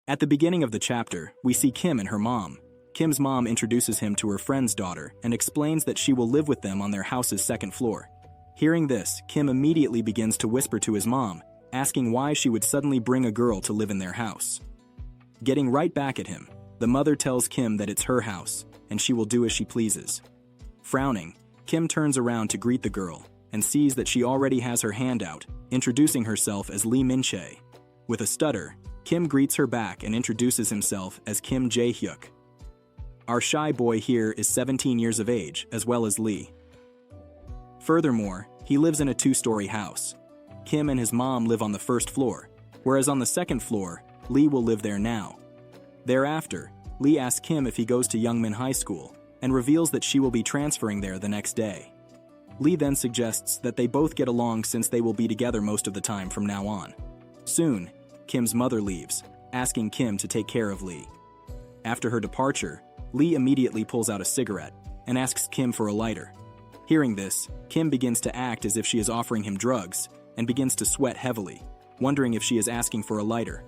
At the beginning of the chapter, we see Kim and her mom. Kim's mom introduces him to her friend's daughter and explains that she will live with them on their house's second floor. Hearing this, Kim immediately begins to whisper to his mom, asking why she would suddenly bring a girl to live in their house. Getting right back at him, the mother tells Kim that it's her house, and she will do as she pleases. Frowning, Kim turns around to greet the girl, and sees that she already has her hand out, introducing herself as Lee Min-chae. With a stutter, Kim greets her back and introduces himself as Kim Jae-hyuk. Our shy boy here is 17 years of age, as well as Lee. Furthermore, he lives in a two-story house. Kim and his mom live on the first floor, whereas on the second floor, Lee will live there now. Thereafter, Lee asks Kim if he goes to Youngmin High School, and reveals that she will be transferring there the next day. Lee then suggests that they both get along since they will be together most of the time from now on. Soon, Kim's mother leaves, asking Kim to take care of Lee. After her departure, Lee immediately pulls out a cigarette and asks Kim for a lighter. Hearing this, Kim begins to act as if she is offering him drugs and begins to sweat heavily, wondering if she is asking for a lighter.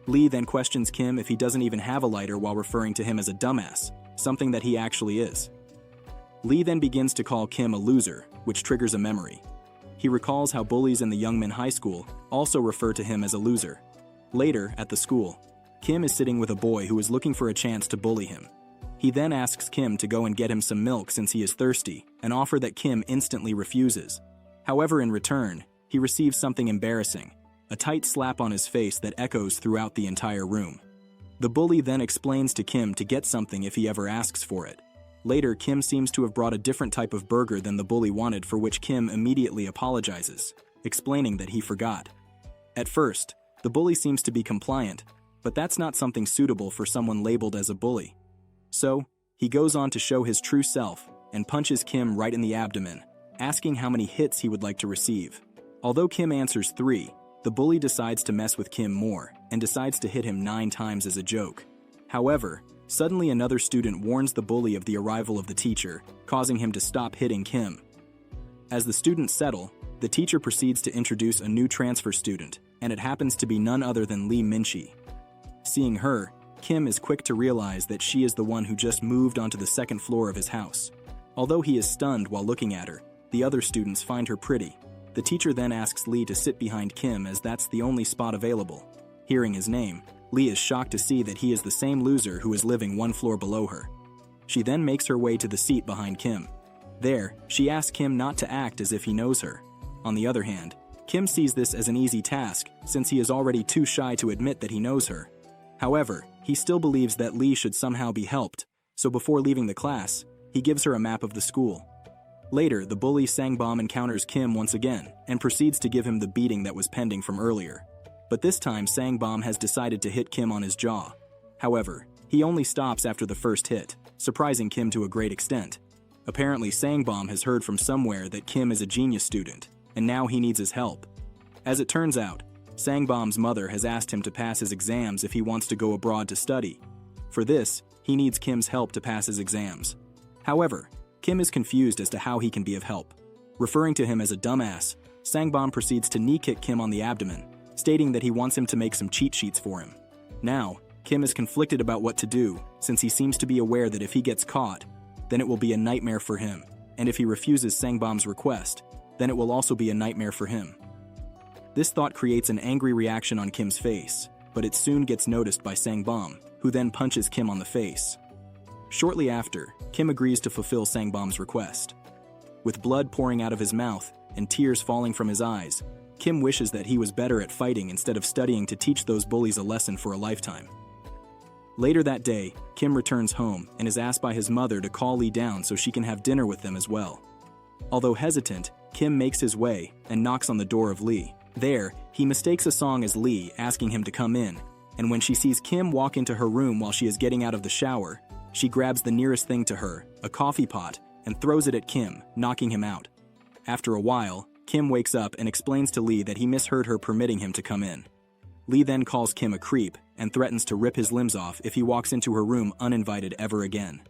Lee then questions Kim if he doesn't even have a lighter while referring to him as a dumbass, something that he actually is. Lee then begins to call Kim a loser, which triggers a memory. He recalls how bullies in the Youngmin High School also refer to him as a loser. Later, at the school, Kim is sitting with a boy who is looking for a chance to bully him. He then asks Kim to go and get him some milk since he is thirsty, an offer that Kim instantly refuses. However, in return, he receives something embarrassing, a tight slap on his face that echoes throughout the entire room. The bully then explains to Kim to get something if he ever asks for it. Later, Kim seems to have brought a different type of burger than the bully wanted, for which Kim immediately apologizes, explaining that he forgot. At first, the bully seems to be compliant, but that's not something suitable for someone labeled as a bully. So, he goes on to show his true self and punches Kim right in the abdomen, asking how many hits he would like to receive. Although Kim answers 3, the bully decides to mess with Kim more and decides to hit him 9 times as a joke. However, suddenly another student warns the bully of the arrival of the teacher, causing him to stop hitting Kim. As the students settle, the teacher proceeds to introduce a new transfer student, and it happens to be none other than Lee Min-chae. Seeing her, Kim is quick to realize that she is the one who just moved onto the second floor of his house. Although he is stunned while looking at her, the other students find her pretty. The teacher then asks Lee to sit behind Kim as that's the only spot available. Hearing his name, Lee is shocked to see that he is the same loser who is living 1 floor below her. She then makes her way to the seat behind Kim. There, she asks Kim not to act as if he knows her. On the other hand, Kim sees this as an easy task since he is already too shy to admit that he knows her. However, he still believes that Lee should somehow be helped, so before leaving the class, he gives her a map of the school. Later, the bully Sangbom encounters Kim once again and proceeds to give him the beating that was pending from earlier. But this time, Sangbom has decided to hit Kim on his jaw. However, he only stops after the first hit, surprising Kim to a great extent. Apparently, Sangbom has heard from somewhere that Kim is a genius student, and now he needs his help. As it turns out, Sangbom's mother has asked him to pass his exams if he wants to go abroad to study. For this, he needs Kim's help to pass his exams. However, Kim is confused as to how he can be of help. Referring to him as a dumbass, Sangbom proceeds to knee-kick Kim on the abdomen, stating that he wants him to make some cheat sheets for him. Now, Kim is conflicted about what to do, since he seems to be aware that if he gets caught, then it will be a nightmare for him, and if he refuses Sangbom's request, then it will also be a nightmare for him. This thought creates an angry reaction on Kim's face, but it soon gets noticed by Sangbom, who then punches Kim on the face. Shortly after, Kim agrees to fulfill Sangbom's request. With blood pouring out of his mouth and tears falling from his eyes, Kim wishes that he was better at fighting instead of studying to teach those bullies a lesson for a lifetime. Later that day, Kim returns home and is asked by his mother to call Lee down so she can have dinner with them as well. Although hesitant, Kim makes his way and knocks on the door of Lee. There, he mistakes a song as Lee, asking him to come in, and when she sees Kim walk into her room while she is getting out of the shower, she grabs the nearest thing to her, a coffee pot, and throws it at Kim, knocking him out. After a while, Kim wakes up and explains to Lee that he misheard her permitting him to come in. Lee then calls Kim a creep and threatens to rip his limbs off if he walks into her room uninvited ever again.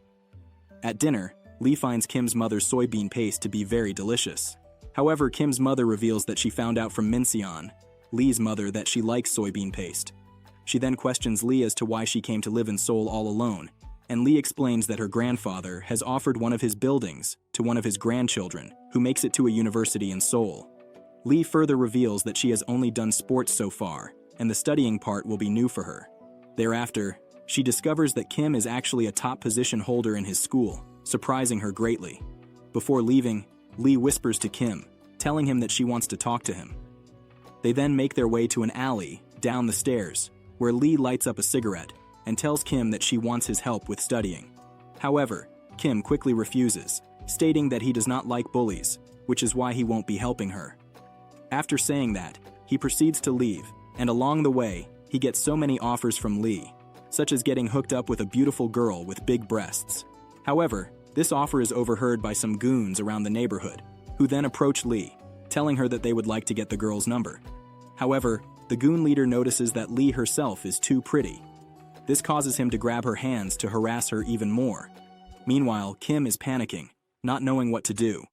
At dinner, Lee finds Kim's mother's soybean paste to be very delicious. However, Kim's mother reveals that she found out from Min-seon, Lee's mother, that she likes soybean paste. She then questions Lee as to why she came to live in Seoul all alone, and Lee explains that her grandfather has offered one of his buildings to one of his grandchildren, who makes it to a university in Seoul. Lee further reveals that she has only done sports so far, and the studying part will be new for her. Thereafter, she discovers that Kim is actually a top position holder in his school, surprising her greatly. Before leaving, Lee whispers to Kim, telling him that she wants to talk to him. They then make their way to an alley, down the stairs, where Lee lights up a cigarette and tells Kim that she wants his help with studying. However, Kim quickly refuses, stating that he does not like bullies, which is why he won't be helping her. After saying that, he proceeds to leave, and along the way, he gets so many offers from Lee, such as getting hooked up with a beautiful girl with big breasts. However, this offer is overheard by some goons around the neighborhood, who then approach Lee, telling her that they would like to get the girl's number. However, the goon leader notices that Lee herself is too pretty. This causes him to grab her hands to harass her even more. Meanwhile, Kim is panicking, not knowing what to do.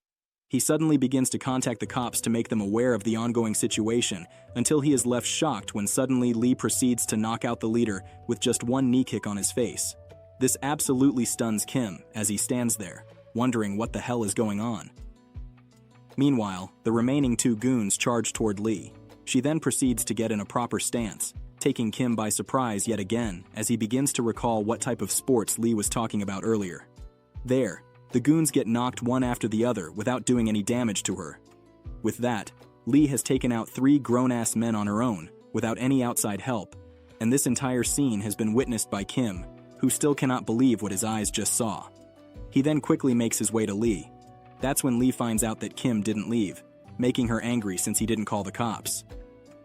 He suddenly begins to contact the cops to make them aware of the ongoing situation, until he is left shocked when suddenly Lee proceeds to knock out the leader with just one knee kick on his face. This absolutely stuns Kim as he stands there, wondering what the hell is going on. Meanwhile, the remaining two goons charge toward Lee. She then proceeds to get in a proper stance, taking Kim by surprise yet again as he begins to recall what type of sports Lee was talking about earlier. There, the goons get knocked one after the other without doing any damage to her. With that, Lee has taken out 3 grown-ass men on her own, without any outside help, and this entire scene has been witnessed by Kim, who still cannot believe what his eyes just saw. He then quickly makes his way to Lee. That's when Lee finds out that Kim didn't leave, making her angry since he didn't call the cops.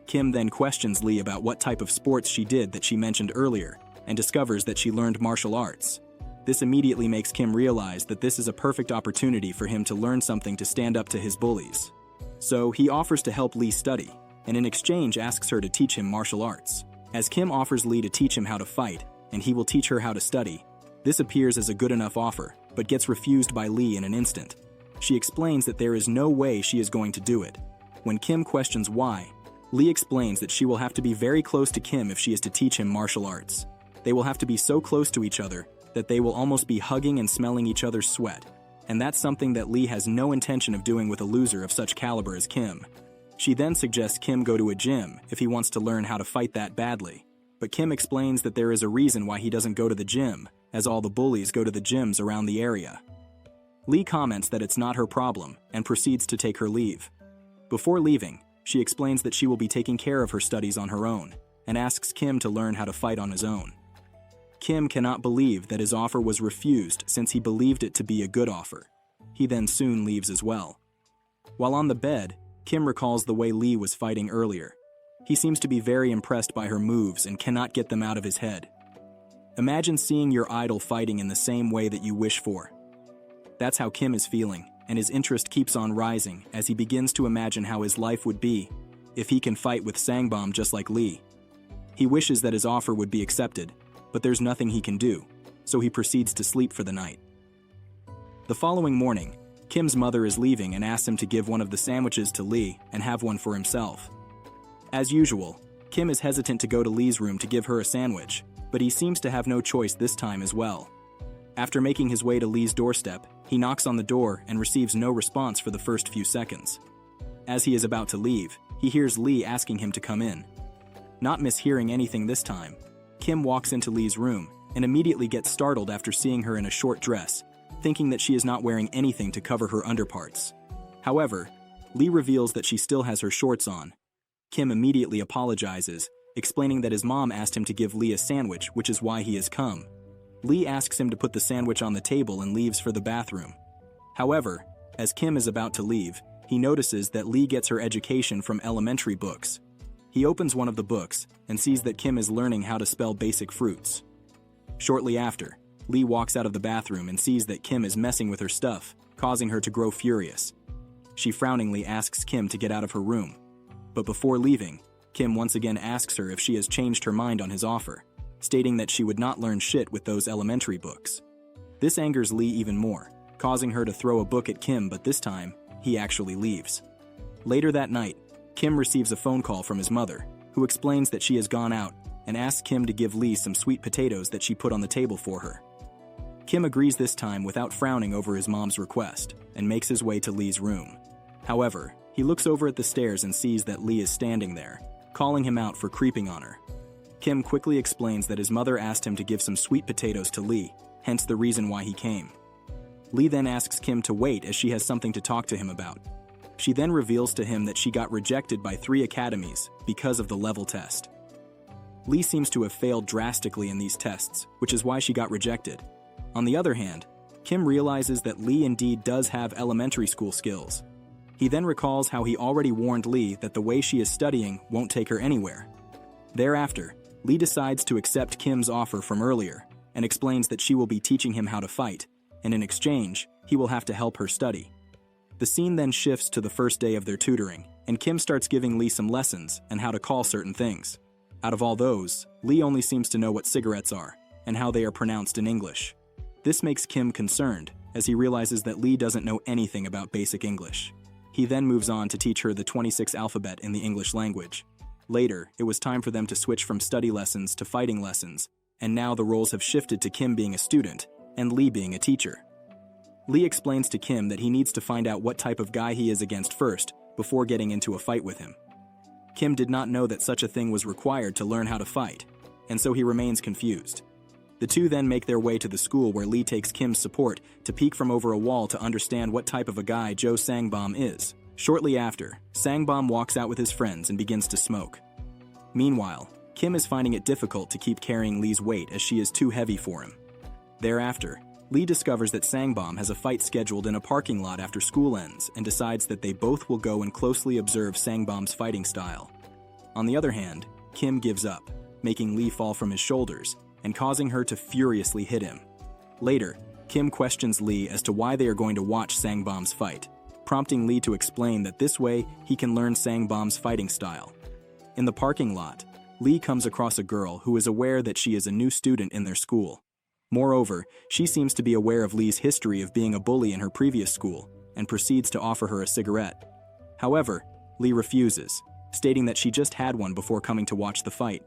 Kim then questions Lee about what type of sports she did that she mentioned earlier, and discovers that she learned martial arts. This immediately makes Kim realize that this is a perfect opportunity for him to learn something to stand up to his bullies. So he offers to help Lee study, and in exchange asks her to teach him martial arts. As Kim offers Lee to teach him how to fight, and he will teach her how to study, this appears as a good enough offer, but gets refused by Lee in an instant. She explains that there is no way she is going to do it. When Kim questions why, Lee explains that she will have to be very close to Kim if she is to teach him martial arts. They will have to be so close to each other that they will almost be hugging and smelling each other's sweat, and that's something that Lee has no intention of doing with a loser of such caliber as Kim. She then suggests Kim go to a gym if he wants to learn how to fight that badly, but Kim explains that there is a reason why he doesn't go to the gym, as all the bullies go to the gyms around the area. Lee comments that it's not her problem and proceeds to take her leave. Before leaving, she explains that she will be taking care of her studies on her own and asks Kim to learn how to fight on his own. Kim cannot believe that his offer was refused since he believed it to be a good offer. He then soon leaves as well. While on the bed, Kim recalls the way Lee was fighting earlier. He seems to be very impressed by her moves and cannot get them out of his head. Imagine seeing your idol fighting in the same way that you wish for. That's how Kim is feeling, and his interest keeps on rising as he begins to imagine how his life would be if he can fight with Sangbom just like Lee. He wishes that his offer would be accepted, but there's nothing he can do, so he proceeds to sleep for the night. The following morning, Kim's mother is leaving and asks him to give one of the sandwiches to Lee and have one for himself. As usual, Kim is hesitant to go to Lee's room to give her a sandwich, but he seems to have no choice this time as well. After making his way to Lee's doorstep, he knocks on the door and receives no response for the first few seconds. As he is about to leave, he hears Lee asking him to come in. Not mishearing anything this time, Kim walks into Lee's room and immediately gets startled after seeing her in a short dress, thinking that she is not wearing anything to cover her underparts. However, Lee reveals that she still has her shorts on. Kim immediately apologizes, explaining that his mom asked him to give Lee a sandwich, which is why he has come. Lee asks him to put the sandwich on the table and leaves for the bathroom. However, as Kim is about to leave, he notices that Lee gets her education from elementary books. He opens one of the books and sees that Kim is learning how to spell basic fruits. Shortly after, Lee walks out of the bathroom and sees that Kim is messing with her stuff, causing her to grow furious. She frowningly asks Kim to get out of her room. But before leaving, Kim once again asks her if she has changed her mind on his offer, stating that she would not learn shit with those elementary books. This angers Lee even more, causing her to throw a book at Kim, but this time, he actually leaves. Later that night, Kim receives a phone call from his mother, who explains that she has gone out and asks Kim to give Lee some sweet potatoes that she put on the table for her. Kim agrees this time without frowning over his mom's request, and makes his way to Lee's room. However, he looks over at the stairs and sees that Lee is standing there, calling him out for creeping on her. Kim quickly explains that his mother asked him to give some sweet potatoes to Lee, hence the reason why he came. Lee then asks Kim to wait as she has something to talk to him about. She then reveals to him that she got rejected by 3 academies because of the level test. Lee seems to have failed drastically in these tests, which is why she got rejected. On the other hand, Kim realizes that Lee indeed does have elementary school skills. He then recalls how he already warned Lee that the way she is studying won't take her anywhere. Thereafter, Lee decides to accept Kim's offer from earlier and explains that she will be teaching him how to fight, and in exchange, he will have to help her study. The scene then shifts to the first day of their tutoring, and Kim starts giving Lee some lessons and how to call certain things. Out of all those, Lee only seems to know what cigarettes are and how they are pronounced in English. This makes Kim concerned, as he realizes that Lee doesn't know anything about basic English. He then moves on to teach her the 26 alphabet in the English language. Later, it was time for them to switch from study lessons to fighting lessons, and now the roles have shifted to Kim being a student and Lee being a teacher. Lee explains to Kim that he needs to find out what type of guy he is against first before getting into a fight with him. Kim did not know that such a thing was required to learn how to fight, and so he remains confused. The two then make their way to the school where Lee takes Kim's support to peek from over a wall to understand what type of a guy Joe Sangbom is. Shortly after, Sangbom walks out with his friends and begins to smoke. Meanwhile, Kim is finding it difficult to keep carrying Lee's weight as she is too heavy for him. Thereafter, Lee discovers that Sangbom has a fight scheduled in a parking lot after school ends and decides that they both will go and closely observe Sangbom's fighting style. On the other hand, Kim gives up, making Lee fall from his shoulders and causing her to furiously hit him. Later, Kim questions Lee as to why they are going to watch Sangbom's fight, prompting Lee to explain that this way he can learn Sangbom's fighting style. In the parking lot, Lee comes across a girl who is aware that she is a new student in their school. Moreover, she seems to be aware of Lee's history of being a bully in her previous school and proceeds to offer her a cigarette. However, Lee refuses, stating that she just had one before coming to watch the fight.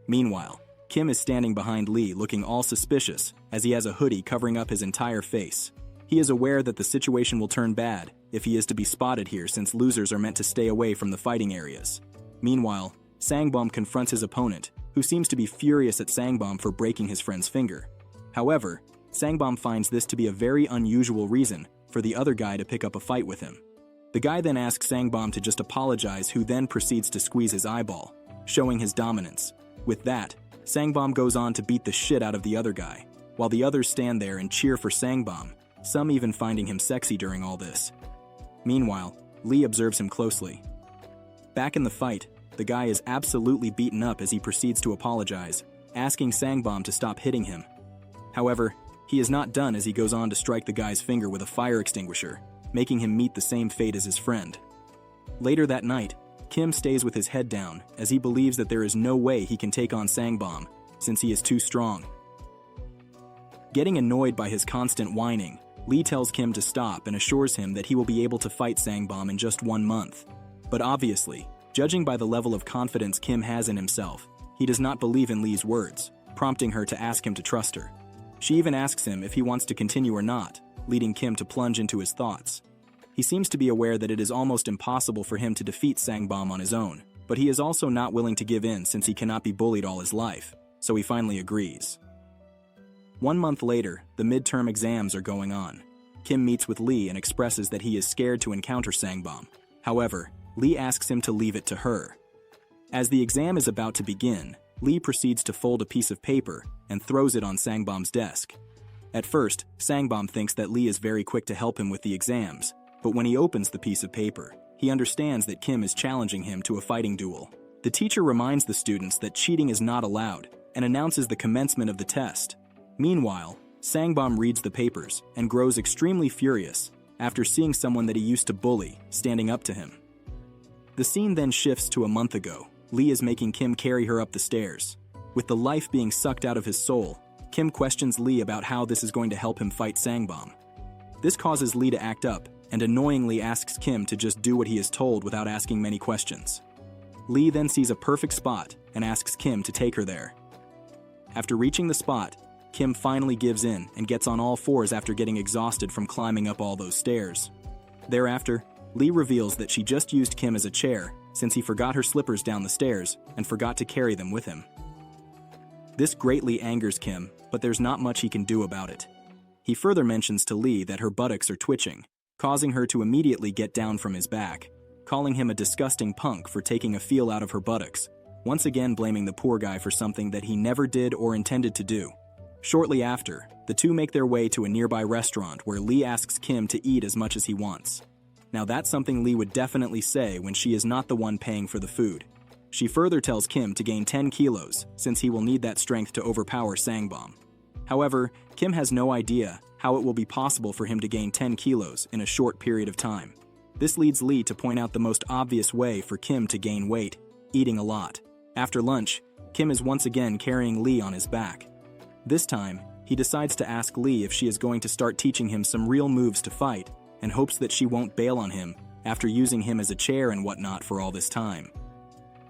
Meanwhile, Kim is standing behind Lee looking all suspicious as he has a hoodie covering up his entire face. He is aware that the situation will turn bad if he is to be spotted here since losers are meant to stay away from the fighting areas. Meanwhile, Sangbom confronts his opponent, who seems to be furious at Sangbom for breaking his friend's finger. However, Sangbom finds this to be a very unusual reason for the other guy to pick up a fight with him. The guy then asks Sangbom to just apologize, who then proceeds to squeeze his eyeball, showing his dominance. With that, Sangbom goes on to beat the shit out of the other guy, while the others stand there and cheer for Sangbom, some even finding him sexy during all this. Meanwhile, Lee observes him closely. Back in the fight, the guy is absolutely beaten up as he proceeds to apologize, asking Sangbom to stop hitting him. However, he is not done as he goes on to strike the guy's finger with a fire extinguisher, making him meet the same fate as his friend. Later that night, Kim stays with his head down as he believes that there is no way he can take on Sangbom since he is too strong. Getting annoyed by his constant whining, Lee tells Kim to stop and assures him that he will be able to fight Sangbom in just 1 month. But obviously, judging by the level of confidence Kim has in himself, he does not believe in Lee's words, prompting her to ask him to trust her. She even asks him if he wants to continue or not, leading Kim to plunge into his thoughts. He seems to be aware that it is almost impossible for him to defeat Sangbom on his own, but he is also not willing to give in since he cannot be bullied all his life, so he finally agrees. 1 month later, the midterm exams are going on. Kim meets with Lee and expresses that he is scared to encounter Sangbom. However, Lee asks him to leave it to her. As the exam is about to begin, Lee proceeds to fold a piece of paper and throws it on Sangbom's desk. At first, Sangbom thinks that Lee is very quick to help him with the exams, but when he opens the piece of paper, he understands that Kim is challenging him to a fighting duel. The teacher reminds the students that cheating is not allowed and announces the commencement of the test. Meanwhile, Sangbom reads the papers and grows extremely furious after seeing someone that he used to bully standing up to him. The scene then shifts to a month ago. Lee is making Kim carry her up the stairs. With the life being sucked out of his soul, Kim questions Lee about how this is going to help him fight Sangbom. This causes Lee to act up and annoyingly asks Kim to just do what he is told without asking many questions. Lee then sees a perfect spot and asks Kim to take her there. After reaching the spot, Kim finally gives in and gets on all fours after getting exhausted from climbing up all those stairs. Thereafter, Lee reveals that she just used Kim as a chair since he forgot her slippers down the stairs and forgot to carry them with him. This greatly angers Kim, but there's not much he can do about it. He further mentions to Lee that her buttocks are twitching, causing her to immediately get down from his back, calling him a disgusting punk for taking a feel out of her buttocks, once again blaming the poor guy for something that he never did or intended to do. Shortly after, the two make their way to a nearby restaurant where Lee asks Kim to eat as much as he wants. Now that's something Lee would definitely say when she is not the one paying for the food. She further tells Kim to gain 10 kilos since he will need that strength to overpower Sangbom. However, Kim has no idea how it will be possible for him to gain 10 kilos in a short period of time. This leads Lee to point out the most obvious way for Kim to gain weight, eating a lot. After lunch, Kim is once again carrying Lee on his back. This time, he decides to ask Lee if she is going to start teaching him some real moves to fight, and hopes that she won't bail on him after using him as a chair and whatnot for all this time.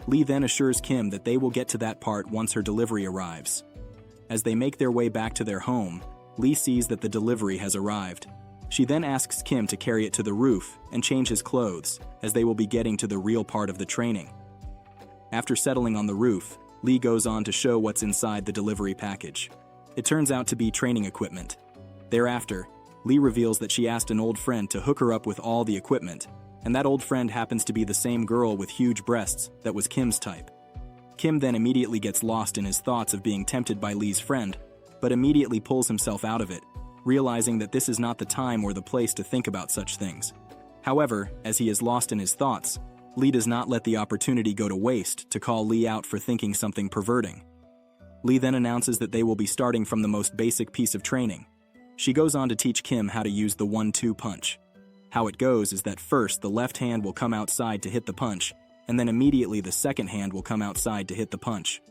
Lee then assures Kim that they will get to that part once her delivery arrives. As they make their way back to their home, Lee sees that the delivery has arrived. She then asks Kim to carry it to the roof and change his clothes, as they will be getting to the real part of the training. After settling on the roof, Lee goes on to show what's inside the delivery package. It turns out to be training equipment. Thereafter, Lee reveals that she asked an old friend to hook her up with all the equipment, and that old friend happens to be the same girl with huge breasts that was Kim's type. Kim then immediately gets lost in his thoughts of being tempted by Lee's friend, but immediately pulls himself out of it, realizing that this is not the time or the place to think about such things. However, as he is lost in his thoughts, Lee does not let the opportunity go to waste to call Lee out for thinking something perverting. Lee then announces that they will be starting from the most basic piece of training. She goes on to teach Kim how to use the 1-2 punch. How it goes is that first the left hand will come outside to hit the punch, and then immediately the second hand will come outside to hit the punch.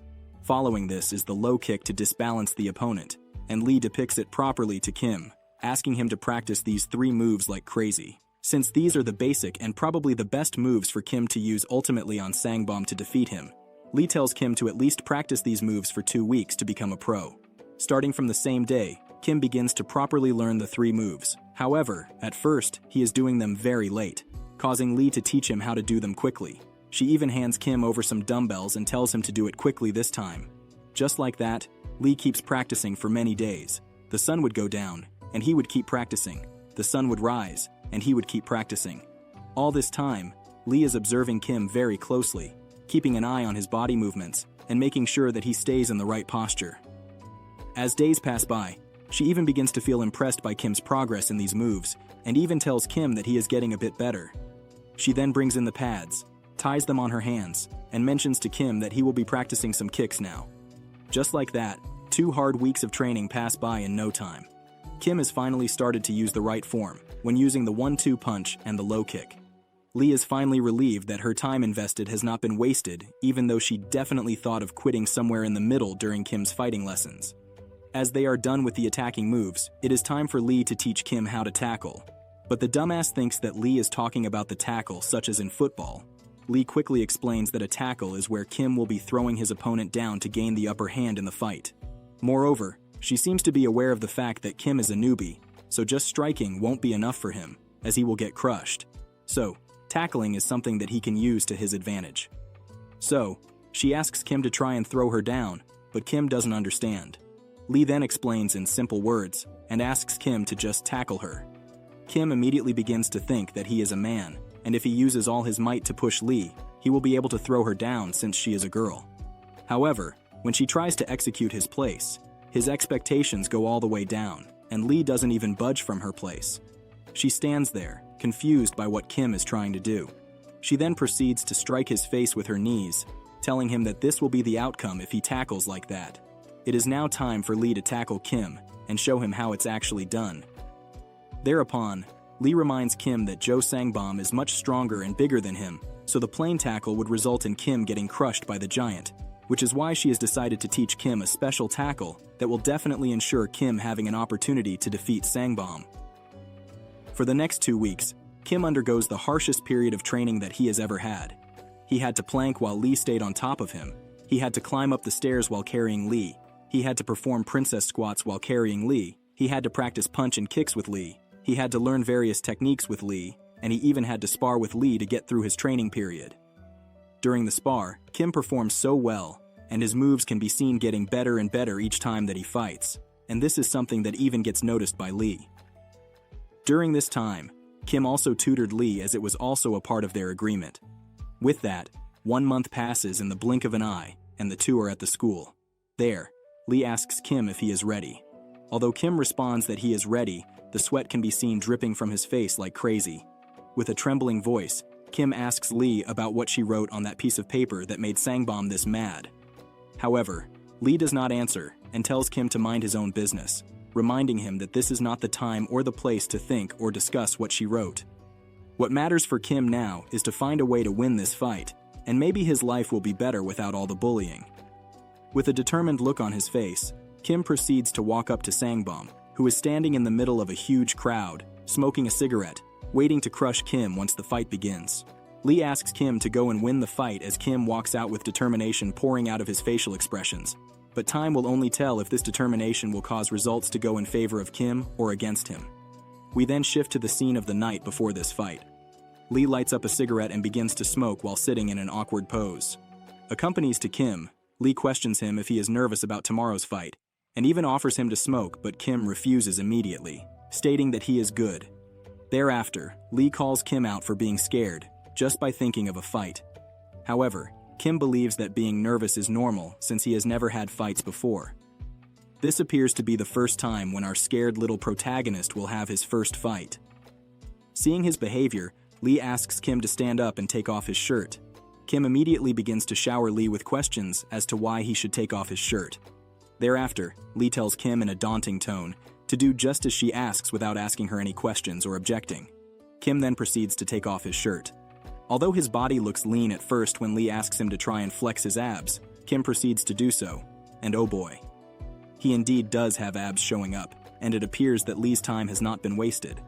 Following this is the low kick to disbalance the opponent, and Lee depicts it properly to Kim, asking him to practice these 3 moves like crazy. Since these are the basic and probably the best moves for Kim to use ultimately on Sangbom to defeat him, Lee tells Kim to at least practice these moves for 2 weeks to become a pro. Starting from the same day, Kim begins to properly learn the 3 moves. However, at first, he is doing them very late, causing Lee to teach him how to do them quickly. She even hands Kim over some dumbbells and tells him to do it quickly this time. Just like that, Lee keeps practicing for many days. The sun would go down, and he would keep practicing. The sun would rise, and he would keep practicing. All this time, Lee is observing Kim very closely, keeping an eye on his body movements, and making sure that he stays in the right posture. As days pass by, she even begins to feel impressed by Kim's progress in these moves, and even tells Kim that he is getting a bit better. She then brings in the pads, ties them on her hands, and mentions to Kim that he will be practicing some kicks now. Just like that, 2 hard weeks of training pass by in no time. Kim has finally started to use the right form, when using the 1-2 punch and the low kick. Lee is finally relieved that her time invested has not been wasted, even though she definitely thought of quitting somewhere in the middle during Kim's fighting lessons. As they are done with the attacking moves, it is time for Lee to teach Kim how to tackle. But the dumbass thinks that Lee is talking about the tackle such as in football. Lee quickly explains that a tackle is where Kim will be throwing his opponent down to gain the upper hand in the fight. Moreover, she seems to be aware of the fact that Kim is a newbie, so just striking won't be enough for him, as he will get crushed. So, tackling is something that he can use to his advantage. So, she asks Kim to try and throw her down, but Kim doesn't understand. Lee then explains in simple words, and asks Kim to just tackle her. Kim immediately begins to think that he is a man, and if he uses all his might to push Lee, he will be able to throw her down since she is a girl. However, when she tries to execute his place, his expectations go all the way down, and Lee doesn't even budge from her place. She stands there, confused by what Kim is trying to do. She then proceeds to strike his face with her knees, telling him that this will be the outcome if he tackles like that. It is now time for Lee to tackle Kim and show him how it's actually done. Thereupon, Lee reminds Kim that Jo Sangbom is much stronger and bigger than him, so the plain tackle would result in Kim getting crushed by the giant, which is why she has decided to teach Kim a special tackle that will definitely ensure Kim having an opportunity to defeat Sangbom. For the next 2 weeks, Kim undergoes the harshest period of training that he has ever had. He had to plank while Lee stayed on top of him. He had to climb up the stairs while carrying Lee. He had to perform princess squats while carrying Lee. He had to practice punch and kicks with Lee. He had to learn various techniques with Lee, and he even had to spar with Lee to get through his training period. During the spar, Kim performs so well, and his moves can be seen getting better and better each time that he fights, and this is something that even gets noticed by Lee. During this time, Kim also tutored Lee as it was also a part of their agreement. With that, 1 month passes in the blink of an eye, and the two are at the school. There, Lee asks Kim if he is ready. Although Kim responds that he is ready, the sweat can be seen dripping from his face like crazy. With a trembling voice, Kim asks Lee about what she wrote on that piece of paper that made Sangbom this mad. However, Lee does not answer and tells Kim to mind his own business, reminding him that this is not the time or the place to think or discuss what she wrote. What matters for Kim now is to find a way to win this fight, and maybe his life will be better without all the bullying. With a determined look on his face, Kim proceeds to walk up to Sangbom, who is standing in the middle of a huge crowd, smoking a cigarette, waiting to crush Kim once the fight begins. Lee asks Kim to go and win the fight as Kim walks out with determination pouring out of his facial expressions. But time will only tell if this determination will cause results to go in favor of Kim or against him. We then shift to the scene of the night before this fight. Lee lights up a cigarette and begins to smoke while sitting in an awkward pose. Accompanies to Kim, Lee questions him if he is nervous about tomorrow's fight, and even offers him to smoke, but Kim refuses immediately, stating that he is good. Thereafter, Lee calls Kim out for being scared, just by thinking of a fight. However, Kim believes that being nervous is normal since he has never had fights before. This appears to be the first time when our scared little protagonist will have his first fight. Seeing his behavior, Lee asks Kim to stand up and take off his shirt. Kim immediately begins to shower Lee with questions as to why he should take off his shirt. Thereafter, Lee tells Kim in a daunting tone to do just as she asks without asking her any questions or objecting. Kim then proceeds to take off his shirt. Although his body looks lean at first when Lee asks him to try and flex his abs, Kim proceeds to do so, and oh boy. He indeed does have abs showing up, and it appears that Lee's time has not been wasted.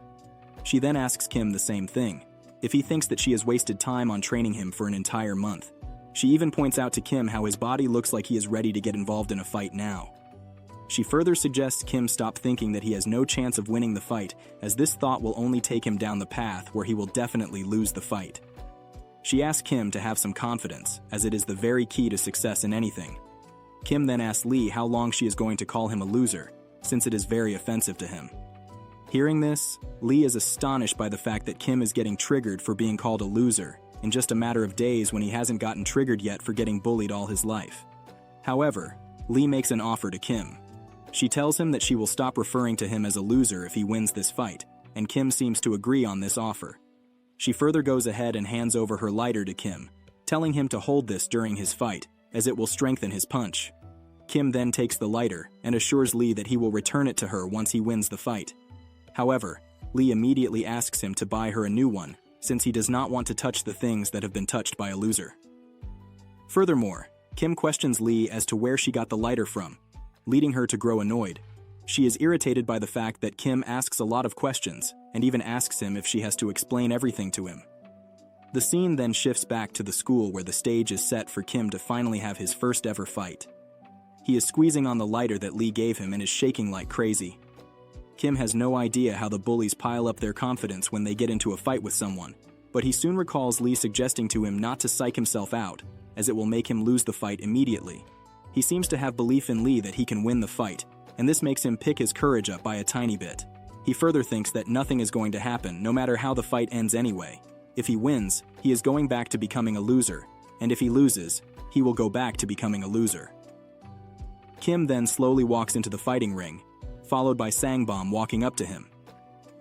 She then asks Kim the same thing, if he thinks that she has wasted time on training him for an entire month. She even points out to Kim how his body looks like he is ready to get involved in a fight now. She further suggests Kim stop thinking that he has no chance of winning the fight, as this thought will only take him down the path where he will definitely lose the fight. She asks Kim to have some confidence, as it is the very key to success in anything. Kim then asks Lee how long she is going to call him a loser, since it is very offensive to him. Hearing this, Lee is astonished by the fact that Kim is getting triggered for being called a loser, in just a matter of days when he hasn't gotten triggered yet for getting bullied all his life. However, Lee makes an offer to Kim. She tells him that she will stop referring to him as a loser if he wins this fight, and Kim seems to agree on this offer. She further goes ahead and hands over her lighter to Kim, telling him to hold this during his fight, as it will strengthen his punch. Kim then takes the lighter and assures Lee that he will return it to her once he wins the fight. However, Lee immediately asks him to buy her a new one, since he does not want to touch the things that have been touched by a loser. Furthermore, Kim questions Lee as to where she got the lighter from, leading her to grow annoyed. She is irritated by the fact that Kim asks a lot of questions, and even asks him if she has to explain everything to him. The scene then shifts back to the school where the stage is set for Kim to finally have his first ever fight. He is squeezing on the lighter that Lee gave him and is shaking like crazy. Kim has no idea how the bullies pile up their confidence when they get into a fight with someone, but he soon recalls Lee suggesting to him not to psych himself out, as it will make him lose the fight immediately. He seems to have belief in Lee that he can win the fight, and this makes him pick his courage up by a tiny bit. He further thinks that nothing is going to happen no matter how the fight ends anyway. If he wins, he is going back to becoming a loser, and if he loses, he will go back to becoming a loser. Kim then slowly walks into the fighting ring, followed by Sangbom walking up to him.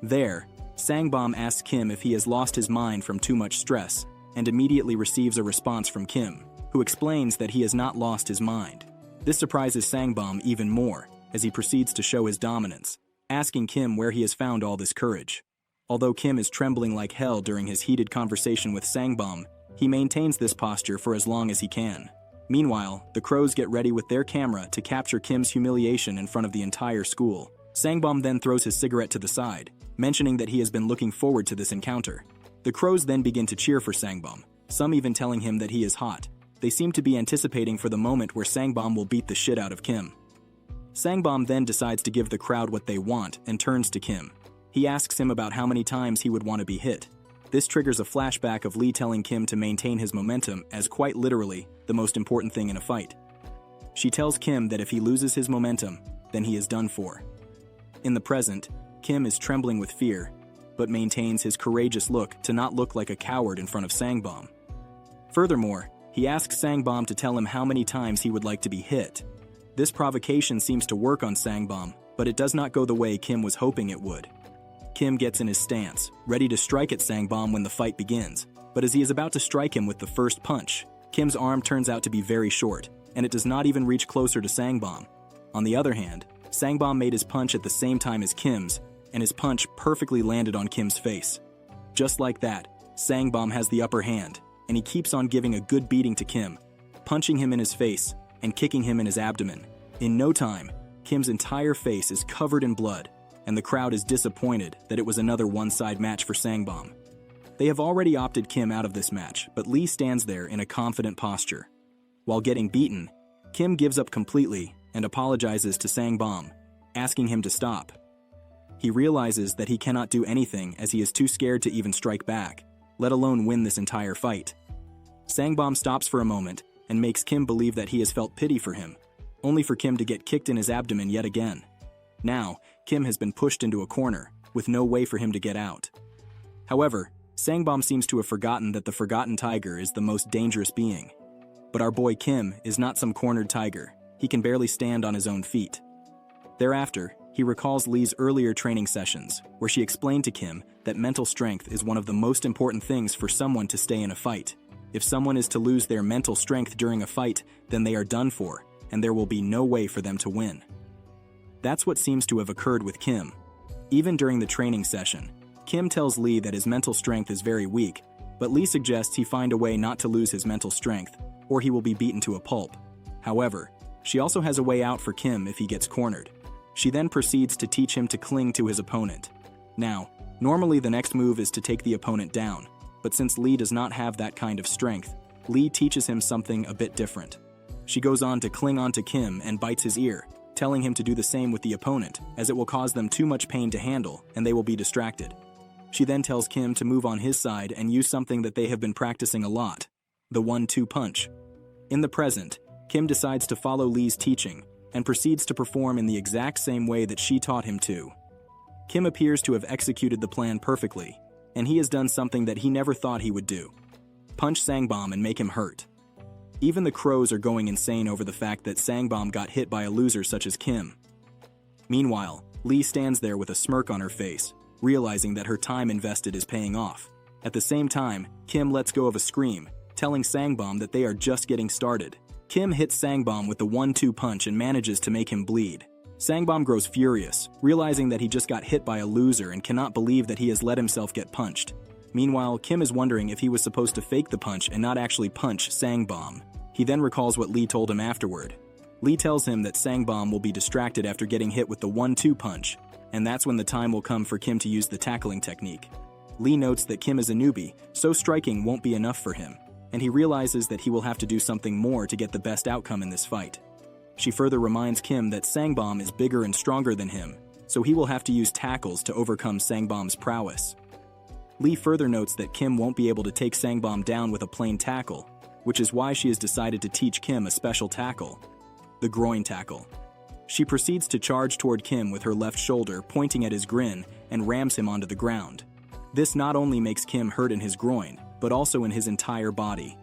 There, Sangbom asks Kim if he has lost his mind from too much stress, and immediately receives a response from Kim, who explains that he has not lost his mind. This surprises Sangbom even more, as he proceeds to show his dominance, asking Kim where he has found all this courage. Although Kim is trembling like hell during his heated conversation with Sangbom, he maintains this posture for as long as he can. Meanwhile, the crows get ready with their camera to capture Kim's humiliation in front of the entire school. Sangbom then throws his cigarette to the side, mentioning that he has been looking forward to this encounter. The crows then begin to cheer for Sangbom, some even telling him that he is hot. They seem to be anticipating for the moment where Sangbom will beat the shit out of Kim. Sangbom then decides to give the crowd what they want and turns to Kim. He asks him about how many times he would want to be hit. This triggers a flashback of Lee telling Kim to maintain his momentum as quite literally the most important thing in a fight. She tells Kim that if he loses his momentum, then he is done for. In the present, Kim is trembling with fear, but maintains his courageous look to not look like a coward in front of Sangbom. Furthermore, he asks Sangbom to tell him how many times he would like to be hit. This provocation seems to work on Sangbom, but it does not go the way Kim was hoping it would. Kim gets in his stance, ready to strike at Sangbom when the fight begins, but as he is about to strike him with the first punch, Kim's arm turns out to be very short, and it does not even reach closer to Sangbom. On the other hand, Sangbom made his punch at the same time as Kim's, and his punch perfectly landed on Kim's face. Just like that, Sangbom has the upper hand, and he keeps on giving a good beating to Kim, punching him in his face and kicking him in his abdomen. In no time, Kim's entire face is covered in blood, and the crowd is disappointed that it was another one-side match for Sangbom. They have already opted Kim out of this match, but Lee stands there in a confident posture. While getting beaten, Kim gives up completely and apologizes to Sangbom, asking him to stop. He realizes that he cannot do anything as he is too scared to even strike back, let alone win this entire fight. Sangbom stops for a moment and makes Kim believe that he has felt pity for him, only for Kim to get kicked in his abdomen yet again. Now, Kim has been pushed into a corner, with no way for him to get out. However, Sangbom seems to have forgotten that the forgotten tiger is the most dangerous being. But our boy Kim is not some cornered tiger. He can barely stand on his own feet. Thereafter, he recalls Lee's earlier training sessions, where she explained to Kim that mental strength is one of the most important things for someone to stay in a fight. If someone is to lose their mental strength during a fight, then they are done for, and there will be no way for them to win. That's what seems to have occurred with Kim. Even during the training session, Kim tells Lee that his mental strength is very weak, but Lee suggests he find a way not to lose his mental strength, or he will be beaten to a pulp. However, she also has a way out for Kim if he gets cornered. She then proceeds to teach him to cling to his opponent. Now, normally the next move is to take the opponent down, but since Lee does not have that kind of strength, Lee teaches him something a bit different. She goes on to cling onto Kim and bites his ear, telling him to do the same with the opponent, as it will cause them too much pain to handle and they will be distracted. She then tells Kim to move on his side and use something that they have been practicing a lot, the 1-2 punch. In the present, Kim decides to follow Lee's teaching and proceeds to perform in the exact same way that she taught him to. Kim appears to have executed the plan perfectly, and he has done something that he never thought he would do: punch Sangbom and make him hurt. Even the crows are going insane over the fact that Sangbom got hit by a loser such as Kim. Meanwhile, Lee stands there with a smirk on her face, realizing that her time invested is paying off. At the same time, Kim lets go of a scream, telling Sangbom that they are just getting started. Kim hits Sangbom with the 1-2 punch and manages to make him bleed. Sangbom grows furious, realizing that he just got hit by a loser and cannot believe that he has let himself get punched. Meanwhile, Kim is wondering if he was supposed to fake the punch and not actually punch Sangbom. He then recalls what Lee told him afterward. Lee tells him that Sangbom will be distracted after getting hit with the 1-2 punch, and that's when the time will come for Kim to use the tackling technique. Lee notes that Kim is a newbie, so striking won't be enough for him, and he realizes that he will have to do something more to get the best outcome in this fight. She further reminds Kim that Sangbom is bigger and stronger than him, so he will have to use tackles to overcome Sangbom's prowess. Lee further notes that Kim won't be able to take Sangbom down with a plain tackle, which is why she has decided to teach Kim a special tackle: the groin tackle. She proceeds to charge toward Kim with her left shoulder pointing at his grin and rams him onto the ground. This not only makes Kim hurt in his groin, but also in his entire body.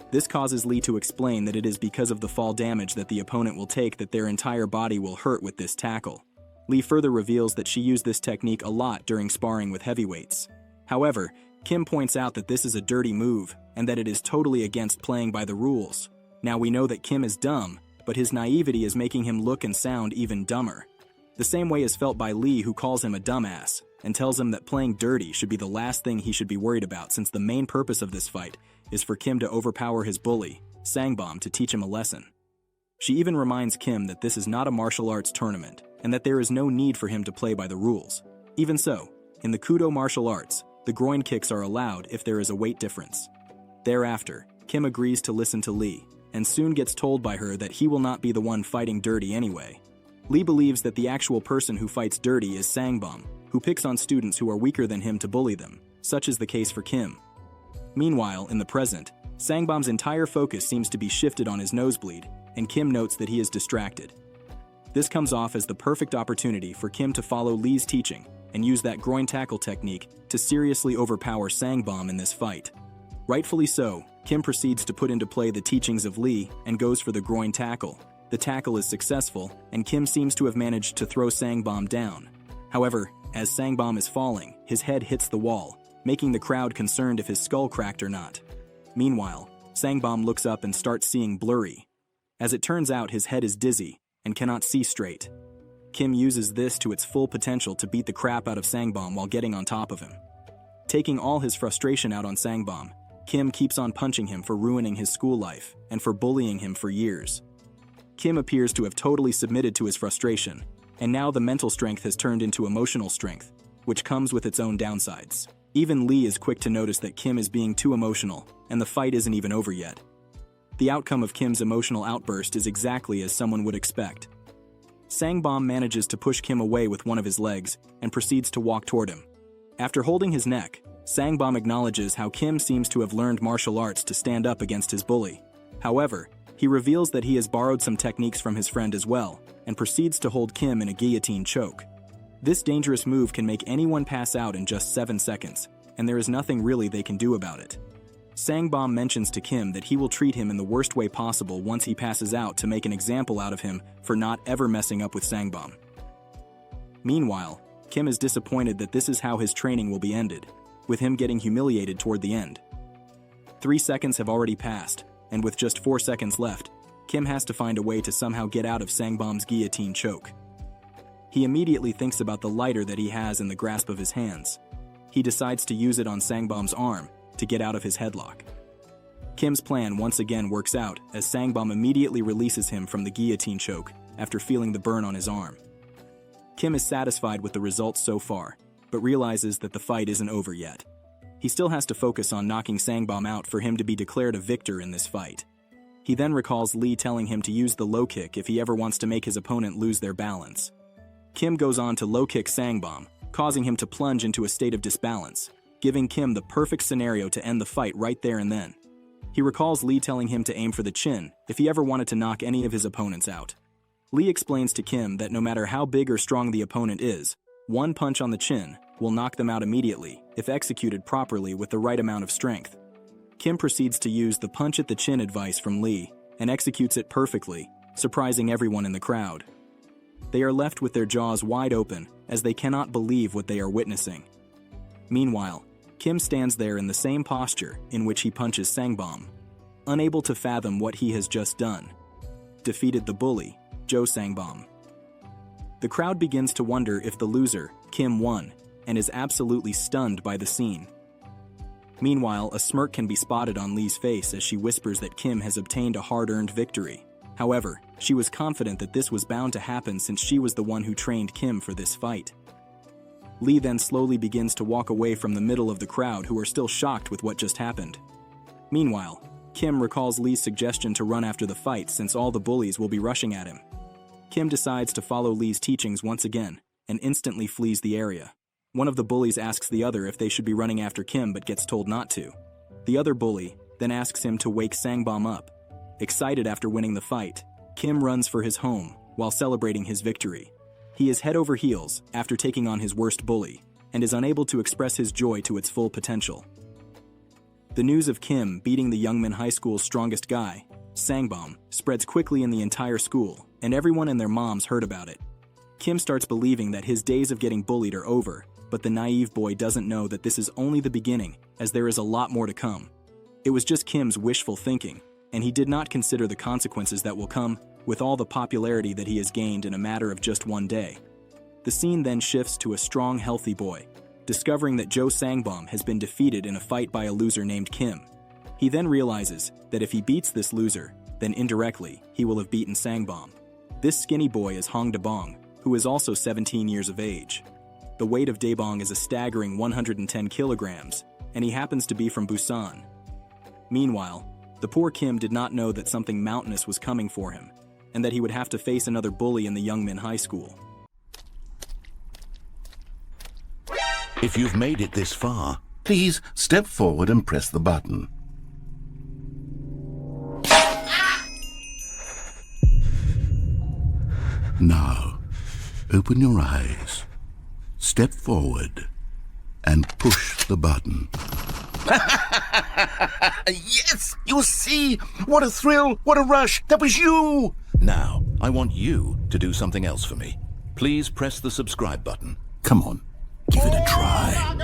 This causes Lee to explain that it is because of the fall damage that the opponent will take that their entire body will hurt with this tackle. Lee further reveals that she used this technique a lot during sparring with heavyweights. However, Kim points out that this is a dirty move and that it is totally against playing by the rules. Now we know that Kim is dumb, but his naivety is making him look and sound even dumber. The same way is felt by Lee, who calls him a dumbass and tells him that playing dirty should be the last thing he should be worried about, since the main purpose of this fight is for Kim to overpower his bully, Sangbom, to teach him a lesson. She even reminds Kim that this is not a martial arts tournament and that there is no need for him to play by the rules. Even so, in the Kudo martial arts, the groin kicks are allowed if there is a weight difference. Thereafter, Kim agrees to listen to Lee, and soon gets told by her that he will not be the one fighting dirty anyway. Lee believes that the actual person who fights dirty is Sangbom, who picks on students who are weaker than him to bully them. Such is the case for Kim. Meanwhile, in the present, Sangbom's entire focus seems to be shifted on his nosebleed, and Kim notes that he is distracted. This comes off as the perfect opportunity for Kim to follow Lee's teaching and use that groin tackle technique to seriously overpower Sangbom in this fight. Rightfully so, Kim proceeds to put into play the teachings of Lee and goes for the groin tackle. The tackle is successful, and Kim seems to have managed to throw Sangbom down. However, as Sangbom is falling, his head hits the wall, making the crowd concerned if his skull cracked or not. Meanwhile, Sangbom looks up and starts seeing blurry. As it turns out, his head is dizzy and cannot see straight. Kim uses this to its full potential to beat the crap out of Sangbom while getting on top of him. Taking all his frustration out on Sangbom, Kim keeps on punching him for ruining his school life and for bullying him for years. Kim appears to have totally submitted to his frustration, and now the mental strength has turned into emotional strength, which comes with its own downsides. Even Lee is quick to notice that Kim is being too emotional, and the fight isn't even over yet. The outcome of Kim's emotional outburst is exactly as someone would expect. Sangbom manages to push Kim away with one of his legs and proceeds to walk toward him. After holding his neck, Sangbom acknowledges how Kim seems to have learned martial arts to stand up against his bully. However, he reveals that he has borrowed some techniques from his friend as well, and proceeds to hold Kim in a guillotine choke. This dangerous move can make anyone pass out in just 7 seconds, and there is nothing really they can do about it. Sangbom mentions to Kim that he will treat him in the worst way possible once he passes out to make an example out of him for not ever messing up with Sangbom. Meanwhile, Kim is disappointed that this is how his training will be ended, with him getting humiliated toward the end. 3 seconds have already passed, and with just 4 seconds left, Kim has to find a way to somehow get out of Sangbom's guillotine choke. He immediately thinks about the lighter that he has in the grasp of his hands. He decides to use it on Sangbom's arm to get out of his headlock. Kim's plan once again works out as Sangbom immediately releases him from the guillotine choke after feeling the burn on his arm. Kim is satisfied with the results so far, but realizes that the fight isn't over yet. He still has to focus on knocking Sangbom out for him to be declared a victor in this fight. He then recalls Lee telling him to use the low kick if he ever wants to make his opponent lose their balance. Kim goes on to low kick Sangbom, causing him to plunge into a state of disbalance, giving Kim the perfect scenario to end the fight right there and then. He recalls Lee telling him to aim for the chin if he ever wanted to knock any of his opponents out. Lee explains to Kim that no matter how big or strong the opponent is, one punch on the chin will knock them out immediately if executed properly with the right amount of strength. Kim proceeds to use the punch at the chin advice from Lee and executes it perfectly, surprising everyone in the crowd. They are left with their jaws wide open as they cannot believe what they are witnessing. Meanwhile, Kim stands there in the same posture in which he punches Sangbom, unable to fathom what he has just done. Defeated the bully, Jo Sangbom. The crowd begins to wonder if the loser, Kim, won, and is absolutely stunned by the scene. Meanwhile, a smirk can be spotted on Lee's face as she whispers that Kim has obtained a hard-earned victory. However, she was confident that this was bound to happen since she was the one who trained Kim for this fight. Lee then slowly begins to walk away from the middle of the crowd who are still shocked with what just happened. Meanwhile, Kim recalls Lee's suggestion to run after the fight since all the bullies will be rushing at him. Kim decides to follow Lee's teachings once again and instantly flees the area. One of the bullies asks the other if they should be running after Kim but gets told not to. The other bully then asks him to wake Sangbom up. Excited after winning the fight, Kim runs for his home while celebrating his victory. He is head over heels after taking on his worst bully and is unable to express his joy to its full potential. The news of Kim beating the Youngman High School's strongest guy, Sangbom, spreads quickly in the entire school, and everyone and their moms heard about it. Kim starts believing that his days of getting bullied are over, but the naive boy doesn't know that this is only the beginning, as there is a lot more to come. It was just Kim's wishful thinking, and he did not consider the consequences that will come with all the popularity that he has gained in a matter of just one day. The scene then shifts to a strong, healthy boy, discovering that Jo Sangbom has been defeated in a fight by a loser named Kim. He then realizes that if he beats this loser, then indirectly, he will have beaten Sangbom. This skinny boy is Hong Dabong, who is also 17 years of age. The weight of Dabong is a staggering 110 kilograms, and he happens to be from Busan. Meanwhile, the poor Kim did not know that something mountainous was coming for him, and that he would have to face another bully in the Youngmin High School. If you've made it this far, please step forward and press the button. Now, open your eyes, step forward, and push the button. Yes! You see? What a thrill! What a rush! That was you! Now, I want you to do something else for me. Please press the subscribe button. Come on, give it a try.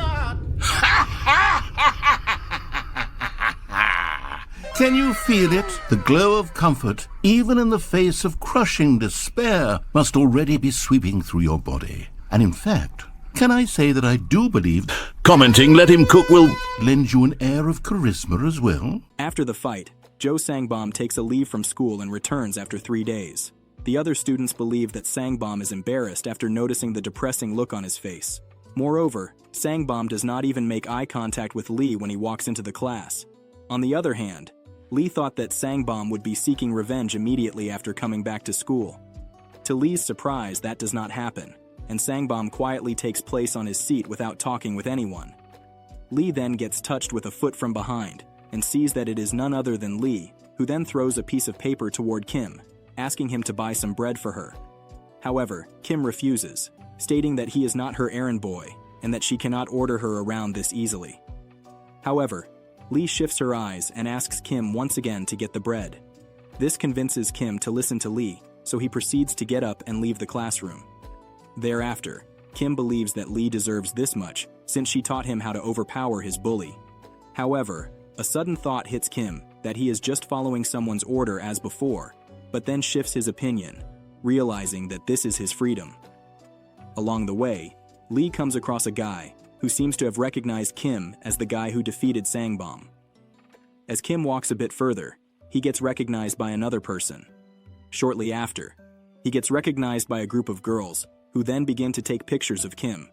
Can you feel it? The glow of comfort, even in the face of crushing despair, must already be sweeping through your body. And in fact, can I say that I do believe commenting "let him cook" will lend you an air of charisma as well? After the fight, Jo Sangbom takes a leave from school and returns after 3 days. The other students believe that Sangbom is embarrassed after noticing the depressing look on his face. Moreover, Sangbom does not even make eye contact with Lee when he walks into the class. On the other hand, Lee thought that Sangbom would be seeking revenge immediately after coming back to school. To Lee's surprise, that does not happen, and Sangbom quietly takes place on his seat without talking with anyone. Lee then gets touched with a foot from behind, and sees that it is none other than Lee, who then throws a piece of paper toward Kim, asking him to buy some bread for her. However, Kim refuses, stating that he is not her errand boy, and that she cannot order her around this easily. However, Lee shifts her eyes and asks Kim once again to get the bread. This convinces Kim to listen to Lee, so he proceeds to get up and leave the classroom. Thereafter, Kim believes that Lee deserves this much since she taught him how to overpower his bully. However, a sudden thought hits Kim that he is just following someone's order as before, but then shifts his opinion, realizing that this is his freedom. Along the way, Lee comes across a guy who seems to have recognized Kim as the guy who defeated Sangbom. As Kim walks a bit further, he gets recognized by another person. Shortly after, he gets recognized by a group of girls who then begin to take pictures of Kim.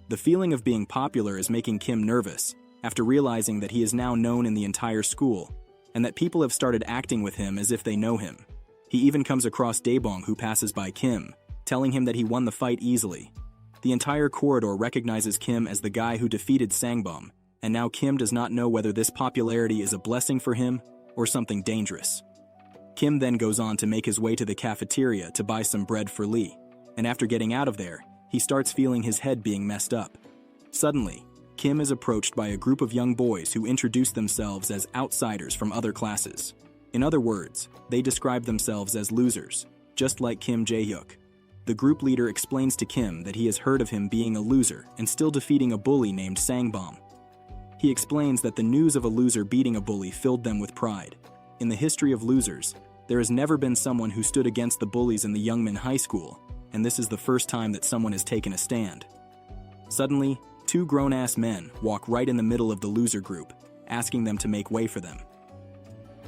The feeling of being popular is making Kim nervous after realizing that he is now known in the entire school and that people have started acting with him as if they know him. He even comes across Daebong, who passes by Kim, telling him that he won the fight easily. The entire corridor recognizes Kim as the guy who defeated Sangbom, and now Kim does not know whether this popularity is a blessing for him or something dangerous. Kim then goes on to make his way to the cafeteria to buy some bread for Lee, and after getting out of there, he starts feeling his head being messed up. Suddenly, Kim is approached by a group of young boys who introduce themselves as outsiders from other classes. In other words, they describe themselves as losers, just like Kim Jae-hyuk. The group leader explains to Kim that he has heard of him being a loser and still defeating a bully named Sangbom. He explains that the news of a loser beating a bully filled them with pride. In the history of losers, there has never been someone who stood against the bullies in the Youngmin High School, and this is the first time that someone has taken a stand. Suddenly, 2 grown-ass men walk right in the middle of the loser group, asking them to make way for them.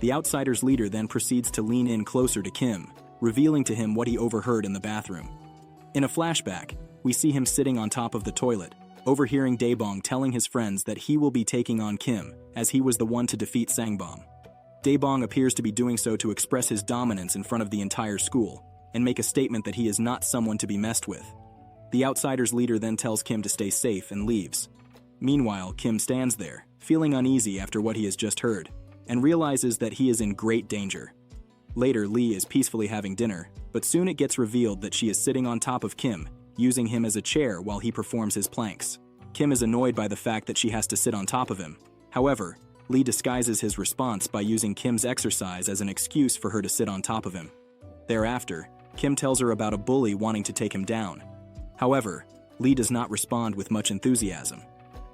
The outsider's leader then proceeds to lean in closer to Kim, revealing to him what he overheard in the bathroom. In a flashback, we see him sitting on top of the toilet, overhearing Daebong telling his friends that he will be taking on Kim, as he was the one to defeat Sangbom. Daebong appears to be doing so to express his dominance in front of the entire school, and make a statement that he is not someone to be messed with. The outsider's leader then tells Kim to stay safe and leaves. Meanwhile, Kim stands there, feeling uneasy after what he has just heard, and realizes that he is in great danger. Later, Lee is peacefully having dinner, but soon it gets revealed that she is sitting on top of Kim, using him as a chair while he performs his planks. Kim is annoyed by the fact that she has to sit on top of him. However, Lee disguises his response by using Kim's exercise as an excuse for her to sit on top of him. Thereafter, Kim tells her about a bully wanting to take him down. However, Lee does not respond with much enthusiasm.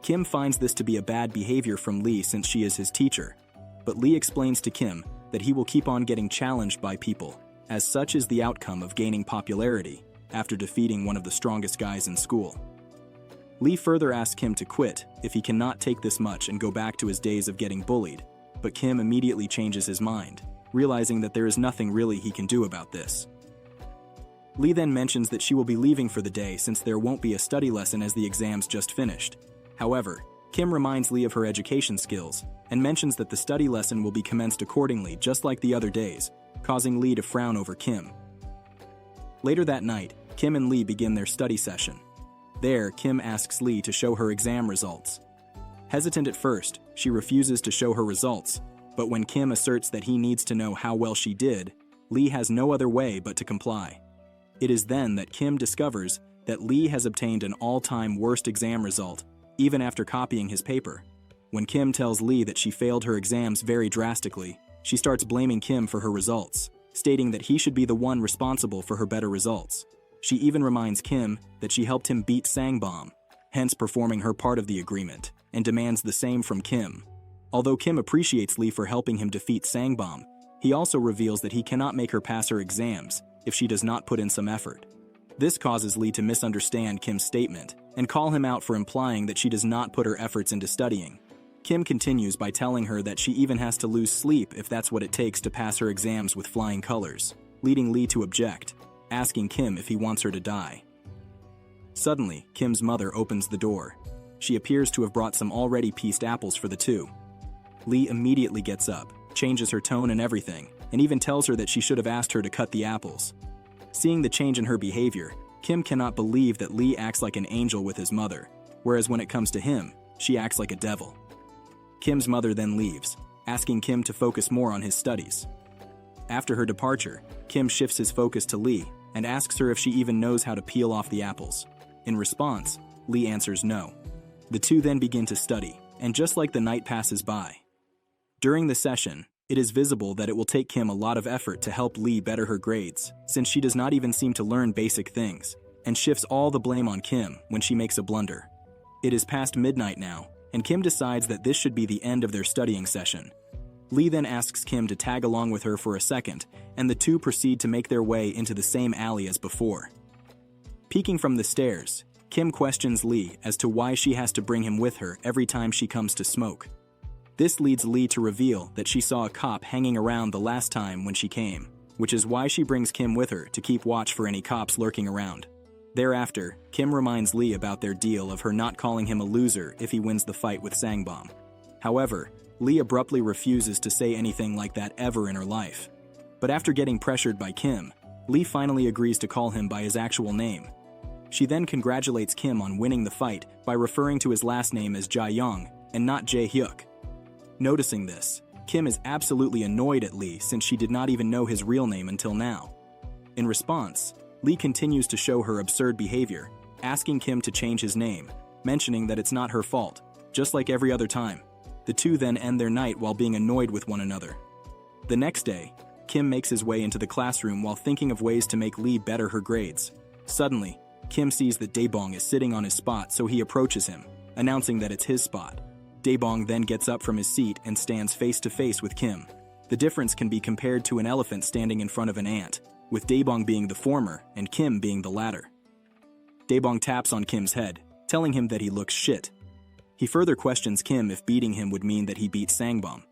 Kim finds this to be a bad behavior from Lee since she is his teacher, but Lee explains to Kim that he will keep on getting challenged by people, as such is the outcome of gaining popularity after defeating one of the strongest guys in school. Lee further asks Kim to quit if he cannot take this much and go back to his days of getting bullied, but Kim immediately changes his mind, realizing that there is nothing really he can do about this. Lee then mentions that she will be leaving for the day since there won't be a study lesson as the exams just finished. However, Kim reminds Lee of her education skills and mentions that the study lesson will be commenced accordingly just like the other days, causing Lee to frown over Kim. Later that night, Kim and Lee begin their study session. There, Kim asks Lee to show her exam results. Hesitant at first, she refuses to show her results, but when Kim asserts that he needs to know how well she did, Lee has no other way but to comply. It is then that Kim discovers that Lee has obtained an all-time worst exam result, even after copying his paper. When Kim tells Lee that she failed her exams very drastically, she starts blaming Kim for her results, stating that he should be the one responsible for her better results. She even reminds Kim that she helped him beat Sangbom, hence performing her part of the agreement, and demands the same from Kim. Although Kim appreciates Lee for helping him defeat Sangbom, he also reveals that he cannot make her pass her exams if she does not put in some effort. This causes Lee to misunderstand Kim's statement and call him out for implying that she does not put her efforts into studying. Kim continues by telling her that she even has to lose sleep if that's what it takes to pass her exams with flying colors, leading Lee to object, asking Kim if he wants her to die. Suddenly, Kim's mother opens the door. She appears to have brought some already pieced apples for the two. Lee immediately gets up, changes her tone and everything, and even tells her that she should have asked her to cut the apples. Seeing the change in her behavior, Kim cannot believe that Lee acts like an angel with his mother, whereas when it comes to him, she acts like a devil. Kim's mother then leaves, asking Kim to focus more on his studies. After her departure, Kim shifts his focus to Lee and asks her if she even knows how to peel off the apples. In response, Lee answers no. The two then begin to study, and just like the night passes by. During the session, it is visible that it will take Kim a lot of effort to help Lee better her grades, since she does not even seem to learn basic things, and shifts all the blame on Kim when she makes a blunder. It is past midnight now, and Kim decides that this should be the end of their studying session. Lee then asks Kim to tag along with her for a second, and the two proceed to make their way into the same alley as before. Peeking from the stairs, Kim questions Lee as to why she has to bring him with her every time she comes to smoke. This leads Lee to reveal that she saw a cop hanging around the last time when she came, which is why she brings Kim with her to keep watch for any cops lurking around. Thereafter, Kim reminds Lee about their deal of her not calling him a loser if he wins the fight with Sangbom. However, Lee abruptly refuses to say anything like that ever in her life. But after getting pressured by Kim, Lee finally agrees to call him by his actual name. She then congratulates Kim on winning the fight by referring to his last name as Jae-Young and not Jae-Hyuk. Noticing this, Kim is absolutely annoyed at Lee since she did not even know his real name until now. In response, Lee continues to show her absurd behavior, asking Kim to change his name, mentioning that it's not her fault, just like every other time. The two then end their night while being annoyed with one another. The next day, Kim makes his way into the classroom while thinking of ways to make Lee better her grades. Suddenly, Kim sees that Daebong is sitting on his spot, so he approaches him, announcing that it's his spot. Daebong then gets up from his seat and stands face to face with Kim. The difference can be compared to an elephant standing in front of an ant, with Daebong being the former and Kim being the latter. Daebong taps on Kim's head, telling him that he looks shit. He further questions Kim if beating him would mean that he beat Sangbom.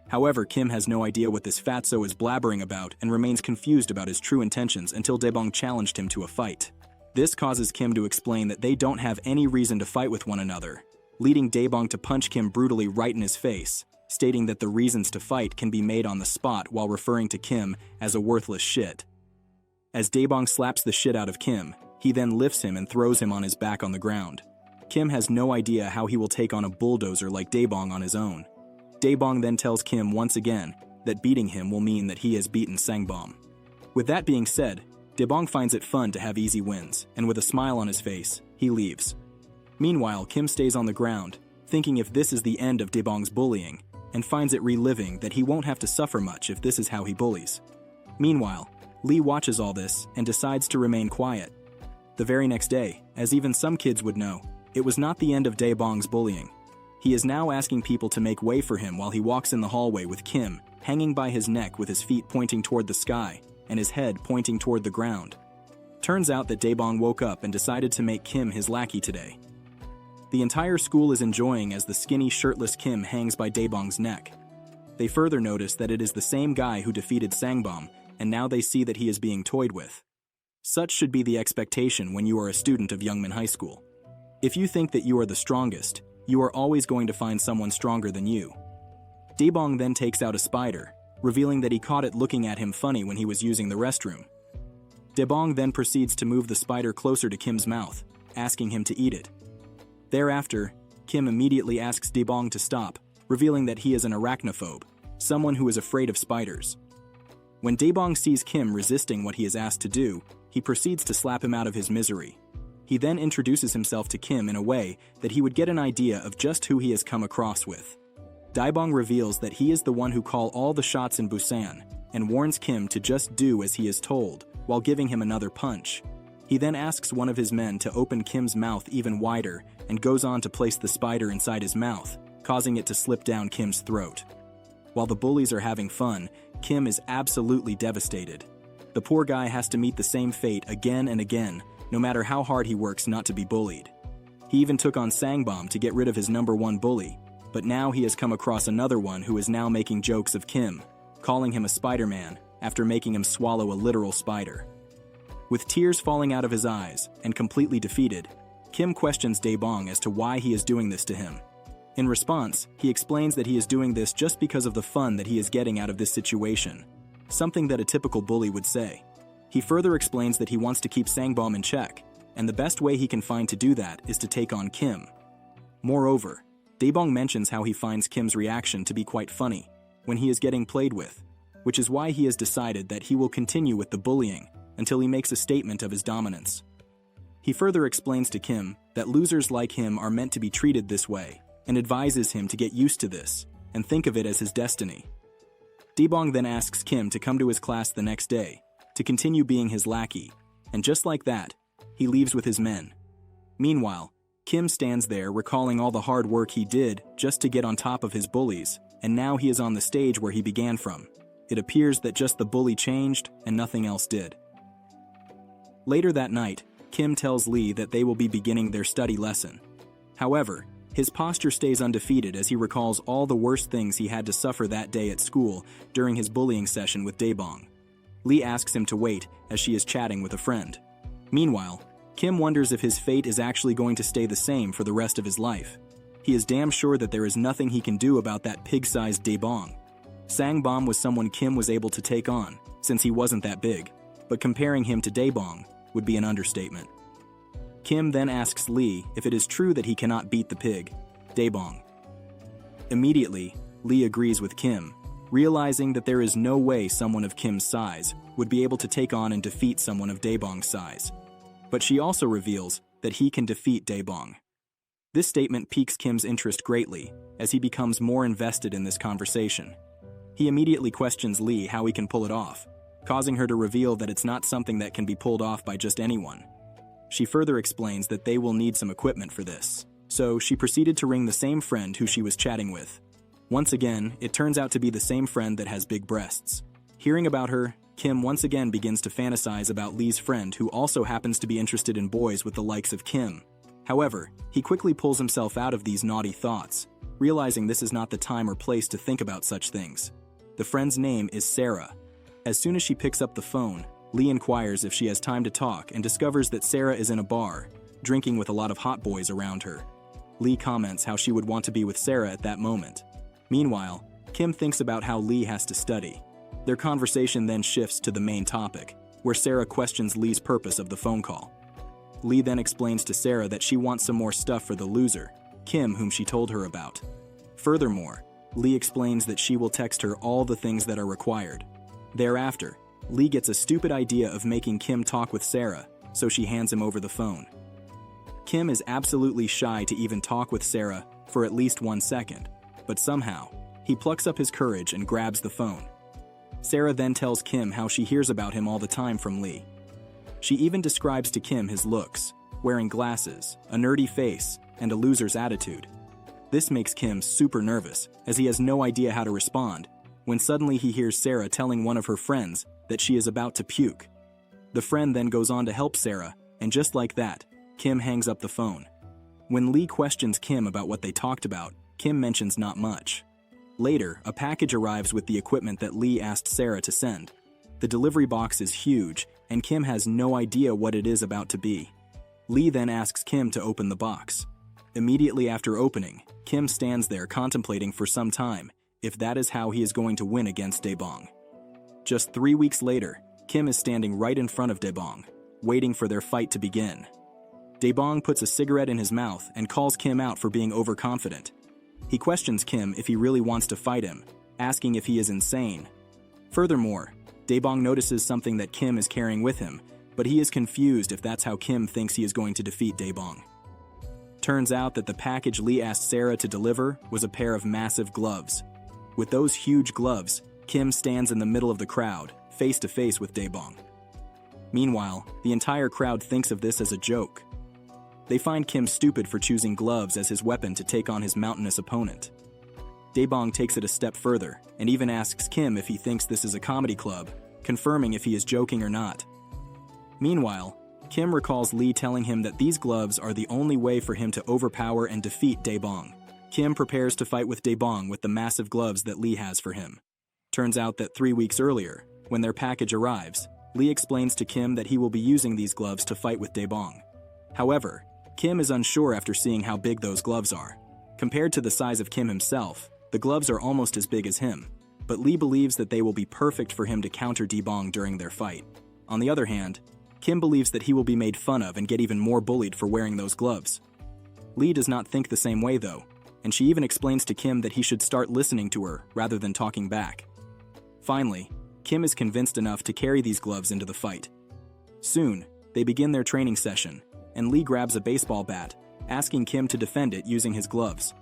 However, Kim has no idea what this fatso is blabbering about and remains confused about his true intentions until Daebong challenged him to a fight. This causes Kim to explain that they don't have any reason to fight with one another, leading Daebong to punch Kim brutally right in his face, stating that the reasons to fight can be made on the spot while referring to Kim as a worthless shit. As Daebong slaps the shit out of Kim, he then lifts him and throws him on his back on the ground. Kim has no idea how he will take on a bulldozer like Daebong on his own. Daebong then tells Kim once again that beating him will mean that he has beaten Sangbom. With that being said, Daebong finds it fun to have easy wins, and with a smile on his face, he leaves. Meanwhile, Kim stays on the ground, thinking if this is the end of Daebong's bullying, and finds it reliving that he won't have to suffer much if this is how he bullies. Meanwhile, Lee watches all this and decides to remain quiet. The very next day, as even some kids would know, it was not the end of Daebong's bullying. He is now asking people to make way for him while he walks in the hallway with Kim hanging by his neck with his feet pointing toward the sky and his head pointing toward the ground. Turns out that Daebong woke up and decided to make Kim his lackey today. The entire school is enjoying as the skinny, shirtless Kim hangs by Daebong's neck. They further notice that it is the same guy who defeated Sangbom, and now they see that he is being toyed with. Such should be the expectation when you are a student of Youngman High School. If you think that you are the strongest, You are always going to find someone stronger than you. Daebong then takes out a spider, revealing that he caught it looking at him funny when he was using the restroom. Daebong then proceeds to move the spider closer to Kim's mouth, asking him to eat it. Thereafter, Kim immediately asks Daebong to stop, revealing that he is an arachnophobe, someone who is afraid of spiders. When Daebong sees Kim resisting what he is asked to do, he proceeds to slap him out of his misery. He then introduces himself to Kim in a way that he would get an idea of just who he has come across with. Daebong reveals that he is the one who call all the shots in Busan, and warns Kim to just do as he is told, while giving him another punch. He then asks one of his men to open Kim's mouth even wider and goes on to place the spider inside his mouth, causing it to slip down Kim's throat. While the bullies are having fun, Kim is absolutely devastated. The poor guy has to meet the same fate again and again, no matter how hard he works not to be bullied. He even took on Sangbom to get rid of his #1 bully, but now he has come across another one who is now making jokes of Kim, calling him a Spider-Man after making him swallow a literal spider. With tears falling out of his eyes and completely defeated, Kim questions Daebong as to why he is doing this to him. In response, he explains that he is doing this just because of the fun that he is getting out of this situation, something that a typical bully would say. He further explains that he wants to keep Sangbom in check, and the best way he can find to do that is to take on Kim. Moreover, Daebong mentions how he finds Kim's reaction to be quite funny when he is getting played with, which is why he has decided that he will continue with the bullying until he makes a statement of his dominance. He further explains to Kim that losers like him are meant to be treated this way, and advises him to get used to this and think of it as his destiny. Daebong then asks Kim to come to his class the next day to continue being his lackey, and just like that, he leaves with his men. Meanwhile, Kim stands there recalling all the hard work he did just to get on top of his bullies, and now he is on the stage where he began from. It appears that just the bully changed and nothing else did. Later that night, Kim tells Lee that they will be beginning their study lesson. However, his posture stays undefeated as he recalls all the worst things he had to suffer that day at school during his bullying session with Daebong. Lee asks him to wait as she is chatting with a friend. Meanwhile, Kim wonders if his fate is actually going to stay the same for the rest of his life. He is damn sure that there is nothing he can do about that pig-sized Daebong. Sangbom was someone Kim was able to take on, since he wasn't that big, but comparing him to Daebong would be an understatement. Kim then asks Lee if it is true that he cannot beat the pig, Daebong. Immediately, Lee agrees with Kim, realizing that there is no way someone of Kim's size would be able to take on and defeat someone of Daebong's size. But she also reveals that he can defeat Daebong. This statement piques Kim's interest greatly, as he becomes more invested in this conversation. He immediately questions Lee how he can pull it off, causing her to reveal that it's not something that can be pulled off by just anyone. She further explains that they will need some equipment for this, so she proceeded to ring the same friend who she was chatting with. Once again, it turns out to be the same friend that has big breasts. Hearing about her, Kim once again begins to fantasize about Lee's friend who also happens to be interested in boys with the likes of Kim. However, he quickly pulls himself out of these naughty thoughts, realizing this is not the time or place to think about such things. The friend's name is Sarah. As soon as she picks up the phone, Lee inquires if she has time to talk and discovers that Sarah is in a bar, drinking with a lot of hot boys around her. Lee comments how she would want to be with Sarah at that moment. Meanwhile, Kim thinks about how Lee has to study. Their conversation then shifts to the main topic, where Sarah questions Lee's purpose of the phone call. Lee then explains to Sarah that she wants some more stuff for the loser, Kim, whom she told her about. Furthermore, Lee explains that she will text her all the things that are required. Thereafter, Lee gets a stupid idea of making Kim talk with Sarah, so she hands him over the phone. Kim is absolutely shy to even talk with Sarah for at least 1 second, but somehow, he plucks up his courage and grabs the phone. Sarah then tells Kim how she hears about him all the time from Lee. She even describes to Kim his looks, wearing glasses, a nerdy face, and a loser's attitude. This makes Kim super nervous, as he has no idea how to respond, when suddenly he hears Sarah telling one of her friends that she is about to puke. The friend then goes on to help Sarah, and just like that, Kim hangs up the phone. When Lee questions Kim about what they talked about, Kim mentions not much. Later, a package arrives with the equipment that Lee asked Sarah to send. The delivery box is huge, and Kim has no idea what it is about to be. Lee then asks Kim to open the box. Immediately after opening, Kim stands there contemplating for some time if that is how he is going to win against Dae-bong. Just 3 weeks later, Kim is standing right in front of Dae-bong, waiting for their fight to begin. Dae-bong puts a cigarette in his mouth and calls Kim out for being overconfident. He questions Kim if he really wants to fight him, asking if he is insane. Furthermore, Dae-bong notices something that Kim is carrying with him, but he is confused if that's how Kim thinks he is going to defeat Dae-bong. Turns out that the package Lee asked Sarah to deliver was a pair of massive gloves. With those huge gloves, Kim stands in the middle of the crowd, face to face with Dae-bong. Meanwhile, the entire crowd thinks of this as a joke. They find Kim stupid for choosing gloves as his weapon to take on his mountainous opponent. Dae-bong takes it a step further and even asks Kim if he thinks this is a comedy club, confirming if he is joking or not. Meanwhile, Kim recalls Lee telling him that these gloves are the only way for him to overpower and defeat Dae-bong. Kim prepares to fight with Dae-bong with the massive gloves that Lee has for him. Turns out that 3 weeks earlier, when their package arrives, Lee explains to Kim that he will be using these gloves to fight with Dae-bong. However, Kim is unsure after seeing how big those gloves are. Compared to the size of Kim himself, the gloves are almost as big as him, but Lee believes that they will be perfect for him to counter Dae-bong during their fight. On the other hand, Kim believes that he will be made fun of and get even more bullied for wearing those gloves. Lee does not think the same way though, and she even explains to Kim that he should start listening to her rather than talking back. Finally, Kim is convinced enough to carry these gloves into the fight. Soon, they begin their training session, and Lee grabs a baseball bat, asking Kim to defend it using his gloves.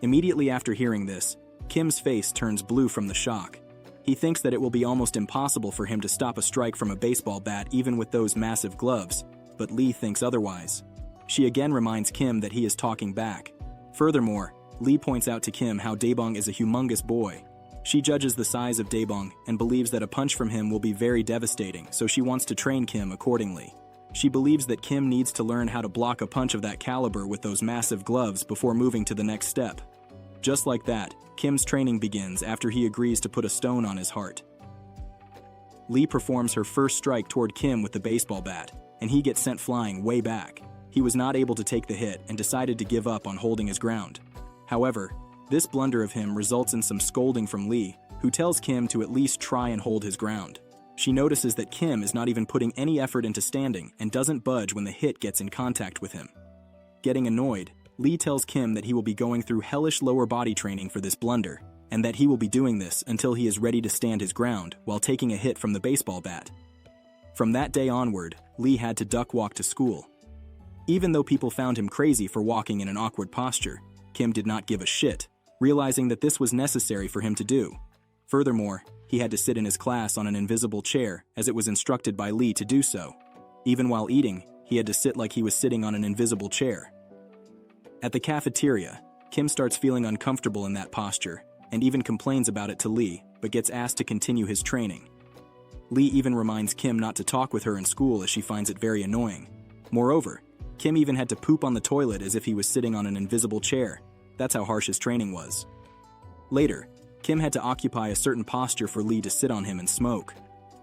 Immediately after hearing this, Kim's face turns blue from the shock. He thinks that it will be almost impossible for him to stop a strike from a baseball bat even with those massive gloves, but Lee thinks otherwise. She again reminds Kim that he is talking back. Furthermore, Lee points out to Kim how Dae-bong is a humongous boy. She judges the size of Dae-bong and believes that a punch from him will be very devastating, so she wants to train Kim accordingly. She believes that Kim needs to learn how to block a punch of that caliber with those massive gloves before moving to the next step. Just like that, Kim's training begins after he agrees to put a stone on his heart. Lee performs her first strike toward Kim with the baseball bat, and he gets sent flying way back. He was not able to take the hit and decided to give up on holding his ground. However, this blunder of him results in some scolding from Lee, who tells Kim to at least try and hold his ground. She notices that Kim is not even putting any effort into standing and doesn't budge when the hit gets in contact with him. Getting annoyed, Lee tells Kim that he will be going through hellish lower body training for this blunder, and that he will be doing this until he is ready to stand his ground while taking a hit from the baseball bat. From that day onward, Lee had to duck walk to school. Even though people found him crazy for walking in an awkward posture, Kim did not give a shit, realizing that this was necessary for him to do. Furthermore, he had to sit in his class on an invisible chair as it was instructed by Lee to do so. Even while eating, he had to sit like he was sitting on an invisible chair. At the cafeteria, Kim starts feeling uncomfortable in that posture and even complains about it to Lee, but gets asked to continue his training. Lee even reminds Kim not to talk with her in school as she finds it very annoying. Moreover, Kim even had to poop on the toilet as if he was sitting on an invisible chair. That's how harsh his training was. Later, Kim had to occupy a certain posture for Lee to sit on him and smoke.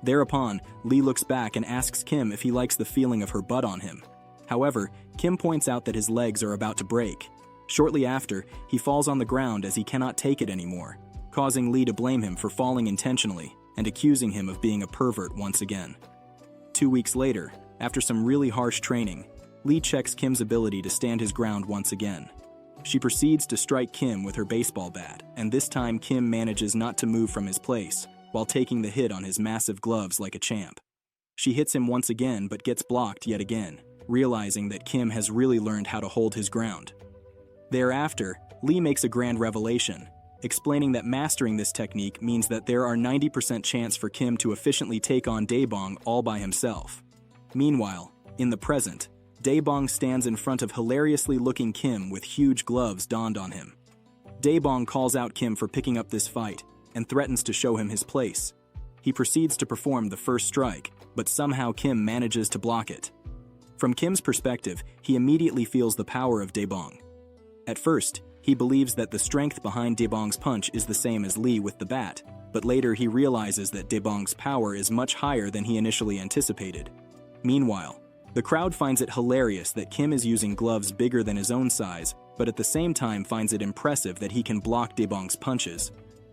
Thereupon, Lee looks back and asks Kim if he likes the feeling of her butt on him. However, Kim points out that his legs are about to break. Shortly after, he falls on the ground as he cannot take it anymore, causing Lee to blame him for falling intentionally and accusing him of being a pervert once again. 2 weeks later, after some really harsh training, Lee checks Kim's ability to stand his ground once again. She proceeds to strike Kim with her baseball bat, and this time Kim manages not to move from his place, while taking the hit on his massive gloves like a champ. She hits him once again but gets blocked yet again, realizing that Kim has really learned how to hold his ground. Thereafter, Lee makes a grand revelation, explaining that mastering this technique means that there are 90% chance for Kim to efficiently take on Dae-bong all by himself. Meanwhile, in the present, Dae-bong stands in front of hilariously looking Kim with huge gloves donned on him. Dae-bong calls out Kim for picking up this fight and threatens to show him his place. He proceeds to perform the first strike, but somehow Kim manages to block it. From Kim's perspective, he immediately feels the power of Dae-bong. At first, he believes that the strength behind Dae-bong's punch is the same as Lee with the bat, but later he realizes that Dae-bong's power is much higher than he initially anticipated. Meanwhile, The crowd finds it hilarious that Kim is using gloves bigger than his own size, but at the same time finds it impressive that he can block Daebong's punches.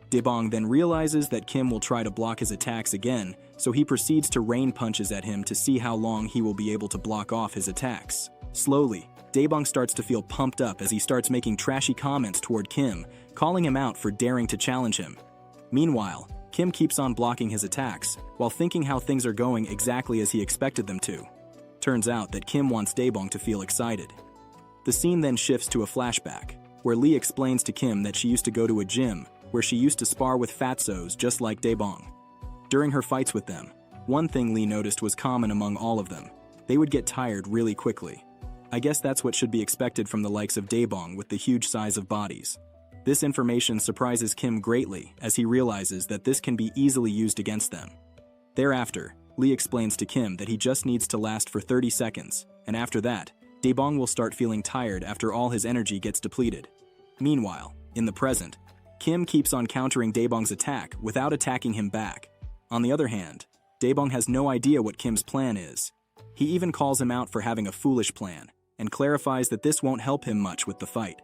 Daebong then realizes that Kim will try to block his attacks again, so he proceeds to rain punches at him to see how long he will be able to block off his attacks. Slowly, Daebong starts to feel pumped up as he starts making trashy comments toward Kim, calling him out for daring to challenge him. Meanwhile, Kim keeps on blocking his attacks, while thinking how things are going exactly as he expected them to. Turns out that Kim wants Daebong to feel excited. The scene then shifts to a flashback, where Lee explains to Kim that she used to go to a gym, where she used to spar with fatsos just like Daebong. During her fights with them, one thing Lee noticed was common among all of them: they would get tired really quickly. I guess that's what should be expected from the likes of Daebong with the huge size of bodies. This information surprises Kim greatly as he realizes that this can be easily used against them. Thereafter, Lee explains to Kim that he just needs to last for 30 seconds, and after that, Daebong will start feeling tired after all his energy gets depleted. Meanwhile, in the present, Kim keeps on countering Daebong's attack without attacking him back. On the other hand, Daebong has no idea what Kim's plan is. He even calls him out for having a foolish plan, and clarifies that this won't help him much with the fight.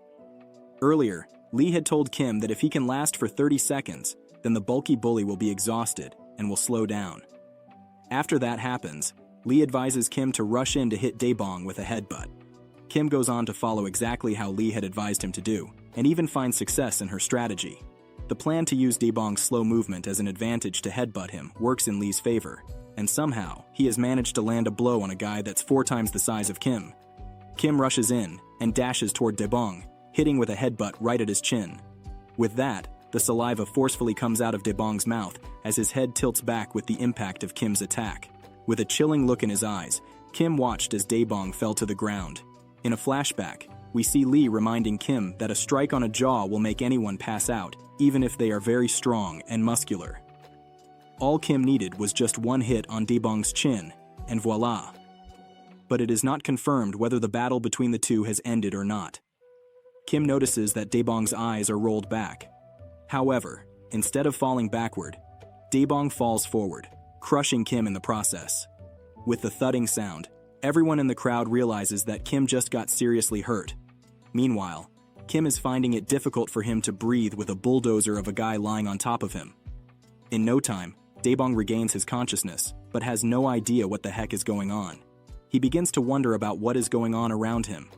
Earlier, Lee had told Kim that if he can last for 30 seconds, then the bulky bully will be exhausted and will slow down. After that happens, Lee advises Kim to rush in to hit Daebong with a headbutt. Kim goes on to follow exactly how Lee had advised him to do, and even finds success in her strategy. The plan to use Daebong's slow movement as an advantage to headbutt him works in Lee's favor, and somehow, he has managed to land a blow on a guy that's 4 times the size of Kim. Kim rushes in and dashes toward Daebong, hitting with a headbutt right at his chin. With that, the saliva forcefully comes out of Daebong's mouth as his head tilts back with the impact of Kim's attack. With a chilling look in his eyes, Kim watched as Daebong fell to the ground. In a flashback, we see Lee reminding Kim that a strike on a jaw will make anyone pass out, even if they are very strong and muscular. All Kim needed was just one hit on Daebong's chin, and voila. But it is not confirmed whether the battle between the two has ended or not. Kim notices that Daebong's eyes are rolled back. However, instead of falling backward, Daebong falls forward, crushing Kim in the process. With the thudding sound, everyone in the crowd realizes that Kim just got seriously hurt. Meanwhile, Kim is finding it difficult for him to breathe with a bulldozer of a guy lying on top of him. In no time, Daebong regains his consciousness, but has no idea what the heck is going on. He begins to wonder about what is going on around him.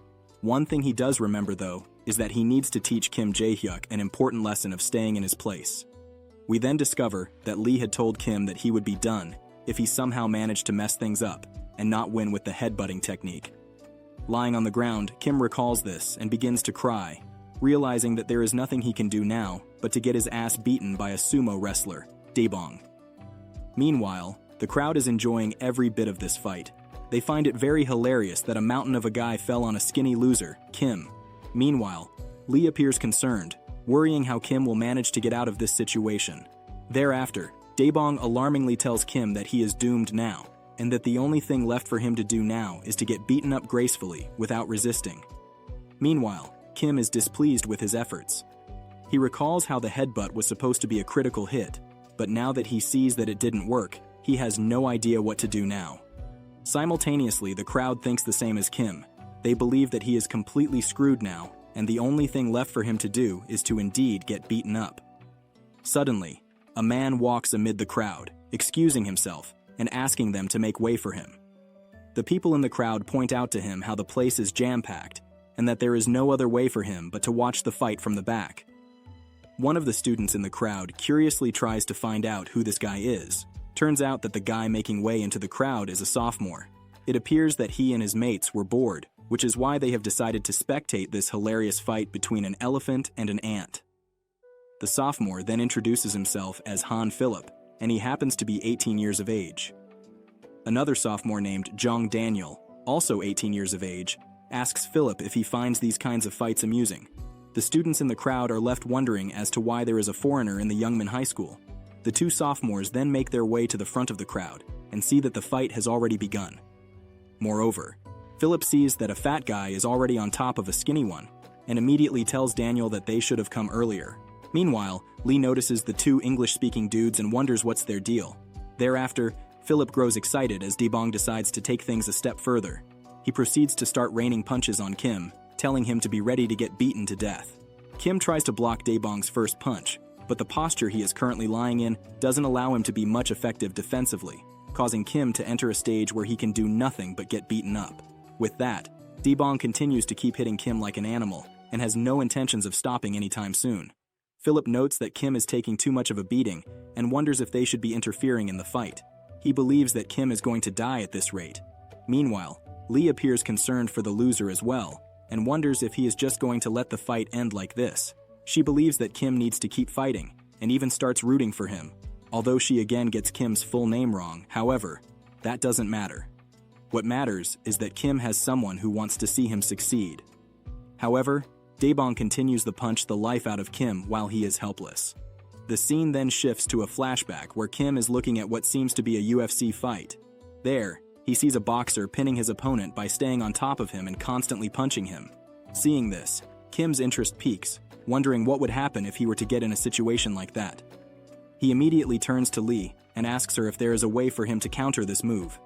One thing he does remember, though, is that he needs to teach Kim Jae-hyuk an important lesson of staying in his place. We then discover that Lee had told Kim that he would be done if he somehow managed to mess things up and not win with the headbutting technique. Lying on the ground, Kim recalls this and begins to cry, realizing that there is nothing he can do now but to get his ass beaten by a sumo wrestler, Daebong. Meanwhile, the crowd is enjoying every bit of this fight. They find it very hilarious that a mountain of a guy fell on a skinny loser, Kim. Meanwhile, Lee appears concerned, worrying how Kim will manage to get out of this situation. Thereafter, Daebong alarmingly tells Kim that he is doomed now, and that the only thing left for him to do now is to get beaten up gracefully without resisting. Meanwhile, Kim is displeased with his efforts. He recalls how the headbutt was supposed to be a critical hit, but now that he sees that it didn't work, he has no idea what to do now. Simultaneously, the crowd thinks the same as Kim. They believe that he is completely screwed now, and the only thing left for him to do is to indeed get beaten up. Suddenly, a man walks amid the crowd, excusing himself and asking them to make way for him. The people in the crowd point out to him how the place is jam-packed, and that there is no other way for him but to watch the fight from the back. One of the students in the crowd curiously tries to find out who this guy is. Turns out that the guy making way into the crowd is a sophomore. It appears that he and his mates were bored, which is why they have decided to spectate this hilarious fight between an elephant and an ant. The sophomore then introduces himself as Han Philip, and he happens to be 18 years of age. Another sophomore named Jong Daniel, also 18 years of age, asks Philip if he finds these kinds of fights amusing. The students in the crowd are left wondering as to why there is a foreigner in the Youngman High School. The two sophomores then make their way to the front of the crowd and see that the fight has already begun. Moreover, Philip sees that a fat guy is already on top of a skinny one and immediately tells Daniel that they should have come earlier. Meanwhile, Lee notices the two English-speaking dudes and wonders what's their deal. Thereafter, Philip grows excited as Dae-bong decides to take things a step further. He proceeds to start raining punches on Kim, telling him to be ready to get beaten to death. Kim tries to block Dae-bong's first punch, but the posture he is currently lying in doesn't allow him to be much effective defensively, causing Kim to enter a stage where he can do nothing but get beaten up. With that, Dae-bong continues to keep hitting Kim like an animal and has no intentions of stopping anytime soon. Philip notes that Kim is taking too much of a beating and wonders if they should be interfering in the fight. He believes that Kim is going to die at this rate. Meanwhile, Lee appears concerned for the loser as well and wonders if he is just going to let the fight end like this. She believes that Kim needs to keep fighting and even starts rooting for him, although she again gets Kim's full name wrong. However, that doesn't matter. What matters is that Kim has someone who wants to see him succeed. However, Dae-bong continues to punch the life out of Kim while he is helpless. The scene then shifts to a flashback where Kim is looking at what seems to be a UFC fight. There, he sees a boxer pinning his opponent by staying on top of him and constantly punching him. Seeing this, Kim's interest peaks, wondering what would happen if he were to get in a situation like that. He immediately turns to Lee and asks her if there is a way for him to counter this move.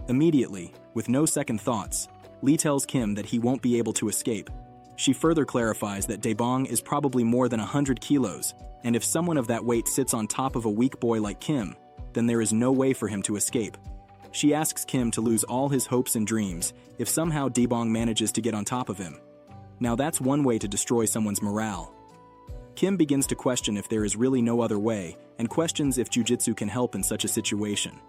Immediately, with no second thoughts, Lee tells Kim that he won't be able to escape. She further clarifies that Dae-bong is probably more than 100 kilos, and if someone of that weight sits on top of a weak boy like Kim, then there is no way for him to escape. She asks Kim to lose all his hopes and dreams if somehow Dae-bong manages to get on top of him. Now that's one way to destroy someone's morale. Kim begins to question if there is really no other way and questions if jujitsu can help in such a situation.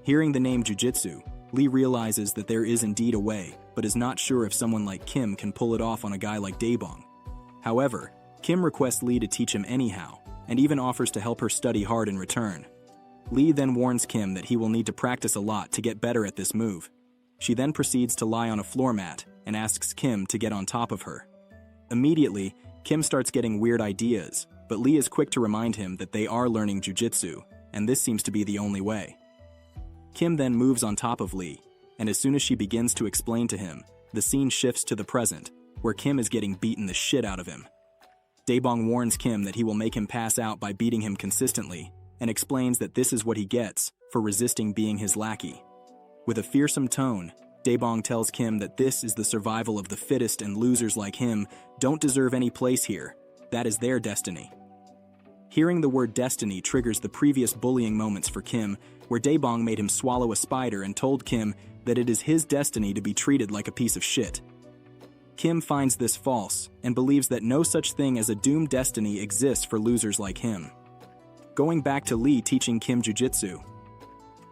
Hearing the name jujitsu, Lee realizes that there is indeed a way, but is not sure if someone like Kim can pull it off on a guy like Dae-bong. However, Kim requests Lee to teach him anyhow, and even offers to help her study hard in return. Lee then warns Kim that he will need to practice a lot to get better at this move. She then proceeds to lie on a floor mat and asks Kim to get on top of her. Immediately, Kim starts getting weird ideas, but Lee is quick to remind him that they are learning jujitsu, and this seems to be the only way. Kim then moves on top of Lee, and as soon as she begins to explain to him, the scene shifts to the present, where Kim is getting beaten the shit out of him. Dae-bong warns Kim that he will make him pass out by beating him consistently, and explains that this is what he gets for resisting being his lackey. With a fearsome tone, Dae-bong tells Kim that this is the survival of the fittest and losers like him don't deserve any place here. That is their destiny. Hearing the word destiny triggers the previous bullying moments for Kim, where Dae-bong made him swallow a spider and told Kim that it is his destiny to be treated like a piece of shit. Kim finds this false and believes that no such thing as a doomed destiny exists for losers like him. Going back to Lee teaching Kim jujitsu,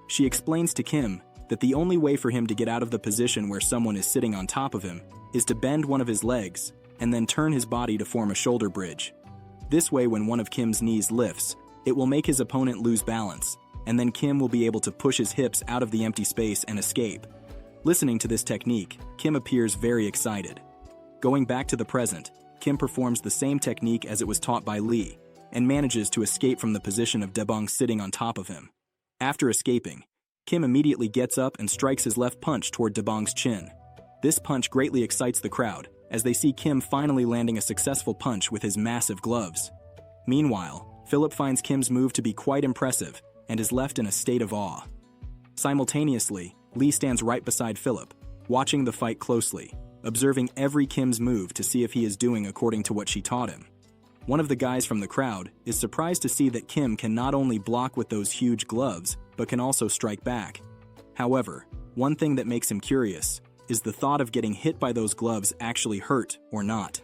she explains to Kim that the only way for him to get out of the position where someone is sitting on top of him is to bend one of his legs and then turn his body to form a shoulder bridge. This way, when one of Kim's knees lifts, it will make his opponent lose balance, and then Kim will be able to push his hips out of the empty space and escape. Listening to this technique, Kim appears very excited. Going back to the present, Kim performs the same technique as it was taught by Lee, and manages to escape from the position of Dae-bong sitting on top of him. After escaping, Kim immediately gets up and strikes his left punch toward Dae-bong's chin. This punch greatly excites the crowd, as they see Kim finally landing a successful punch with his massive gloves. Meanwhile, Philip finds Kim's move to be quite impressive and is left in a state of awe. Simultaneously, Lee stands right beside Philip, watching the fight closely, observing every Kim's move to see if he is doing according to what she taught him. One of the guys from the crowd is surprised to see that Kim can not only block with those huge gloves, but can also strike back. However, one thing that makes him curious is the thought of getting hit by those gloves actually hurt or not.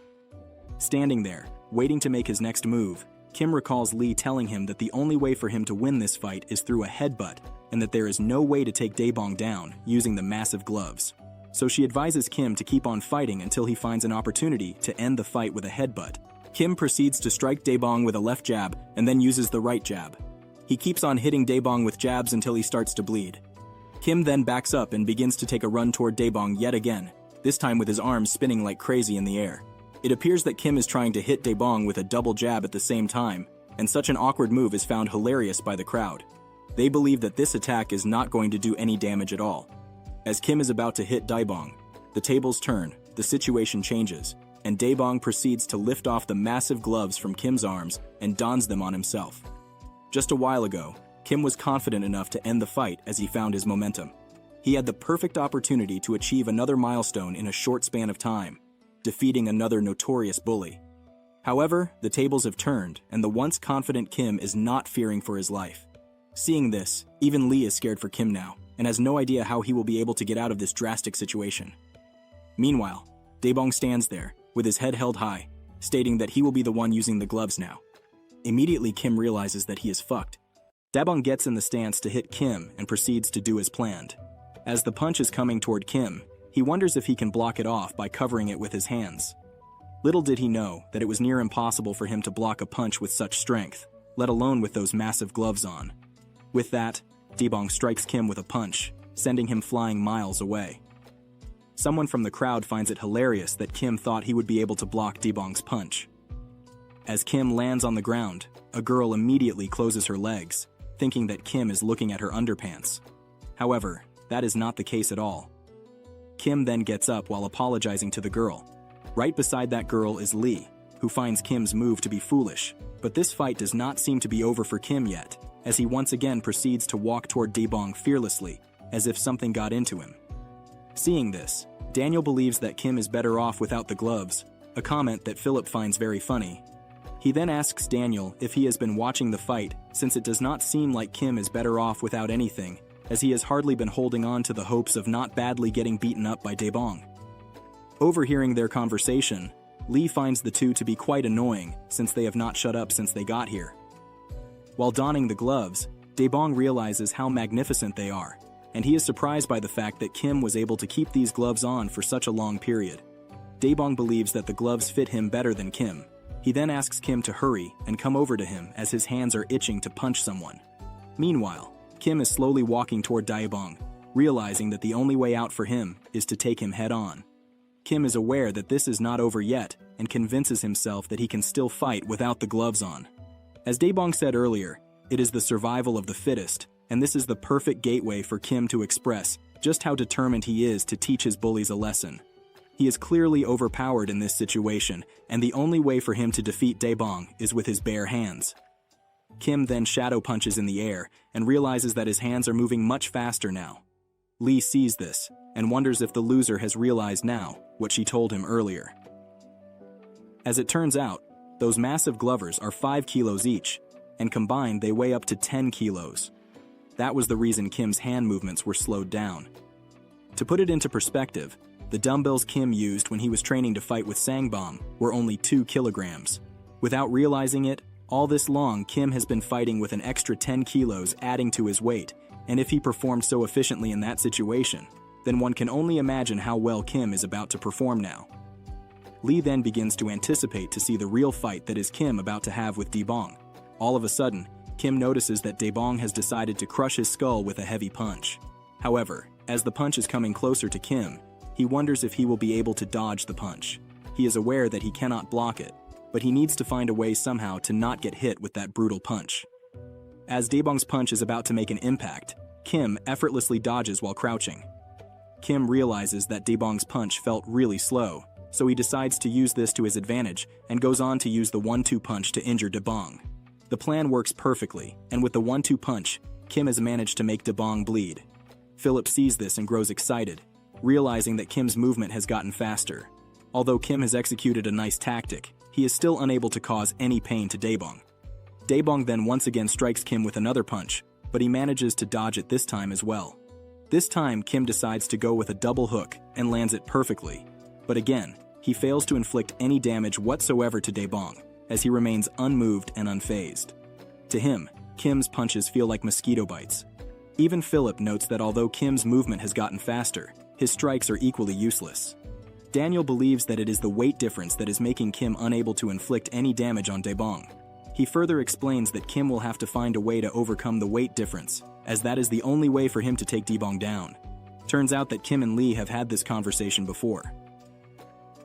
Standing there, waiting to make his next move, Kim recalls Lee telling him that the only way for him to win this fight is through a headbutt, and that there is no way to take Dae-bong down using the massive gloves. So she advises Kim to keep on fighting until he finds an opportunity to end the fight with a headbutt. Kim proceeds to strike Dae-bong with a left jab and then uses the right jab. He keeps on hitting Dae-bong with jabs until he starts to bleed. Kim then backs up and begins to take a run toward Dae-bong yet again, this time with his arms spinning like crazy in the air. It appears that Kim is trying to hit Dae-bong with a double jab at the same time, and such an awkward move is found hilarious by the crowd. They believe that this attack is not going to do any damage at all. As Kim is about to hit Dae-bong, the tables turn, the situation changes, and Dae-bong proceeds to lift off the massive gloves from Kim's arms and dons them on himself. Just a while ago, Kim was confident enough to end the fight as he found his momentum. He had the perfect opportunity to achieve another milestone in a short span of time, defeating another notorious bully. However, the tables have turned, and the once confident Kim is not fearing for his life. Seeing this, even Lee is scared for Kim now, and has no idea how he will be able to get out of this drastic situation. Meanwhile, Daebong stands there, with his head held high, stating that he will be the one using the gloves now. Immediately, Kim realizes that he is fucked. Daebong gets in the stance to hit Kim and proceeds to do as planned. As the punch is coming toward Kim, he wonders if he can block it off by covering it with his hands. Little did he know that it was near impossible for him to block a punch with such strength, let alone with those massive gloves on. With that, Daebong strikes Kim with a punch, sending him flying miles away. Someone from the crowd finds it hilarious that Kim thought he would be able to block Daebong's punch. As Kim lands on the ground, a girl immediately closes her legs, thinking that Kim is looking at her underpants. However, that is not the case at all. Kim then gets up while apologizing to the girl. Right beside that girl is Lee, who finds Kim's move to be foolish, but this fight does not seem to be over for Kim yet, as he once again proceeds to walk toward Daebong fearlessly, as if something got into him. Seeing this, Daniel believes that Kim is better off without the gloves, a comment that Philip finds very funny. He then asks Daniel if he has been watching the fight, since it does not seem like Kim is better off without anything, as he has hardly been holding on to the hopes of not badly getting beaten up by Daebong. Overhearing their conversation, Lee finds the two to be quite annoying, since they have not shut up since they got here. While donning the gloves, Daebong realizes how magnificent they are, and he is surprised by the fact that Kim was able to keep these gloves on for such a long period. Daebong believes that the gloves fit him better than Kim. He then asks Kim to hurry and come over to him as his hands are itching to punch someone. Meanwhile, Kim is slowly walking toward Daebong, realizing that the only way out for him is to take him head-on. Kim is aware that this is not over yet and convinces himself that he can still fight without the gloves on. As Daebong said earlier, it is the survival of the fittest, and this is the perfect gateway for Kim to express just how determined he is to teach his bullies a lesson. He is clearly overpowered in this situation, and the only way for him to defeat Daebong is with his bare hands. Kim then shadow punches in the air and realizes that his hands are moving much faster now. Lee sees this and wonders if the loser has realized now what she told him earlier. As it turns out, those massive glovers are 5 kilos each, and combined they weigh up to 10 kilos. That was the reason Kim's hand movements were slowed down. To put it into perspective, the dumbbells Kim used when he was training to fight with Sangbom were only 2 kilograms. Without realizing it, all this long Kim has been fighting with an extra 10 kilos adding to his weight, and if he performed so efficiently in that situation, then one can only imagine how well Kim is about to perform now. Lee then begins to anticipate to see the real fight that is Kim about to have with Daebong. All of a sudden, Kim notices that Daebong has decided to crush his skull with a heavy punch. However, as the punch is coming closer to Kim, he wonders if he will be able to dodge the punch. He is aware that he cannot block it, but he needs to find a way somehow to not get hit with that brutal punch. As Daebong's punch is about to make an impact, Kim effortlessly dodges while crouching. Kim realizes that Daebong's punch felt really slow, so he decides to use this to his advantage and goes on to use the 1-2 punch to injure Daebong. The plan works perfectly, and with the 1-2 punch, Kim has managed to make Daebong bleed. Philip sees this and grows excited, realizing that Kim's movement has gotten faster. Although Kim has executed a nice tactic, he is still unable to cause any pain to Daebong. Daebong then once again strikes Kim with another punch, but he manages to dodge it this time as well. This time, Kim decides to go with a double hook and lands it perfectly. But again, he fails to inflict any damage whatsoever to Daebong, as he remains unmoved and unfazed. To him, Kim's punches feel like mosquito bites. Even Philip notes that although Kim's movement has gotten faster, his strikes are equally useless. Daniel believes that it is the weight difference that is making Kim unable to inflict any damage on Daebong. He further explains that Kim will have to find a way to overcome the weight difference, as that is the only way for him to take Daebong down. Turns out that Kim and Lee have had this conversation before.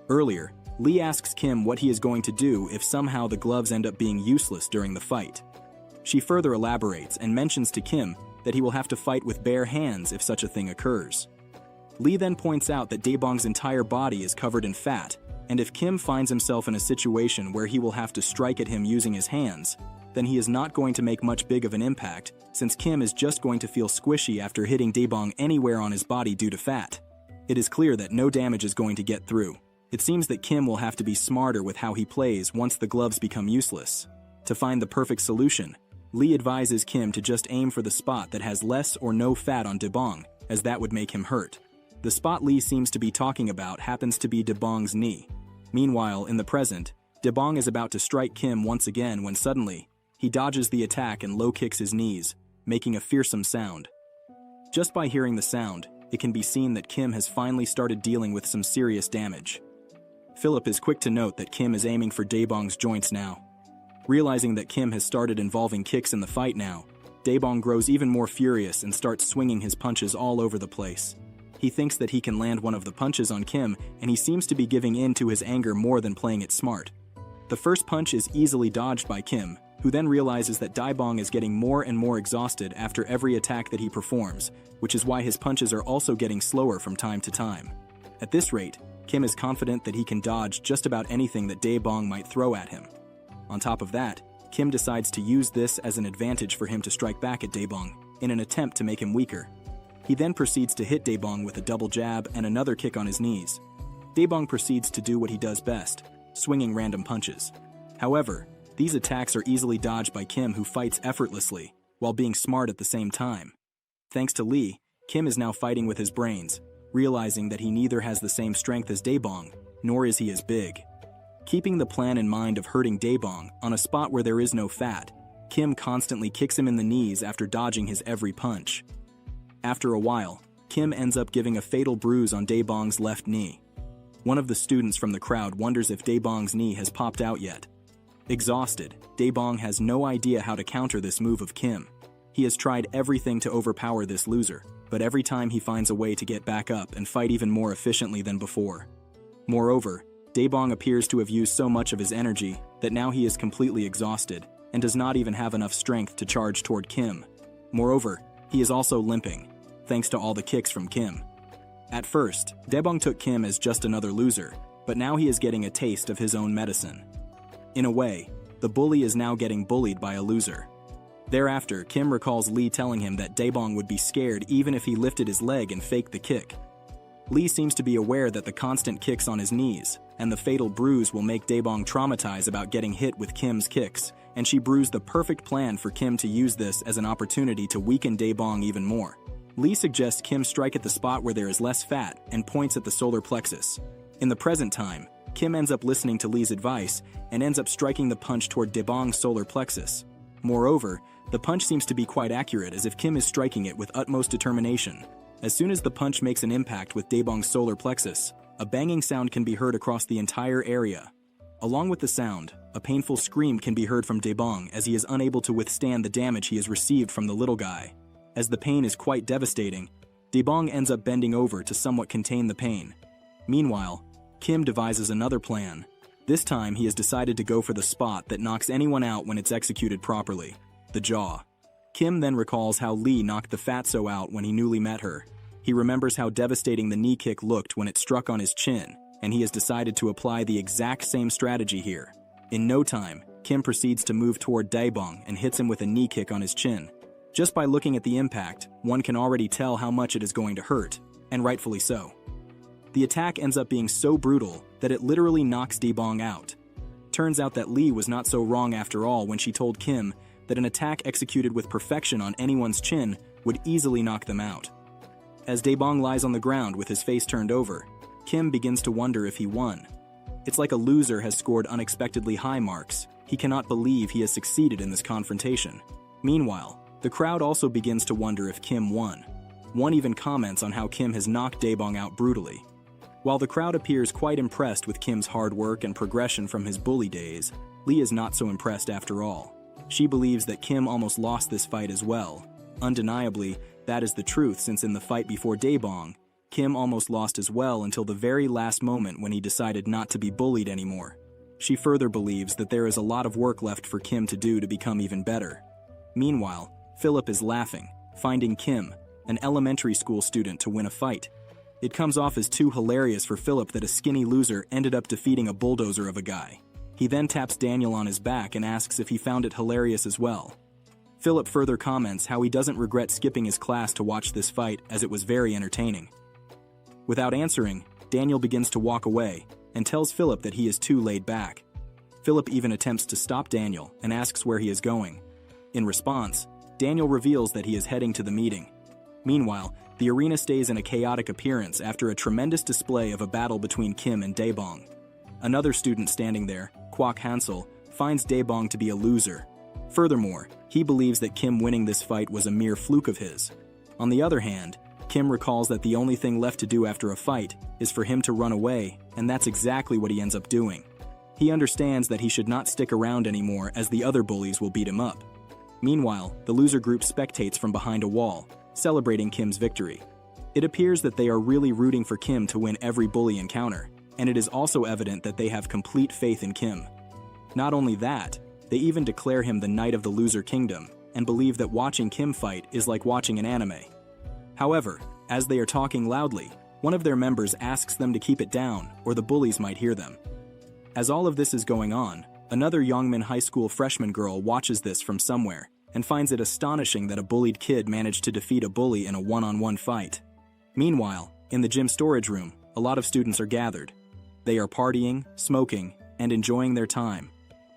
Earlier, Lee asks Kim what he is going to do if somehow the gloves end up being useless during the fight. She further elaborates and mentions to Kim that he will have to fight with bare hands if such a thing occurs. Lee then points out that Daebong's entire body is covered in fat, and if Kim finds himself in a situation where he will have to strike at him using his hands, then he is not going to make much big of an impact, since Kim is just going to feel squishy after hitting Daebong anywhere on his body due to fat. It is clear that no damage is going to get through. It seems that Kim will have to be smarter with how he plays once the gloves become useless. To find the perfect solution, Lee advises Kim to just aim for the spot that has less or no fat on Daebong, as that would make him hurt. The spot Lee seems to be talking about happens to be Daebong's knee. Meanwhile, in the present, Daebong is about to strike Kim once again when suddenly, he dodges the attack and low kicks his knees, making a fearsome sound. Just by hearing the sound, it can be seen that Kim has finally started dealing with some serious damage. Philip is quick to note that Kim is aiming for Daebong's joints now. Realizing that Kim has started involving kicks in the fight now, Daebong grows even more furious and starts swinging his punches all over the place. He thinks that he can land one of the punches on Kim, and he seems to be giving in to his anger more than playing it smart. The first punch is easily dodged by Kim, who then realizes that Daebong is getting more and more exhausted after every attack that he performs, which is why his punches are also getting slower from time to time. At this rate, Kim is confident that he can dodge just about anything that Daebong might throw at him. On top of that, Kim decides to use this as an advantage for him to strike back at Daebong, in an attempt to make him weaker. He then proceeds to hit Daebong with a double jab and another kick on his knees. Daebong proceeds to do what he does best, swinging random punches. However, these attacks are easily dodged by Kim, who fights effortlessly, while being smart at the same time. Thanks to Lee, Kim is now fighting with his brains, realizing that he neither has the same strength as Daebong, nor is he as big. Keeping the plan in mind of hurting Daebong on a spot where there is no fat, Kim constantly kicks him in the knees after dodging his every punch. After a while, Kim ends up giving a fatal bruise on Daebong's left knee. One of the students from the crowd wonders if Daebong's knee has popped out yet. Exhausted, Daebong has no idea how to counter this move of Kim. He has tried everything to overpower this loser, but every time he finds a way to get back up and fight even more efficiently than before. Moreover, Daebong appears to have used so much of his energy that now he is completely exhausted and does not even have enough strength to charge toward Kim. Moreover, he is also limping, thanks to all the kicks from Kim. At first, Daebong took Kim as just another loser, but now he is getting a taste of his own medicine. In a way, the bully is now getting bullied by a loser. Thereafter, Kim recalls Lee telling him that Daebong would be scared even if he lifted his leg and faked the kick. Lee seems to be aware that the constant kicks on his knees and the fatal bruise will make Daebong traumatized about getting hit with Kim's kicks, and she brews the perfect plan for Kim to use this as an opportunity to weaken Daebong even more. Lee suggests Kim strike at the spot where there is less fat and points at the solar plexus. In the present time, Kim ends up listening to Lee's advice and ends up striking the punch toward Daebong's solar plexus. Moreover, the punch seems to be quite accurate, as if Kim is striking it with utmost determination. As soon as the punch makes an impact with Daebong's solar plexus, a banging sound can be heard across the entire area. Along with the sound, a painful scream can be heard from Daebong as he is unable to withstand the damage he has received from the little guy. As the pain is quite devastating, Daebong ends up bending over to somewhat contain the pain. Meanwhile, Kim devises another plan. This time he has decided to go for the spot that knocks anyone out when it's executed properly, the jaw. Kim then recalls how Lee knocked the fatso out when he newly met her. He remembers how devastating the knee kick looked when it struck on his chin, and he has decided to apply the exact same strategy here. In no time, Kim proceeds to move toward Daebong and hits him with a knee kick on his chin. Just by looking at the impact, one can already tell how much it is going to hurt, and rightfully so. The attack ends up being so brutal that it literally knocks Daebong out. Turns out that Lee was not so wrong after all when she told Kim that an attack executed with perfection on anyone's chin would easily knock them out. As Daebong lies on the ground with his face turned over, Kim begins to wonder if he won. It's like a loser has scored unexpectedly high marks. He cannot believe he has succeeded in this confrontation. Meanwhile, the crowd also begins to wonder if Kim won. One even comments on how Kim has knocked Daebong out brutally. While the crowd appears quite impressed with Kim's hard work and progression from his bully days, Lee is not so impressed after all. She believes that Kim almost lost this fight as well. Undeniably, that is the truth, since in the fight before Daebong, Kim almost lost as well until the very last moment when he decided not to be bullied anymore. She further believes that there is a lot of work left for Kim to do to become even better. Meanwhile, Philip is laughing, finding Kim, an elementary school student, to win a fight. It comes off as too hilarious for Philip that a skinny loser ended up defeating a bulldozer of a guy. He then taps Daniel on his back and asks if he found it hilarious as well. Philip further comments how he doesn't regret skipping his class to watch this fight as it was very entertaining. Without answering, Daniel begins to walk away and tells Philip that he is too laid back. Philip even attempts to stop Daniel and asks where he is going. In response, Daniel reveals that he is heading to the meeting. Meanwhile, the arena stays in a chaotic appearance after a tremendous display of a battle between Kim and Dae-Bong. Another student standing there, Kwok Hansel, finds Dae-Bong to be a loser. Furthermore, he believes that Kim winning this fight was a mere fluke of his. On the other hand, Kim recalls that the only thing left to do after a fight is for him to run away, and that's exactly what he ends up doing. He understands that he should not stick around anymore as the other bullies will beat him up. Meanwhile, the loser group spectates from behind a wall, celebrating Kim's victory. It appears that they are really rooting for Kim to win every bully encounter, and it is also evident that they have complete faith in Kim. Not only that, they even declare him the Knight of the Loser Kingdom, and believe that watching Kim fight is like watching an anime. However, as they are talking loudly, one of their members asks them to keep it down, or the bullies might hear them. As all of this is going on, another Yongmin High School freshman girl watches this from somewhere, and finds it astonishing that a bullied kid managed to defeat a bully in a one-on-one fight. Meanwhile, in the gym storage room, a lot of students are gathered. They are partying, smoking, and enjoying their time.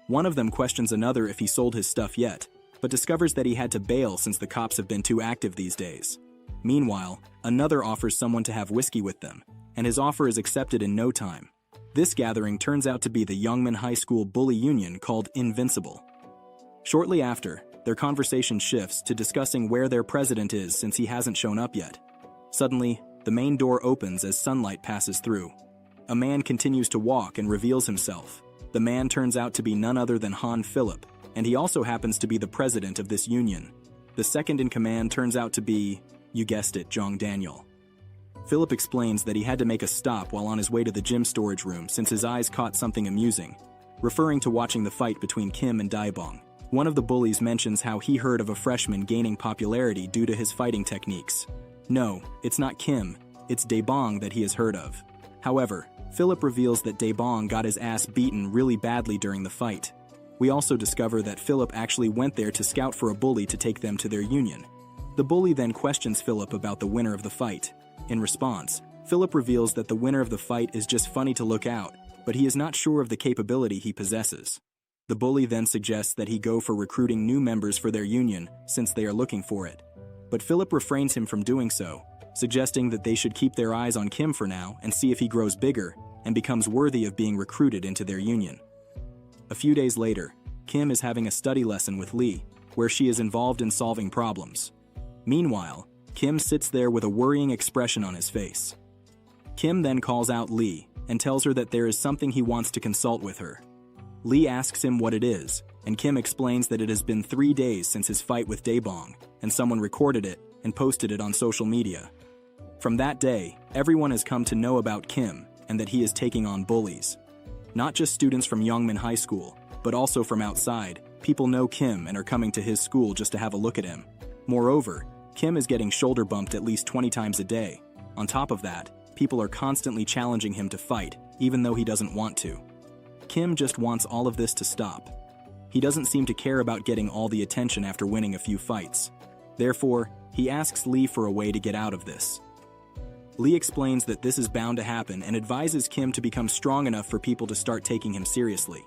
One of them questions another if he sold his stuff yet, but discovers that he had to bail since the cops have been too active these days. Meanwhile, another offers someone to have whiskey with them, and his offer is accepted in no time. This gathering turns out to be the Yongmin High School bully union called Invincible. Shortly after, their conversation shifts to discussing where their president is since he hasn't shown up yet. Suddenly, the main door opens as sunlight passes through. A man continues to walk and reveals himself. The man turns out to be none other than Han Philip, and he also happens to be the president of this union. The second in command turns out to be, you guessed it, Jong Daniel. Philip explains that he had to make a stop while on his way to the gym storage room since his eyes caught something amusing, referring to watching the fight between Kim and Dae-Bong. One of the bullies mentions how he heard of a freshman gaining popularity due to his fighting techniques. No, it's not Kim, it's Dae-Bong that he has heard of. However, Philip reveals that Dae-Bong got his ass beaten really badly during the fight. We also discover that Philip actually went there to scout for a bully to take them to their union. The bully then questions Philip about the winner of the fight. In response, Philip reveals that the winner of the fight is just funny to look out, but he is not sure of the capability he possesses. The bully then suggests that he go for recruiting new members for their union since they are looking for it. But Philip refrains him from doing so, suggesting that they should keep their eyes on Kim for now and see if he grows bigger and becomes worthy of being recruited into their union. A few days later, Kim is having a study lesson with Lee, where she is involved in solving problems. Meanwhile, Kim sits there with a worrying expression on his face. Kim then calls out Lee and tells her that there is something he wants to consult with her. Lee asks him what it is, and Kim explains that it has been 3 days since his fight with Dae-Bong, and someone recorded it and posted it on social media. From that day, everyone has come to know about Kim and that he is taking on bullies. Not just students from Yongmin High School, but also from outside, people know Kim and are coming to his school just to have a look at him. Moreover, Kim is getting shoulder bumped at least 20 times a day. On top of that, people are constantly challenging him to fight, even though he doesn't want to. Kim just wants all of this to stop. He doesn't seem to care about getting all the attention after winning a few fights. Therefore, he asks Lee for a way to get out of this. Lee explains that this is bound to happen and advises Kim to become strong enough for people to start taking him seriously.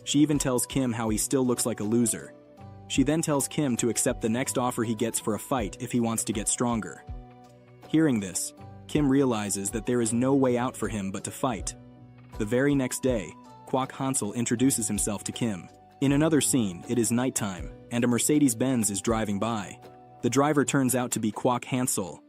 She even tells Kim how he still looks like a loser. She then tells Kim to accept the next offer he gets for a fight if he wants to get stronger. Hearing this, Kim realizes that there is no way out for him but to fight. The very next day, Kwok Hansel introduces himself to Kim. In another scene, it is nighttime, and a Mercedes-Benz is driving by. The driver turns out to be Kwok Hansel.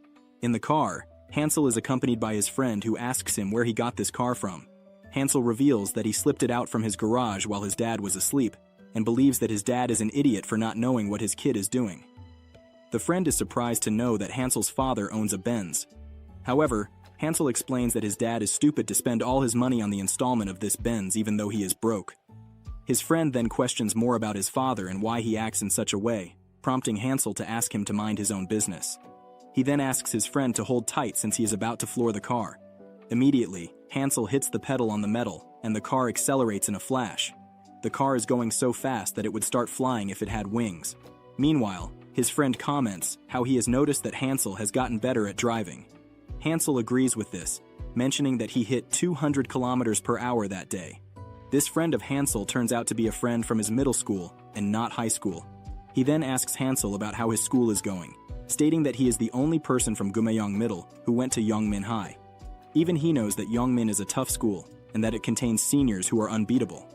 In the car, Hansel is accompanied by his friend who asks him where he got this car from. Hansel reveals that he slipped it out from his garage while his dad was asleep, and believes that his dad is an idiot for not knowing what his kid is doing. The friend is surprised to know that Hansel's father owns a Benz. However, Hansel explains that his dad is stupid to spend all his money on the installment of this Benz even though he is broke. His friend then questions more about his father and why he acts in such a way, prompting Hansel to ask him to mind his own business. He then asks his friend to hold tight since he is about to floor the car. Immediately, Hansel hits the pedal on the metal, and the car accelerates in a flash. The car is going so fast that it would start flying if it had wings. Meanwhile, his friend comments how he has noticed that Hansel has gotten better at driving. Hansel agrees with this, mentioning that he hit 200 kilometers per hour that day. This friend of Hansel turns out to be a friend from his middle school and not high school. He then asks Hansel about how his school is going, stating that he is the only person from Gumayong Middle who went to Yongmin High. Even he knows that Yongmin is a tough school and that it contains seniors who are unbeatable.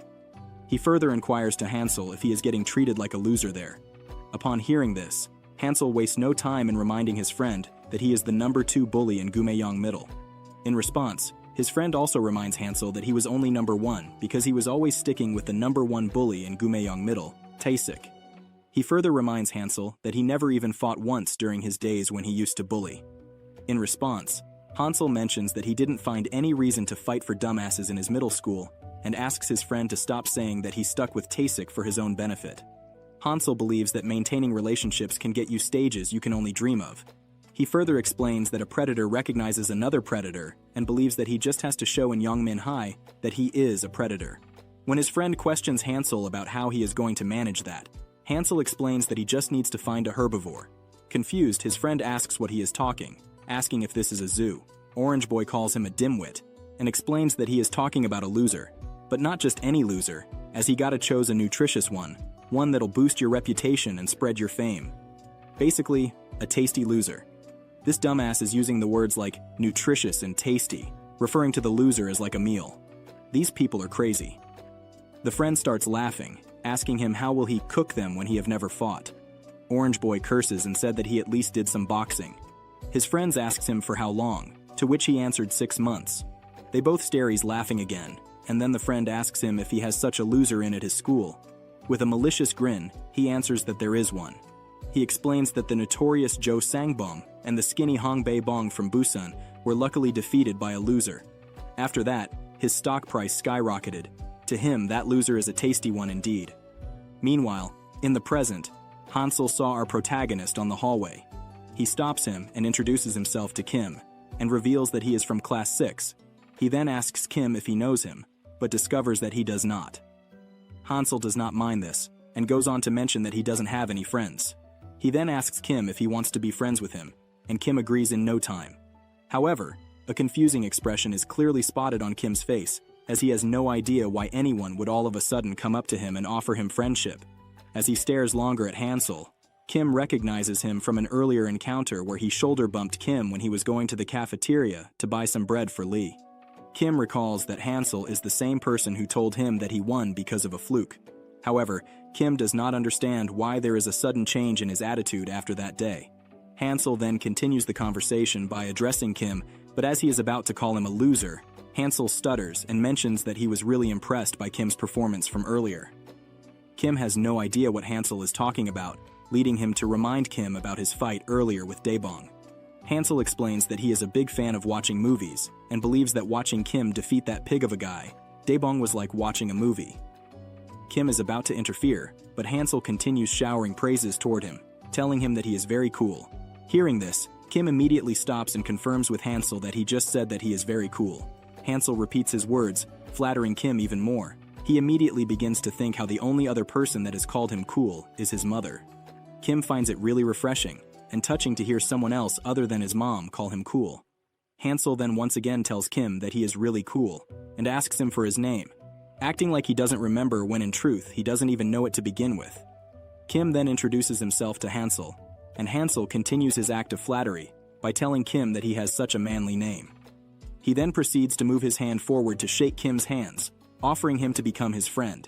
He further inquires to Hansel if he is getting treated like a loser there. Upon hearing this, Hansel wastes no time in reminding his friend that he is the number 2 bully in Gumayong Middle. In response, his friend also reminds Hansel that he was only number 1 because he was always sticking with the number 1 bully in Gumayong Middle, Taesik. He further reminds Hansel that he never even fought once during his days when he used to bully. In response, Hansel mentions that he didn't find any reason to fight for dumbasses in his middle school and asks his friend to stop saying that he stuck with Taesik for his own benefit. Hansel believes that maintaining relationships can get you stages you can only dream of. He further explains that a predator recognizes another predator and believes that he just has to show in Yongmin High that he is a predator. When his friend questions Hansel about how he is going to manage that, Hansel explains that he just needs to find a herbivore. Confused, his friend asks what he is talking, asking if this is a zoo. Orange Boy calls him a dimwit and explains that he is talking about a loser, but not just any loser, as he gotta chose a nutritious one that'll boost your reputation and spread your fame. Basically, a tasty loser. This dumbass is using the words like nutritious and tasty, referring to the loser as like a meal. These people are crazy. The friend starts laughing, asking him how will he cook them when he have never fought. Orange Boy curses and said that he at least did some boxing. His friends asks him for how long, to which he answered 6 months. They both stare, he's laughing again, and then the friend asks him if he has such a loser in at his school. With a malicious grin, he answers that there is one. He explains that the notorious Jo Sangbom and the skinny Hong Bei Bong from Busan were luckily defeated by a loser. After that, his stock price skyrocketed. To him, that loser is a tasty one indeed. Meanwhile, in the present, Hansel saw our protagonist on the hallway. He stops him and introduces himself to Kim, and reveals that he is from class 6. He then asks Kim if he knows him, but discovers that he does not. Hansel does not mind this, and goes on to mention that he doesn't have any friends. He then asks Kim if he wants to be friends with him, and Kim agrees in no time. However, a confusing expression is clearly spotted on Kim's face, as he has no idea why anyone would all of a sudden come up to him and offer him friendship. As he stares longer at Hansel, Kim recognizes him from an earlier encounter where he shoulder-bumped Kim when he was going to the cafeteria to buy some bread for Lee. Kim recalls that Hansel is the same person who told him that he won because of a fluke. However, Kim does not understand why there is a sudden change in his attitude after that day. Hansel then continues the conversation by addressing Kim, but as he is about to call him a loser, Hansel stutters and mentions that he was really impressed by Kim's performance from earlier. Kim has no idea what Hansel is talking about, leading him to remind Kim about his fight earlier with Daebong. Hansel explains that he is a big fan of watching movies, and believes that watching Kim defeat that pig of a guy, Daebong, was like watching a movie. Kim is about to interfere, but Hansel continues showering praises toward him, telling him that he is very cool. Hearing this, Kim immediately stops and confirms with Hansel that he just said that he is very cool. Hansel repeats his words, flattering Kim even more. He immediately begins to think how the only other person that has called him cool is his mother. Kim finds it really refreshing and touching to hear someone else other than his mom call him cool. Hansel then once again tells Kim that he is really cool and asks him for his name, acting like he doesn't remember when in truth he doesn't even know it to begin with. Kim then introduces himself to Hansel, and Hansel continues his act of flattery by telling Kim that he has such a manly name. He then proceeds to move his hand forward to shake Kim's hands, offering him to become his friend.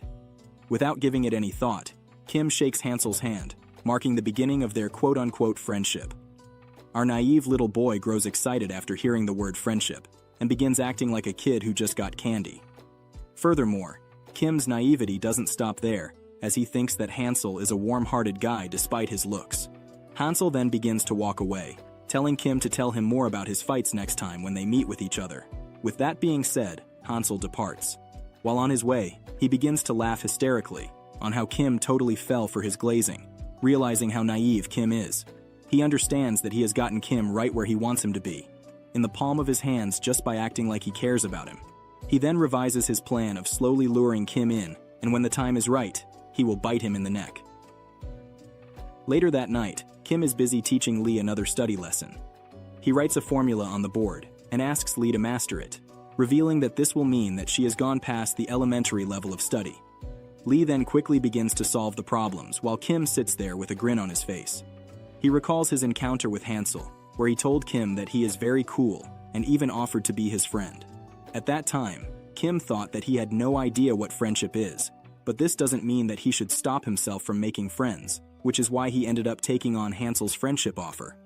Without giving it any thought, Kim shakes Hansel's hand, marking the beginning of their quote-unquote friendship. Our naive little boy grows excited after hearing the word friendship, and begins acting like a kid who just got candy. Furthermore, Kim's naivety doesn't stop there, as he thinks that Hansel is a warm-hearted guy despite his looks. Hansel then begins to walk away, telling Kim to tell him more about his fights next time when they meet with each other. With that being said, Hansel departs. While on his way, he begins to laugh hysterically on how Kim totally fell for his glazing, realizing how naive Kim is. He understands that he has gotten Kim right where he wants him to be, in the palm of his hands, just by acting like he cares about him. He then revises his plan of slowly luring Kim in and when the time is right, he will bite him in the neck. Later that night, Kim is busy teaching Lee another study lesson. He writes a formula on the board and asks Lee to master it, revealing that this will mean that she has gone past the elementary level of study. Lee then quickly begins to solve the problems while Kim sits there with a grin on his face. He recalls his encounter with Hansel, where he told Kim that he is very cool and even offered to be his friend. At that time, Kim thought that he had no idea what friendship is, but this doesn't mean that he should stop himself from making friends, which is why he ended up taking on Hansel's friendship offer.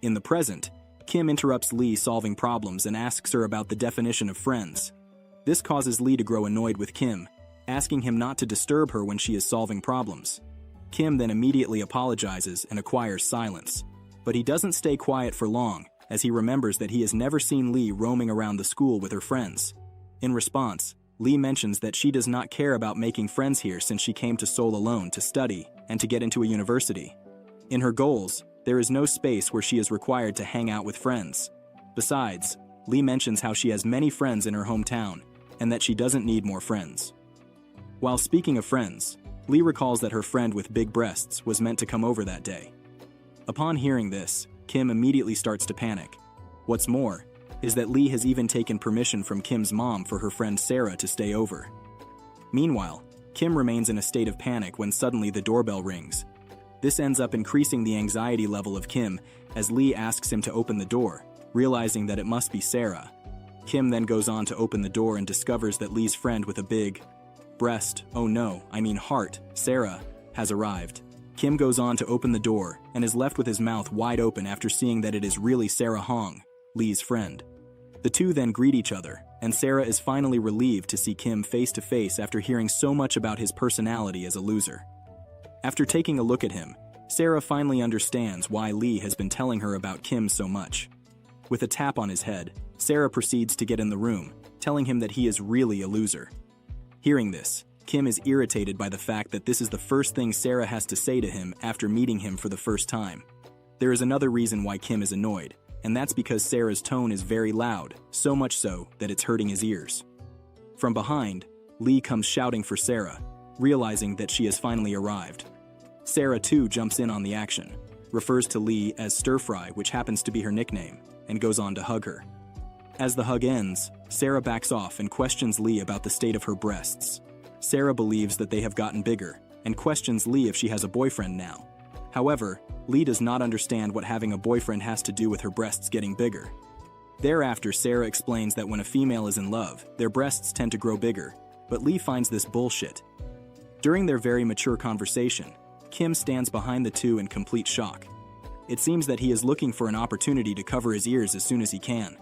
In the present, Kim interrupts Lee solving problems and asks her about the definition of friends. This causes Lee to grow annoyed with Kim, asking him not to disturb her when she is solving problems. Kim then immediately apologizes and acquires silence. But he doesn't stay quiet for long, as he remembers that he has never seen Lee roaming around the school with her friends. In response, Lee mentions that she does not care about making friends here since she came to Seoul alone to study and to get into a university. In her goals, there is no space where she is required to hang out with friends. Besides, Lee mentions how she has many friends in her hometown and that she doesn't need more friends. While speaking of friends, Lee recalls that her friend with big breasts was meant to come over that day. Upon hearing this, Kim immediately starts to panic. What's more, is that Lee has even taken permission from Kim's mom for her friend Sarah to stay over. Meanwhile, Kim remains in a state of panic when suddenly the doorbell rings. This ends up increasing the anxiety level of Kim as Lee asks him to open the door, realizing that it must be Sarah. Kim then goes on to open the door and discovers that Lee's friend with a big heart, Sarah, has arrived. Kim goes on to open the door and is left with his mouth wide open after seeing that it is really Sarah Hong, Lee's friend. The two then greet each other, and Sarah is finally relieved to see Kim face to face after hearing so much about his personality as a loser. After taking a look at him, Sarah finally understands why Lee has been telling her about Kim so much. With a tap on his head, Sarah proceeds to get in the room, telling him that he is really a loser. Hearing this, Kim is irritated by the fact that this is the first thing Sarah has to say to him after meeting him for the first time. There is another reason why Kim is annoyed, and that's because Sarah's tone is very loud, so much so that it's hurting his ears. From behind, Lee comes shouting for Sarah, realizing that she has finally arrived. Sarah too jumps in on the action, refers to Lee as stir-fry, which happens to be her nickname, and goes on to hug her. As the hug ends, Sarah backs off and questions Lee about the state of her breasts. Sarah believes that they have gotten bigger, and questions Lee if she has a boyfriend now. However, Lee does not understand what having a boyfriend has to do with her breasts getting bigger. Thereafter, Sarah explains that when a female is in love, their breasts tend to grow bigger, but Lee finds this bullshit. During their very mature conversation, Kim stands behind the two in complete shock. It seems that he is looking for an opportunity to cover his ears as soon as he can.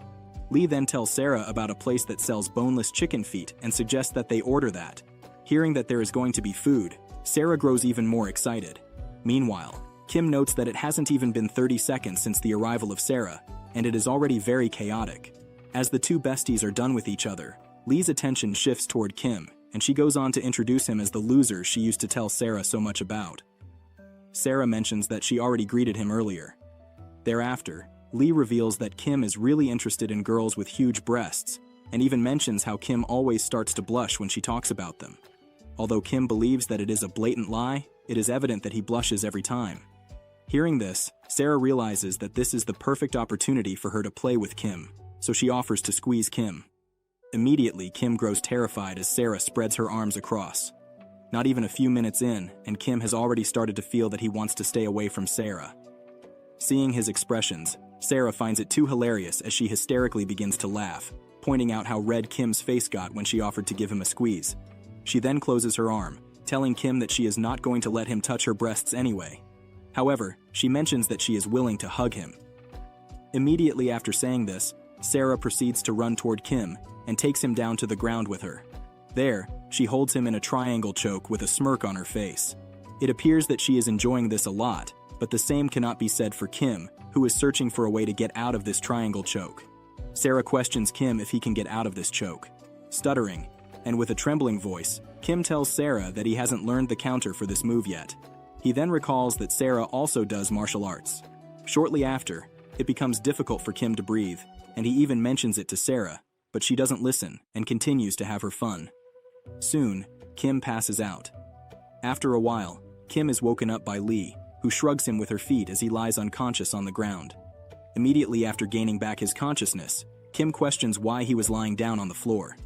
Lee then tells Sarah about a place that sells boneless chicken feet and suggests that they order that. Hearing that there is going to be food, Sarah grows even more excited. Meanwhile, Kim notes that it hasn't even been 30 seconds since the arrival of Sarah, and it is already very chaotic. As the two besties are done with each other, Lee's attention shifts toward Kim, and she goes on to introduce him as the loser she used to tell Sarah so much about. Sarah mentions that she already greeted him earlier. Thereafter, Lee reveals that Kim is really interested in girls with huge breasts, and even mentions how Kim always starts to blush when she talks about them. Although Kim believes that it is a blatant lie, it is evident that he blushes every time. Hearing this, Sarah realizes that this is the perfect opportunity for her to play with Kim, so she offers to squeeze Kim. Immediately, Kim grows terrified as Sarah spreads her arms across. Not even a few minutes in, and Kim has already started to feel that he wants to stay away from Sarah. Seeing his expressions, Sarah finds it too hilarious as she hysterically begins to laugh, pointing out how red Kim's face got when she offered to give him a squeeze. She then closes her arm, telling Kim that she is not going to let him touch her breasts anyway. However, she mentions that she is willing to hug him. Immediately after saying this, Sarah proceeds to run toward Kim and takes him down to the ground with her. There, she holds him in a triangle choke with a smirk on her face. It appears that she is enjoying this a lot, but the same cannot be said for Kim, who is searching for a way to get out of this triangle choke. Sarah questions Kim if he can get out of this choke. Stuttering, and with a trembling voice, Kim tells Sarah that he hasn't learned the counter for this move yet. He then recalls that Sarah also does martial arts. Shortly after, it becomes difficult for Kim to breathe, and he even mentions it to Sarah, but she doesn't listen and continues to have her fun. Soon, Kim passes out. After a while, Kim is woken up by Lee, who shrugs him with her feet as he lies unconscious on the ground. Immediately after gaining back his consciousness, Kim questions why he was lying down on the floor.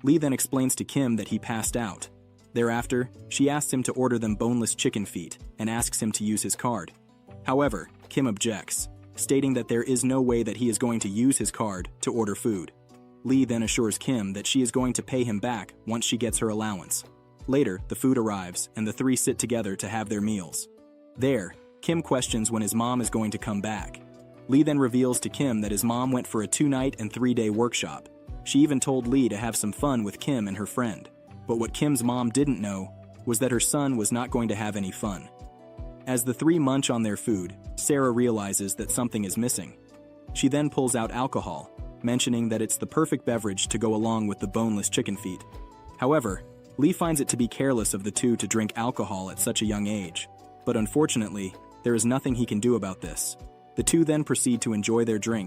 Lee then explains to Kim that he passed out. Thereafter, she asks him to order them boneless chicken feet and asks him to use his card. However, Kim objects, stating that there is no way that he is going to use his card to order food. Lee then assures Kim that she is going to pay him back once she gets her allowance. Later, the food arrives and the three sit together to have their meals. There, Kim questions when his mom is going to come back. Lee then reveals to Kim that his mom went for a 2-night and 3-day workshop. She even told Lee to have some fun with Kim and her friend. But what Kim's mom didn't know was that her son was not going to have any fun. As the three munch on their food, Sarah realizes that something is missing. She then pulls out alcohol, mentioning that it's the perfect beverage to go along with the boneless chicken feet. However, Lee finds it to be careless of the two to drink alcohol at such a young age. But unfortunately, there is nothing he can do about this. The two then proceed to enjoy their drink,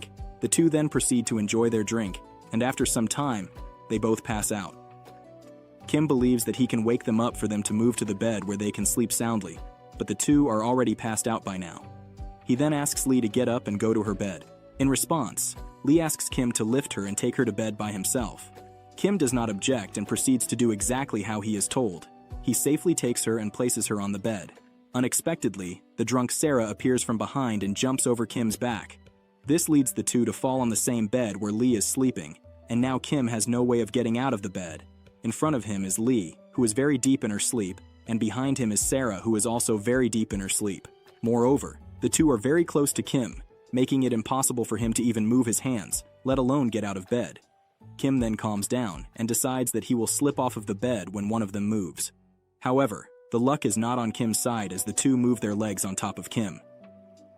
and after some time, they both pass out. Kim believes that he can wake them up for them to move to the bed where they can sleep soundly, but the two are already passed out by now. He then asks Lee to get up and go to her bed. In response, Lee asks Kim to lift her and take her to bed by himself. Kim does not object and proceeds to do exactly how he is told. He safely takes her and places her on the bed. Unexpectedly, the drunk Sarah appears from behind and jumps over Kim's back. This leads the two to fall on the same bed where Lee is sleeping, and now Kim has no way of getting out of the bed. In front of him is Lee, who is very deep in her sleep, and behind him is Sarah, who is also very deep in her sleep. Moreover, the two are very close to Kim, making it impossible for him to even move his hands, let alone get out of bed. Kim then calms down and decides that he will slip off of the bed when one of them moves. However, the luck is not on Kim's side as the two move their legs on top of Kim.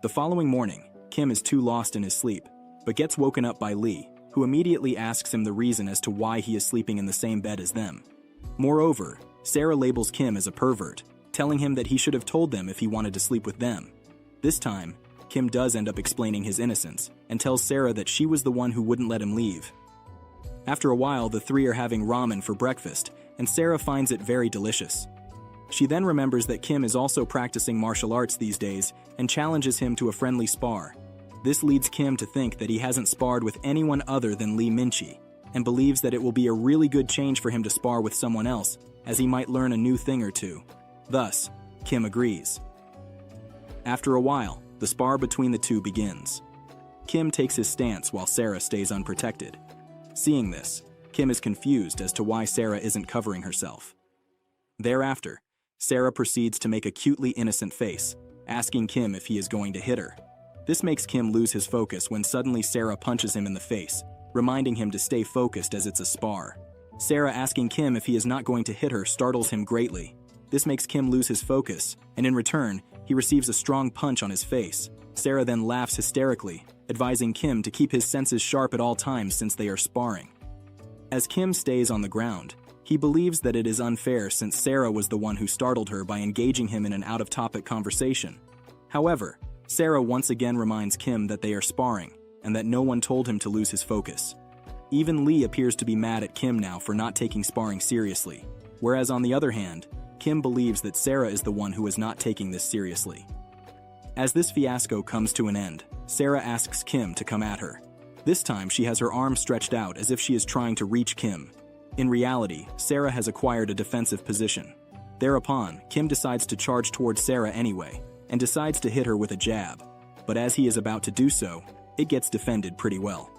The following morning, Kim is too lost in his sleep, but gets woken up by Lee, who immediately asks him the reason as to why he is sleeping in the same bed as them. Moreover, Sarah labels Kim as a pervert, telling him that he should have told them if he wanted to sleep with them. This time, Kim does end up explaining his innocence and tells Sarah that she was the one who wouldn't let him leave. After a while, the three are having ramen for breakfast, and Sarah finds it very delicious. She then remembers that Kim is also practicing martial arts these days and challenges him to a friendly spar. This leads Kim to think that he hasn't sparred with anyone other than Lee Min-chi, and believes that it will be a really good change for him to spar with someone else, as he might learn a new thing or two. Thus, Kim agrees. After a while, the spar between the two begins. Kim takes his stance while Sarah stays unprotected. Seeing this, Kim is confused as to why Sarah isn't covering herself. Thereafter, Sarah proceeds to make a cutely innocent face, asking Kim if he is going to hit her. This makes Kim lose his focus when suddenly Sarah punches him in the face, reminding him to stay focused as it's a spar. Sarah asking Kim if he is not going to hit her startles him greatly. This makes Kim lose his focus, and in return, he receives a strong punch on his face. Sarah then laughs hysterically, advising Kim to keep his senses sharp at all times since they are sparring. As Kim stays on the ground, he believes that it is unfair since Sarah was the one who startled her by engaging him in an out-of-topic conversation. However, Sarah once again reminds Kim that they are sparring, and that no one told him to lose his focus. Even Lee appears to be mad at Kim now for not taking sparring seriously, whereas on the other hand, Kim believes that Sarah is the one who is not taking this seriously. As this fiasco comes to an end, Sarah asks Kim to come at her. This time she has her arm stretched out as if she is trying to reach Kim. In reality, Sarah has acquired a defensive position. Thereupon, Kim decides to charge towards Sarah anyway, and decides to hit her with a jab. But as he is about to do so, it gets defended pretty well.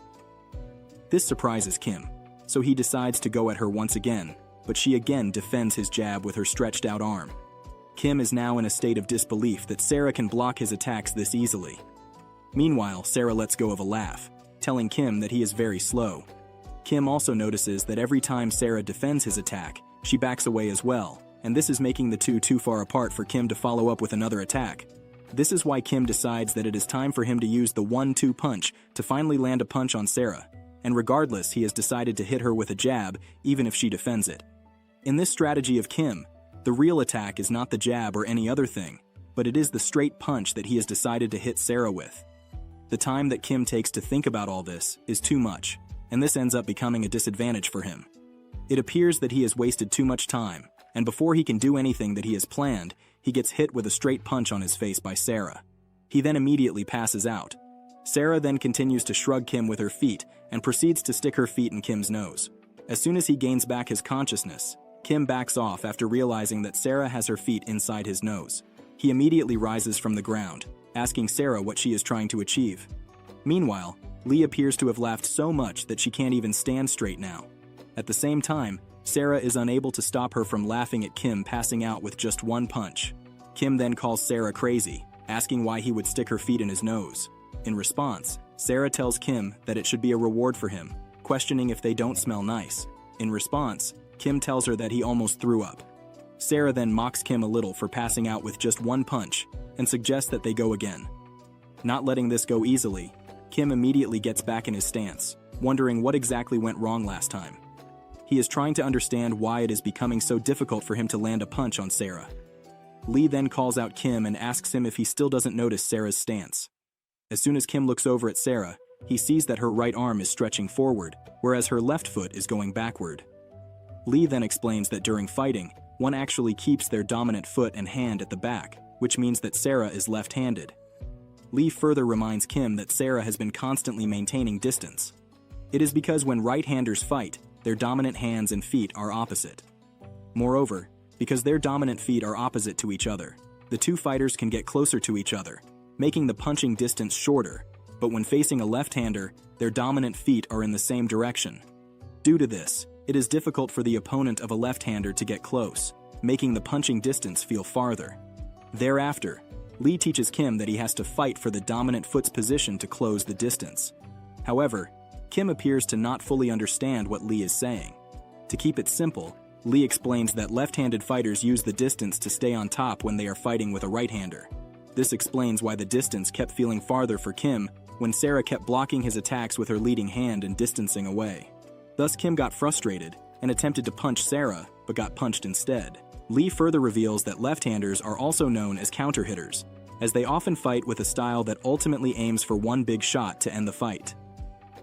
This surprises Kim, so he decides to go at her once again, but she again defends his jab with her stretched out arm. Kim is now in a state of disbelief that Sarah can block his attacks this easily. Meanwhile, Sarah lets go of a laugh, telling Kim that he is very slow. Kim also notices that every time Sarah defends his attack, she backs away as well, and this is making the two too far apart for Kim to follow up with another attack. This is why Kim decides that it is time for him to use the 1-2 punch to finally land a punch on Sarah, and regardless, he has decided to hit her with a jab even if she defends it. In this strategy of Kim, the real attack is not the jab or any other thing, but it is the straight punch that he has decided to hit Sarah with. The time that Kim takes to think about all this is too much, and this ends up becoming a disadvantage for him. It appears that he has wasted too much time, and before he can do anything that he has planned, he gets hit with a straight punch on his face by Sarah. He then immediately passes out. Sarah then continues to shrug Kim with her feet and proceeds to stick her feet in Kim's nose. As soon as he gains back his consciousness, Kim backs off after realizing that Sarah has her feet inside his nose. He immediately rises from the ground, asking Sarah what she is trying to achieve. Meanwhile, Lee appears to have laughed so much that she can't even stand straight now. At the same time, Sarah is unable to stop her from laughing at Kim passing out with just one punch. Kim then calls Sarah crazy, asking why he would stick her feet in his nose. In response, Sarah tells Kim that it should be a reward for him, questioning if they don't smell nice. In response, Kim tells her that he almost threw up. Sarah then mocks Kim a little for passing out with just one punch and suggests that they go again. Not letting this go easily, Kim immediately gets back in his stance, wondering what exactly went wrong last time. He is trying to understand why it is becoming so difficult for him to land a punch on Sarah. Lee then calls out Kim and asks him if he still doesn't notice Sarah's stance. As soon as Kim looks over at Sarah, he sees that her right arm is stretching forward, whereas her left foot is going backward. Lee then explains that during fighting, one actually keeps their dominant foot and hand at the back, which means that Sarah is left-handed. Lee further reminds Kim that Sarah has been constantly maintaining distance. It is because when right-handers fight, their dominant hands and feet are opposite. Moreover, because their dominant feet are opposite to each other, the two fighters can get closer to each other, making the punching distance shorter, but when facing a left-hander, their dominant feet are in the same direction. Due to this, it is difficult for the opponent of a left-hander to get close, making the punching distance feel farther. Thereafter, Lee teaches Kim that he has to fight for the dominant foot's position to close the distance. However, Kim appears to not fully understand what Lee is saying. To keep it simple, Lee explains that left-handed fighters use the distance to stay on top when they are fighting with a right-hander. This explains why the distance kept feeling farther for Kim when Sarah kept blocking his attacks with her leading hand and distancing away. Thus, Kim got frustrated and attempted to punch Sarah, but got punched instead. Lee further reveals that left-handers are also known as counter-hitters, as they often fight with a style that ultimately aims for one big shot to end the fight.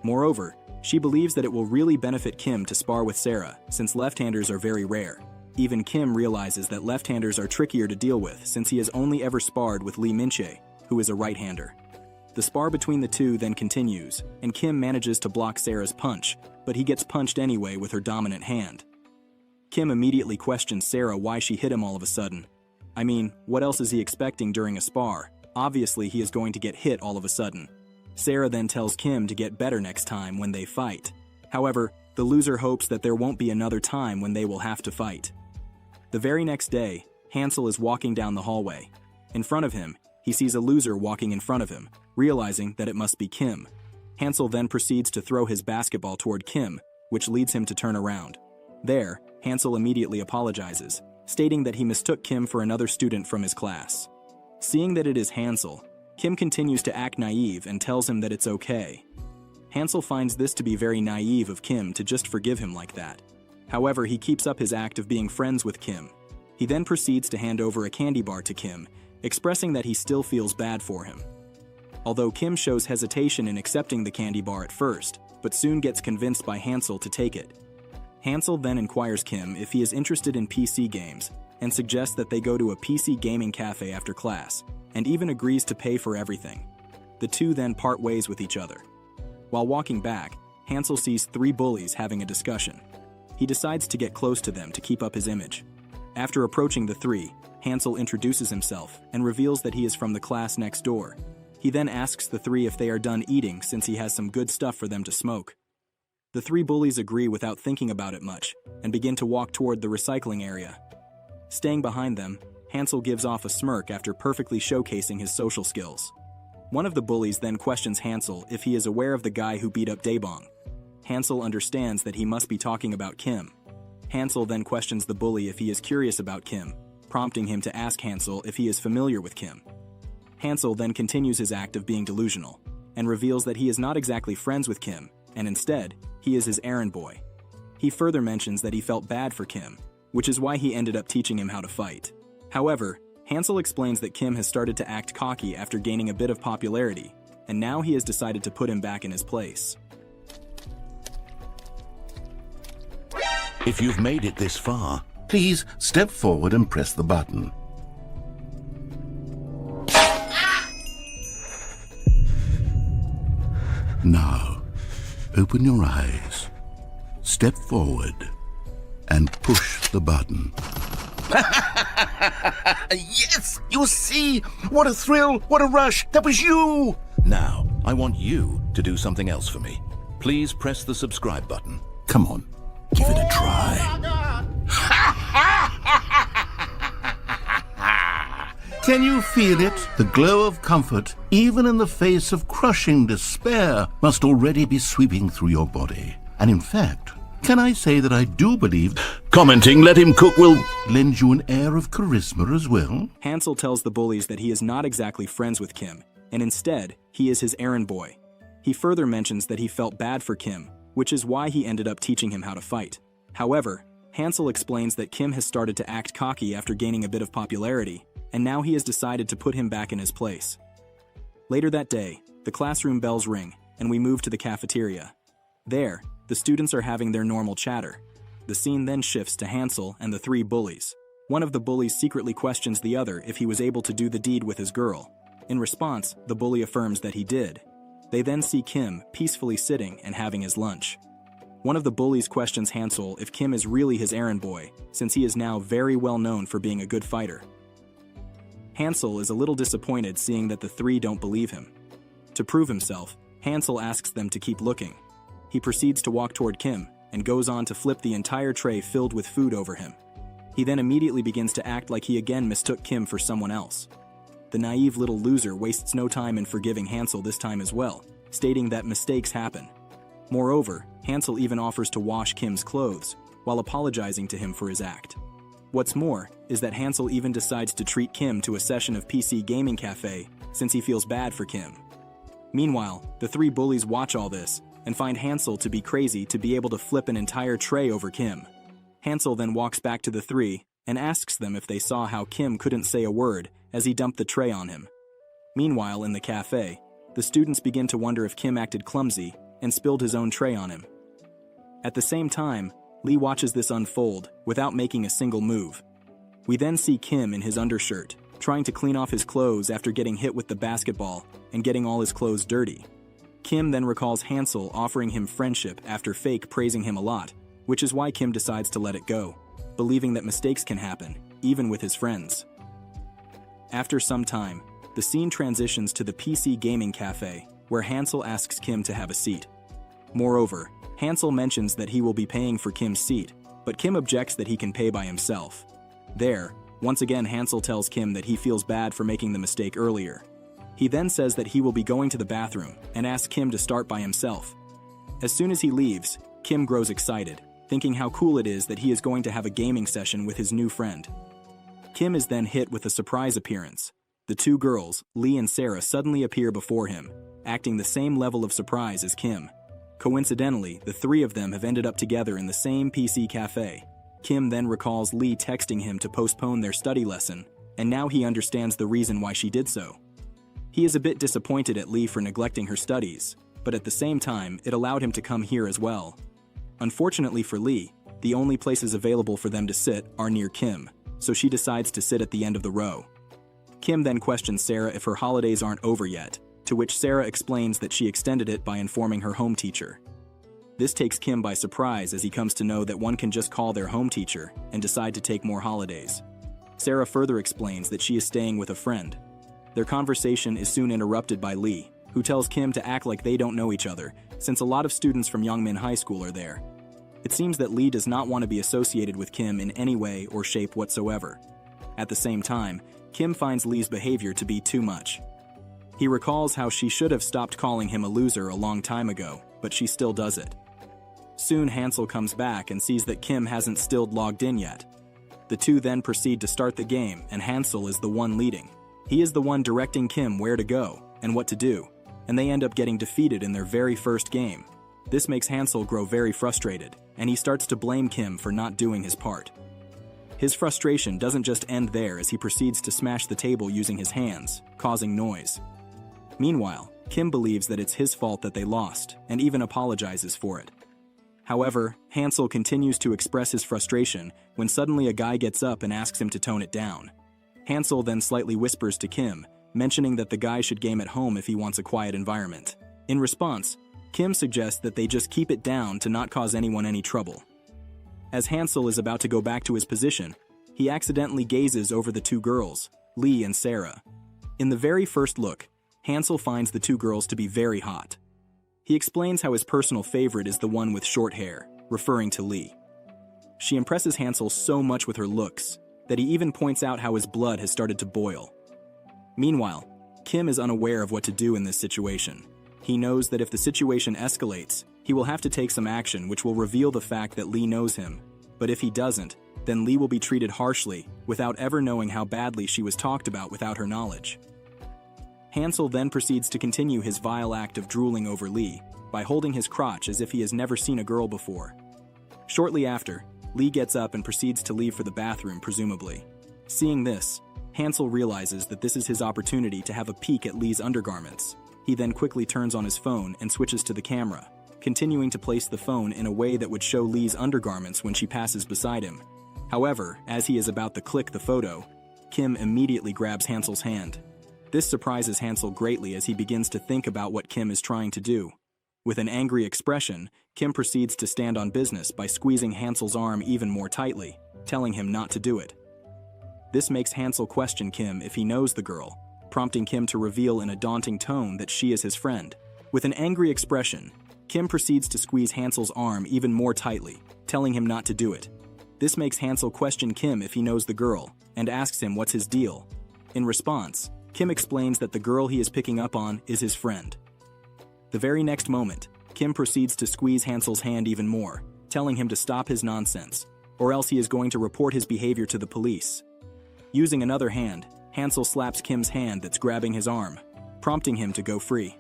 Moreover, she believes that it will really benefit Kim to spar with Sarah, since left-handers are very rare. Even Kim realizes that left-handers are trickier to deal with since he has only ever sparred with Lee Min-chae, who is a right-hander. The spar between the two then continues, and Kim manages to block Sarah's punch, but he gets punched anyway with her dominant hand. Kim immediately questions Sarah why she hit him all of a sudden. I mean, what else is he expecting during a spar? Obviously, he is going to get hit all of a sudden. Sarah then tells Kim to get better next time when they fight. However, the loser hopes that there won't be another time when they will have to fight. The very next day, Hansel is walking down the hallway. In front of him, he sees a loser walking in front of him, realizing that it must be Kim. Hansel then proceeds to throw his basketball toward Kim, which leads him to turn around. There, Hansel immediately apologizes, stating that he mistook Kim for another student from his class. Seeing that it is Hansel, Kim continues to act naive and tells him that it's okay. Hansel finds this to be very naive of Kim to just forgive him like that. However, he keeps up his act of being friends with Kim. He then proceeds to hand over a candy bar to Kim, expressing that he still feels bad for him. Although Kim shows hesitation in accepting the candy bar at first, but soon gets convinced by Hansel to take it. Hansel then inquires Kim if he is interested in PC games and suggests that they go to a PC gaming cafe after class, and even agrees to pay for everything. The two then part ways with each other. While walking back, Hansel sees three bullies having a discussion. He decides to get close to them to keep up his image. After approaching the three, Hansel introduces himself and reveals that he is from the class next door. He then asks the three if they are done eating since he has some good stuff for them to smoke. The three bullies agree without thinking about it much and begin to walk toward the recycling area. Staying behind them, Hansel gives off a smirk after perfectly showcasing his social skills. One of the bullies then questions Hansel if he is aware of the guy who beat up Daebong. Hansel understands that he must be talking about Kim. Hansel then questions the bully if he is curious about Kim, prompting him to ask Hansel if he is familiar with Kim. Hansel then continues his act of being delusional, and reveals that he is not exactly friends with Kim, and instead, he is his errand boy. He further mentions that he felt bad for Kim, which is why he ended up teaching him how to fight. However, Hansel explains that Kim has started to act cocky after gaining a bit of popularity, and now he has decided to put him back in his place. If you've made it this far, Please step forward and press the button. Now, open your eyes, step forward, and push the button. Yes! You see? What a thrill! What a rush! That was you! Now, I want you to do something else for me. Please press the subscribe button. Come on, give it a try. Can you feel it? The glow of comfort, even in the face of crushing despair, must already be sweeping through your body. And in fact, can I say that I do believe commenting "let him cook" will lend you an air of charisma as well? Hansel tells the bullies that he is not exactly friends with Kim, and instead, he is his errand boy. He further mentions that he felt bad for Kim, which is why he ended up teaching him how to fight. However, Hansel explains that Kim has started to act cocky after gaining a bit of popularity, and now he has decided to put him back in his place. Later that day, the classroom bells ring, and we move to the cafeteria. There, the students are having their normal chatter. The scene then shifts to Hansel and the three bullies. One of the bullies secretly questions the other if he was able to do the deed with his girl. In response, the bully affirms that he did. They then see Kim peacefully sitting and having his lunch. One of the bullies questions Hansel if Kim is really his errand boy, since he is now very well known for being a good fighter. Hansel is a little disappointed seeing that the three don't believe him. To prove himself, Hansel asks them to keep looking. He proceeds to walk toward Kim and goes on to flip the entire tray filled with food over him. He then immediately begins to act like he again mistook Kim for someone else. The naive little loser wastes no time in forgiving Hansel this time as well, stating that mistakes happen. Moreover, Hansel even offers to wash Kim's clothes, while apologizing to him for his act. What's more is that Hansel even decides to treat Kim to a session of PC gaming cafe since he feels bad for Kim. Meanwhile, the three bullies watch all this and find Hansel to be crazy to be able to flip an entire tray over Kim. Hansel then walks back to the three and asks them if they saw how Kim couldn't say a word as he dumped the tray on him. Meanwhile, in the cafe, the students begin to wonder if Kim acted clumsy and spilled his own tray on him. At the same time, Lee watches this unfold without making a single move. We then see Kim in his undershirt, trying to clean off his clothes after getting hit with the basketball and getting all his clothes dirty. Kim then recalls Hansel offering him friendship after Fake praising him a lot, which is why Kim decides to let it go, believing that mistakes can happen, even with his friends. After some time, the scene transitions to the PC gaming cafe, where Hansel asks Kim to have a seat. Moreover, Hansel mentions that he will be paying for Kim's seat, but Kim objects that he can pay by himself. There, once again Hansel tells Kim that he feels bad for making the mistake earlier. He then says that he will be going to the bathroom and asks Kim to start by himself. As soon as he leaves, Kim grows excited, thinking how cool it is that he is going to have a gaming session with his new friend. Kim is then hit with a surprise appearance. The two girls, Lee and Sarah, suddenly appear before him, acting the same level of surprise as Kim. Coincidentally, the three of them have ended up together in the same PC cafe. Kim then recalls Lee texting him to postpone their study lesson, and now he understands the reason why she did so. He is a bit disappointed at Lee for neglecting her studies, but at the same time, it allowed him to come here as well. Unfortunately for Lee, the only places available for them to sit are near Kim, so she decides to sit at the end of the row. Kim then questions Sarah if her holidays aren't over yet, to which Sarah explains that she extended it by informing her home teacher. This takes Kim by surprise as he comes to know that one can just call their home teacher and decide to take more holidays. Sarah further explains that she is staying with a friend. Their conversation is soon interrupted by Lee, who tells Kim to act like they don't know each other, since a lot of students from Yongmin High School are there. It seems that Lee does not want to be associated with Kim in any way or shape whatsoever. At the same time, Kim finds Lee's behavior to be too much. He recalls how she should have stopped calling him a loser a long time ago, but she still does it. Soon Hansel comes back and sees that Kim hasn't still logged in yet. The two then proceed to start the game, and Hansel is the one leading. He is the one directing Kim where to go and what to do, and they end up getting defeated in their very first game. This makes Hansel grow very frustrated, and he starts to blame Kim for not doing his part. His frustration doesn't just end there as he proceeds to smash the table using his hands, causing noise. Meanwhile, Kim believes that it's his fault that they lost, and even apologizes for it. However, Hansel continues to express his frustration when suddenly a guy gets up and asks him to tone it down. Hansel then slightly whispers to Kim, mentioning that the guy should game at home if he wants a quiet environment. In response, Kim suggests that they just keep it down to not cause anyone any trouble. As Hansel is about to go back to his position, he accidentally gazes over the two girls, Lee and Sarah. In the very first look, Hansel finds the two girls to be very hot. He explains how his personal favorite is the one with short hair, referring to Lee. She impresses Hansel so much with her looks that he even points out how his blood has started to boil. Meanwhile, Kim is unaware of what to do in this situation. He knows that if the situation escalates, he will have to take some action which will reveal the fact that Lee knows him. But if he doesn't, then Lee will be treated harshly without ever knowing how badly she was talked about without her knowledge. Hansel then proceeds to continue his vile act of drooling over Lee by holding his crotch as if he has never seen a girl before. Shortly after, Lee gets up and proceeds to leave for the bathroom, presumably. Seeing this, Hansel realizes that this is his opportunity to have a peek at Lee's undergarments. He then quickly turns on his phone and switches to the camera, continuing to place the phone in a way that would show Lee's undergarments when she passes beside him. However, as he is about to click the photo, Kim immediately grabs Hansel's hand. This surprises Hansel greatly as he begins to think about what Kim is trying to do. With an angry expression, Kim proceeds to stand on business by squeezing Hansel's arm even more tightly, telling him not to do it. This makes Hansel question Kim if he knows the girl, prompting Kim to reveal in a daunting tone that she is his friend. With an angry expression, Kim proceeds to squeeze Hansel's arm even more tightly, telling him not to do it. This makes Hansel question Kim if he knows the girl, and asks him what's his deal. In response, Kim explains that the girl he is picking up on is his friend. The very next moment, Kim proceeds to squeeze Hansel's hand even more, telling him to stop his nonsense, or else he is going to report his behavior to the police. Using another hand, Hansel slaps Kim's hand that's grabbing his arm, prompting him to go free.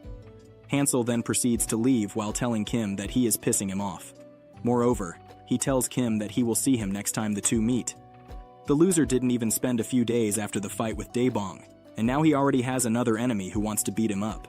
Hansel then proceeds to leave while telling Kim that he is pissing him off. Moreover, he tells Kim that he will see him next time the two meet. The loser didn't even spend a few days after the fight with Dae-Bong, and now he already has another enemy who wants to beat him up.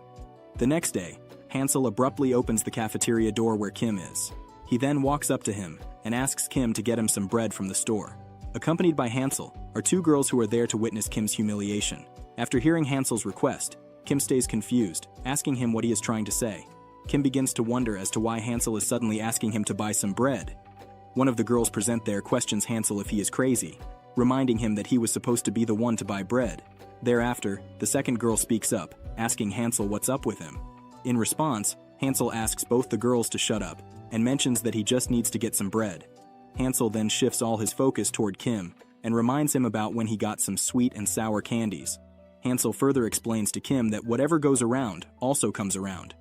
The next day, Hansel abruptly opens the cafeteria door where Kim is. He then walks up to him and asks Kim to get him some bread from the store. Accompanied by Hansel are two girls who are there to witness Kim's humiliation. After hearing Hansel's request, Kim stays confused, asking him what he is trying to say. Kim begins to wonder as to why Hansel is suddenly asking him to buy some bread. One of the girls present there questions Hansel if he is crazy, reminding him that he was supposed to be the one to buy bread. Thereafter, the second girl speaks up, asking Hansel what's up with him. In response, Hansel asks both the girls to shut up, and mentions that he just needs to get some bread. Hansel then shifts all his focus toward Kim, and reminds him about when he got some sweet and sour candies. Hansel further explains to Kim that whatever goes around also comes around.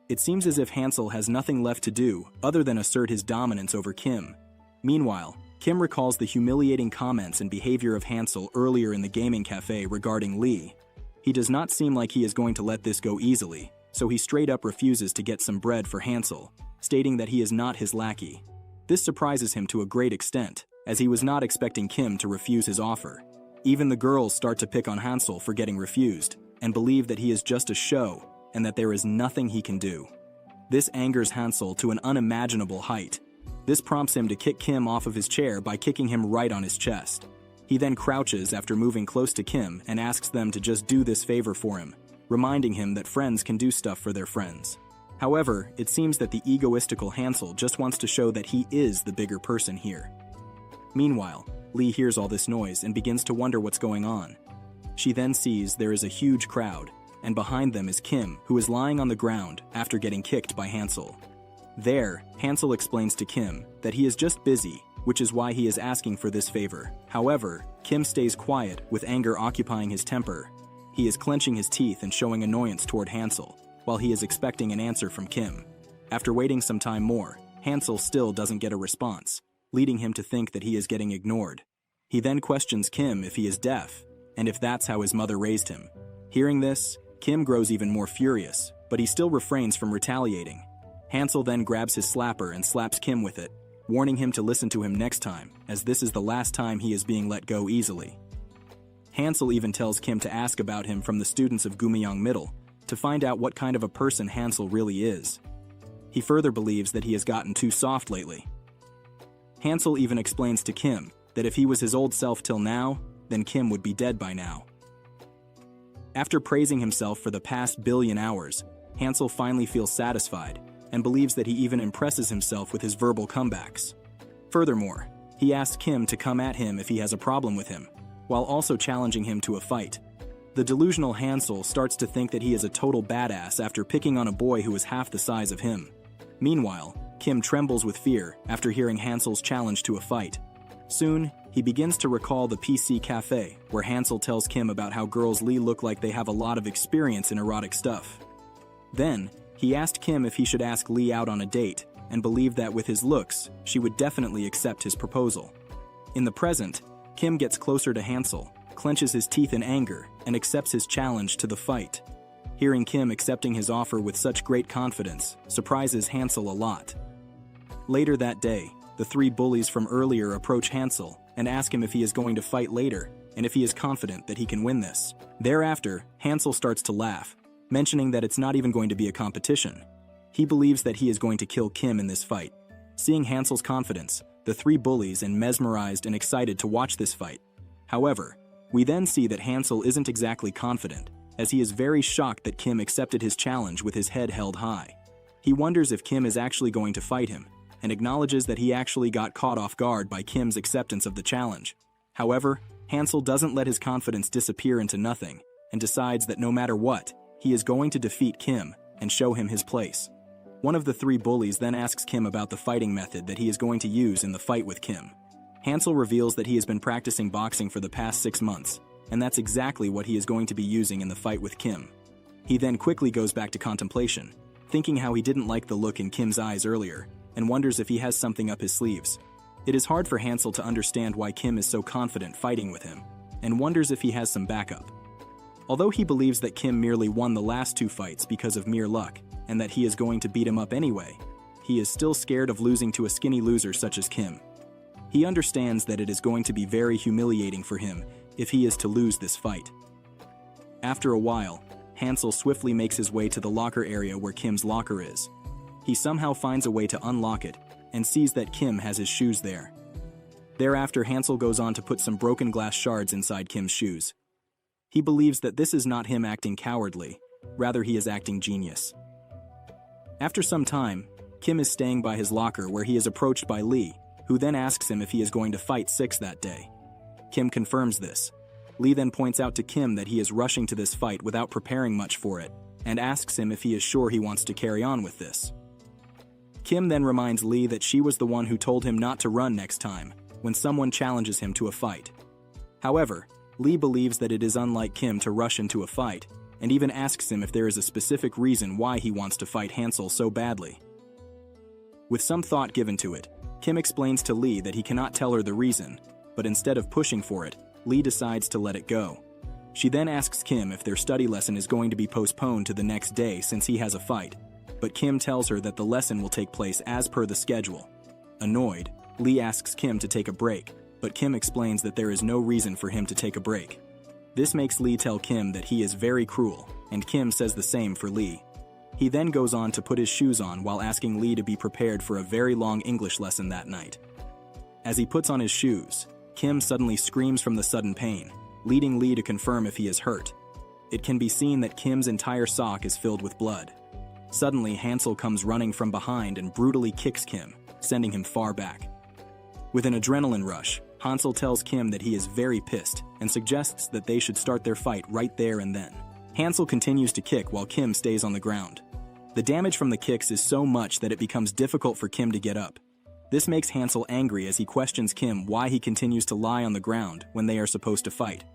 It seems as if Hansel has nothing left to do other than assert his dominance over Kim. Meanwhile, Kim recalls the humiliating comments and behavior of Hansel earlier in the gaming cafe regarding Lee. He does not seem like he is going to let this go easily, so he straight up refuses to get some bread for Hansel, stating that he is not his lackey. This surprises him to a great extent, as he was not expecting Kim to refuse his offer. Even the girls start to pick on Hansel for getting refused, and believe that he is just a show, and that there is nothing he can do. This angers Hansel to an unimaginable height. This prompts him to kick Kim off of his chair by kicking him right on his chest. He then crouches after moving close to Kim and asks them to just do this favor for him, reminding him that friends can do stuff for their friends. However, it seems that the egoistical Hansel just wants to show that he is the bigger person here. Meanwhile, Lee hears all this noise and begins to wonder what's going on. She then sees there is a huge crowd, and behind them is Kim, who is lying on the ground after getting kicked by Hansel. There, Hansel explains to Kim that he is just busy, which is why he is asking for this favor. However, Kim stays quiet, with anger occupying his temper. He is clenching his teeth and showing annoyance toward Hansel, while he is expecting an answer from Kim. After waiting some time more, Hansel still doesn't get a response, leading him to think that he is getting ignored. He then questions Kim if he is deaf, and if that's how his mother raised him. Hearing this, Kim grows even more furious, but he still refrains from retaliating. Hansel then grabs his slapper and slaps Kim with it, warning him to listen to him next time, as this is the last time he is being let go easily. Hansel even tells Kim to ask about him from the students of Gumeyang Middle, to find out what kind of a person Hansel really is. He further believes that he has gotten too soft lately. Hansel even explains to Kim that if he was his old self till now, then Kim would be dead by now. After praising himself for the past billion hours, Hansel finally feels satisfied and believes that he even impresses himself with his verbal comebacks. Furthermore, he asks Kim to come at him if he has a problem with him, while also challenging him to a fight. The delusional Hansel starts to think that he is a total badass after picking on a boy who is half the size of him. Meanwhile, Kim trembles with fear after hearing Hansel's challenge to a fight. Soon, he begins to recall the PC cafe, where Hansel tells Kim about how girls Lee look like they have a lot of experience in erotic stuff. Then, he asked Kim if he should ask Lee out on a date, and believed that with his looks, she would definitely accept his proposal. In the present, Kim gets closer to Hansel, clenches his teeth in anger, and accepts his challenge to the fight. Hearing Kim accepting his offer with such great confidence surprises Hansel a lot. Later that day, the three bullies from earlier approach Hansel and ask him if he is going to fight later and if he is confident that he can win this. Thereafter, Hansel starts to laugh, mentioning that it's not even going to be a competition. He believes that he is going to kill Kim in this fight. Seeing Hansel's confidence, the three bullies are mesmerized and excited to watch this fight. However, we then see that Hansel isn't exactly confident, as he is very shocked that Kim accepted his challenge with his head held high. He wonders if Kim is actually going to fight him, and acknowledges that he actually got caught off guard by Kim's acceptance of the challenge. However, Hansel doesn't let his confidence disappear into nothing, and decides that no matter what, he is going to defeat Kim and show him his place. One of the three bullies then asks Kim about the fighting method that he is going to use in the fight with Kim. Hansel reveals that he has been practicing boxing for the past 6 months, and that's exactly what he is going to be using in the fight with Kim. He then quickly goes back to contemplation, thinking how he didn't like the look in Kim's eyes earlier, and wonders if he has something up his sleeves. It is hard for Hansel to understand why Kim is so confident fighting with him, and wonders if he has some backup. Although he believes that Kim merely won the last 2 fights because of mere luck, and that he is going to beat him up anyway, he is still scared of losing to a skinny loser such as Kim. He understands that it is going to be very humiliating for him if he is to lose this fight. After a while, Hansel swiftly makes his way to the locker area where Kim's locker is. He somehow finds a way to unlock it, and sees that Kim has his shoes there. Thereafter, Hansel goes on to put some broken glass shards inside Kim's shoes. He believes that this is not him acting cowardly, rather he is acting genius. After some time, Kim is staying by his locker where he is approached by Lee, who then asks him if he is going to fight 6 that day. Kim confirms this. Lee then points out to Kim that he is rushing to this fight without preparing much for it, and asks him if he is sure he wants to carry on with this. Kim then reminds Lee that she was the one who told him not to run next time, when someone challenges him to a fight. However, Lee believes that it is unlike Kim to rush into a fight, and even asks him if there is a specific reason why he wants to fight Hansel so badly. With some thought given to it, Kim explains to Lee that he cannot tell her the reason, but instead of pushing for it, Lee decides to let it go. She then asks Kim if their study lesson is going to be postponed to the next day since he has a fight, but Kim tells her that the lesson will take place as per the schedule. Annoyed, Lee asks Kim to take a break, but Kim explains that there is no reason for him to take a break. This makes Lee tell Kim that he is very cruel, and Kim says the same for Lee. He then goes on to put his shoes on while asking Lee to be prepared for a very long English lesson that night. As he puts on his shoes, Kim suddenly screams from the sudden pain, leading Lee to confirm if he is hurt. It can be seen that Kim's entire sock is filled with blood. Suddenly, Hansel comes running from behind and brutally kicks Kim, sending him far back. With an adrenaline rush, Hansel tells Kim that he is very pissed and suggests that they should start their fight right there and then. Hansel continues to kick while Kim stays on the ground. The damage from the kicks is so much that it becomes difficult for Kim to get up. This makes Hansel angry as he questions Kim why he continues to lie on the ground when they are supposed to fight.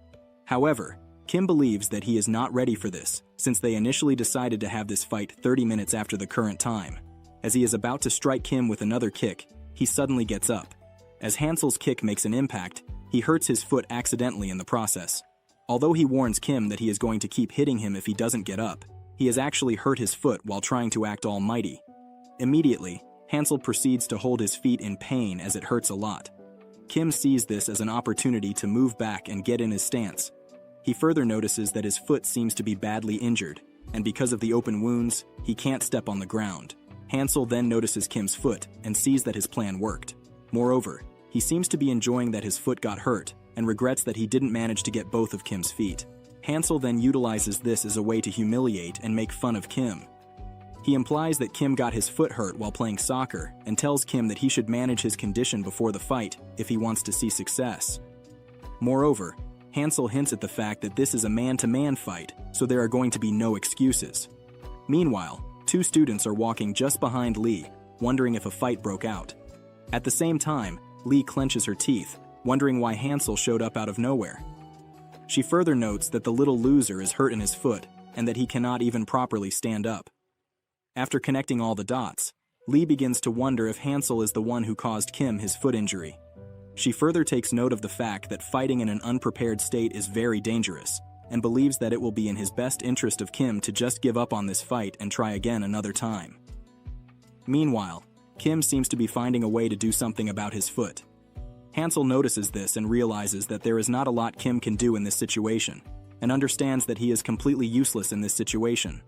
However, Kim believes that he is not ready for this, since they initially decided to have this fight 30 minutes after the current time. As he is about to strike Kim with another kick, he suddenly gets up. As Hansel's kick makes an impact, he hurts his foot accidentally in the process. Although he warns Kim that he is going to keep hitting him if he doesn't get up, he has actually hurt his foot while trying to act almighty. Immediately, Hansel proceeds to hold his feet in pain as it hurts a lot. Kim sees this as an opportunity to move back and get in his stance. He further notices that his foot seems to be badly injured, and because of the open wounds, he can't step on the ground. Hansel then notices Kim's foot and sees that his plan worked. Moreover, he seems to be enjoying that his foot got hurt and regrets that he didn't manage to get both of Kim's feet. Hansel then utilizes this as a way to humiliate and make fun of Kim. He implies that Kim got his foot hurt while playing soccer and tells Kim that he should manage his condition before the fight if he wants to see success. Moreover, Hansel hints at the fact that this is a man-to-man fight, so there are going to be no excuses. Meanwhile, two students are walking just behind Lee, wondering if a fight broke out. At the same time, Lee clenches her teeth, wondering why Hansel showed up out of nowhere. She further notes that the little loser is hurt in his foot and that he cannot even properly stand up. After connecting all the dots, Lee begins to wonder if Hansel is the one who caused Kim his foot injury. She further takes note of the fact that fighting in an unprepared state is very dangerous, and believes that it will be in his best interest of Kim to just give up on this fight and try again another time. Meanwhile, Kim seems to be finding a way to do something about his foot. Hansel notices this and realizes that there is not a lot Kim can do in this situation, and understands that he is completely useless in this situation.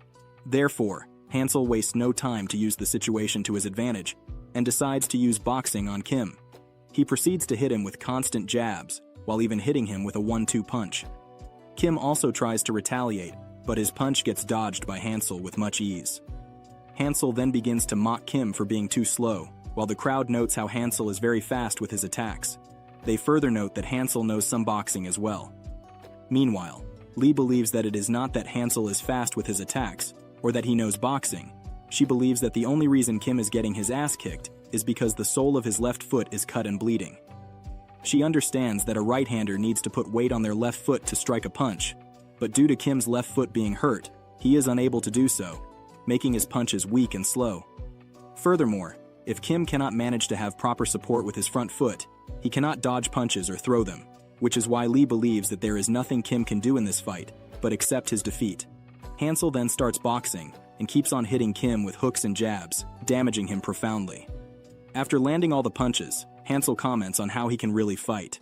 Therefore, Hansel wastes no time to use the situation to his advantage, and decides to use boxing on Kim. He proceeds to hit him with constant jabs, while even hitting him with a 1-2 punch. Kim also tries to retaliate, but his punch gets dodged by Hansel with much ease. Hansel then begins to mock Kim for being too slow, while the crowd notes how Hansel is very fast with his attacks. They further note that Hansel knows some boxing as well. Meanwhile, Lee believes that it is not that Hansel is fast with his attacks, or that he knows boxing. She believes that the only reason Kim is getting his ass kicked is because the sole of his left foot is cut and bleeding. She understands that a right-hander needs to put weight on their left foot to strike a punch, but due to Kim's left foot being hurt, he is unable to do so, making his punches weak and slow. Furthermore, if Kim cannot manage to have proper support with his front foot, he cannot dodge punches or throw them, which is why Lee believes that there is nothing Kim can do in this fight but accept his defeat. Hansel then starts boxing and keeps on hitting Kim with hooks and jabs, damaging him profoundly. After landing all the punches, Hansel comments on how he can really fight.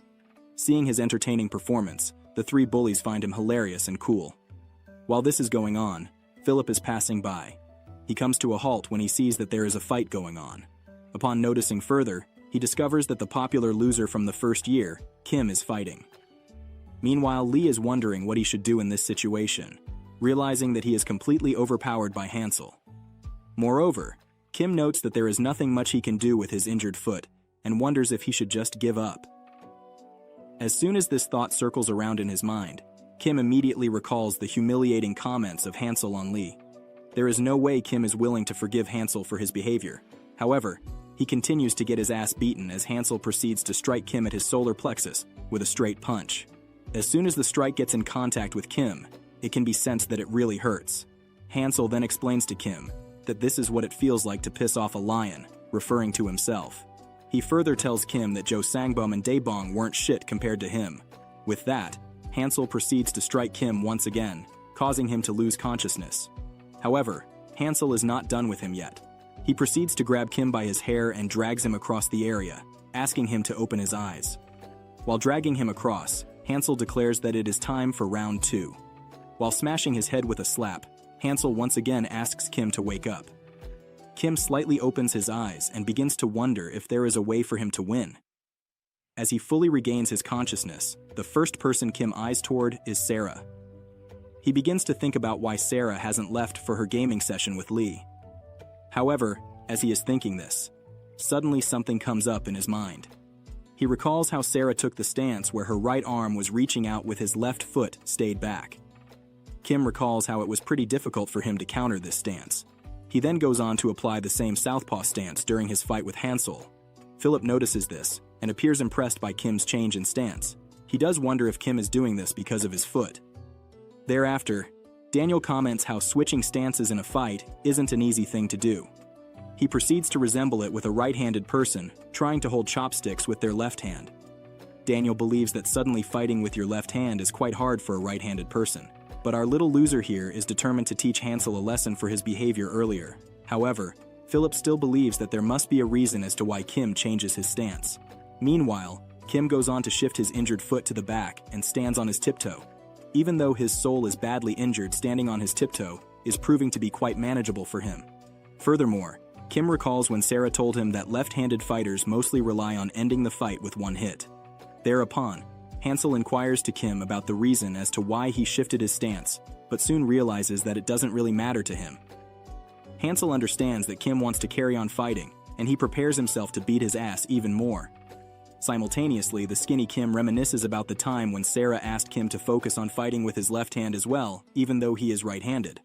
Seeing his entertaining performance, the three bullies find him hilarious and cool. While this is going on, Philip is passing by. He comes to a halt when he sees that there is a fight going on. Upon noticing further, he discovers that the popular loser from the first year, Kim, is fighting. Meanwhile, Lee is wondering what he should do in this situation, realizing that he is completely overpowered by Hansel. Moreover, Kim notes that there is nothing much he can do with his injured foot, and wonders if he should just give up. As soon as this thought circles around in his mind, Kim immediately recalls the humiliating comments of Hansel on Lee. There is no way Kim is willing to forgive Hansel for his behavior. However, he continues to get his ass beaten as Hansel proceeds to strike Kim at his solar plexus with a straight punch. As soon as the strike gets in contact with Kim, it can be sensed that it really hurts. Hansel then explains to Kim that this is what it feels like to piss off a lion, referring to himself. He further tells Kim that Jo Sangbum and Daebong weren't shit compared to him. With that, Hansel proceeds to strike Kim once again, causing him to lose consciousness. However, Hansel is not done with him yet. He proceeds to grab Kim by his hair and drags him across the area, asking him to open his eyes. While dragging him across, Hansel declares that it is time for round 2. While smashing his head with a slap, Hansel once again asks Kim to wake up. Kim slightly opens his eyes and begins to wonder if there is a way for him to win. As he fully regains his consciousness, the first person Kim eyes toward is Sarah. He begins to think about why Sarah hasn't left for her gaming session with Lee. However, as he is thinking this, suddenly something comes up in his mind. He recalls how Sarah took the stance where her right arm was reaching out with his left foot stayed back. Kim recalls how it was pretty difficult for him to counter this stance. He then goes on to apply the same southpaw stance during his fight with Hansel. Philip notices this and appears impressed by Kim's change in stance. He does wonder if Kim is doing this because of his foot. Thereafter, Daniel comments how switching stances in a fight isn't an easy thing to do. He proceeds to resemble it with a right-handed person trying to hold chopsticks with their left hand. Daniel believes that suddenly fighting with your left hand is quite hard for a right-handed person, but our little loser here is determined to teach Hansel a lesson for his behavior earlier. However, Philip still believes that there must be a reason as to why Kim changes his stance. Meanwhile, Kim goes on to shift his injured foot to the back and stands on his tiptoe. Even though his sole is badly injured, standing on his tiptoe is proving to be quite manageable for him. Furthermore, Kim recalls when Sarah told him that left-handed fighters mostly rely on ending the fight with one hit. Thereupon, Hansel inquires to Kim about the reason as to why he shifted his stance, but soon realizes that it doesn't really matter to him. Hansel understands that Kim wants to carry on fighting, and he prepares himself to beat his ass even more. Simultaneously, the skinny Kim reminisces about the time when Sarah asked Kim to focus on fighting with his left hand as well, even though he is right-handed.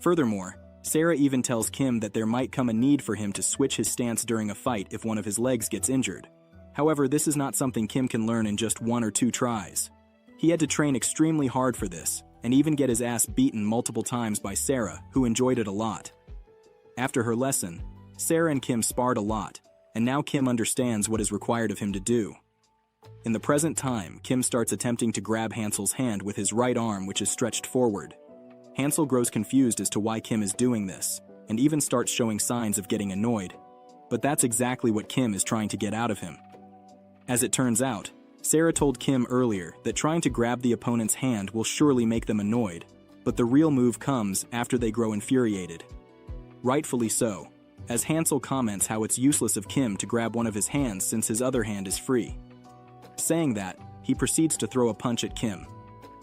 Furthermore, Sarah even tells Kim that there might come a need for him to switch his stance during a fight if one of his legs gets injured. However, this is not something Kim can learn in just 1 or 2 tries. He had to train extremely hard for this, and even get his ass beaten multiple times by Sarah, who enjoyed it a lot. After her lesson, Sarah and Kim sparred a lot, and now Kim understands what is required of him to do. In the present time, Kim starts attempting to grab Hansel's hand with his right arm, which is stretched forward. Hansel grows confused as to why Kim is doing this, and even starts showing signs of getting annoyed. But that's exactly what Kim is trying to get out of him. As it turns out, Sarah told Kim earlier that trying to grab the opponent's hand will surely make them annoyed, but the real move comes after they grow infuriated. Rightfully so, as Hansel comments how it's useless of Kim to grab one of his hands since his other hand is free. Saying that, he proceeds to throw a punch at Kim.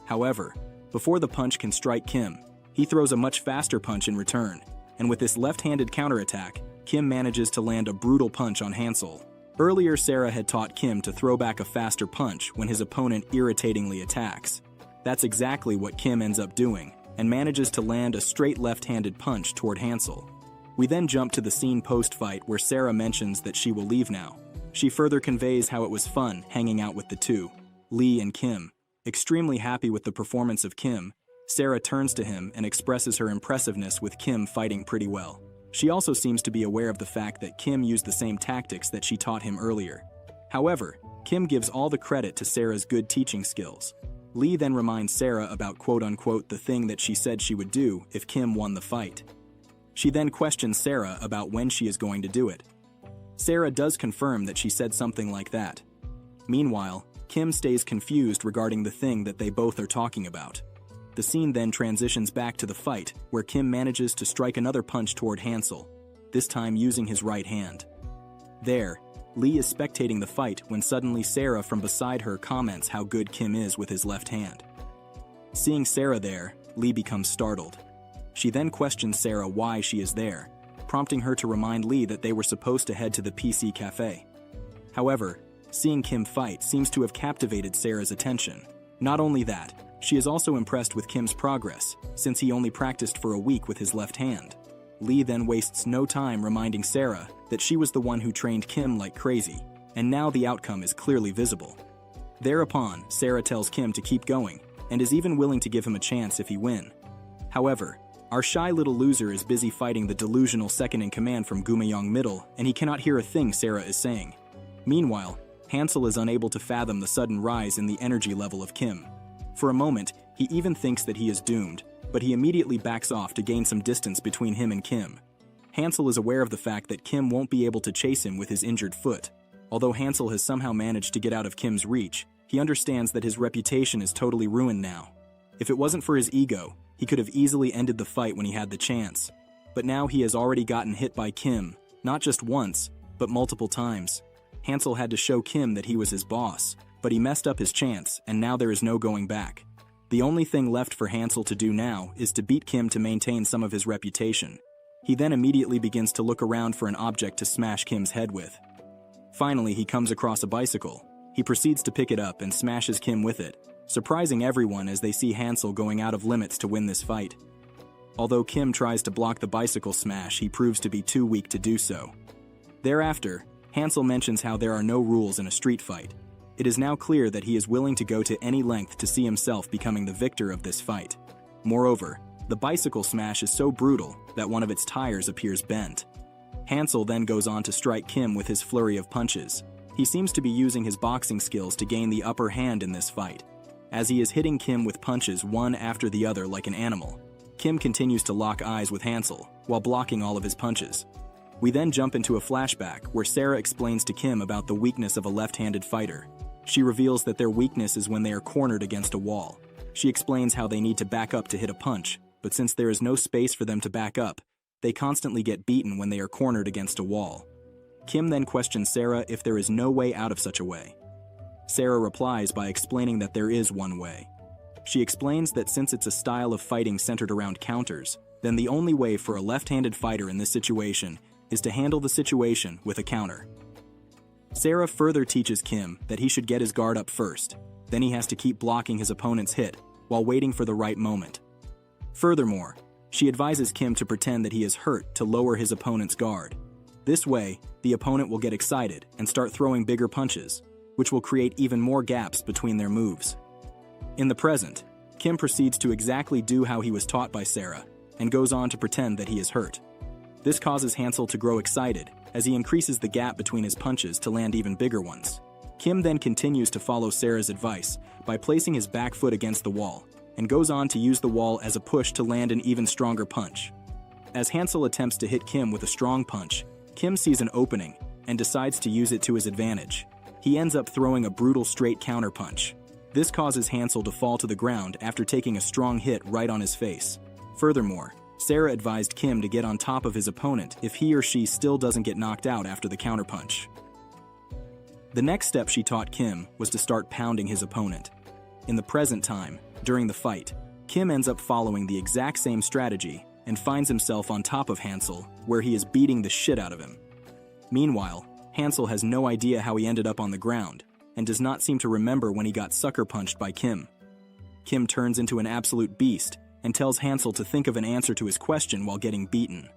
However, before the punch can strike Kim, he throws a much faster punch in return, and with this left-handed counterattack, Kim manages to land a brutal punch on Hansel. Earlier, Sarah had taught Kim to throw back a faster punch when his opponent irritatingly attacks. That's exactly what Kim ends up doing, and manages to land a straight left-handed punch toward Hansel. We then jump to the scene post-fight where Sarah mentions that she will leave now. She further conveys how it was fun hanging out with the two, Lee and Kim. Extremely happy with the performance of Kim, Sarah turns to him and expresses her impressiveness with Kim fighting pretty well. She also seems to be aware of the fact that Kim used the same tactics that she taught him earlier. However, Kim gives all the credit to Sarah's good teaching skills. Lee then reminds Sarah about quote-unquote the thing that she said she would do if Kim won the fight. She then questions Sarah about when she is going to do it. Sarah does confirm that she said something like that. Meanwhile, Kim stays confused regarding the thing that they both are talking about. The scene then transitions back to the fight, where Kim manages to strike another punch toward Hansel, this time using his right hand. There, Lee is spectating the fight when suddenly Sarah from beside her comments how good Kim is with his left hand. Seeing Sarah there, Lee becomes startled. She then questions Sarah why she is there, prompting her to remind Lee that they were supposed to head to the PC cafe. However, seeing Kim fight seems to have captivated Sarah's attention. Not only that, she is also impressed with Kim's progress, since he only practiced for a week with his left hand. Lee then wastes no time reminding Sarah that she was the one who trained Kim like crazy, and now the outcome is clearly visible. Thereupon, Sarah tells Kim to keep going, and is even willing to give him a chance if he wins. However, our shy little loser is busy fighting the delusional second-in-command from Gumayong Middle, and he cannot hear a thing Sarah is saying. Meanwhile, Hansel is unable to fathom the sudden rise in the energy level of Kim. For a moment, he even thinks that he is doomed, but he immediately backs off to gain some distance between him and Kim. Hansel is aware of the fact that Kim won't be able to chase him with his injured foot. Although Hansel has somehow managed to get out of Kim's reach, he understands that his reputation is totally ruined now. If it wasn't for his ego, he could have easily ended the fight when he had the chance. But now he has already gotten hit by Kim, not just once, but multiple times. Hansel had to show Kim that he was his boss, but he messed up his chance, and now there is no going back. The only thing left for Hansel to do now is to beat Kim to maintain some of his reputation. He then immediately begins to look around for an object to smash Kim's head with. Finally, he comes across a bicycle. He proceeds to pick it up and smashes Kim with it, surprising everyone as they see Hansel going out of limits to win this fight. Although Kim tries to block the bicycle smash, he proves to be too weak to do so. Thereafter, Hansel mentions how there are no rules in a street fight. It is now clear that he is willing to go to any length to see himself becoming the victor of this fight. Moreover, the bicycle smash is so brutal that one of its tires appears bent. Hansel then goes on to strike Kim with his flurry of punches. He seems to be using his boxing skills to gain the upper hand in this fight. As he is hitting Kim with punches one after the other like an animal, Kim continues to lock eyes with Hansel while blocking all of his punches. We then jump into a flashback where Sarah explains to Kim about the weakness of a left-handed fighter. She reveals that their weakness is when they are cornered against a wall. She explains how they need to back up to hit a punch, but since there is no space for them to back up, They constantly get beaten when they are cornered against a wall. Kim then questions Sarah if there is no way out of such a way. Sarah replies by explaining that there is one way. She explains that since it's a style of fighting centered around counters, then the only way for a left-handed fighter in this situation is to handle the situation with a counter. Sarah further teaches Kim that he should get his guard up first, then he has to keep blocking his opponent's hit while waiting for the right moment. Furthermore, she advises Kim to pretend that he is hurt to lower his opponent's guard. This way, the opponent will get excited and start throwing bigger punches, which will create even more gaps between their moves. In the present, Kim proceeds to exactly do how he was taught by Sarah and goes on to pretend that he is hurt. This causes Hansel to grow excited as he increases the gap between his punches to land even bigger ones. Kim then continues to follow Sarah's advice by placing his back foot against the wall and goes on to use the wall as a push to land an even stronger punch. As Hansel attempts to hit Kim with a strong punch, Kim sees an opening and decides to use it to his advantage. He ends up throwing a brutal straight counterpunch. This causes Hansel to fall to the ground after taking a strong hit right on his face. Furthermore, Sarah advised Kim to get on top of his opponent if he or she still doesn't get knocked out after the counterpunch. The next step she taught Kim was to start pounding his opponent. In the present time, during the fight, Kim ends up following the exact same strategy and finds himself on top of Hansel, where he is beating the shit out of him. Meanwhile, Hansel has no idea how he ended up on the ground and does not seem to remember when he got sucker punched by Kim. Kim turns into an absolute beast and tells Hansel to think of an answer to his question while getting beaten.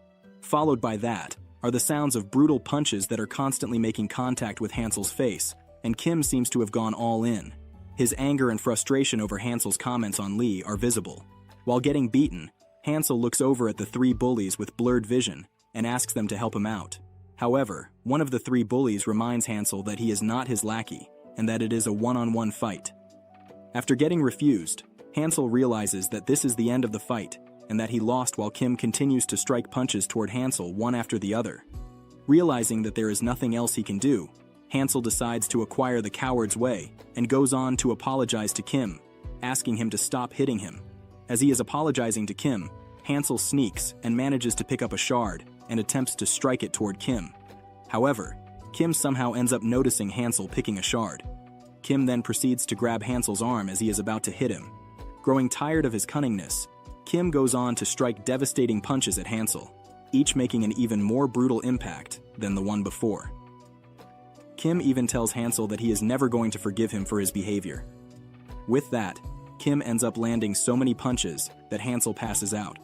Followed by that are the sounds of brutal punches that are constantly making contact with Hansel's face, and Kim seems to have gone all in. His anger and frustration over Hansel's comments on Lee are visible. While getting beaten, Hansel looks over at the three bullies with blurred vision and asks them to help him out. However, one of the three bullies reminds Hansel that he is not his lackey and that it is a one-on-one fight. After getting refused, Hansel realizes that this is the end of the fight and that he lost while Kim continues to strike punches toward Hansel one after the other. Realizing that there is nothing else he can do, Hansel decides to acquire the coward's way and goes on to apologize to Kim, asking him to stop hitting him. As he is apologizing to Kim, Hansel sneaks and manages to pick up a shard and attempts to strike it toward Kim. However, Kim somehow ends up noticing Hansel picking a shard. Kim then proceeds to grab Hansel's arm as he is about to hit him. Growing tired of his cunningness, Kim goes on to strike devastating punches at Hansel, each making an even more brutal impact than the one before. Kim even tells Hansel that he is never going to forgive him for his behavior. With that, Kim ends up landing so many punches that Hansel passes out.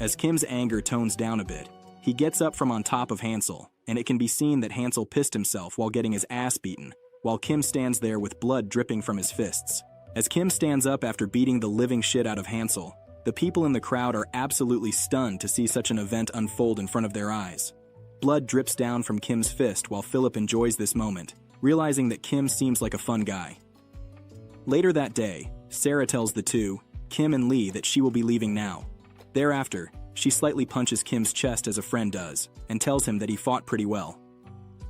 As Kim's anger tones down a bit, he gets up from on top of Hansel, and it can be seen that Hansel pissed himself while getting his ass beaten, while Kim stands there with blood dripping from his fists. As Kim stands up after beating the living shit out of Hansel, the people in the crowd are absolutely stunned to see such an event unfold in front of their eyes. Blood drips down from Kim's fist while Philip enjoys this moment, realizing that Kim seems like a fun guy. Later that day, Sarah tells the two, Kim and Lee, that she will be leaving now. Thereafter, she slightly punches Kim's chest as a friend does, and tells him that he fought pretty well.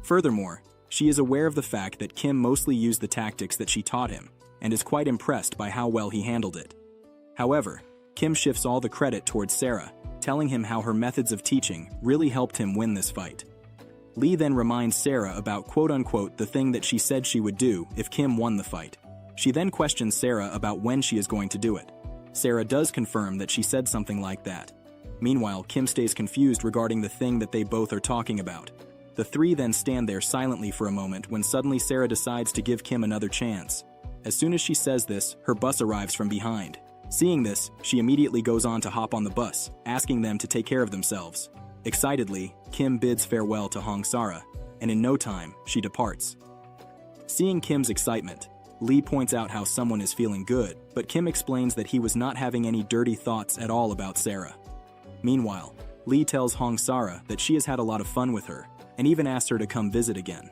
Furthermore, she is aware of the fact that Kim mostly used the tactics that she taught him, and is quite impressed by how well he handled it. However, Kim shifts all the credit towards Sarah, telling him how her methods of teaching really helped him win this fight. Lee then reminds Sarah about quote-unquote the thing that she said she would do if Kim won the fight. She then questions Sarah about when she is going to do it. Sarah does confirm that she said something like that. Meanwhile, Kim stays confused regarding the thing that they both are talking about. The three then stand there silently for a moment when suddenly Sarah decides to give Kim another chance. As soon as she says this, her bus arrives from behind. Seeing this, she immediately goes on to hop on the bus, asking them to take care of themselves. Excitedly, Kim bids farewell to Hong Sara, and in no time, she departs. Seeing Kim's excitement, Lee points out how someone is feeling good, but Kim explains that he was not having any dirty thoughts at all about Sarah. Meanwhile, Lee tells Hong Sara that she has had a lot of fun with her, and even asks her to come visit again.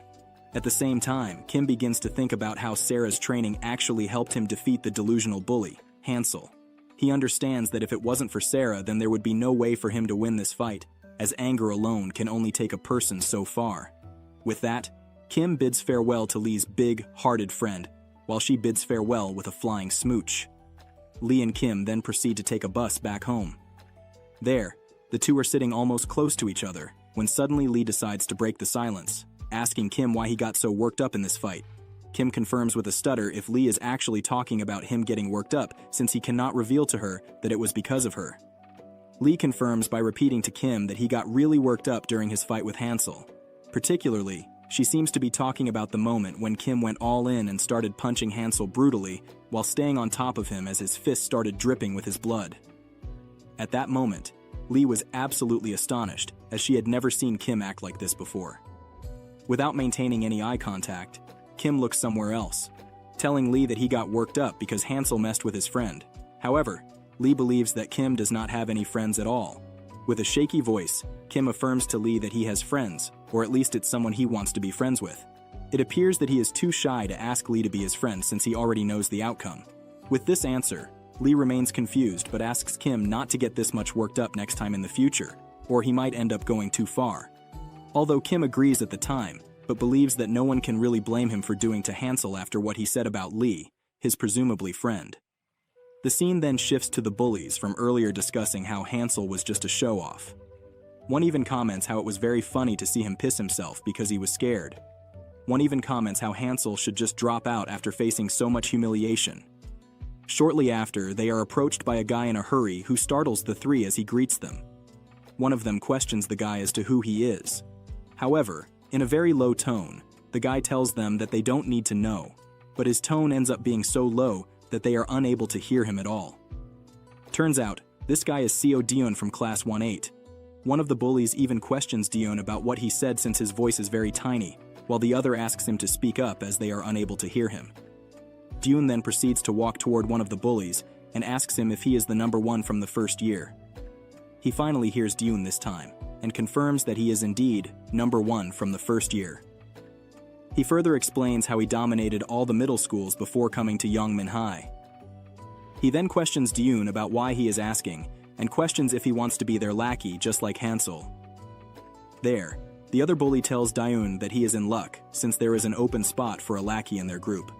At the same time, Kim begins to think about how Sarah's training actually helped him defeat the delusional bully, Hansel. He understands that if it wasn't for Sarah, then there would be no way for him to win this fight, as anger alone can only take a person so far. With that, Kim bids farewell to Lee's big-hearted friend, while she bids farewell with a flying smooch. Lee and Kim then proceed to take a bus back home. There, The two are sitting almost close to each other, when suddenly Lee decides to break the silence, asking Kim why he got so worked up in this fight. Kim confirms with a stutter if Lee is actually talking about him getting worked up, since he cannot reveal to her that it was because of her. Lee confirms by repeating to Kim that he got really worked up during his fight with Hansel. Particularly, she seems to be talking about the moment when Kim went all in and started punching Hansel brutally while staying on top of him as his fist started dripping with his blood. At that moment, Lee was absolutely astonished, as she had never seen Kim act like this before. Without maintaining any eye contact, Kim looks somewhere else, telling Lee that he got worked up because Hansel messed with his friend. However, Lee believes that Kim does not have any friends at all. With a shaky voice, Kim affirms to Lee that he has friends, or at least it's someone he wants to be friends with. It appears that he is too shy to ask Lee to be his friend since he already knows the outcome. With this answer, Lee remains confused but asks Kim not to get this much worked up next time in the future, or he might end up going too far. Although Kim agrees at the time, but believes that no one can really blame him for doing to Hansel after what he said about Lee, his presumably friend. The scene then shifts to the bullies from earlier discussing how Hansel was just a show-off. One even comments how it was very funny to see him piss himself because he was scared. One even comments how Hansel should just drop out after facing so much humiliation. Shortly after, they are approached by a guy in a hurry who startles the three as he greets them. One of them questions the guy as to who he is. However, in a very low tone, the guy tells them that they don't need to know, but his tone ends up being so low that they are unable to hear him at all. Turns out, this guy is CO Dae-Hyun from Class 1-8. One of the bullies even questions Dae-Hyun about what he said since his voice is very tiny, while the other asks him to speak up as they are unable to hear him. Dae-Hyun then proceeds to walk toward one of the bullies and asks him if he is the number one from the first year. He finally hears Dae-Hyun this time, and confirms that he is indeed number one from the first year. He further explains how he dominated all the middle schools before coming to Yongmin High. He then questions Dae-Hyun about why he is asking, and questions if he wants to be their lackey just like Hansel. There, the other bully tells Dae-Hyun that he is in luck since there is an open spot for a lackey in their group.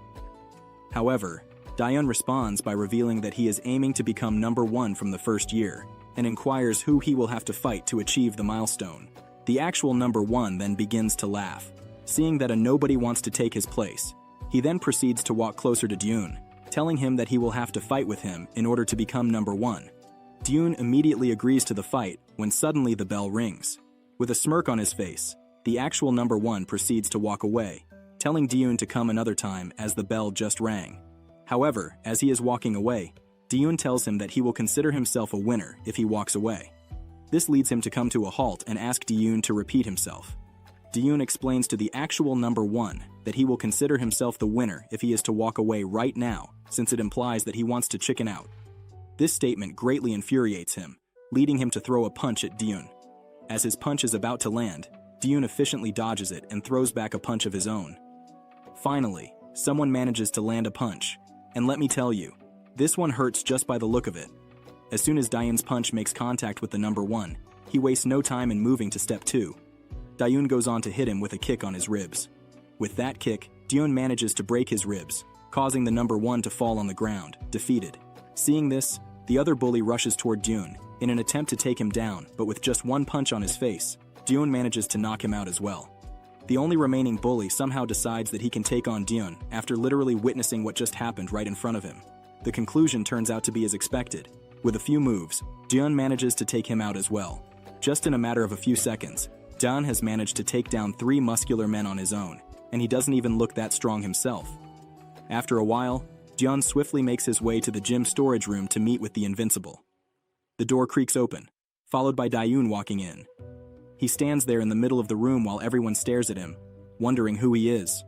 However, Dae-Hyun responds by revealing that he is aiming to become number one from the first year, and inquires who he will have to fight to achieve the milestone. The actual number one then begins to laugh, seeing that a nobody wants to take his place. He then proceeds to walk closer to Dae-Hyun, telling him that he will have to fight with him in order to become number one. Dae-Hyun immediately agrees to the fight when suddenly the bell rings. With a smirk on his face, the actual number one proceeds to walk away, telling Dae-Hyun to come another time as the bell just rang. However, as he is walking away, Dae-Hyun tells him that he will consider himself a winner if he walks away. This leads him to come to a halt and ask Dae-Hyun to repeat himself. Dae-Hyun explains to the actual number one that he will consider himself the winner if he is to walk away right now, since it implies that he wants to chicken out. This statement greatly infuriates him, leading him to throw a punch at Dae-Hyun. As his punch is about to land, Dae-Hyun efficiently dodges it and throws back a punch of his own. Finally, someone manages to land a punch, and let me tell you, this one hurts just by the look of it. As soon as Dae-Hyun's punch makes contact with the number one, he wastes no time in moving to step 2. Dae-Hyun goes on to hit him with a kick on his ribs. With that kick, Dae-Hyun manages to break his ribs, causing the number one to fall on the ground, defeated. Seeing this, the other bully rushes toward Dae-Hyun in an attempt to take him down, but with just one punch on his face, Dae-Hyun manages to knock him out as well. The only remaining bully somehow decides that he can take on Dae-Hyun after literally witnessing what just happened right in front of him. The conclusion turns out to be as expected. With a few moves, Dae-Hyun manages to take him out as well. Just in a matter of a few seconds, Dae-Hyun has managed to take down 3 muscular men on his own, and he doesn't even look that strong himself. After a while, Dae-Hyun swiftly makes his way to the gym storage room to meet with the Invincible. The door creaks open, followed by Dae-Hyun walking in. He stands there in the middle of the room while everyone stares at him, wondering who he is.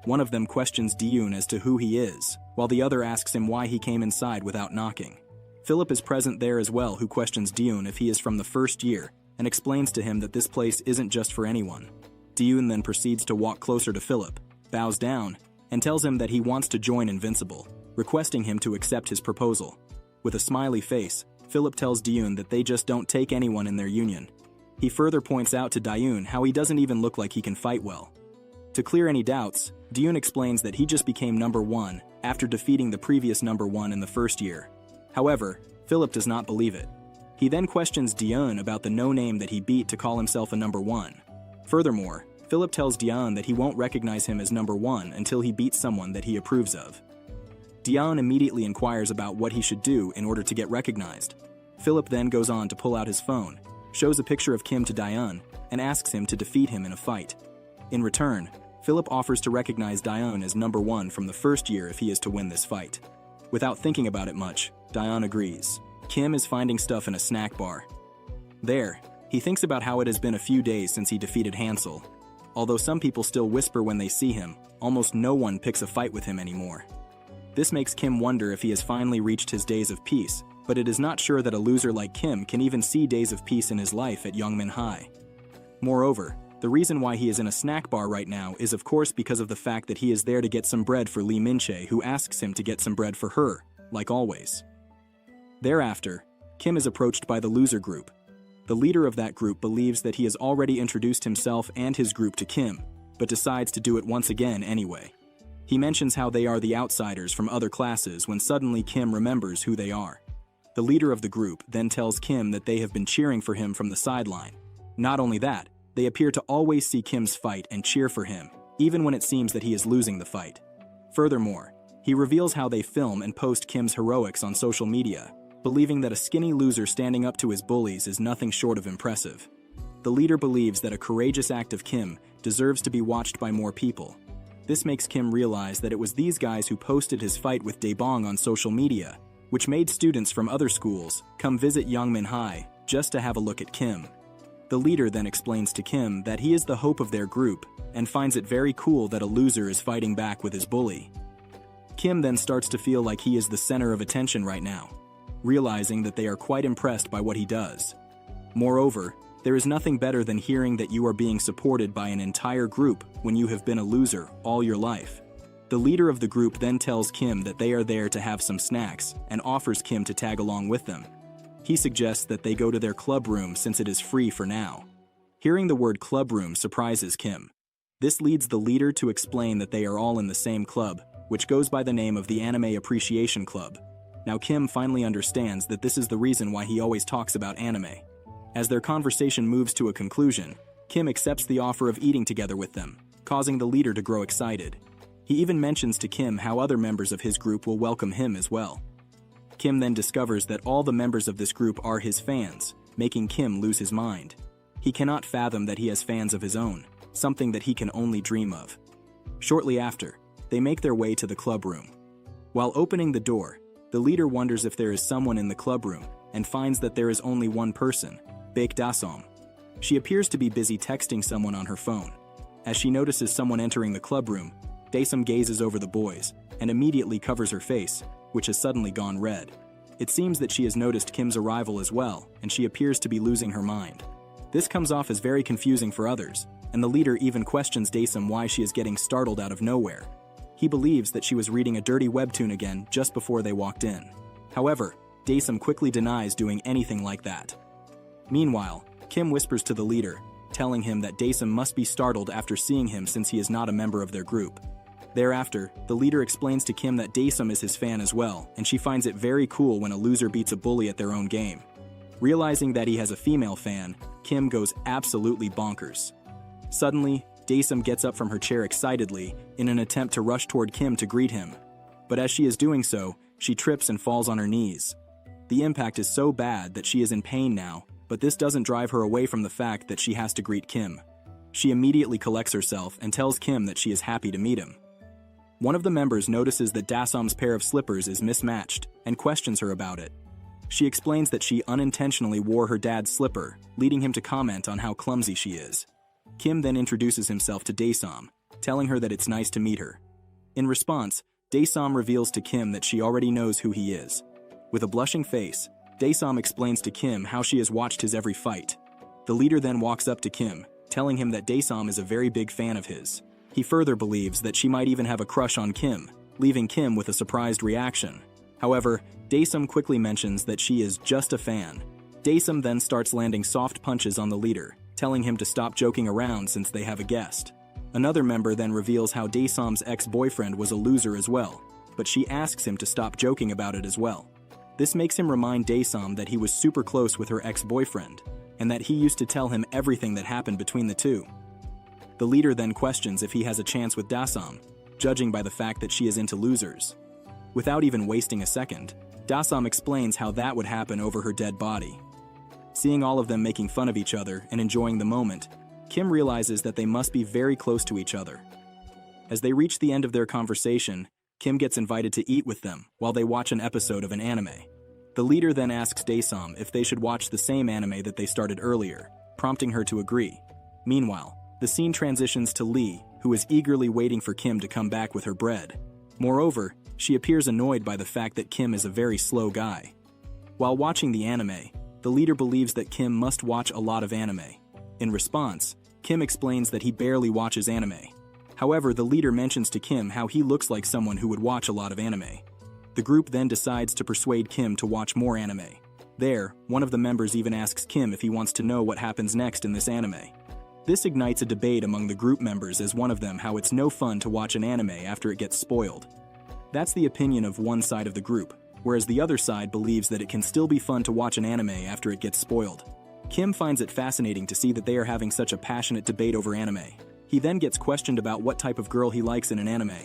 One of them questions Dae-Hyun as to who he is, while the other asks him why he came inside without knocking. Philip is present there as well, who questions Dae-Hyun if he is from the first year, and explains to him that this place isn't just for anyone. Dae-Hyun then proceeds to walk closer to Philip, bows down, and tells him that he wants to join Invincible, requesting him to accept his proposal. With a smiley face, Philip tells Dae-Hyun that they just don't take anyone in their union. He further points out to Dae-Hyun how he doesn't even look like he can fight well. To clear any doubts, Dae-Hyun explains that he just became number one after defeating the previous number one in the first year. However, Philip does not believe it. He then questions Dae-Hyun about the no-name that he beat to call himself a number 1. Furthermore, Philip tells Dae-Hyun that he won't recognize him as number 1 until he beats someone that he approves of. Dae-Hyun immediately inquires about what he should do in order to get recognized. Philip then goes on to pull out his phone, shows a picture of Kim to Dae-Hyun, and asks him to defeat him in a fight. In return, Philip offers to recognize Dae-Hyun as number 1 from the first year if he is to win this fight. Without thinking about it much, Dae-Hyun agrees. Kim is finding stuff in a snack bar. There, he thinks about how it has been a few days since he defeated Hansel. Although some people still whisper when they see him, almost no one picks a fight with him anymore. This makes Kim wonder if he has finally reached his days of peace, but it is not sure that a loser like Kim can even see days of peace in his life at Yongmin High. Moreover, the reason why he is in a snack bar right now is of course because of the fact that he is there to get some bread for Lee Min-chae, who asks him to get some bread for her, like always. Thereafter, Kim is approached by the loser group. The leader of that group believes that he has already introduced himself and his group to Kim, but decides to do it once again anyway. He mentions how they are the outsiders from other classes when suddenly Kim remembers who they are. The leader of the group then tells Kim that they have been cheering for him from the sideline. Not only that, they appear to always see Kim's fight and cheer for him, even when it seems that he is losing the fight. Furthermore, he reveals how they film and post Kim's heroics on social media, believing that a skinny loser standing up to his bullies is nothing short of impressive. The leader believes that a courageous act of Kim deserves to be watched by more people. This makes Kim realize that it was these guys who posted his fight with Daebong on social media, which made students from other schools come visit Yongmin High just to have a look at Kim. The leader then explains to Kim that he is the hope of their group and finds it very cool that a loser is fighting back with his bully. Kim then starts to feel like he is the center of attention right now, realizing that they are quite impressed by what he does. Moreover, there is nothing better than hearing that you are being supported by an entire group when you have been a loser all your life. The leader of the group then tells Kim that they are there to have some snacks and offers Kim to tag along with them. He suggests that they go to their club room since it is free for now. Hearing the word club room surprises Kim. This leads the leader to explain that they are all in the same club, which goes by the name of the Anime Appreciation Club. Now Kim finally understands that this is the reason why he always talks about anime. As their conversation moves to a conclusion, Kim accepts the offer of eating together with them, causing the leader to grow excited. He even mentions to Kim how other members of his group will welcome him as well. Kim then discovers that all the members of this group are his fans, making Kim lose his mind. He cannot fathom that he has fans of his own, something that he can only dream of. Shortly after, they make their way to the club room. While opening the door, the leader wonders if there is someone in the club room and finds that there is only one person, Baek Dasom. She appears to be busy texting someone on her phone. As she notices someone entering the club room, Dasom gazes over the boys and immediately covers her face, which has suddenly gone red. It seems that she has noticed Kim's arrival as well, and she appears to be losing her mind. This comes off as very confusing for others, and the leader even questions Dasom why she is getting startled out of nowhere. He believes that she was reading a dirty webtoon again just before they walked in. However, Dasom quickly denies doing anything like that. Meanwhile, Kim whispers to the leader, telling him that Dasom must be startled after seeing him since he is not a member of their group. Thereafter, the leader explains to Kim that Dasom is his fan as well, and she finds it very cool when a loser beats a bully at their own game. Realizing that he has a female fan, Kim goes absolutely bonkers. Suddenly, Dasom gets up from her chair excitedly in an attempt to rush toward Kim to greet him. But as she is doing so, she trips and falls on her knees. The impact is so bad that she is in pain now, but this doesn't drive her away from the fact that she has to greet Kim. She immediately collects herself and tells Kim that she is happy to meet him. One of the members notices that Dasom's pair of slippers is mismatched and questions her about it. She explains that she unintentionally wore her dad's slipper, leading him to comment on how clumsy she is. Kim then introduces himself to Dasom, telling her that it's nice to meet her. In response, Dasom reveals to Kim that she already knows who he is. With a blushing face, Dasom explains to Kim how she has watched his every fight. The leader then walks up to Kim, telling him that Dasom is a very big fan of his. He further believes that she might even have a crush on Kim, leaving Kim with a surprised reaction. However, Dasom quickly mentions that she is just a fan. Dasom then starts landing soft punches on the leader, telling him to stop joking around since they have a guest. Another member then reveals how Dasom's ex-boyfriend was a loser as well, but she asks him to stop joking about it as well. This makes him remind Dae-Sam that he was super close with her ex-boyfriend, and that he used to tell him everything that happened between the two. The leader then questions if he has a chance with Dae-Sam, judging by the fact that she is into losers. Without even wasting a second, Dae-Sam explains how that would happen over her dead body. Seeing all of them making fun of each other and enjoying the moment, Kim realizes that they must be very close to each other. As they reach the end of their conversation, Kim gets invited to eat with them while they watch an episode of an anime. The leader then asks Dae-Sam if they should watch the same anime that they started earlier, prompting her to agree. Meanwhile, the scene transitions to Lee, who is eagerly waiting for Kim to come back with her bread. Moreover, she appears annoyed by the fact that Kim is a very slow guy. While watching the anime, the leader believes that Kim must watch a lot of anime. In response, Kim explains that he barely watches anime. However, the leader mentions to Kim how he looks like someone who would watch a lot of anime. The group then decides to persuade Kim to watch more anime. There, one of the members even asks Kim if he wants to know what happens next in this anime. This ignites a debate among the group members, as one of them how it's no fun to watch an anime after it gets spoiled. That's the opinion of one side of the group, whereas the other side believes that it can still be fun to watch an anime after it gets spoiled. Kim finds it fascinating to see that they are having such a passionate debate over anime. He then gets questioned about what type of girl he likes in an anime.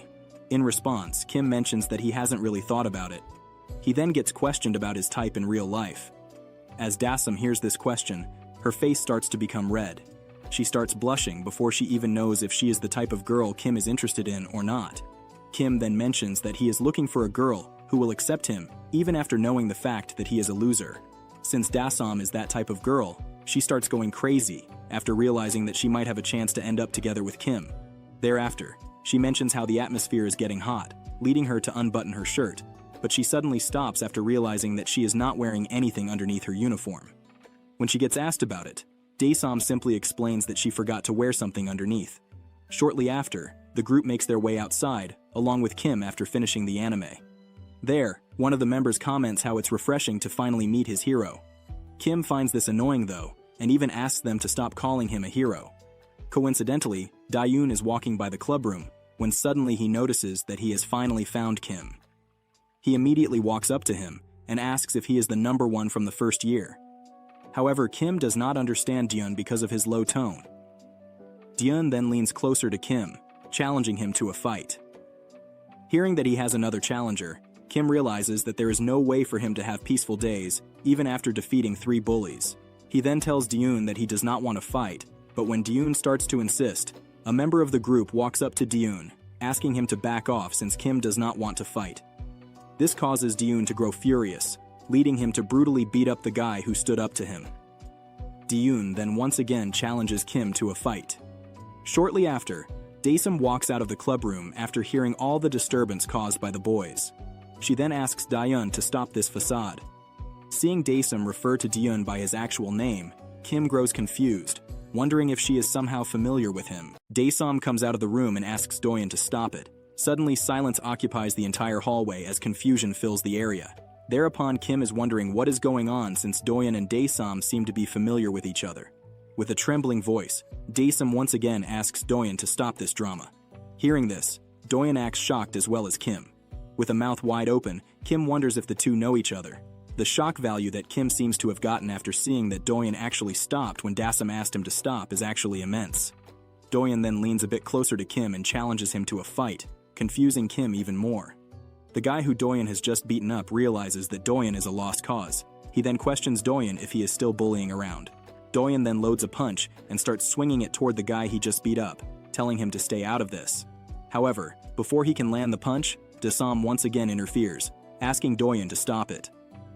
In response, Kim mentions that he hasn't really thought about it. He then gets questioned about his type in real life. As Dae-Sam hears this question, her face starts to become red. She starts blushing before she even knows if she is the type of girl Kim is interested in or not. Kim then mentions that he is looking for a girl who will accept him even after knowing the fact that he is a loser. Since Dae-Sam is that type of girl, she starts going crazy after realizing that she might have a chance to end up together with Kim. Thereafter, she mentions how the atmosphere is getting hot, leading her to unbutton her shirt, but she suddenly stops after realizing that she is not wearing anything underneath her uniform. When she gets asked about it, Dae-Sam simply explains that she forgot to wear something underneath. Shortly after, the group makes their way outside, along with Kim after finishing the anime. There, one of the members comments how it's refreshing to finally meet his hero. Kim finds this annoying though, and even asks them to stop calling him a hero. Coincidentally, Dae-Hyun is walking by the clubroom, when suddenly he notices that he has finally found Kim. He immediately walks up to him, and asks if he is the number one from the first year. However, Kim does not understand Dae-Hyun because of his low tone. Dae-Hyun then leans closer to Kim, challenging him to a fight. Hearing that he has another challenger, Kim realizes that there is no way for him to have peaceful days, even after defeating 3 bullies. He then tells Dae-Hyun that he does not want to fight, but when Dae-Hyun starts to insist, a member of the group walks up to Dae-Hyun, asking him to back off since Kim does not want to fight. This causes Dae-Hyun to grow furious, leading him to brutally beat up the guy who stood up to him. Dae-Hyun then once again challenges Kim to a fight. Shortly after, Dae-Sam walks out of the clubroom after hearing all the disturbance caused by the boys. She then asks Dae-Hyun to stop this facade. Seeing Dae-Sam refer to Dae-Hyun by his actual name, Kim grows confused, wondering if she is somehow familiar with him. Dae-Sam comes out of the room and asks Dae-Hyun to stop it. Suddenly, silence occupies the entire hallway as confusion fills the area. Thereupon, Kim is wondering what is going on since Dae-Hyun and Dae-Sam seem to be familiar with each other. With a trembling voice, Dae-Sam once again asks Dae-Hyun to stop this drama. Hearing this, Dae-Hyun acts shocked as well as Kim. With a mouth wide open, Kim wonders if the two know each other. The shock value that Kim seems to have gotten after seeing that Dae-Hyun actually stopped when Dae-Sam asked him to stop is actually immense. Dae-Hyun then leans a bit closer to Kim and challenges him to a fight, confusing Kim even more. The guy who Dae-Hyun has just beaten up realizes that Dae-Hyun is a lost cause. He then questions Dae-Hyun if he is still bullying around. Dae-Hyun then loads a punch and starts swinging it toward the guy he just beat up, telling him to stay out of this. However, before he can land the punch, Dae-Sam once again interferes, asking Dae-Hyun to stop it.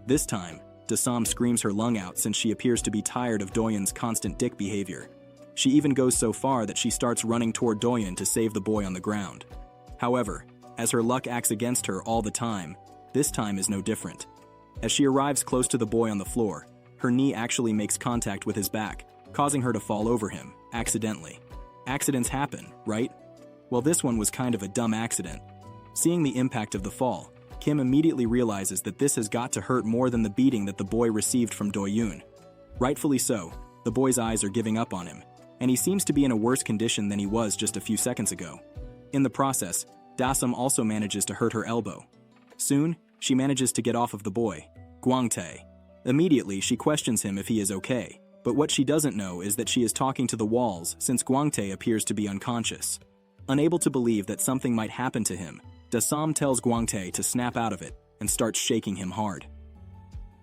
This time, Dae-Sam screams her lung out since she appears to be tired of Dae-Hyun's constant dick behavior. She even goes so far that she starts running toward Dae-Hyun to save the boy on the ground. However, as her luck acts against her all the time, this time is no different. As she arrives close to the boy on the floor, her knee actually makes contact with his back, causing her to fall over him, accidentally. Accidents happen, right? Well, this one was kind of a dumb accident. Seeing the impact of the fall, Kim immediately realizes that this has got to hurt more than the beating that the boy received from Dae-Hyun. Rightfully so, the boy's eyes are giving up on him, and he seems to be in a worse condition than he was just a few seconds ago. In the process, Dae-Sam also manages to hurt her elbow. Soon, she manages to get off of the boy. Gwangtae. Immediately, she questions him if he is okay, but what she doesn't know is that she is talking to the walls since Gwangtae appears to be unconscious. Unable to believe that something might happen to him, Dae-Sam tells Gwangtae to snap out of it and starts shaking him hard.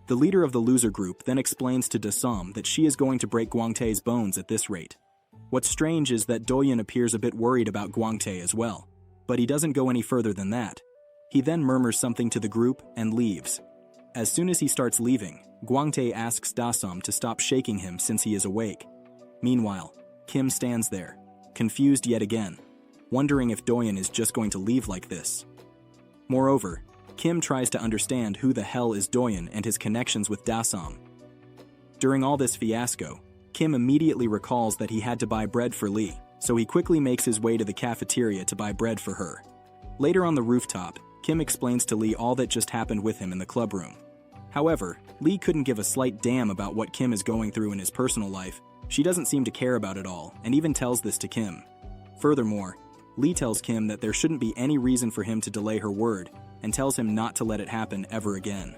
The leader of the loser group then explains to Dae-Sam that she is going to break Gwangtae's bones at this rate. What's strange is that Dae-Hyun appears a bit worried about Gwangtae as well, but he doesn't go any further than that. He then murmurs something to the group and leaves. As soon as he starts leaving, Gwangtae asks Dae-Sam to stop shaking him since he is awake. Meanwhile, Kim stands there, confused yet again, wondering if Dae-Hyun is just going to leave like this. Moreover, Kim tries to understand who the hell is Dae-Hyun and his connections with Dae-Sam. During all this fiasco, Kim immediately recalls that he had to buy bread for Lee, so he quickly makes his way to the cafeteria to buy bread for her. Later on the rooftop, Kim explains to Lee all that just happened with him in the club room. However, Lee couldn't give a slight damn about what Kim is going through in his personal life. She doesn't seem to care about it all, and even tells this to Kim. Furthermore, Lee tells Kim that there shouldn't be any reason for him to delay her word, and tells him not to let it happen ever again.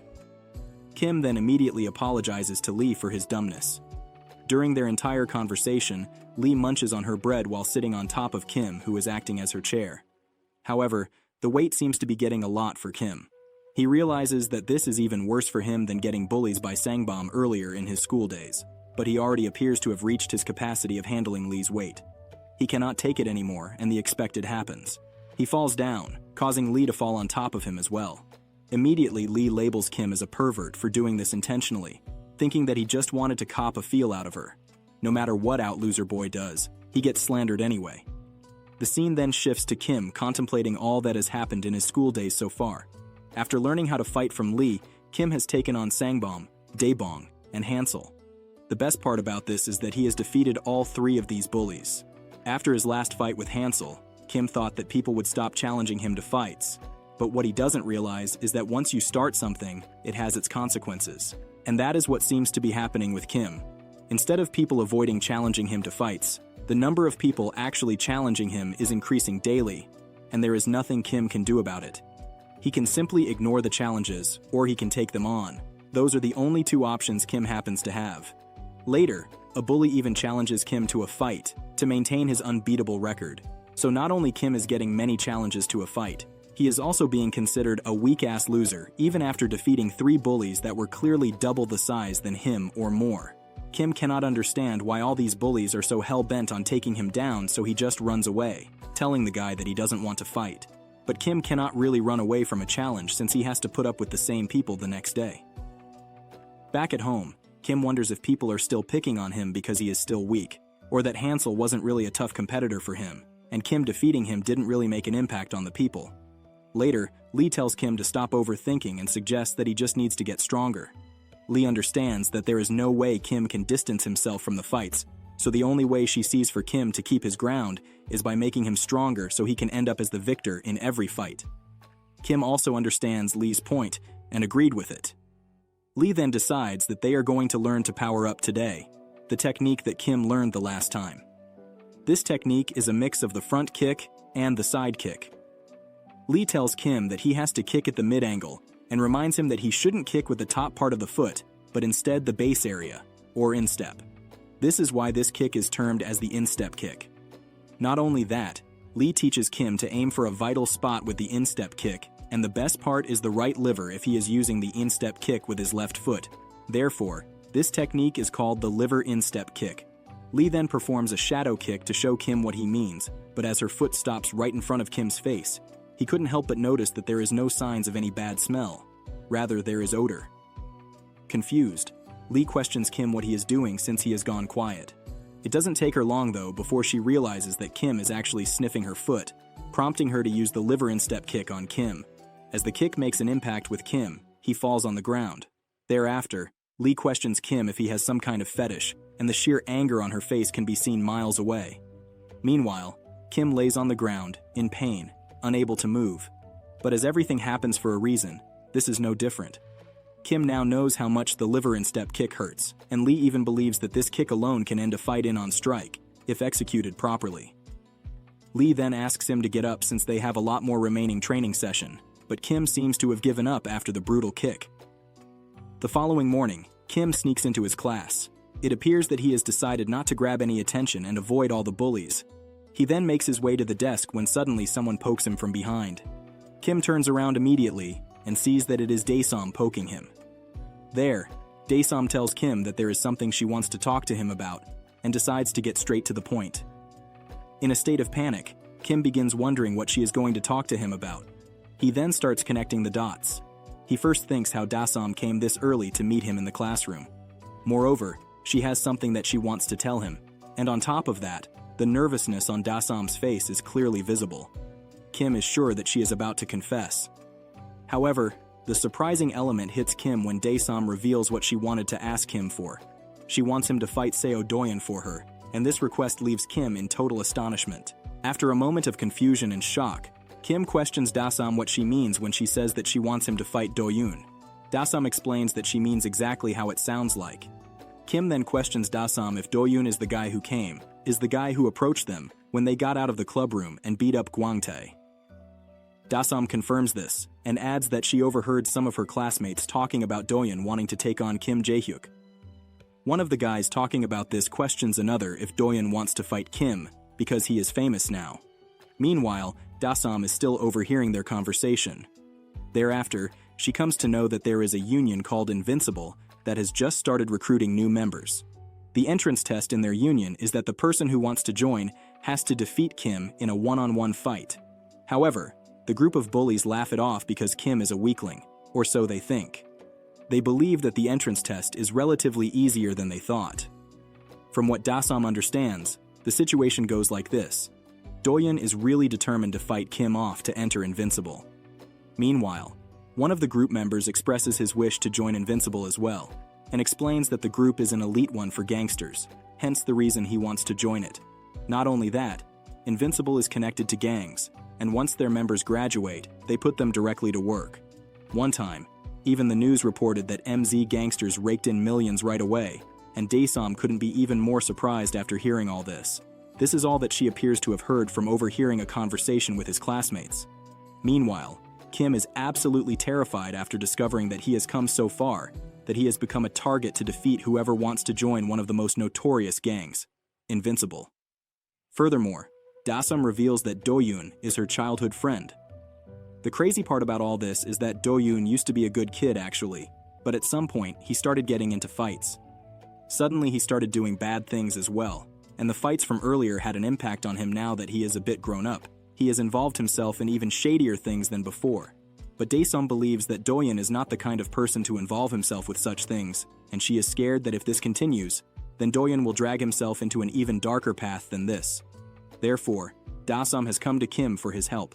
Kim then immediately apologizes to Lee for his dumbness. During their entire conversation, Lee munches on her bread while sitting on top of Kim, who is acting as her chair. However, the weight seems to be getting a lot for Kim. He realizes that this is even worse for him than getting bullies by Sangbom earlier in his school days, but he already appears to have reached his capacity of handling Lee's weight. He cannot take it anymore, and the expected happens. He falls down, causing Lee to fall on top of him as well. Immediately, Lee labels Kim as a pervert for doing this intentionally, thinking that he just wanted to cop a feel out of her. No matter what Out-Loser Boy does, he gets slandered anyway. The scene then shifts to Kim contemplating all that has happened in his school days so far. After learning how to fight from Lee, Kim has taken on Sangbom, Daebong, and Hansel. The best part about this is that he has defeated all three of these bullies. After his last fight with Hansel, Kim thought that people would stop challenging him to fights. But what he doesn't realize is that once you start something, it has its consequences. And that is what seems to be happening with Kim. Instead of people avoiding challenging him to fights, the number of people actually challenging him is increasing daily, and there is nothing Kim can do about it. He can simply ignore the challenges, or he can take them on. Those are the only two options Kim happens to have. Later, a bully even challenges Kim to a fight to maintain his unbeatable record. So not only Kim is getting many challenges to a fight, he is also being considered a weak-ass loser even after defeating 3 bullies that were clearly double the size than him or more. Kim cannot understand why all these bullies are so hell-bent on taking him down, so he just runs away, telling the guy that he doesn't want to fight. But Kim cannot really run away from a challenge since he has to put up with the same people the next day. Back at home, Kim wonders if people are still picking on him because he is still weak, or that Hansel wasn't really a tough competitor for him, and Kim defeating him didn't really make an impact on the people. Later, Lee tells Kim to stop overthinking and suggests that he just needs to get stronger. Lee understands that there is no way Kim can distance himself from the fights, so the only way she sees for Kim to keep his ground is by making him stronger so he can end up as the victor in every fight. Kim also understands Lee's point and agreed with it. Lee then decides that they are going to learn to power up today, the technique that Kim learned the last time. This technique is a mix of the front kick and the side kick. Lee tells Kim that he has to kick at the mid-angle and reminds him that he shouldn't kick with the top part of the foot, but instead the base area, or instep. This is why this kick is termed as the instep kick. Not only that, Lee teaches Kim to aim for a vital spot with the instep kick, and the best part is the right liver if he is using the instep kick with his left foot. Therefore, this technique is called the liver instep kick. Lee then performs a shadow kick to show Kim what he means, but as her foot stops right in front of Kim's face, he couldn't help but notice that there is no signs of any bad smell. Rather, there is odor. Confused, Lee questions Kim what he is doing since he has gone quiet. It doesn't take her long though before she realizes that Kim is actually sniffing her foot, prompting her to use the liver instep kick on Kim. As the kick makes an impact with Kim, he falls on the ground. Thereafter, Lee questions Kim if he has some kind of fetish, and the sheer anger on her face can be seen miles away. Meanwhile, Kim lays on the ground, in pain, unable to move. But as everything happens for a reason, this is no different. Kim now knows how much the liver instep kick hurts, and Lee even believes that this kick alone can end a fight in on strike, if executed properly. Lee then asks him to get up since they have a lot more remaining training session, but Kim seems to have given up after the brutal kick. The following morning, Kim sneaks into his class. It appears that he has decided not to grab any attention and avoid all the bullies. He then makes his way to the desk when suddenly someone pokes him from behind. Kim turns around immediately and sees that it is Dae-Hyun poking him. There, Dae-Hyun tells Kim that there is something she wants to talk to him about and decides to get straight to the point. In a state of panic, Kim begins wondering what she is going to talk to him about. He then starts connecting the dots. He first thinks how Dae-Hyun came this early to meet him in the classroom. Moreover, she has something that she wants to tell him, and on top of that, the nervousness on Dae-Hyun's face is clearly visible. Kim is sure that she is about to confess. However, the surprising element hits Kim when Dae-Hyun reveals what she wanted to ask him for. She wants him to fight Seo Do-yeon for her, and this request leaves Kim in total astonishment. After a moment of confusion and shock, Kim questions Dae-Hyun what she means when she says that she wants him to fight Do-yeon. Dae-Hyun explains that she means exactly how it sounds like. Kim then questions Dae-Hyun if Do-yeon is the guy who came, is the guy who approached them when they got out of the club room and beat up Gwangtae. Dae-Hyun confirms this, and adds that she overheard some of her classmates talking about Do-yeon wanting to take on Kim Jae-hyuk. One of the guys talking about this questions another if Do-yeon wants to fight Kim, because he is famous now. Meanwhile, Dae-Hyun is still overhearing their conversation. Thereafter, she comes to know that there is a union called Invincible that has just started recruiting new members. The entrance test in their union is that the person who wants to join has to defeat Kim in a one-on-one fight. However, the group of bullies laugh it off because Kim is a weakling, or so they think. They believe that the entrance test is relatively easier than they thought. From what Dae-Hyun understands, the situation goes like this. Do-yeon is really determined to fight Kim off to enter Invincible. Meanwhile, one of the group members expresses his wish to join Invincible as well, and explains that the group is an elite one for gangsters, hence the reason he wants to join it. Not only that, Invincible is connected to gangs, and once their members graduate, they put them directly to work. One time, even the news reported that MZ gangsters raked in millions right away, and Dae-Hyun couldn't be even more surprised after hearing all this. This is all that she appears to have heard from overhearing a conversation with his classmates. Meanwhile, Kim is absolutely terrified after discovering that he has come so far, that he has become a target to defeat whoever wants to join one of the most notorious gangs, Invincible. Furthermore, Dae-Hyun reveals that Do-yeon is her childhood friend. The crazy part about all this is that Do-yeon used to be a good kid actually, but at some point he started getting into fights. Suddenly he started doing bad things as well, and the fights from earlier had an impact on him now that he is a bit grown up. He has involved himself in even shadier things than before. But Dae-Hyun believes that Do-yeon is not the kind of person to involve himself with such things, and she is scared that if this continues, then Do-yeon will drag himself into an even darker path than this. Therefore, Dae-Hyun has come to Kim for his help.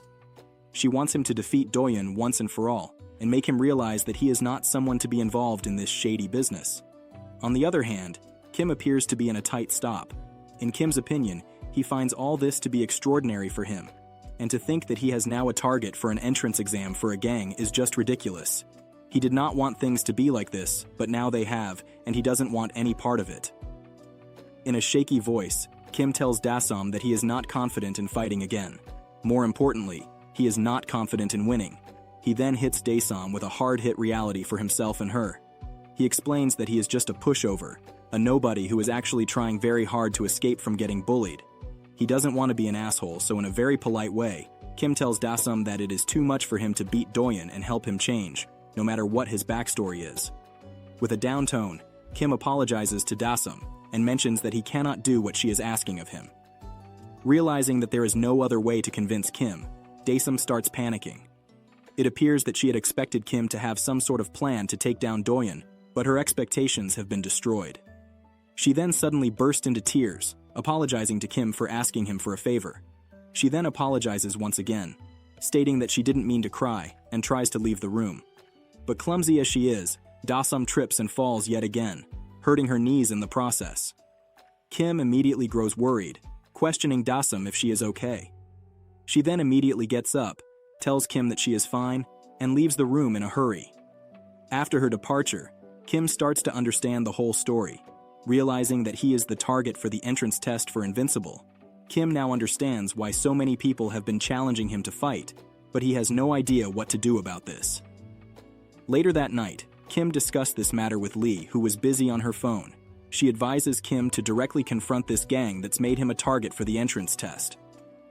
She wants him to defeat Do-yeon once and for all, and make him realize that he is not someone to be involved in this shady business. On the other hand, Kim appears to be in a tight stop. In Kim's opinion, he finds all this to be extraordinary for him, and to think that he has now a target for an entrance exam for a gang is just ridiculous. He did not want things to be like this, but now they have, and he doesn't want any part of it. In a shaky voice, Kim tells Dae-Hyun that he is not confident in fighting again. More importantly, he is not confident in winning. He then hits Dae-Hyun with a hard-hit reality for himself and her. He explains that he is just a pushover, a nobody who is actually trying very hard to escape from getting bullied. He doesn't want to be an asshole, so in a very polite way, Kim tells Dae-Hyun that it is too much for him to beat Do-yeon and help him change, no matter what his backstory is. With a down tone, Kim apologizes to Dae-Hyun and mentions that he cannot do what she is asking of him. Realizing that there is no other way to convince Kim, Dae-Hyun starts panicking. It appears that she had expected Kim to have some sort of plan to take down Do-yeon, but her expectations have been destroyed. She then suddenly burst into tears, apologizing to Kim for asking him for a favor. She then apologizes once again, stating that she didn't mean to cry, and tries to leave the room. But clumsy as she is, Dae-Hyun trips and falls yet again, hurting her knees in the process. Kim immediately grows worried, questioning Dae-Hyun if she is okay. She then immediately gets up, tells Kim that she is fine, and leaves the room in a hurry. After her departure, Kim starts to understand the whole story. Realizing that he is the target for the entrance test for Invincible, Kim now understands why so many people have been challenging him to fight, but he has no idea what to do about this. Later that night, Kim discussed this matter with Lee, who was busy on her phone. She advises Kim to directly confront this gang that's made him a target for the entrance test.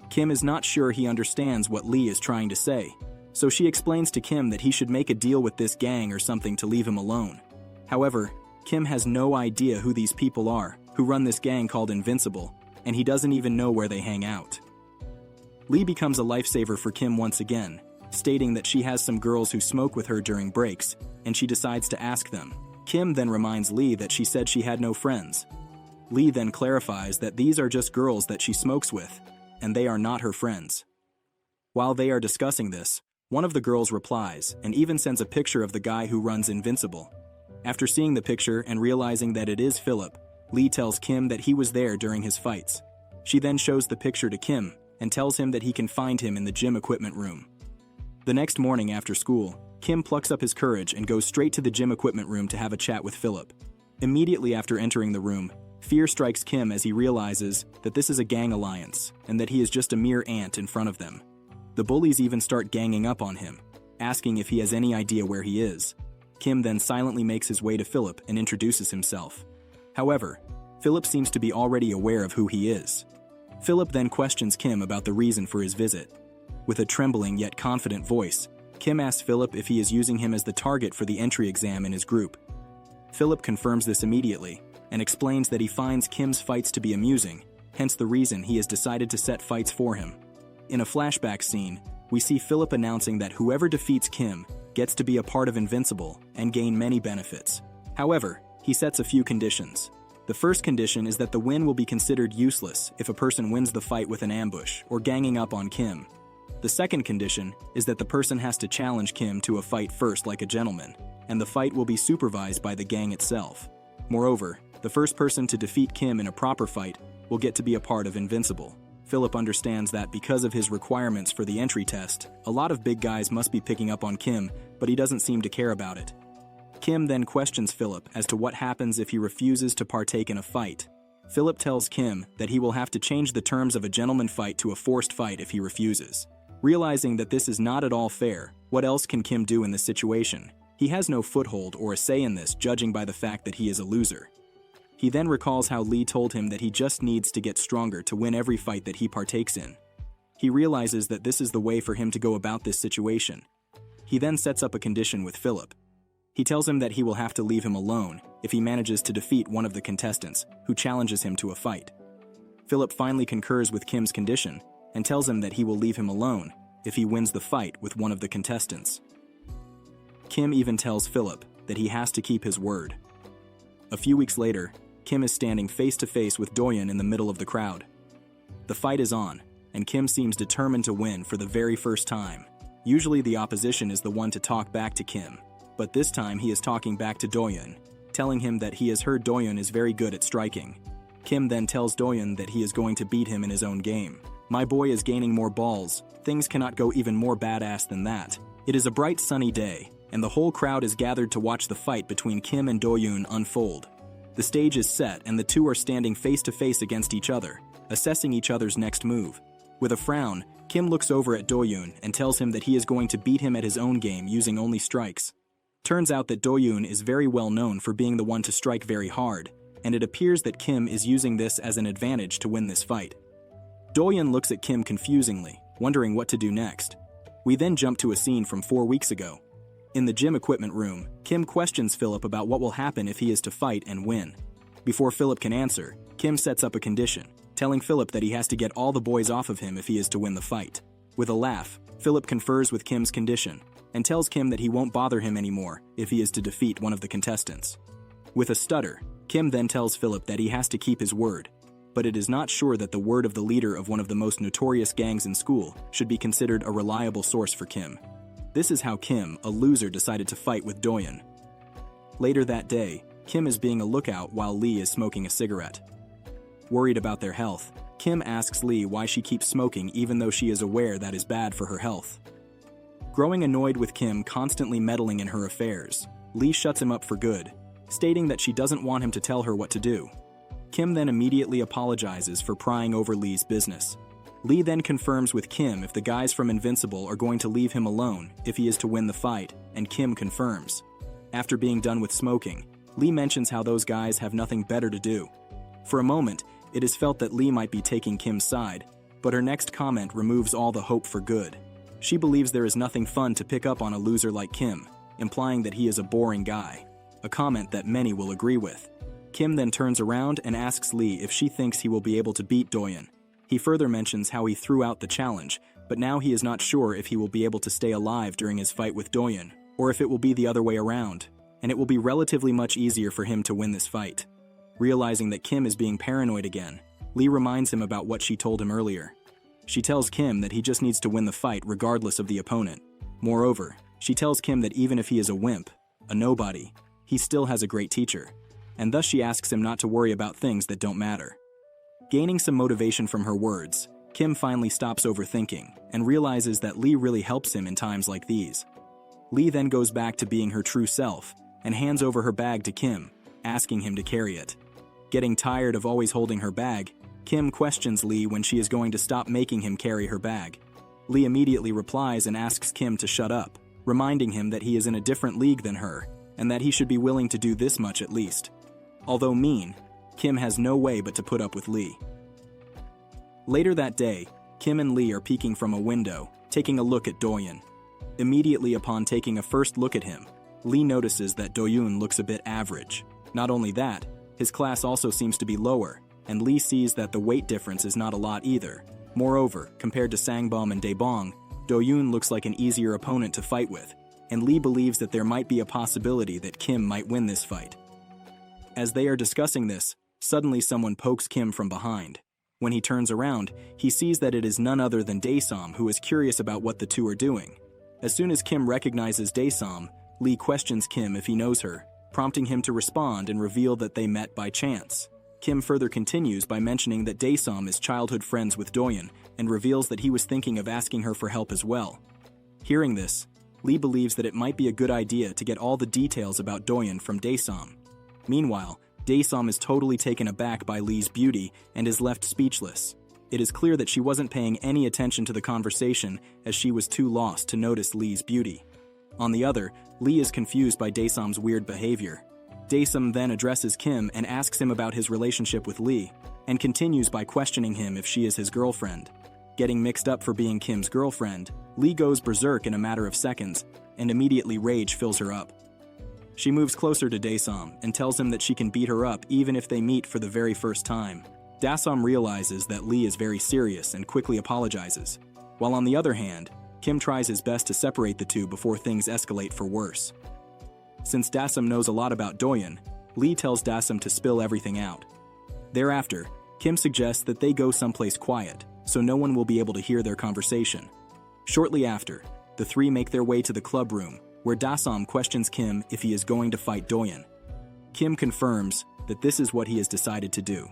Kim is not sure he understands what Lee is trying to say, so she explains to Kim that he should make a deal with this gang or something to leave him alone. However, Kim has no idea who these people are, who run this gang called Invincible, and he doesn't even know where they hang out. Lee becomes a lifesaver for Kim once again, stating that she has some girls who smoke with her during breaks, and she decides to ask them. Kim then reminds Lee that she said she had no friends. Lee then clarifies that these are just girls that she smokes with, and they are not her friends. While they are discussing this, one of the girls replies and even sends a picture of the guy who runs Invincible. After seeing the picture and realizing that it is Philip, Lee tells Kim that he was there during his fights. She then shows the picture to Kim and tells him that he can find him in the gym equipment room. The next morning after school, Kim plucks up his courage and goes straight to the gym equipment room to have a chat with Philip. Immediately after entering the room, fear strikes Kim as he realizes that this is a gang alliance and that he is just a mere ant in front of them. The bullies even start ganging up on him, asking if he has any idea where he is. Kim then silently makes his way to Philip and introduces himself. However, Philip seems to be already aware of who he is. Philip then questions Kim about the reason for his visit. With a trembling yet confident voice, Kim asks Philip if he is using him as the target for the entry exam in his group. Philip confirms this immediately and explains that he finds Kim's fights to be amusing, hence the reason he has decided to set fights for him. In a flashback scene, we see Philip announcing that whoever defeats Kim gets to be a part of Invincible and gain many benefits. However, he sets a few conditions. The first condition is that the win will be considered useless if a person wins the fight with an ambush or ganging up on Kim. The second condition is that the person has to challenge Kim to a fight first like a gentleman, and the fight will be supervised by the gang itself. Moreover, the first person to defeat Kim in a proper fight will get to be a part of Invincible. Philip understands that because of his requirements for the entry test, a lot of big guys must be picking up on Kim, but he doesn't seem to care about it. Kim then questions Philip as to what happens if he refuses to partake in a fight. Philip tells Kim that he will have to change the terms of a gentleman fight to a forced fight if he refuses. Realizing that this is not at all fair, what else can Kim do in this situation? He has no foothold or a say in this, judging by the fact that he is a loser. He then recalls how Lee told him that he just needs to get stronger to win every fight that he partakes in. He realizes that this is the way for him to go about this situation. He then sets up a condition with Philip. He tells him that he will have to leave him alone if he manages to defeat one of the contestants, who challenges him to a fight. Philip finally concurs with Kim's condition and tells him that he will leave him alone if he wins the fight with one of the contestants. Kim even tells Philip that he has to keep his word. A few weeks later, Kim is standing face to face with Dae-Hyun in the middle of the crowd. The fight is on, and Kim seems determined to win for the very first time. Usually the opposition is the one to talk back to Kim, but this time he is talking back to Dae-Hyun, telling him that he has heard Dae-Hyun is very good at striking. Kim then tells Dae-Hyun that he is going to beat him in his own game. My boy is gaining more balls. Things cannot go even more badass than that. It is a bright sunny day, and the whole crowd is gathered to watch the fight between Kim and Dae-Hyun unfold. The stage is set and the two are standing face to face against each other, assessing each other's next move. With a frown, Kim looks over at Dae-Hyun and tells him that he is going to beat him at his own game using only strikes. Turns out that Dae-Hyun is very well known for being the one to strike very hard, and it appears that Kim is using this as an advantage to win this fight. Dae-Hyun looks at Kim confusingly, wondering what to do next. We then jump to a scene from 4 weeks ago. In the gym equipment room, Kim questions Philip about what will happen if he is to fight and win. Before Philip can answer, Kim sets up a condition, telling Philip that he has to get all the boys off of him if he is to win the fight. With a laugh, Philip confers with Kim's condition, and tells Kim that he won't bother him anymore if he is to defeat one of the contestants. With a stutter, Kim then tells Philip that he has to keep his word, but it is not sure that the word of the leader of one of the most notorious gangs in school should be considered a reliable source for Kim. This is how Kim, a loser, decided to fight with Dae-Hyun. Later that day, Kim is being a lookout while Lee is smoking a cigarette. Worried about their health, Kim asks Lee why she keeps smoking even though she is aware that is bad for her health. Growing annoyed with Kim constantly meddling in her affairs, Lee shuts him up for good, stating that she doesn't want him to tell her what to do. Kim then immediately apologizes for prying over Lee's business. Lee then confirms with Kim if the guys from Invincible are going to leave him alone if he is to win the fight, and Kim confirms. After being done with smoking, Lee mentions how those guys have nothing better to do. For a moment, it is felt that Lee might be taking Kim's side, but her next comment removes all the hope for good. She believes there is nothing fun to pick up on a loser like Kim, implying that he is a boring guy, a comment that many will agree with. Kim then turns around and asks Lee if she thinks he will be able to beat Dae-Hyun. He further mentions how he threw out the challenge, but now he is not sure if he will be able to stay alive during his fight with Dae-Hyun, or if it will be the other way around, and it will be relatively much easier for him to win this fight. Realizing that Kim is being paranoid again, Lee reminds him about what she told him earlier. She tells Kim that he just needs to win the fight regardless of the opponent. Moreover, she tells Kim that even if he is a wimp, a nobody, he still has a great teacher, and thus she asks him not to worry about things that don't matter. Gaining some motivation from her words, Kim finally stops overthinking and realizes that Lee really helps him in times like these. Lee then goes back to being her true self and hands over her bag to Kim, asking him to carry it. Getting tired of always holding her bag, Kim questions Lee when she is going to stop making him carry her bag. Lee immediately replies and asks Kim to shut up, reminding him that he is in a different league than her and that he should be willing to do this much at least. Although mean, Kim has no way but to put up with Lee. Later that day, Kim and Lee are peeking from a window, taking a look at Dae-Hyun. Immediately upon taking a first look at him, Lee notices that Dae-Hyun looks a bit average. Not only that, his class also seems to be lower, and Lee sees that the weight difference is not a lot either. Moreover, compared to Sangbom and Daebong, Dae-Hyun looks like an easier opponent to fight with, and Lee believes that there might be a possibility that Kim might win this fight. As they are discussing this, suddenly someone pokes Kim from behind. When he turns around, he sees that it is none other than Dae-Sam, who is curious about what the two are doing. As soon as Kim recognizes Dae-Sam, Lee questions Kim if he knows her, prompting him to respond and reveal that they met by chance. Kim further continues by mentioning that Dae-Sam is childhood friends with Dae-Hyun and reveals that he was thinking of asking her for help as well. Hearing this, Lee believes that it might be a good idea to get all the details about Dae-Hyun from Dae-Sam. Meanwhile, Dae-Sam is totally taken aback by Lee's beauty and is left speechless. It is clear that she wasn't paying any attention to the conversation as she was too lost to notice Lee's beauty. On the other, Lee is confused by Dae-Sam's weird behavior. Dae-Sam then addresses Kim and asks him about his relationship with Lee, and continues by questioning him if she is his girlfriend. Getting mixed up for being Kim's girlfriend, Lee goes berserk in a matter of seconds, and immediately rage fills her up. She moves closer to Dae-Sam and tells him that she can beat her up even if they meet for the very first time. Dae-Sam realizes that Lee is very serious and quickly apologizes, while on the other hand, Kim tries his best to separate the two before things escalate for worse. Since Dae-Sam knows a lot about Dae-Hyun, Lee tells Dae-Sam to spill everything out. Thereafter, Kim suggests that they go someplace quiet, so no one will be able to hear their conversation. Shortly after, the three make their way to the club room, where Dae-Sam questions Kim if he is going to fight Dae-Hyun. Kim confirms that this is what he has decided to do.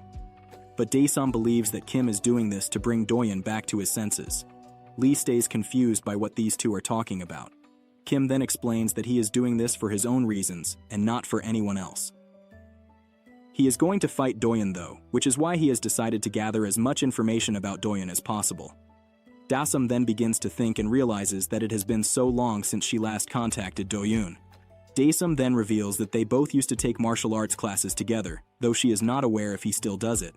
But Dae-Sam believes that Kim is doing this to bring Dae-Hyun back to his senses. Lee stays confused by what these two are talking about. Kim then explains that he is doing this for his own reasons and not for anyone else. He is going to fight Dae-Hyun though, which is why he has decided to gather as much information about Dae-Hyun as possible. Dae-Sam then begins to think and realizes that it has been so long since she last contacted Dae-Hyun. Dae-Sam then reveals that they both used to take martial arts classes together, though she is not aware if he still does it.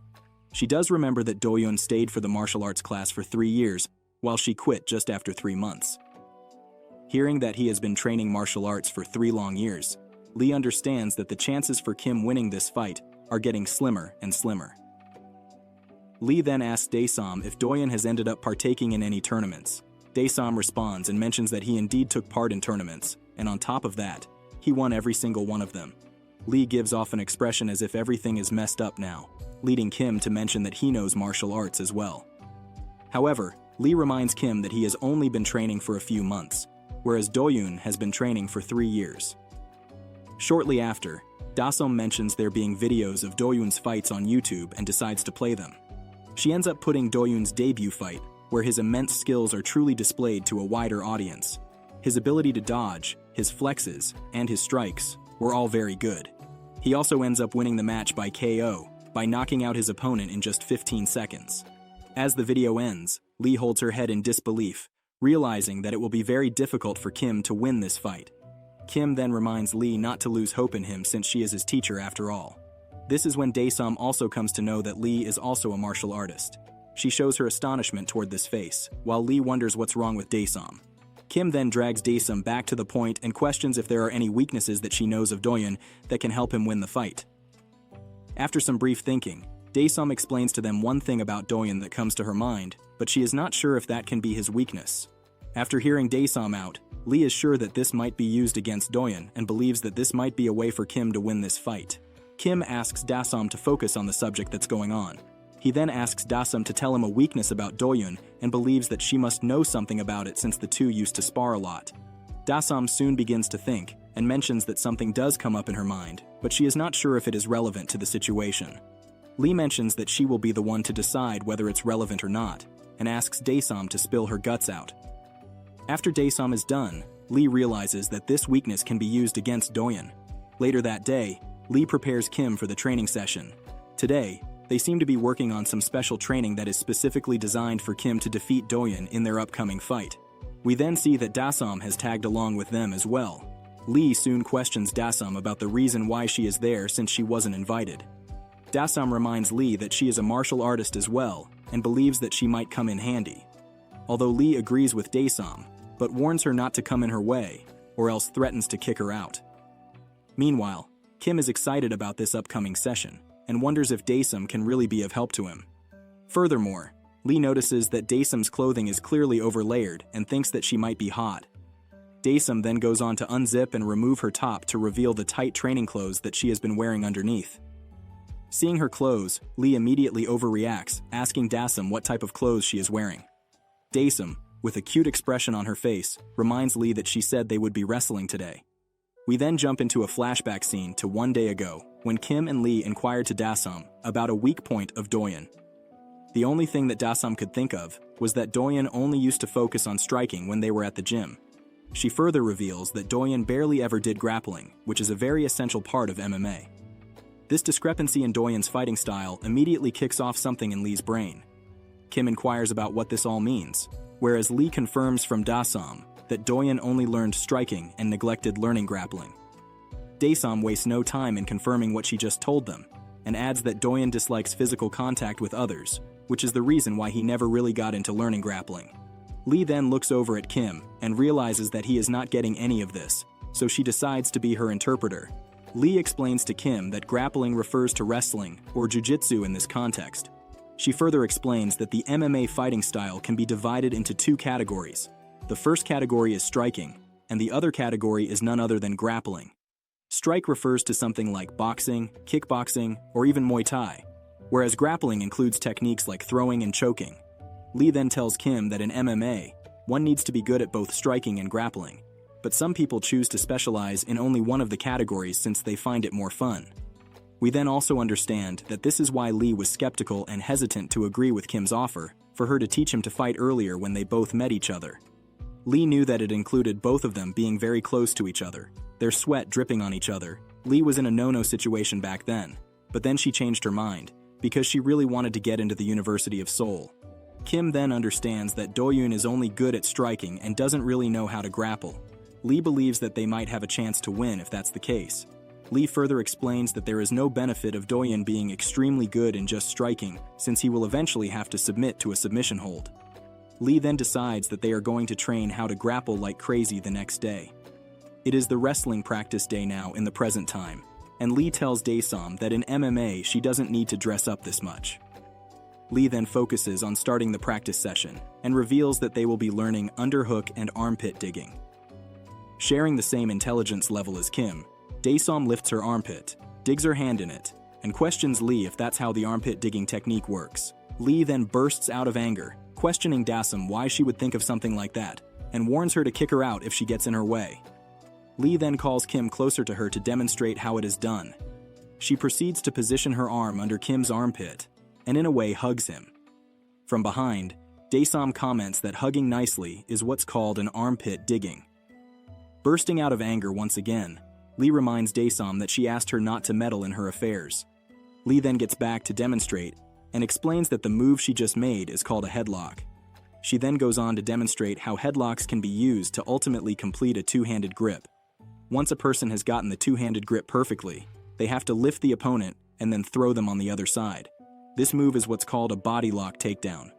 She does remember that Dae-Hyun stayed for the martial arts class for 3 years, while she quit just after 3 months. Hearing that he has been training martial arts for 3 long years, Lee understands that the chances for Kim winning this fight are getting slimmer and slimmer. Lee then asks Dae-Sam if Dae-Hyun has ended up partaking in any tournaments. Dae-Sam responds and mentions that he indeed took part in tournaments, and on top of that, he won every single one of them. Lee gives off an expression as if everything is messed up now, leading Kim to mention that he knows martial arts as well. However, Lee reminds Kim that he has only been training for a few months, whereas Dae-Hyun has been training for 3 years. Shortly after, Dae-Sam mentions there being videos of Dae-Hyun's fights on YouTube and decides to play them. She ends up putting Dae-Hyun's debut fight, where his immense skills are truly displayed to a wider audience. His ability to dodge, his flexes, and his strikes were all very good. He also ends up winning the match by KO, by knocking out his opponent in just 15 seconds. As the video ends, Lee holds her head in disbelief, realizing that it will be very difficult for Kim to win this fight. Kim then reminds Lee not to lose hope in him since she is his teacher after all. This is when Dae-Sam also comes to know that Lee is also a martial artist. She shows her astonishment toward this face, while Lee wonders what's wrong with Dae-Sam. Kim then drags Dae-Sam back to the point and questions if there are any weaknesses that she knows of Dae-Hyun that can help him win the fight. After some brief thinking, Dae-Sam explains to them one thing about Dae-Hyun that comes to her mind, but she is not sure if that can be his weakness. After hearing Dae-Sam out, Lee is sure that this might be used against Dae-Hyun and believes that this might be a way for Kim to win this fight. Kim asks Dae-Sam to focus on the subject that's going on. He then asks Dae-Sam to tell him a weakness about Dae-Hyun and believes that she must know something about it since the two used to spar a lot. Dae-Sam soon begins to think and mentions that something does come up in her mind, but she is not sure if it is relevant to the situation. Lee mentions that she will be the one to decide whether it's relevant or not, and asks Dae-Sam to spill her guts out. After Dae-Sam is done, Lee realizes that this weakness can be used against Dae-Hyun. Later that day, Lee prepares Kim for the training session. Today, they seem to be working on some special training that is specifically designed for Kim to defeat Dae-Hyun in their upcoming fight. We then see that Dae-Sam has tagged along with them as well. Lee soon questions Dae-Sam about the reason why she is there since she wasn't invited. Dae-Sam reminds Lee that she is a martial artist as well, and believes that she might come in handy. Although Lee agrees with Dae-Sam, but warns her not to come in her way, or else threatens to kick her out. Meanwhile, Kim is excited about this upcoming session, and wonders if Dae-Sam can really be of help to him. Furthermore, Lee notices that Dae-Sam's clothing is clearly overlayered and thinks that she might be hot. Dae-Sam then goes on to unzip and remove her top to reveal the tight training clothes that she has been wearing underneath. Seeing her clothes, Lee immediately overreacts, asking Dae-Sam what type of clothes she is wearing. Dae-Sam, with a cute expression on her face, reminds Lee that she said they would be wrestling today. We then jump into a flashback scene to one day ago, when Kim and Lee inquired to Dae-Sam about a weak point of Dae-Hyun. The only thing that Dae-Sam could think of was that Dae-Hyun only used to focus on striking when they were at the gym. She further reveals that Dae-Hyun barely ever did grappling, which is a very essential part of MMA. This discrepancy in Dae-Hyun's fighting style immediately kicks off something in Lee's brain. Kim inquires about what this all means, whereas Lee confirms from Dae-Sam that Dae-Hyun only learned striking and neglected learning grappling. Dae-Sam wastes no time in confirming what she just told them, and adds that Dae-Hyun dislikes physical contact with others, which is the reason why he never really got into learning grappling. Lee then looks over at Kim and realizes that he is not getting any of this, so she decides to be her interpreter. Lee explains to Kim that grappling refers to wrestling or jiu-jitsu in this context. She further explains that the MMA fighting style can be divided into two categories. The first category is striking, and the other category is none other than grappling. Strike refers to something like boxing, kickboxing, or even Muay Thai, whereas grappling includes techniques like throwing and choking. Lee then tells Kim that in MMA, one needs to be good at both striking and grappling, but some people choose to specialize in only one of the categories since they find it more fun. We then also understand that this is why Lee was skeptical and hesitant to agree with Kim's offer for her to teach him to fight earlier when they both met each other. Lee knew that it included both of them being very close to each other, their sweat dripping on each other. Lee was in a no-no situation back then, but then she changed her mind, because she really wanted to get into the University of Seoul. Kim then understands that Dae-Hyun is only good at striking and doesn't really know how to grapple. Lee believes that they might have a chance to win if that's the case. Lee further explains that there is no benefit of Dae-Hyun being extremely good in just striking, since he will eventually have to submit to a submission hold. Lee then decides that they are going to train how to grapple like crazy the next day. It is the wrestling practice day now in the present time, and Lee tells Dae-Sam that in MMA she doesn't need to dress up this much. Lee then focuses on starting the practice session, and reveals that they will be learning underhook and armpit digging. Sharing the same intelligence level as Kim, Dae-Sam lifts her armpit, digs her hand in it, and questions Lee if that's how the armpit digging technique works. Lee then bursts out of anger, questioning Dae-Sam why she would think of something like that, and warns her to kick her out if she gets in her way. Lee then calls Kim closer to her to demonstrate how it is done. She proceeds to position her arm under Kim's armpit, and in a way hugs him. From behind, Dae-Sam comments that hugging nicely is what's called an armpit digging. Bursting out of anger once again, Lee reminds Dae-Sam that she asked her not to meddle in her affairs. Lee then gets back to demonstrate and explains that the move she just made is called a headlock. She then goes on to demonstrate how headlocks can be used to ultimately complete a two-handed grip. Once a person has gotten the two-handed grip perfectly, they have to lift the opponent and then throw them on the other side. This move is what's called a body lock takedown.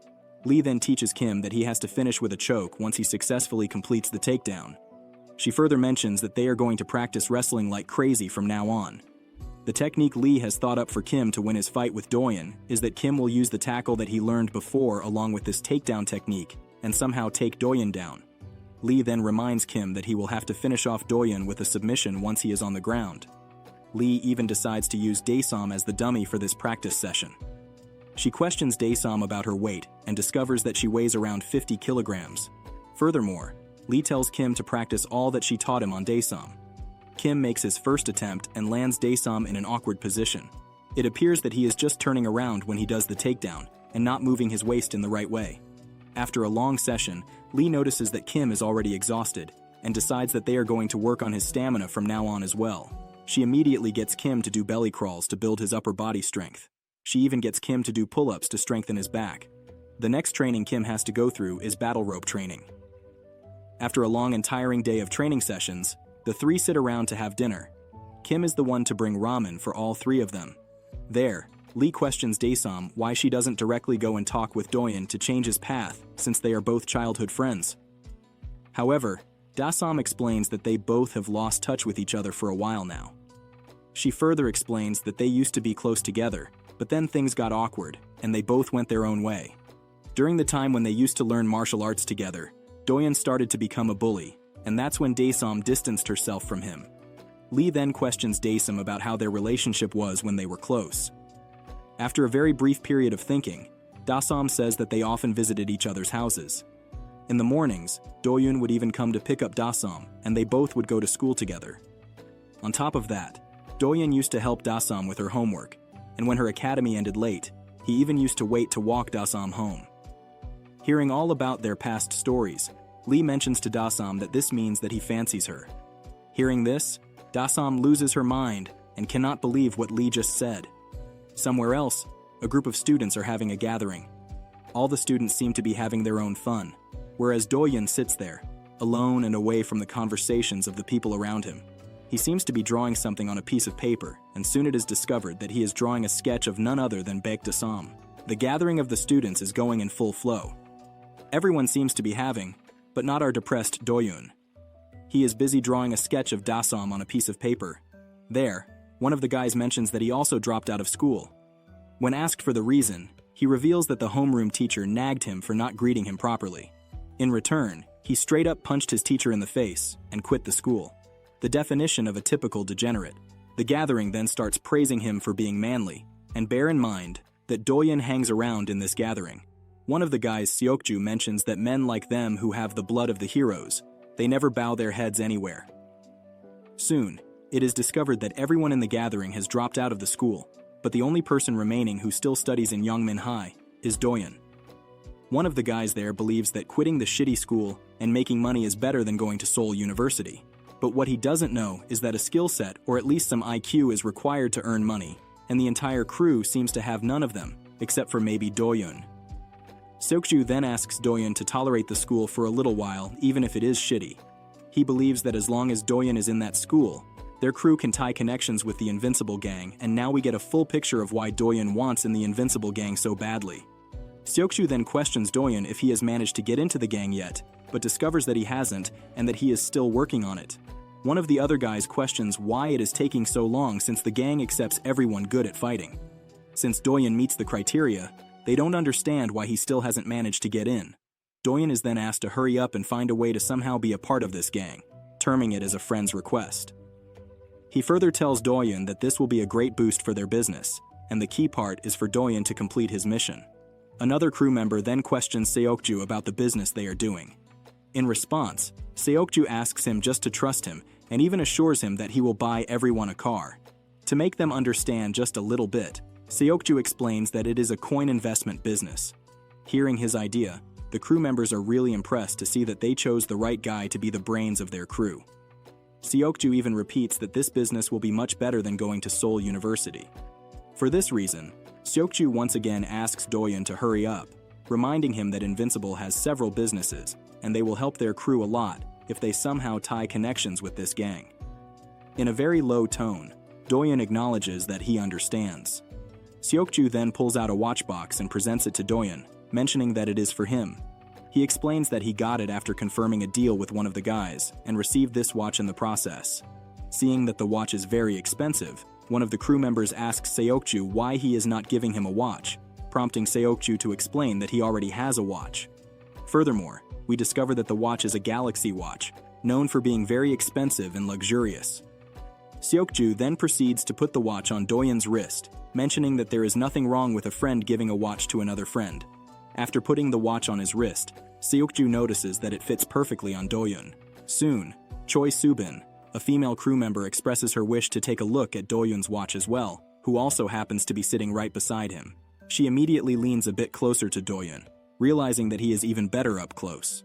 Lee then teaches Kim that he has to finish with a choke once he successfully completes the takedown. She further mentions that they are going to practice wrestling like crazy from now on. The technique Lee has thought up for Kim to win his fight with Dae-Hyun is that Kim will use the tackle that he learned before along with this takedown technique and somehow take Dae-Hyun down. Lee then reminds Kim that he will have to finish off Dae-Hyun with a submission once he is on the ground. Lee even decides to use Dae-Sam as the dummy for this practice session. She questions Dae-Sam about her weight and discovers that she weighs around 50 kilograms. Furthermore, Lee tells Kim to practice all that she taught him on Dae-Sam. Kim makes his first attempt and lands Dae-Sam in an awkward position. It appears that he is just turning around when he does the takedown and not moving his waist in the right way. After a long session, Lee notices that Kim is already exhausted and decides that they are going to work on his stamina from now on as well. She immediately gets Kim to do belly crawls to build his upper body strength. She even gets Kim to do pull-ups to strengthen his back. The next training Kim has to go through is battle rope training. After a long and tiring day of training sessions, the three sit around to have dinner. Kim is the one to bring ramen for all three of them. There, Lee questions Dae-Sam why she doesn't directly go and talk with Dae-Hyun to change his path since they are both childhood friends. However, Dae-Sam explains that they both have lost touch with each other for a while now. She further explains that they used to be close together, but then things got awkward, and they both went their own way. During the time when they used to learn martial arts together, Dae-Hyun started to become a bully, and that's when Dae-Sam distanced herself from him. Lee then questions Dae-Sam about how their relationship was when they were close. After a very brief period of thinking, Dae-Sam says that they often visited each other's houses. In the mornings, Dae-Hyun would even come to pick up Dae-Sam, and they both would go to school together. On top of that, Dae-Hyun used to help Dae-Sam with her homework, and when her academy ended late, he even used to wait to walk Dae-Sam home. Hearing all about their past stories, Lee mentions to Dae-Sam that this means that he fancies her. Hearing this, Dae-Sam loses her mind and cannot believe what Lee just said. Somewhere else, a group of students are having a gathering. All the students seem to be having their own fun, whereas Dae-Hyun sits there, alone and away from the conversations of the people around him. He seems to be drawing something on a piece of paper, and soon it is discovered that he is drawing a sketch of none other than Baek Dae-Sam. The gathering of the students is going in full flow. Everyone seems to be having, but not our depressed Dae-Hyun. He is busy drawing a sketch of Dae-Sam on a piece of paper. There, one of the guys mentions that he also dropped out of school. When asked for the reason, he reveals that the homeroom teacher nagged him for not greeting him properly. In return, he straight up punched his teacher in the face and quit the school. The definition of a typical degenerate. The gathering then starts praising him for being manly, and bear in mind that Dae-Hyun hangs around in this gathering. One of the guys, Seokju, mentions that men like them who have the blood of the heroes, they never bow their heads anywhere. Soon, it is discovered that everyone in the gathering has dropped out of the school, but the only person remaining who still studies in Yongmin High is Dae-Hyun. One of the guys there believes that quitting the shitty school and making money is better than going to Seoul University. But what he doesn't know is that a skill set or at least some IQ is required to earn money, and the entire crew seems to have none of them, except for maybe Dae-Hyun. Seokju then asks Dae-Hyun to tolerate the school for a little while, even if it is shitty. He believes that as long as Dae-Hyun is in that school, their crew can tie connections with the Invincible Gang, and now we get a full picture of why Dae-Hyun wants in the Invincible Gang so badly. Seokju then questions Dae-Hyun if he has managed to get into the gang yet, but discovers that he hasn't and that he is still working on it. One of the other guys questions why it is taking so long since the gang accepts everyone good at fighting. Since Dae-Hyun meets the criteria, they don't understand why he still hasn't managed to get in. Dae-Hyun is then asked to hurry up and find a way to somehow be a part of this gang, terming it as a friend's request. He further tells Dae-Hyun that this will be a great boost for their business, and the key part is for Dae-Hyun to complete his mission. Another crew member then questions Seokju about the business they are doing. In response, Seokju asks him just to trust him and even assures him that he will buy everyone a car. To make them understand just a little bit, Seokju explains that it is a coin investment business. Hearing his idea, the crew members are really impressed to see that they chose the right guy to be the brains of their crew. Seokju even repeats that this business will be much better than going to Seoul University. For this reason, Seokju once again asks Dae-Hyun to hurry up, reminding him that Invincible has several businesses, and they will help their crew a lot if they somehow tie connections with this gang. In a very low tone, Dae-Hyun acknowledges that he understands. Seokju then pulls out a watch box and presents it to Dae-Hyun, mentioning that it is for him. He explains that he got it after confirming a deal with one of the guys and received this watch in the process. Seeing that the watch is very expensive, one of the crew members asks Seokju why he is not giving him a watch, prompting Seokju to explain that he already has a watch. Furthermore, we discover that the watch is a Galaxy watch, known for being very expensive and luxurious. Seokju then proceeds to put the watch on Dae-Hyun's wrist, mentioning that there is nothing wrong with a friend giving a watch to another friend. After putting the watch on his wrist, Seokju notices that it fits perfectly on Dae-Hyun. Soon, Choi Subin, a female crew member, expresses her wish to take a look at Dae-Hyun's watch as well, who also happens to be sitting right beside him. She immediately leans a bit closer to Dae-Hyun, realizing that he is even better up close.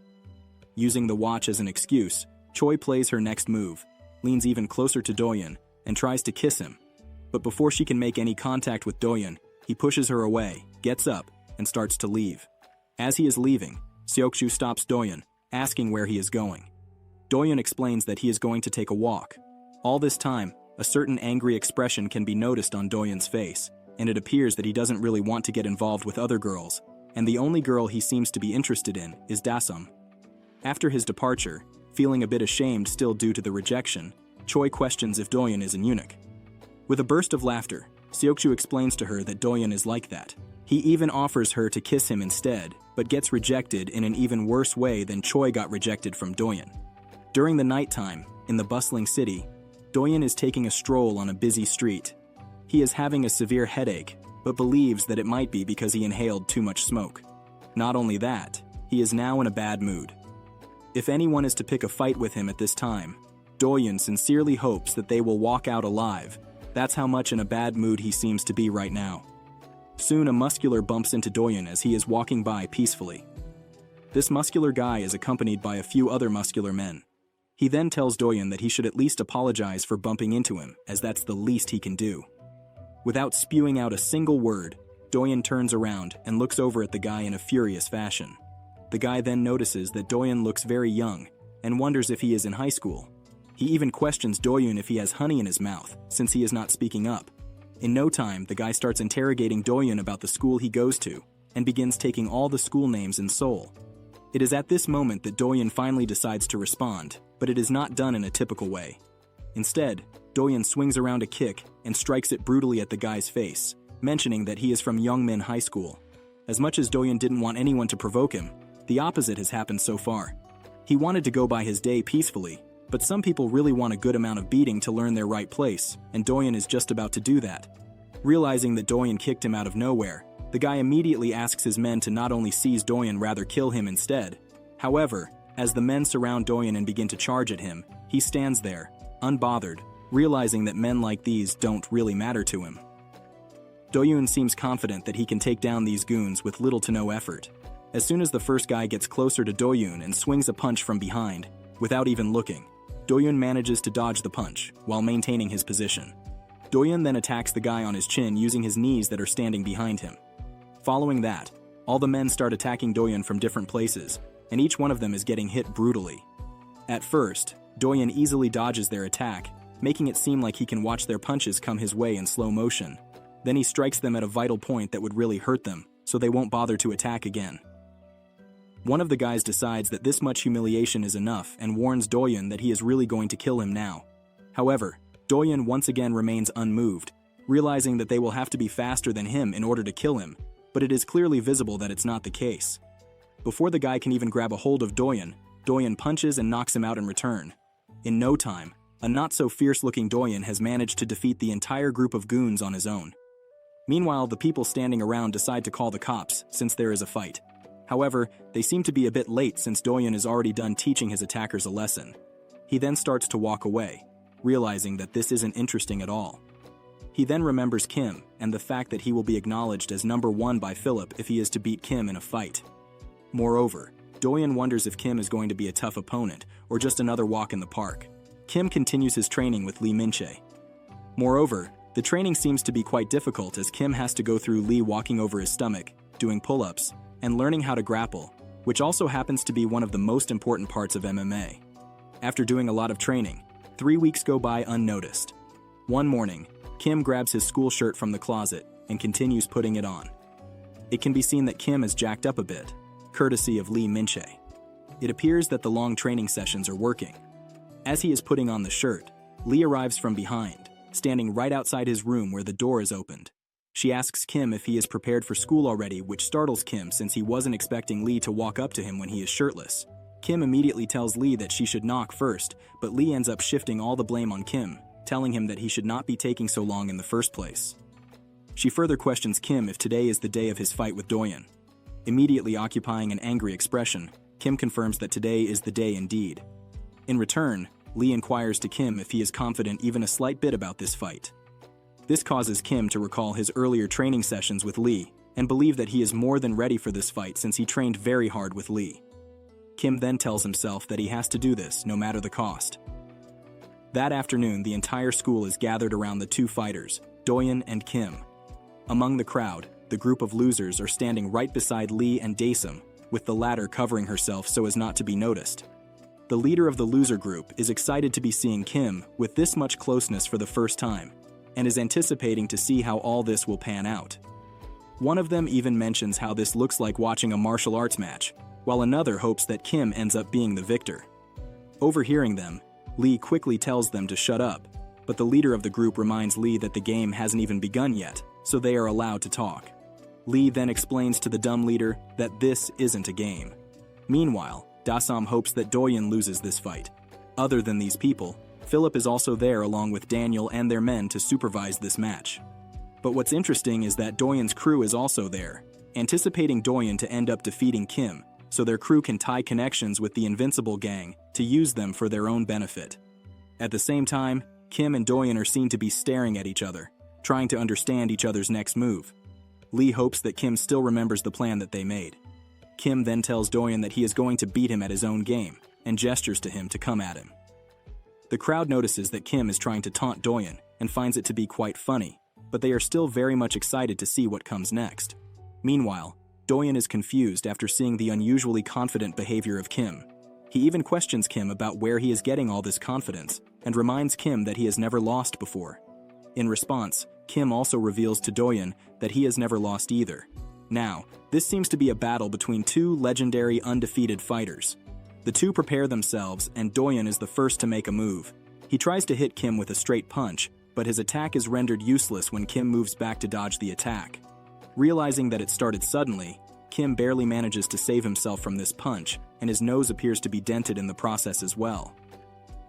Using the watch as an excuse, Choi plays her next move, leans even closer to Dae-Hyun, and tries to kiss him. But before she can make any contact with Dae-Hyun, he pushes her away, gets up, and starts to leave. As he is leaving, Seokju stops Dae-Hyun, asking where he is going. Dae-Hyun explains that he is going to take a walk. All this time, a certain angry expression can be noticed on Dae-Hyun's face, and it appears that he doesn't really want to get involved with other girls, and the only girl he seems to be interested in is Dasum. After his departure, feeling a bit ashamed still due to the rejection, Choi questions if Dae-Hyun is an eunuch. With a burst of laughter, Seokju explains to her that Dae-Hyun is like that. He even offers her to kiss him instead, but gets rejected in an even worse way than Choi got rejected from Dae-Hyun. During the nighttime, in the bustling city, Dae-Hyun is taking a stroll on a busy street. He is having a severe headache, but believes that it might be because he inhaled too much smoke. Not only that, he is now in a bad mood. If anyone is to pick a fight with him at this time, Dae-Hyun sincerely hopes that they will walk out alive. That's how much in a bad mood he seems to be right now. Soon a muscular bumps into Dae-Hyun as he is walking by peacefully. This muscular guy is accompanied by a few other muscular men. He then tells Dae-Hyun that he should at least apologize for bumping into him, as that's the least he can do. Without spewing out a single word, Dae-Hyun turns around and looks over at the guy in a furious fashion. The guy then notices that Dae-Hyun looks very young and wonders if he is in high school. He even questions Dae-Hyun if he has honey in his mouth, since he is not speaking up. In no time, the guy starts interrogating Dae-Hyun about the school he goes to and begins taking all the school names in Seoul. It is at this moment that Dae-Hyun finally decides to respond, but it is not done in a typical way. Instead, Dae-Hyun swings around a kick and strikes it brutally at the guy's face, mentioning that he is from Youngmin High School. As much as Dae-Hyun didn't want anyone to provoke him, the opposite has happened so far. He wanted to go by his day peacefully, but some people really want a good amount of beating to learn their right place, and Dae-Hyun is just about to do that. Realizing that Dae-Hyun kicked him out of nowhere, the guy immediately asks his men to not only seize Dae-Hyun, rather kill him instead. However, as the men surround Dae-Hyun and begin to charge at him, he stands there, unbothered, realizing that men like these don't really matter to him. Dae-Hyun seems confident that he can take down these goons with little to no effort. As soon as the first guy gets closer to Dae-Hyun and swings a punch from behind, without even looking, Dae-Hyun manages to dodge the punch while maintaining his position. Dae-Hyun then attacks the guy on his chin using his knees that are standing behind him. Following that, all the men start attacking Dae-Hyun from different places, and each one of them is getting hit brutally. At first, Dae-Hyun easily dodges their attack, making it seem like he can watch their punches come his way in slow motion. Then he strikes them at a vital point that would really hurt them, so they won't bother to attack again. One of the guys decides that this much humiliation is enough and warns Dae-Hyun that he is really going to kill him now. However, Dae-Hyun once again remains unmoved, realizing that they will have to be faster than him in order to kill him, but it is clearly visible that it's not the case. Before the guy can even grab a hold of Dae-Hyun, Dae-Hyun punches and knocks him out in return. In no time, a not-so-fierce-looking Dae-Hyun has managed to defeat the entire group of goons on his own. Meanwhile, the people standing around decide to call the cops since there is a fight. However, they seem to be a bit late since Dae-Hyun is already done teaching his attackers a lesson. He then starts to walk away, realizing that this isn't interesting at all. He then remembers Kim and the fact that he will be acknowledged as number 1 by Philip if he is to beat Kim in a fight. Moreover, Dae-Hyun wonders if Kim is going to be a tough opponent or just another walk in the park. Kim continues his training with Lee Min-chae. Moreover, the training seems to be quite difficult as Kim has to go through Lee walking over his stomach, doing pull-ups, and learning how to grapple, which also happens to be one of the most important parts of MMA. After doing a lot of training, 3 weeks go by unnoticed. One morning, Kim grabs his school shirt from the closet and continues putting it on. It can be seen that Kim is jacked up a bit, courtesy of Lee Min-chae. It appears that the long training sessions are working. As he is putting on the shirt, Lee arrives from behind, standing right outside his room where the door is opened. She asks Kim if he is prepared for school already, which startles Kim since he wasn't expecting Lee to walk up to him when he is shirtless. Kim immediately tells Lee that she should knock first, but Lee ends up shifting all the blame on Kim, telling him that he should not be taking so long in the first place. She further questions Kim if today is the day of his fight with Dae-Hyun. Immediately occupying an angry expression, Kim confirms that today is the day indeed. In return, Lee inquires to Kim if he is confident even a slight bit about this fight. This causes Kim to recall his earlier training sessions with Lee and believe that he is more than ready for this fight since he trained very hard with Lee. Kim then tells himself that he has to do this no matter the cost. That afternoon, the entire school is gathered around the two fighters, Dae-Hyun and Kim. Among the crowd, the group of losers are standing right beside Lee and Dae-Sum, with the latter covering herself so as not to be noticed. The leader of the loser group is excited to be seeing Kim with this much closeness for the first time, and is anticipating to see how all this will pan out. One of them even mentions how this looks like watching a martial arts match, while another hopes that Kim ends up being the victor. Overhearing them, Lee quickly tells them to shut up, but the leader of the group reminds Lee that the game hasn't even begun yet, so they are allowed to talk. Lee then explains to the dumb leader that this isn't a game. Meanwhile, Dae-Sum hopes that Dae-Hyun loses this fight. Other than these people, Philip is also there along with Daniel and their men to supervise this match. But what's interesting is that Dae-Hyun's crew is also there, anticipating Dae-Hyun to end up defeating Kim, so their crew can tie connections with the Invincible gang to use them for their own benefit. At the same time, Kim and Dae-Hyun are seen to be staring at each other, trying to understand each other's next move. Lee hopes that Kim still remembers the plan that they made. Kim then tells Dae-Hyun that he is going to beat him at his own game, and gestures to him to come at him. The crowd notices that Kim is trying to taunt Dae-Hyun, and finds it to be quite funny, but they are still very much excited to see what comes next. Meanwhile, Dae-Hyun is confused after seeing the unusually confident behavior of Kim. He even questions Kim about where he is getting all this confidence, and reminds Kim that he has never lost before. In response, Kim also reveals to Dae-Hyun that he has never lost either. Now, this seems to be a battle between two legendary undefeated fighters. The two prepare themselves, and Dae-Hyun is the first to make a move. He tries to hit Kim with a straight punch, but his attack is rendered useless when Kim moves back to dodge the attack. Realizing that it started suddenly, Kim barely manages to save himself from this punch, and his nose appears to be dented in the process as well.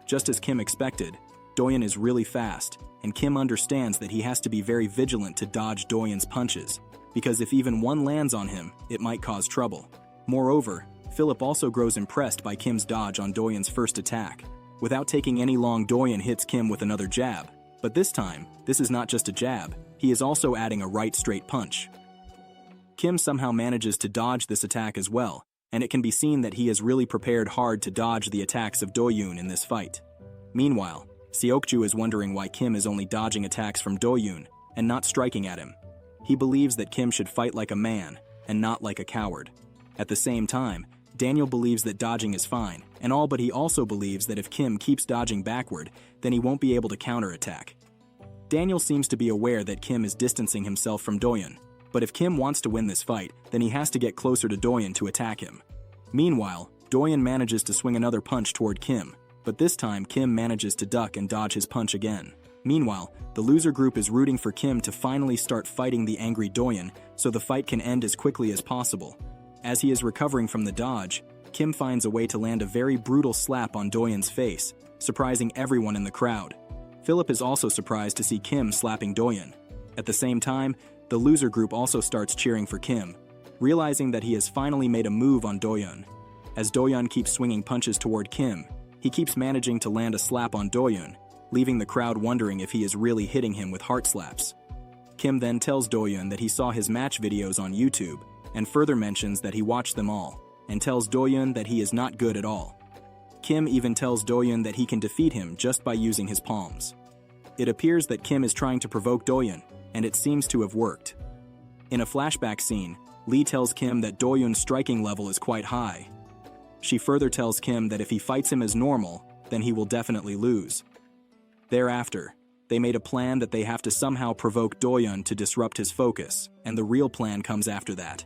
Just as Kim expected, Dae-Hyun is really fast, and Kim understands that he has to be very vigilant to dodge Dae-Hyun's punches, because if even one lands on him, it might cause trouble. Moreover, Philip also grows impressed by Kim's dodge on Dae-Hyun's first attack. Without taking any long, Dae-Hyun hits Kim with another jab, but this time, this is not just a jab, he is also adding a right straight punch. Kim somehow manages to dodge this attack as well, and it can be seen that he has really prepared hard to dodge the attacks of Dae-Hyun in this fight. Meanwhile, Seokju is wondering why Kim is only dodging attacks from Dae-Hyun and not striking at him. He believes that Kim should fight like a man and not like a coward. At the same time, Daniel believes that dodging is fine and all, but he also believes that if Kim keeps dodging backward, then he won't be able to counterattack. Daniel seems to be aware that Kim is distancing himself from Dae-Hyun, but if Kim wants to win this fight, then he has to get closer to Dae-Hyun to attack him. Meanwhile, Dae-Hyun manages to swing another punch toward Kim, but this time Kim manages to duck and dodge his punch again. Meanwhile, the loser group is rooting for Kim to finally start fighting the angry Dae-Hyun so the fight can end as quickly as possible. As he is recovering from the dodge, Kim finds a way to land a very brutal slap on Dae-Hyun's face, surprising everyone in the crowd. Philip is also surprised to see Kim slapping Dae-Hyun. At the same time, the loser group also starts cheering for Kim, realizing that he has finally made a move on Dae-Hyun. As Dae-Hyun keeps swinging punches toward Kim, he keeps managing to land a slap on Dae-Hyun, leaving the crowd wondering if he is really hitting him with heart slaps. Kim then tells Dae-Hyun that he saw his match videos on YouTube, and further mentions that he watched them all, and tells Dae-Hyun that he is not good at all. Kim even tells Dae-Hyun that he can defeat him just by using his palms. It appears that Kim is trying to provoke Dae-Hyun, and it seems to have worked. In a flashback scene, Lee tells Kim that Dae-Hyun's striking level is quite high. She further tells Kim that if he fights him as normal, then he will definitely lose, Thereafter, they made a plan that they have to somehow provoke Dae-Hyun to disrupt his focus, and the real plan comes after that.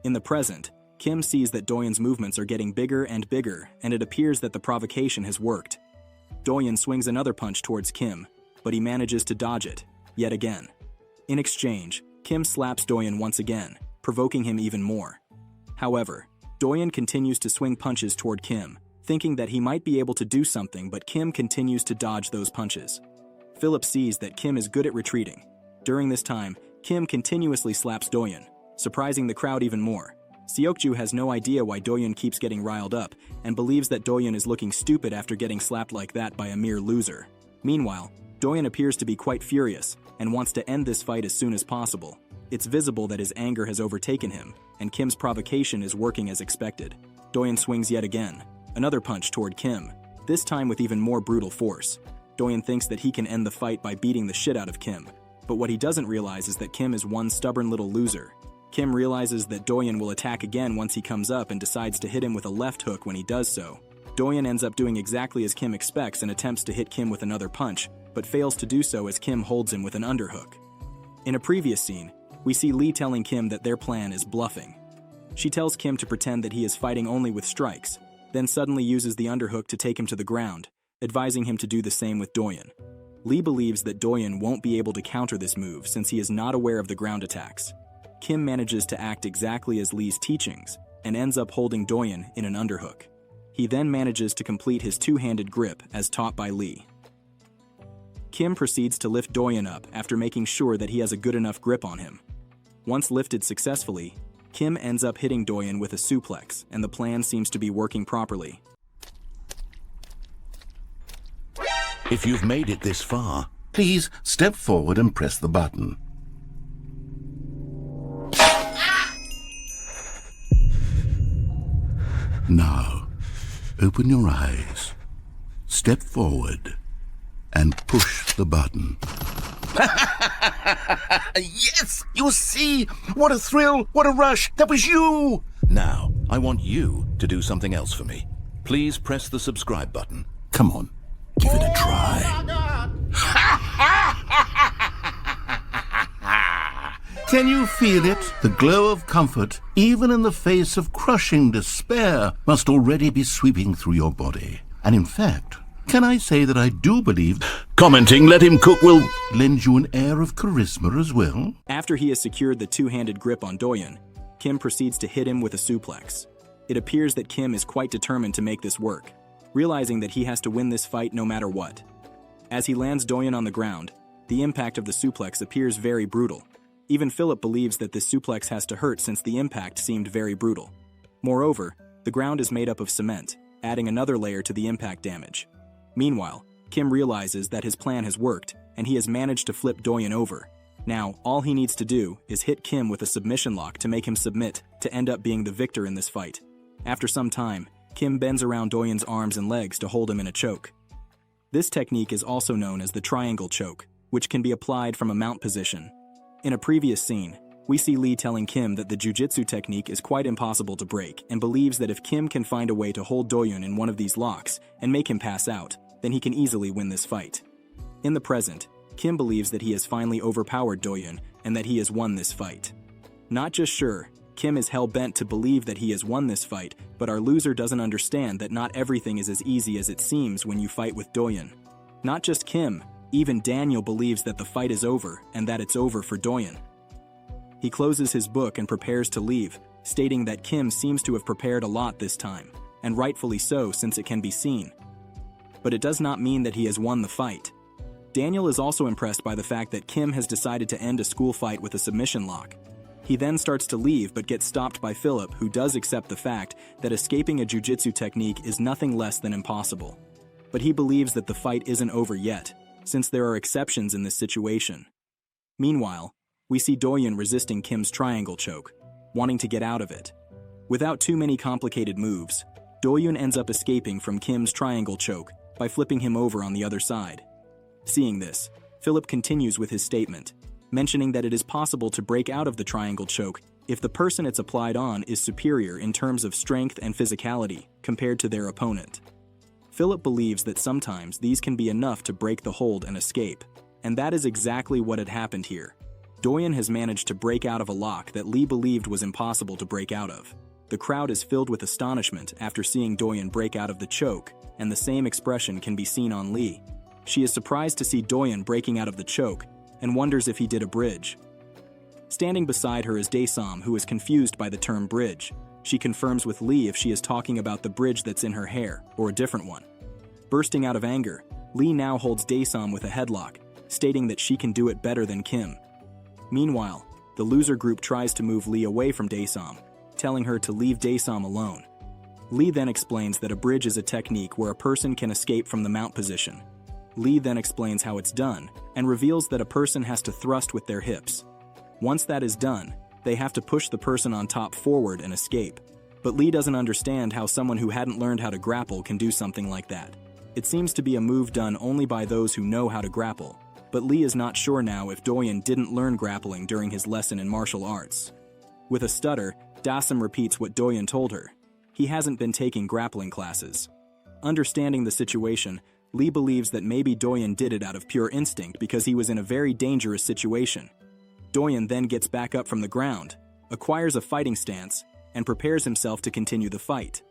In the present, Kim sees that Dae-Hyun's movements are getting bigger and bigger, and it appears that the provocation has worked. Dae-Hyun swings another punch towards Kim, but he manages to dodge it, yet again. In exchange, Kim slaps Dae-Hyun once again, provoking him even more. However, Dae-Hyun continues to swing punches toward Kim, thinking that he might be able to do something, but Kim continues to dodge those punches. Philip sees that Kim is good at retreating. During this time, Kim continuously slaps Dae-Hyun, surprising the crowd even more. Seokju has no idea why Dae-Hyun keeps getting riled up and believes that Dae-Hyun is looking stupid after getting slapped like that by a mere loser. Meanwhile, Dae-Hyun appears to be quite furious and wants to end this fight as soon as possible. It's visible that his anger has overtaken him, and Kim's provocation is working as expected. Dae-Hyun swings yet again, another punch toward Kim, this time with even more brutal force. Dae-Hyun thinks that he can end the fight by beating the shit out of Kim, but what he doesn't realize is that Kim is one stubborn little loser. Kim realizes that Dae-Hyun will attack again once he comes up and decides to hit him with a left hook when he does so. Dae-Hyun ends up doing exactly as Kim expects and attempts to hit Kim with another punch, but fails to do so as Kim holds him with an underhook. In a previous scene, we see Lee telling Kim that their plan is bluffing. She tells Kim to pretend that he is fighting only with strikes, then suddenly uses the underhook to take him to the ground, advising him to do the same with Dae-Hyun. Lee believes that Dae-Hyun won't be able to counter this move since he is not aware of the ground attacks. Kim manages to act exactly as Lee's teachings and ends up holding Dae-Hyun in an underhook. He then manages to complete his two-handed grip as taught by Lee. Kim proceeds to lift Dae-Hyun up after making sure that he has a good enough grip on him. Once lifted successfully, Kim ends up hitting Dae-Hyun with a suplex, and the plan seems to be working properly. If you've made it this far, Please step forward and press the button. Now, open your eyes, step forward, and push the button. Yes! You see! What a thrill! What a rush! That was you! now I want you to do something else for me. Please press the subscribe button. Come on, give it a try. Can you feel it? The glow of comfort, even in the face of crushing despair, must already be sweeping through your body. And in fact, can I say that I do believe commenting "let him cook" will lend you an air of charisma as well? After he has secured the two-handed grip on Dae-Hyun, Kim proceeds to hit him with a suplex. It appears that Kim is quite determined to make this work, realizing that he has to win this fight no matter what. As he lands Dae-Hyun on the ground, the impact of the suplex appears very brutal. Even Philip believes that this suplex has to hurt since the impact seemed very brutal. Moreover, the ground is made up of cement, adding another layer to the impact damage. Meanwhile, Kim realizes that his plan has worked, and he has managed to flip Dae-Hyun over. Now, all he needs to do is hit Kim with a submission lock to make him submit to end up being the victor in this fight. After some time, Kim bends around Dae-Hyun's arms and legs to hold him in a choke. This technique is also known as the triangle choke, which can be applied from a mount position. In a previous scene, we see Lee telling Kim that the jujitsu technique is quite impossible to break and believes that if Kim can find a way to hold Dae-Hyun in one of these locks and make him pass out, then he can easily win this fight. In the present, Kim believes that he has finally overpowered Dae-Hyun and that he has won this fight. Not just sure, Kim is hell-bent to believe that he has won this fight, but our loser doesn't understand that not everything is as easy as it seems when you fight with Dae-Hyun. Not just Kim, even Daniel believes that the fight is over and that it's over for Dae-Hyun. He closes his book and prepares to leave, stating that Kim seems to have prepared a lot this time, and rightfully so since it can be seen. But it does not mean that he has won the fight. Daniel is also impressed by the fact that Kim has decided to end a school fight with a submission lock. He then starts to leave but gets stopped by Philip, who does accept the fact that escaping a jujitsu technique is nothing less than impossible. But he believes that the fight isn't over yet, since there are exceptions in this situation. Meanwhile, we see Dae-Hyun resisting Kim's triangle choke, wanting to get out of it. Without too many complicated moves, Dae-Hyun ends up escaping from Kim's triangle choke by flipping him over on the other side. Seeing this, Philip continues with his statement, mentioning that it is possible to break out of the triangle choke if the person it's applied on is superior in terms of strength and physicality compared to their opponent. Philip believes that sometimes these can be enough to break the hold and escape, and that is exactly what had happened here. Dae-Hyun has managed to break out of a lock that Lee believed was impossible to break out of. The crowd is filled with astonishment after seeing Dae-Hyun break out of the choke, and the same expression can be seen on Lee. She is surprised to see Dae-Hyun breaking out of the choke and wonders if he did a bridge. Standing beside her is Dae-Sam, who is confused by the term bridge. She confirms with Lee if she is talking about the bridge that's in her hair or a different one. Bursting out of anger, Lee now holds Dae-Sam with a headlock, stating that she can do it better than Kim. Meanwhile, the loser group tries to move Lee away from Dae-Sam, telling her to leave Dae-Sam alone. Lee then explains that a bridge is a technique where a person can escape from the mount position. Lee then explains how it's done, and reveals that a person has to thrust with their hips. Once that is done, they have to push the person on top forward and escape. But Lee doesn't understand how someone who hadn't learned how to grapple can do something like that. It seems to be a move done only by those who know how to grapple. But Lee is not sure now if Dae-Hyun didn't learn grappling during his lesson in martial arts. With a stutter, Dae-Sam repeats what Dae-Hyun told her. He hasn't been taking grappling classes. Understanding the situation, Lee believes that maybe Dae-Hyun did it out of pure instinct because he was in a very dangerous situation. Dae-Hyun then gets back up from the ground, acquires a fighting stance, and prepares himself to continue the fight.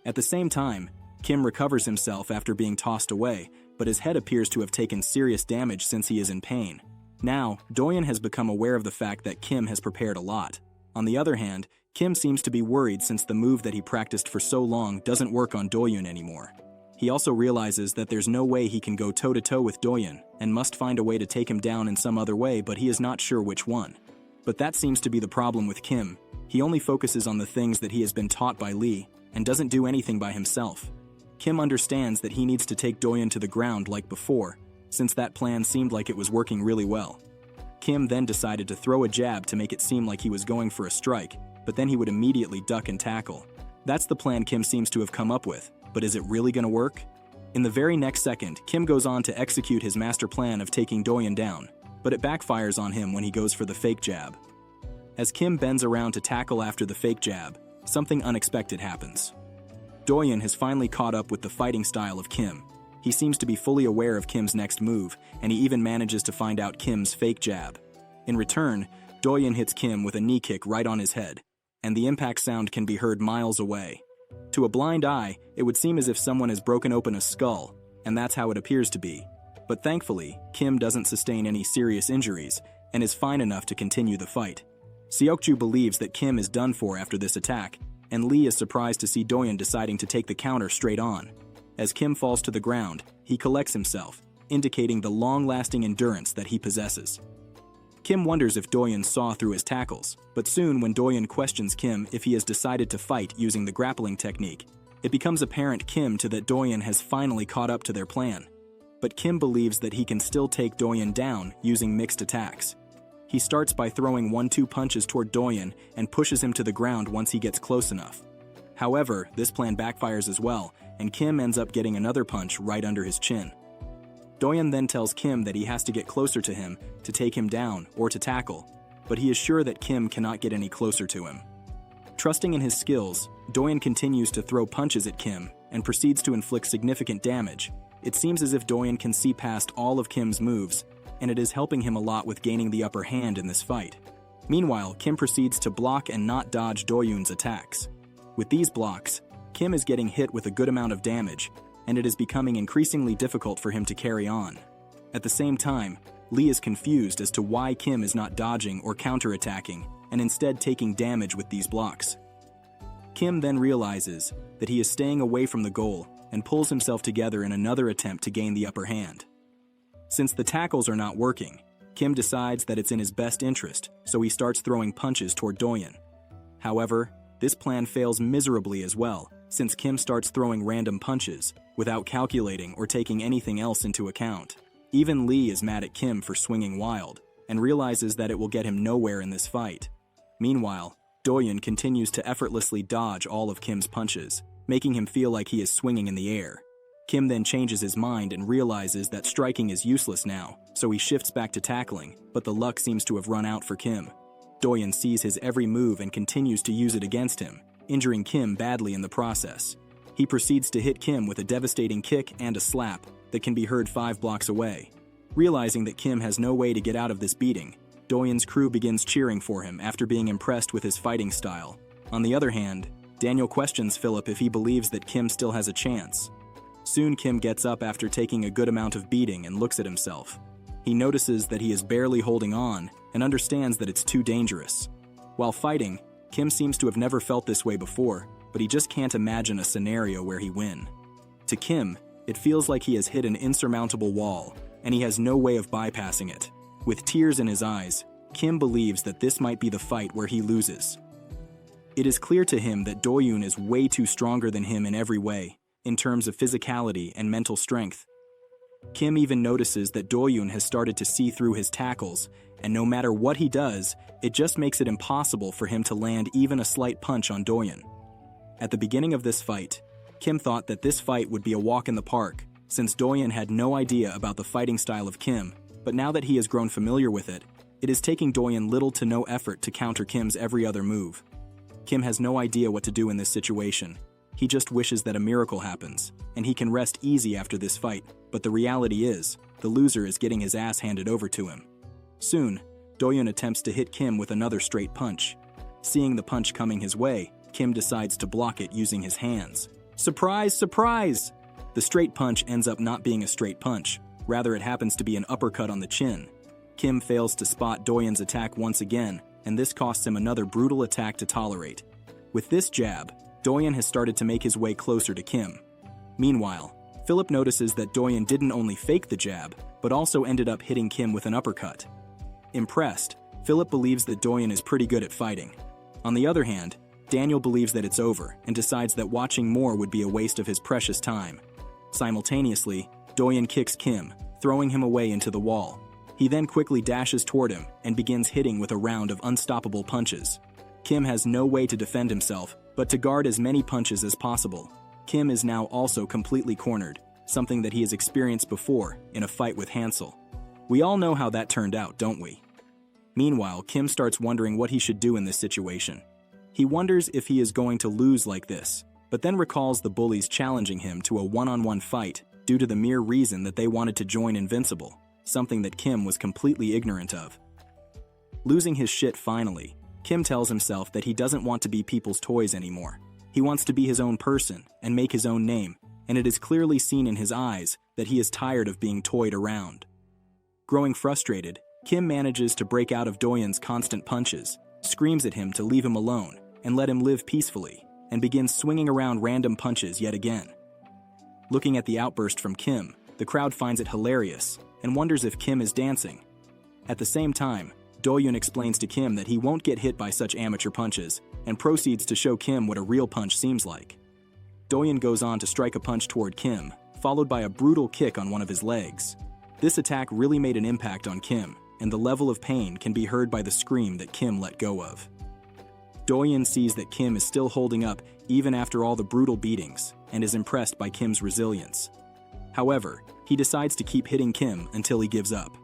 At the same time, Kim recovers himself after being tossed away, but his head appears to have taken serious damage since he is in pain. Now, Dae-Hyun has become aware of the fact that Kim has prepared a lot. On the other hand, Kim seems to be worried since the move that he practiced for so long doesn't work on Dae-Hyun anymore. He also realizes that there's no way he can go toe-to-toe with Dae-Hyun and must find a way to take him down in some other way, but he is not sure which one. But that seems to be the problem with Kim. He only focuses on the things that he has been taught by Lee and doesn't do anything by himself. Kim understands that he needs to take Dae-Hyun to the ground like before, since that plan seemed like it was working really well. Kim then decided to throw a jab to make it seem like he was going for a strike, but then he would immediately duck and tackle. That's the plan Kim seems to have come up with, but is it really gonna work? In the very next second, Kim goes on to execute his master plan of taking Dae-Hyun down, but it backfires on him when he goes for the fake jab. As Kim bends around to tackle after the fake jab, something unexpected happens. Dae-Hyun has finally caught up with the fighting style of Kim. He seems to be fully aware of Kim's next move, and he even manages to find out Kim's fake jab. In return, Dae-Hyun hits Kim with a knee kick right on his head, and the impact sound can be heard miles away. To a blind eye, it would seem as if someone has broken open a skull, and that's how it appears to be. But thankfully, Kim doesn't sustain any serious injuries, and is fine enough to continue the fight. Seokju believes that Kim is done for after this attack, and Lee is surprised to see Dae-Hyun deciding to take the counter straight on. As Kim falls to the ground, he collects himself, indicating the long-lasting endurance that he possesses. Kim wonders if Dae-Hyun saw through his tackles, but soon when Dae-Hyun questions Kim if he has decided to fight using the grappling technique, it becomes apparent to that Dae-Hyun has finally caught up to their plan. But Kim believes that he can still take Dae-Hyun down using mixed attacks. He starts by throwing 1-2 punches toward Dae-Hyun and pushes him to the ground once he gets close enough. However, this plan backfires as well, and Kim ends up getting another punch right under his chin. Dae-Hyun then tells Kim that he has to get closer to him to take him down or to tackle, but he is sure that Kim cannot get any closer to him. Trusting in his skills, Dae-Hyun continues to throw punches at Kim and proceeds to inflict significant damage. It seems as if Dae-Hyun can see past all of Kim's moves, and it is helping him a lot with gaining the upper hand in this fight. Meanwhile, Kim proceeds to block and not dodge Dae-Hyun's attacks. With these blocks, Kim is getting hit with a good amount of damage, and it is becoming increasingly difficult for him to carry on. At the same time, Lee is confused as to why Kim is not dodging or counterattacking, and instead taking damage with these blocks. Kim then realizes that he is staying away from the goal and pulls himself together in another attempt to gain the upper hand. Since the tackles are not working, Kim decides that it's in his best interest, so he starts throwing punches toward Dae-Hyun. However, this plan fails miserably as well, since Kim starts throwing random punches without calculating or taking anything else into account. Even Lee is mad at Kim for swinging wild, and realizes that it will get him nowhere in this fight. Meanwhile, Dae-Hyun continues to effortlessly dodge all of Kim's punches, making him feel like he is swinging in the air. Kim then changes his mind and realizes that striking is useless now, so he shifts back to tackling, but the luck seems to have run out for Kim. Dae-Hyun sees his every move and continues to use it against him, injuring Kim badly in the process. He proceeds to hit Kim with a devastating kick and a slap that can be heard 5 blocks away. Realizing that Kim has no way to get out of this beating, Dae-Hyun's crew begins cheering for him after being impressed with his fighting style. On the other hand, Daniel questions Philip if he believes that Kim still has a chance. Soon Kim gets up after taking a good amount of beating and looks at himself. He notices that he is barely holding on and understands that it's too dangerous. While fighting, Kim seems to have never felt this way before, but he just can't imagine a scenario where he win. To Kim, it feels like he has hit an insurmountable wall, and he has no way of bypassing it. With tears in his eyes, Kim believes that this might be the fight where he loses. It is clear to him that Dae-Hyun is way too stronger than him in every way, in terms of physicality and mental strength. Kim even notices that Dae-Hyun has started to see through his tackles, and no matter what he does, it just makes it impossible for him to land even a slight punch on Dae-Hyun. At the beginning of this fight, Kim thought that this fight would be a walk in the park, since Dae-Hyun had no idea about the fighting style of Kim, but now that he has grown familiar with it, it is taking Dae-Hyun little to no effort to counter Kim's every other move. Kim has no idea what to do in this situation. He just wishes that a miracle happens, and he can rest easy after this fight, but the reality is, the loser is getting his ass handed over to him. Soon, Dae-Hyun attempts to hit Kim with another straight punch. Seeing the punch coming his way, Kim decides to block it using his hands. Surprise, surprise! The straight punch ends up not being a straight punch, rather it happens to be an uppercut on the chin. Kim fails to spot Dae-Hyun's attack once again, and this costs him another brutal attack to tolerate. With this jab, Dae-Hyun has started to make his way closer to Kim. Meanwhile, Philip notices that Dae-Hyun didn't only fake the jab, but also ended up hitting Kim with an uppercut. Impressed, Philip believes that Dae-Hyun is pretty good at fighting. On the other hand, Daniel believes that it's over and decides that watching more would be a waste of his precious time. Simultaneously, Dae-Hyun kicks Kim, throwing him away into the wall. He then quickly dashes toward him and begins hitting with a round of unstoppable punches. Kim has no way to defend himself, but to guard as many punches as possible. Kim is now also completely cornered, something that he has experienced before in a fight with Hansel. We all know how that turned out, don't we? Meanwhile, Kim starts wondering what he should do in this situation. He wonders if he is going to lose like this, but then recalls the bullies challenging him to a one-on-one fight due to the mere reason that they wanted to join Invincible, something that Kim was completely ignorant of. Losing his shit finally, Kim tells himself that he doesn't want to be people's toys anymore. He wants to be his own person and make his own name, and it is clearly seen in his eyes that he is tired of being toyed around. Growing frustrated, Kim manages to break out of Dae-Hyun's constant punches, screams at him to leave him alone and let him live peacefully, and begins swinging around random punches yet again. Looking at the outburst from Kim, the crowd finds it hilarious and wonders if Kim is dancing. At the same time, Dae-Hyun explains to Kim that he won't get hit by such amateur punches and proceeds to show Kim what a real punch seems like. Dae-Hyun goes on to strike a punch toward Kim, followed by a brutal kick on one of his legs. This attack really made an impact on Kim, and the level of pain can be heard by the scream that Kim let go of. Dae-Hyun sees that Kim is still holding up even after all the brutal beatings, and is impressed by Kim's resilience. However, he decides to keep hitting Kim until he gives up.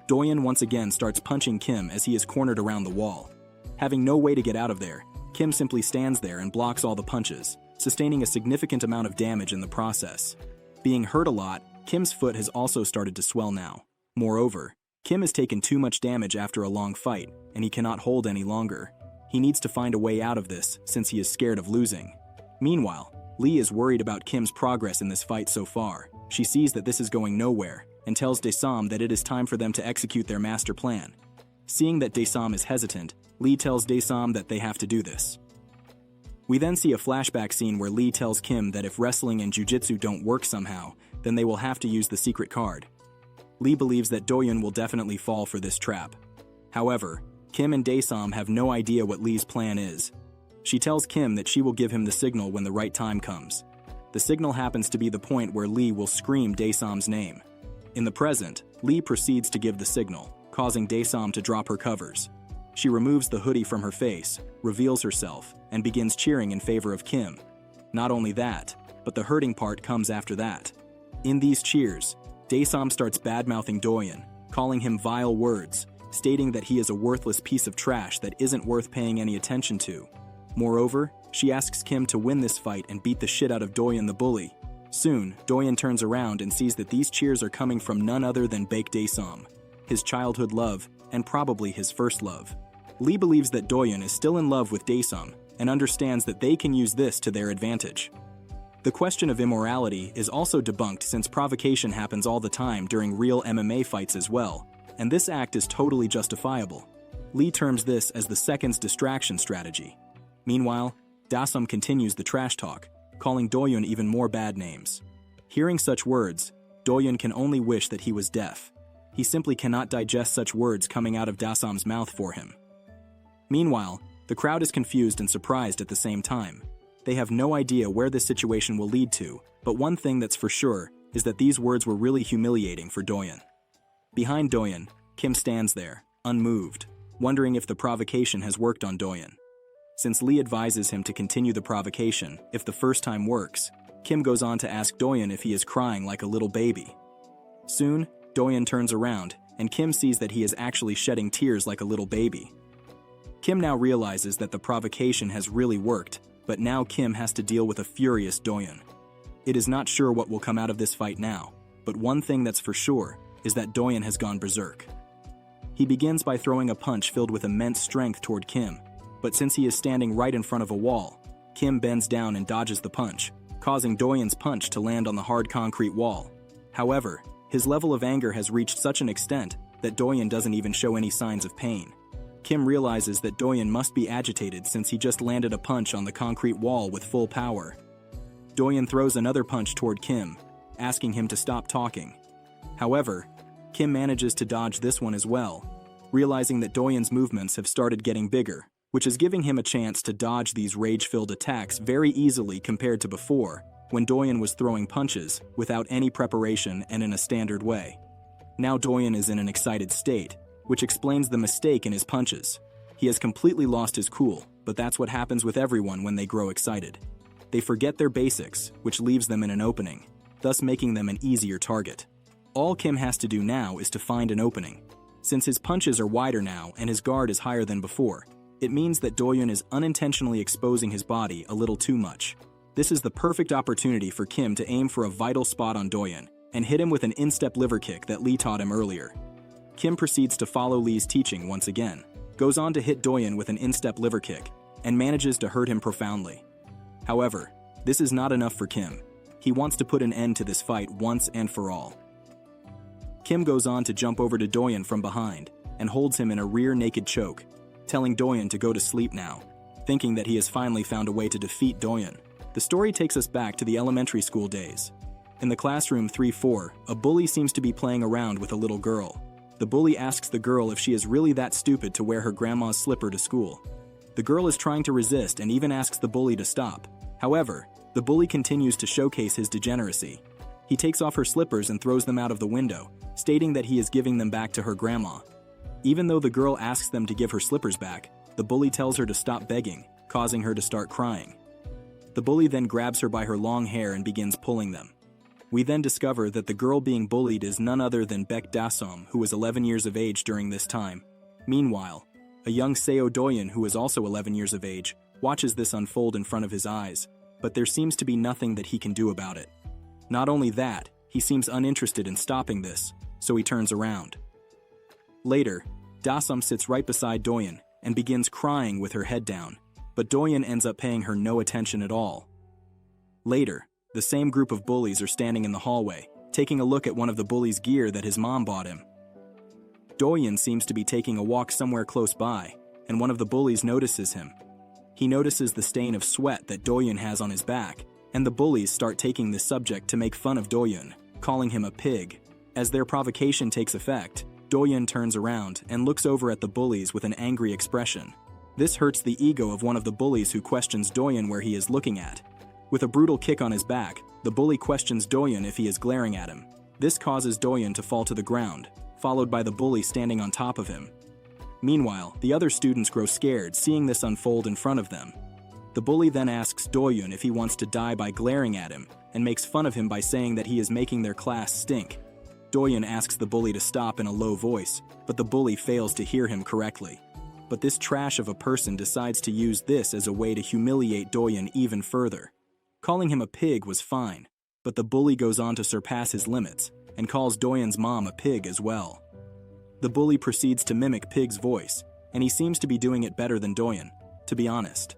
Dae-Hyun once again starts punching Kim as he is cornered around the wall. Having no way to get out of there, Kim simply stands there and blocks all the punches, sustaining a significant amount of damage in the process. Being hurt a lot, Kim's foot has also started to swell now. Moreover, Kim has taken too much damage after a long fight, and he cannot hold any longer. He needs to find a way out of this since he is scared of losing. Meanwhile, Lee is worried about Kim's progress in this fight so far. She sees that this is going nowhere and tells Dae-Sam that it is time for them to execute their master plan. Seeing that Dae-Sam is hesitant, Lee tells Dae-Sam that they have to do this. We then see a flashback scene where Lee tells Kim that if wrestling and jiu-jitsu don't work somehow, then they will have to use the secret card. Lee believes that Dae-Hyun will definitely fall for this trap. However, Kim and Dae-Sam have no idea what Lee's plan is. She tells Kim that she will give him the signal when the right time comes. The signal happens to be the point where Lee will scream Dae-Sam's name. In the present, Lee proceeds to give the signal, causing Dae-Sam to drop her covers. She removes the hoodie from her face, reveals herself, and begins cheering in favor of Kim. Not only that, but the hurting part comes after that. In these cheers, Dae-Sam starts bad-mouthing Dae-Hyun, calling him vile words, stating that he is a worthless piece of trash that isn't worth paying any attention to. Moreover, She asks Kim to win this fight and beat the shit out of Dae-Hyun the bully. Soon, Dae-Hyun turns around and sees that these cheers are coming from none other than Baek Dae-som, his childhood love, and probably his first love. Lee believes that Dae-Hyun is still in love with Dae-som and understands that they can use this to their advantage. The question of immorality is also debunked since provocation happens all the time during real MMA fights as well, and this act is totally justifiable. Lee terms this as the second's distraction strategy. Meanwhile, Dae-som continues the trash talk, calling Dae-Hyun even more bad names. Hearing such words, Dae-Hyun can only wish that he was deaf. He simply cannot digest such words coming out of Dae-som's mouth for him. Meanwhile, the crowd is confused and surprised at the same time. They have no idea where this situation will lead to, but one thing that's for sure is that these words were really humiliating for Dae-Hyun. Behind Dae-Hyun, Kim stands there, unmoved, wondering if the provocation has worked on Dae-Hyun. Since Lee advises him to continue the provocation if the first time works, Kim goes on to ask Dae-Hyun if he is crying like a little baby. Soon, Dae-Hyun turns around, and Kim sees that he is actually shedding tears like a little baby. Kim now realizes that the provocation has really worked, but now Kim has to deal with a furious Dae-Hyun. It is not sure what will come out of this fight now, but one thing that's for sure is that Dae-Hyun has gone berserk. He begins by throwing a punch filled with immense strength toward Kim, but since he is standing right in front of a wall, Kim bends down and dodges the punch, causing Dae-Hyun's punch to land on the hard concrete wall. However, his level of anger has reached such an extent that Dae-Hyun doesn't even show any signs of pain. Kim realizes that Dae-Hyun must be agitated since he just landed a punch on the concrete wall with full power. Dae-Hyun throws another punch toward Kim, asking him to stop talking. However, Kim manages to dodge this one as well, realizing that Dae-Hyun's movements have started getting bigger, which is giving him a chance to dodge these rage-filled attacks very easily compared to before, when Dae-Hyun was throwing punches without any preparation and in a standard way. Now Dae-Hyun is in an excited state, which explains the mistake in his punches. He has completely lost his cool, but that's what happens with everyone when they grow excited. They forget their basics, which leaves them in an opening, thus making them an easier target. All Kim has to do now is to find an opening. Since his punches are wider now and his guard is higher than before, it means that Dae-Hyun is unintentionally exposing his body a little too much. This is the perfect opportunity for Kim to aim for a vital spot on Dae-Hyun and hit him with an instep liver kick that Lee taught him earlier. Kim proceeds to follow Lee's teaching once again, goes on to hit Dae-Hyun with an instep liver kick, and manages to hurt him profoundly. However, this is not enough for Kim. He wants to put an end to this fight once and for all. Kim goes on to jump over to Dae-Hyun from behind and holds him in a rear naked choke, telling Dae-Hyun to go to sleep now, thinking that he has finally found a way to defeat Dae-Hyun. The story takes us back to the elementary school days. In the classroom 3-4, a bully seems to be playing around with a little girl. The bully asks the girl if she is really that stupid to wear her grandma's slipper to school. The girl is trying to resist and even asks the bully to stop. However, the bully continues to showcase his degeneracy. He takes off her slippers and throws them out of the window, stating that he is giving them back to her grandma. Even though the girl asks them to give her slippers back, the bully tells her to stop begging, causing her to start crying. The bully then grabs her by her long hair and begins pulling them. We then discover that the girl being bullied is none other than Baek Dae-som, who was 11 years of age during this time. Meanwhile, a young Seo Dae-Hyun, who is also 11 years of age, watches this unfold in front of his eyes, but there seems to be nothing that he can do about it. Not only that, he seems uninterested in stopping this, so he turns around. Later, Dae-som sits right beside Dae-Hyun and begins crying with her head down, but Dae-Hyun ends up paying her no attention at all. Later, the same group of bullies are standing in the hallway, taking a look at one of the bullies' gear that his mom bought him. Dae-Hyun seems to be taking a walk somewhere close by, and one of the bullies notices him. He notices the stain of sweat that Dae-Hyun has on his back, and the bullies start taking this subject to make fun of Dae-Hyun, calling him a pig. As their provocation takes effect, Dae-Hyun turns around and looks over at the bullies with an angry expression. This hurts the ego of one of the bullies who questions Dae-Hyun where he is looking at. With a brutal kick on his back, the bully questions Dae-Hyun if he is glaring at him. This causes Dae-Hyun to fall to the ground, followed by the bully standing on top of him. Meanwhile, the other students grow scared seeing this unfold in front of them. The bully then asks Dae-Hyun if he wants to die by glaring at him, and makes fun of him by saying that he is making their class stink. Dae-Hyun asks the bully to stop in a low voice, but the bully fails to hear him correctly. But this trash of a person decides to use this as a way to humiliate Dae-Hyun even further. Calling him a pig was fine, but the bully goes on to surpass his limits and calls Dae-Hyun's mom a pig as well. The bully proceeds to mimic Pig's voice, and he seems to be doing it better than Dae-Hyun, to be honest.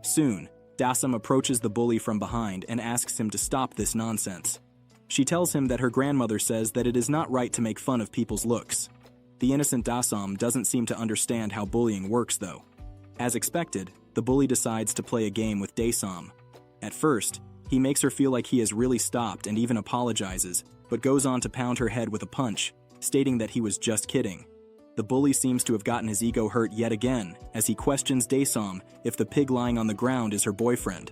Soon, Dae-Sum approaches the bully from behind and asks him to stop this nonsense. She tells him that her grandmother says that it is not right to make fun of people's looks. The innocent Dae-Sum doesn't seem to understand how bullying works though. As expected, the bully decides to play a game with Dae-Sum. At first, he makes her feel like he has really stopped and even apologizes, but goes on to pound her head with a punch, stating that he was just kidding. The bully seems to have gotten his ego hurt yet again, as he questions Dae-Sum if the pig lying on the ground is her boyfriend.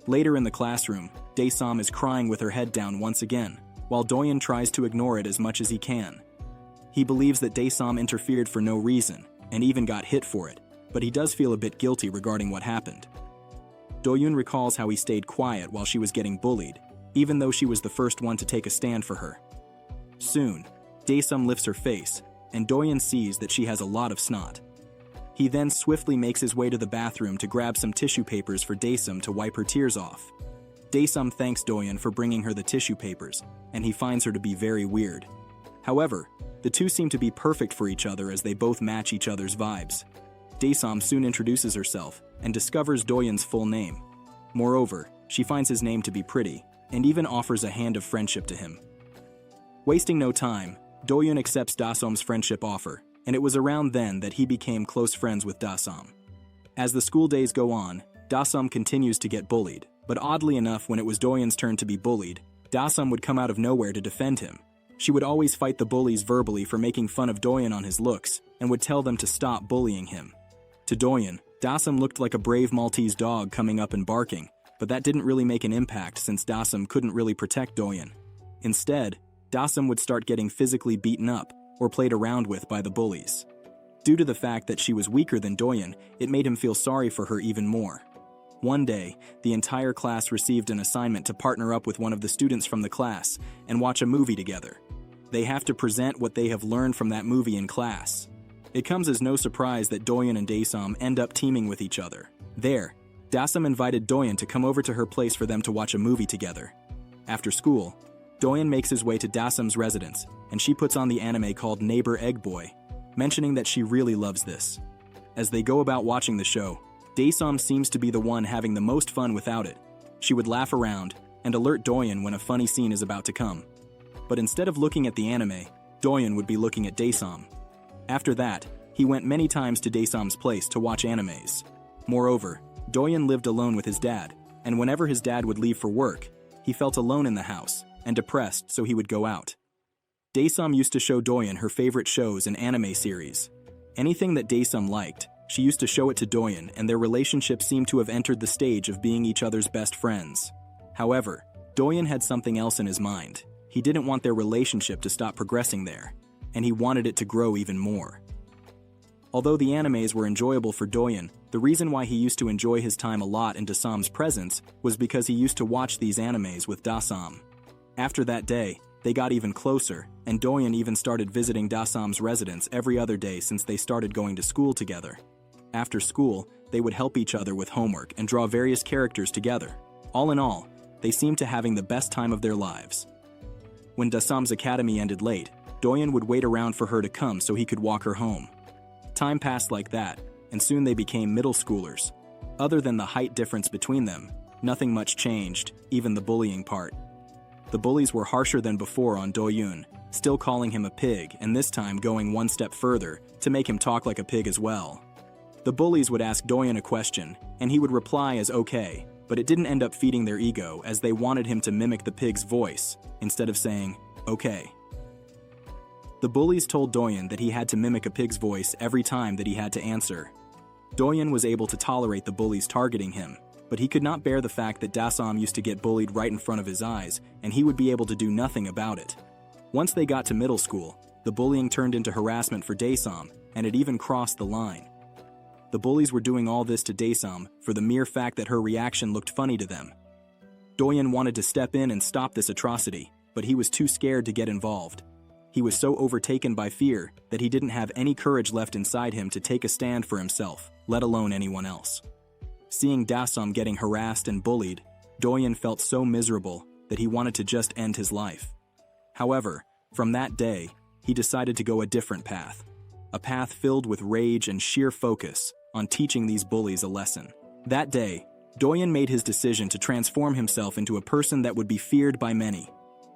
Later in the classroom, Dae-Sum is crying with her head down once again, while Dae-Hyun tries to ignore it as much as he can. He believes that Dae-Sum interfered for no reason, and even got hit for it, but he does feel a bit guilty regarding what happened. Dae-Hyun recalls how he stayed quiet while she was getting bullied, even though she was the first one to take a stand for her. Soon, Dae-Sum lifts her face, and Dae-Hyun sees that she has a lot of snot. He then swiftly makes his way to the bathroom to grab some tissue papers for Dae-Sum to wipe her tears off. Dae-Sum thanks Dae-Hyun for bringing her the tissue papers, and he finds her to be very weird. However, the two seem to be perfect for each other as they both match each other's vibes. Dae-Sum soon introduces herself and discovers Dae-Hyun's full name. Moreover, she finds his name to be pretty, and even offers a hand of friendship to him. Wasting no time, Dae-Hyun accepts Dae-Sum's friendship offer, and it was around then that he became close friends with Dae-Sum. As the school days go on, Dae-Sum continues to get bullied, but oddly enough when it was Dae-Hyun's turn to be bullied, Dae-Sum would come out of nowhere to defend him. She would always fight the bullies verbally for making fun of Dae-Hyun on his looks, and would tell them to stop bullying him. To Dae-Hyun, Dae-Sum looked like a brave Maltese dog coming up and barking, but that didn't really make an impact since Dae-Sum couldn't really protect Dae-Hyun. Instead, Dae-Sum would start getting physically beaten up or played around with by the bullies. Due to the fact that she was weaker than Dae-Hyun, it made him feel sorry for her even more. One day, the entire class received an assignment to partner up with one of the students from the class and watch a movie together. They have to present what they have learned from that movie in class. It comes as no surprise that Dae-Hyun and Dae-Sum end up teaming with each other. There, Dae-Sum invited Dae-Hyun to come over to her place for them to watch a movie together. After school, Dae-Hyun makes his way to Dae-Sum's residence, and she puts on the anime called Neighbor Egg Boy, mentioning that she really loves this. As they go about watching the show, Dae-Sum seems to be the one having the most fun without it. She would laugh around and alert Dae-Hyun when a funny scene is about to come. But instead of looking at the anime, Dae-Hyun would be looking at Dae-Sum. After that, he went many times to Dae-Sum's place to watch animes. Moreover, Dae-Hyun lived alone with his dad, and whenever his dad would leave for work, he felt alone in the house and depressed, so he would go out. Dae-Sum used to show Dae-Hyun her favorite shows and anime series. Anything that Dae-Sum liked, she used to show it to Dae-Hyun, and their relationship seemed to have entered the stage of being each other's best friends. However, Dae-Hyun had something else in his mind. He didn't want their relationship to stop progressing there, and he wanted it to grow even more. Although the animes were enjoyable for Dae-Hyun, the reason why he used to enjoy his time a lot in Dae-Sum's presence was because he used to watch these animes with Dae-Sum. After that day, they got even closer, and Dae-Hyun even started visiting Dae-Sum's residence every other day since they started going to school together. After school, they would help each other with homework and draw various characters together. All in all, they seemed to having the best time of their lives. When Dae-Sum's academy ended late, Dae-Hyun would wait around for her to come so he could walk her home. Time passed like that, and soon they became middle schoolers. Other than the height difference between them, nothing much changed, even the bullying part. The bullies were harsher than before on Dae-Hyun, still calling him a pig, and this time going one step further to make him talk like a pig as well. The bullies would ask Dae-Hyun a question, and he would reply as okay, but it didn't end up feeding their ego as they wanted him to mimic the pig's voice, instead of saying, okay. The bullies told Dae-Hyun that he had to mimic a pig's voice every time that he had to answer. Dae-Hyun was able to tolerate the bullies targeting him, but he could not bear the fact that Dae-Sum used to get bullied right in front of his eyes, and he would be able to do nothing about it. Once they got to middle school, the bullying turned into harassment for Dae-Sum, and it even crossed the line. The bullies were doing all this to Dae-Sum for the mere fact that her reaction looked funny to them. Dae-Hyun wanted to step in and stop this atrocity, but he was too scared to get involved. He was so overtaken by fear that he didn't have any courage left inside him to take a stand for himself, let alone anyone else. Seeing Dae-Hyun getting harassed and bullied, Dae-Hyun felt so miserable that he wanted to just end his life. However, from that day, he decided to go a different path. A path filled with rage and sheer focus on teaching these bullies a lesson. That day, Dae-Hyun made his decision to transform himself into a person that would be feared by many.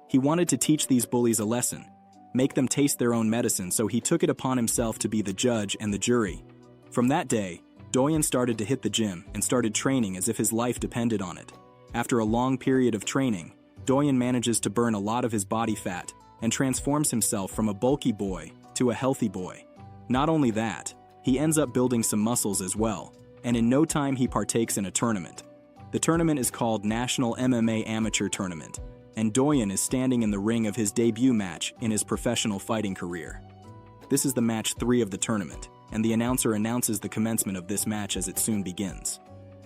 He wanted to teach these bullies a lesson, make them taste their own medicine, so he took it upon himself to be the judge and the jury. From that day, Dae-Hyun started to hit the gym and started training as if his life depended on it. After a long period of training, Dae-Hyun manages to burn a lot of his body fat and transforms himself from a bulky boy to a healthy boy. Not only that, he ends up building some muscles as well, and in no time he partakes in a tournament. The tournament is called National MMA Amateur Tournament, and Dae-Hyun is standing in the ring of his debut match in his professional fighting career. This is the match 3 of the tournament, and the announcer announces the commencement of this match as it soon begins.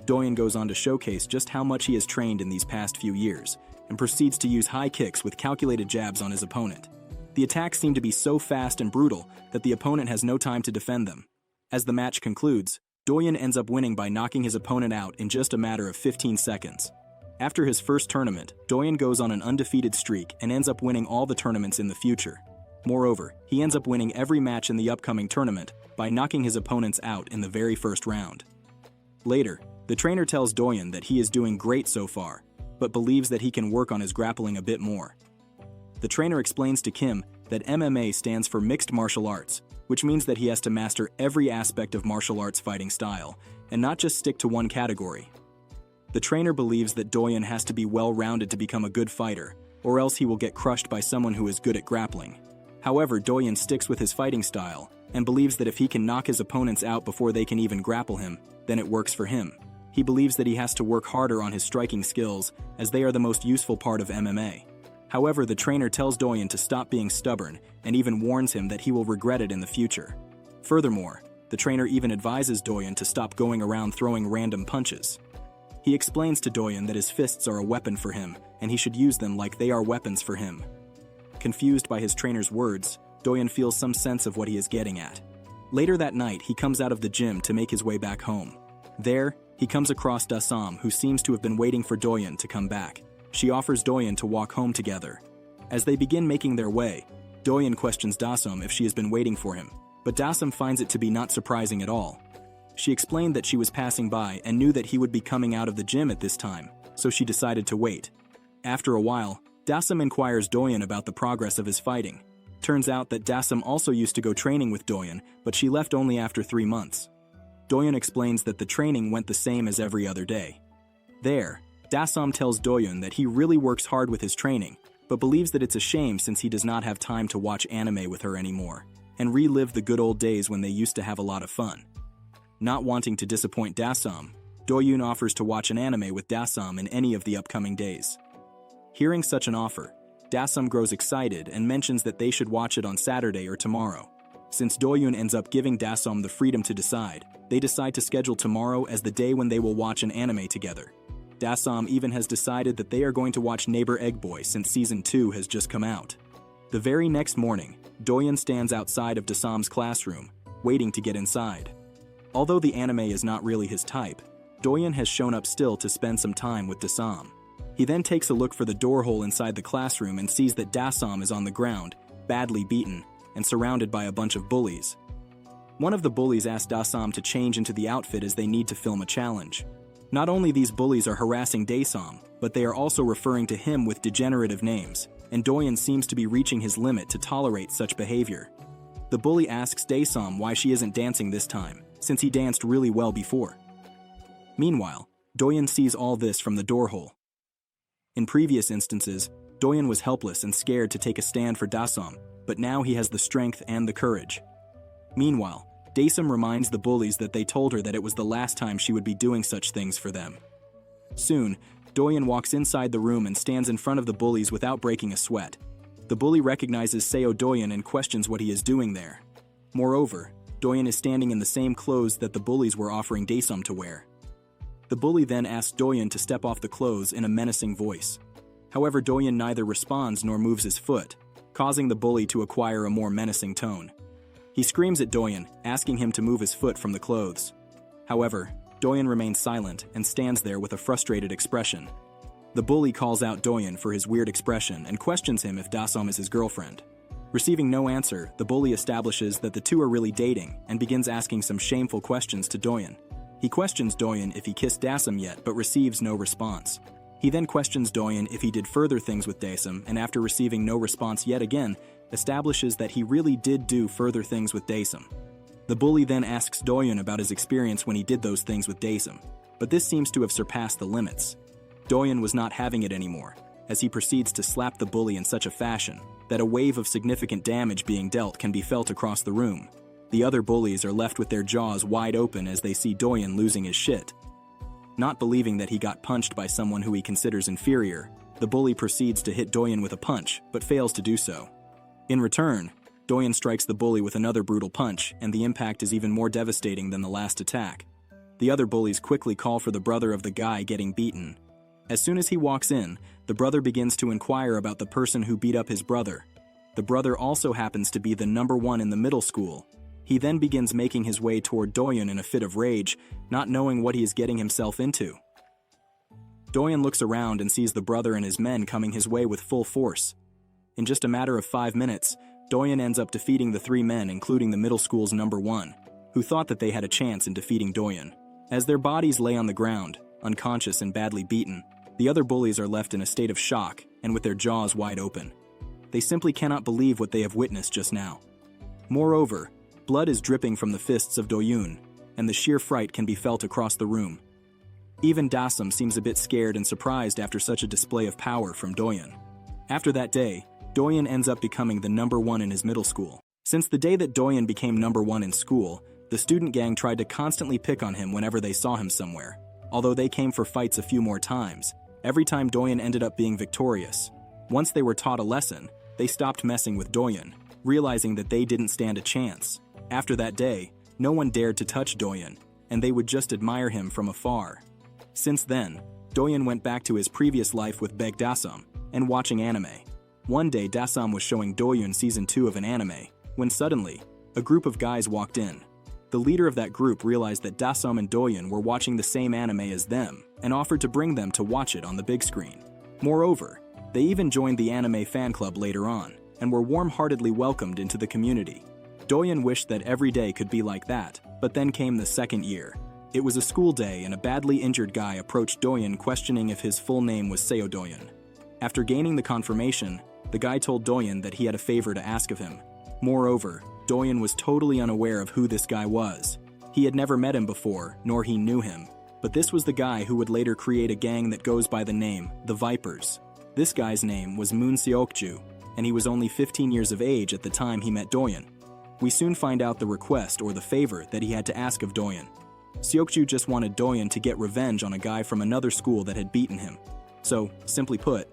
Dae-Hyun goes on to showcase just how much he has trained in these past few years, and proceeds to use high kicks with calculated jabs on his opponent. The attacks seem to be so fast and brutal that the opponent has no time to defend them. As the match concludes, Dae-Hyun ends up winning by knocking his opponent out in just a matter of 15 seconds. After his first tournament, Dae-Hyun goes on an undefeated streak and ends up winning all the tournaments in the future. Moreover, he ends up winning every match in the upcoming tournament by knocking his opponents out in the very first round. Later, the trainer tells Dae-Hyun that he is doing great so far, but believes that he can work on his grappling a bit more. The trainer explains to Kim that MMA stands for Mixed Martial Arts, which means that he has to master every aspect of martial arts fighting style, and not just stick to one category. The trainer believes that Dae-Hyun has to be well-rounded to become a good fighter, or else he will get crushed by someone who is good at grappling. However, Dae-Hyun sticks with his fighting style, and believes that if he can knock his opponents out before they can even grapple him, then it works for him. He believes that he has to work harder on his striking skills, as they are the most useful part of MMA. However, the trainer tells Dae-Hyun to stop being stubborn, and even warns him that he will regret it in the future. Furthermore, the trainer even advises Dae-Hyun to stop going around throwing random punches. He explains to Dae-Hyun that his fists are a weapon for him, and he should use them like they are weapons for him. Confused by his trainer's words, Dae-Hyun feels some sense of what he is getting at. Later that night, he comes out of the gym to make his way back home. There, he comes across Dae-Hyun, who seems to have been waiting for Dae-Hyun to come back. She offers Dae-Hyun to walk home together. As they begin making their way, Dae-Hyun questions Dae-Hyun if she has been waiting for him, but Dae-Hyun finds it to be not surprising at all. She explained that she was passing by and knew that he would be coming out of the gym at this time, so she decided to wait. After a while, Dae-Hyun inquires Dae-Hyun about the progress of his fighting. Turns out that Dae-Hyun also used to go training with Dae-Hyun, but she left only after 3 months. Dae-Hyun explains that the training went the same as every other day. There, Dae-Hyun tells Dae-Hyun that he really works hard with his training, but believes that it's a shame since he does not have time to watch anime with her anymore, and relive the good old days when they used to have a lot of fun. Not wanting to disappoint Dae-Hyun, Dae-Hyun offers to watch an anime with Dae-Hyun in any of the upcoming days. Hearing such an offer, Dae-Hyun grows excited and mentions that they should watch it on Saturday or tomorrow. Since Dae-Hyun ends up giving Dae-Hyun the freedom to decide, they decide to schedule tomorrow as the day when they will watch an anime together. Dae-Hyun even has decided that they are going to watch Neighbor Egg Boy since Season 2 has just come out. The very next morning, Dae-Hyun stands outside of Dae-Hyun's classroom, waiting to get inside. Although the anime is not really his type, Dae-Hyun has shown up still to spend some time with Dae-Hyun. He then takes a look for the door hole inside the classroom and sees that Dae-Hyun is on the ground, badly beaten, and surrounded by a bunch of bullies. One of the bullies asks Dae-Hyun to change into the outfit as they need to film a challenge. Not only these bullies are harassing Dae-Hyun, but they are also referring to him with degenerative names, and Dae-Hyun seems to be reaching his limit to tolerate such behavior. The bully asks Dae-Hyun why she isn't dancing this time, since he danced really well before. Meanwhile, Dae-Hyun sees all this from the door hole. In previous instances, Dae-Hyun was helpless and scared to take a stand for Dae-Hyun, but now he has the strength and the courage. Meanwhile, Dae-Hyun reminds the bullies that they told her that it was the last time she would be doing such things for them. Soon, Dae-Hyun walks inside the room and stands in front of the bullies without breaking a sweat. The bully recognizes Seo Dae-Hyun and questions what he is doing there. Moreover, Dae-Hyun is standing in the same clothes that the bullies were offering Dae-Hyun to wear. The bully then asks Dae-Hyun to step off the clothes in a menacing voice. However, Dae-Hyun neither responds nor moves his foot. causing the bully to acquire a more menacing tone. He screams at Dae-Hyun, asking him to move his foot from the clothes. However, Dae-Hyun remains silent and stands there with a frustrated expression. The bully calls out Dae-Hyun for his weird expression and questions him if Dae-Sum is his girlfriend. Receiving no answer, the bully establishes that the two are really dating and begins asking some shameful questions to Dae-Hyun. He questions Dae-Hyun if he kissed Dae-Sum yet but receives no response. He then questions Dae-Hyun if he did further things with Dae-Sum, and after receiving no response yet again, establishes that he really did do further things with Dae-Sum. The bully then asks Dae-Hyun about his experience when he did those things with Dae-Sum, but this seems to have surpassed the limits. Dae-Hyun was not having it anymore, as he proceeds to slap the bully in such a fashion that a wave of significant damage being dealt can be felt across the room. The other bullies are left with their jaws wide open as they see Dae-Hyun losing his shit. Not believing that he got punched by someone who he considers inferior, the bully proceeds to hit Dae-Hyun with a punch, but fails to do so. In return, Dae-Hyun strikes the bully with another brutal punch, and the impact is even more devastating than the last attack. The other bullies quickly call for the brother of the guy getting beaten. As soon as he walks in, the brother begins to inquire about the person who beat up his brother. The brother also happens to be the number one in the middle school. He then begins making his way toward Dae-Hyun in a fit of rage, not knowing what he is getting himself into. Dae-Hyun looks around and sees the brother and his men coming his way with full force. In just a matter of 5 minutes, Dae-Hyun ends up defeating the 3 men, including the middle school's number one, who thought that they had a chance in defeating Dae-Hyun. As their bodies lay on the ground, unconscious and badly beaten, the other bullies are left in a state of shock and with their jaws wide open. They simply cannot believe what they have witnessed just now. Moreover, blood is dripping from the fists of Dae-Hyun, and the sheer fright can be felt across the room. Even Dae-Sum seems a bit scared and surprised after such a display of power from Dae-Hyun. After that day, Dae-Hyun ends up becoming the number one in his middle school. Since the day that Dae-Hyun became number one in school, the student gang tried to constantly pick on him whenever they saw him somewhere. Although they came for fights a few more times, every time Dae-Hyun ended up being victorious. Once they were taught a lesson, they stopped messing with Dae-Hyun, realizing that they didn't stand a chance. After that day, no one dared to touch Dae-Hyun, and they would just admire him from afar. Since then, Dae-Hyun went back to his previous life with Baek Dae-Sum and watching anime. One day, Dae-Sum was showing Dae-Hyun season 2 of an anime, when suddenly, a group of guys walked in. The leader of that group realized that Dae-Sum and Dae-Hyun were watching the same anime as them and offered to bring them to watch it on the big screen. Moreover, they even joined the anime fan club later on and were warm-heartedly welcomed into the community. Dae-Hyun wished that every day could be like that, but then came the second year. It was a school day and a badly injured guy approached Dae-Hyun questioning if his full name was Seo Dae-Hyun. After gaining the confirmation, the guy told Dae-Hyun that he had a favor to ask of him. Moreover, Dae-Hyun was totally unaware of who this guy was. He had never met him before, nor he knew him. But this was the guy who would later create a gang that goes by the name, the Vipers. This guy's name was Moon Seokju, and he was only 15 years of age at the time he met Dae-Hyun. We soon find out the request or the favor that he had to ask of Dae-Hyun. Seokju just wanted Dae-Hyun to get revenge on a guy from another school that had beaten him. So, simply put,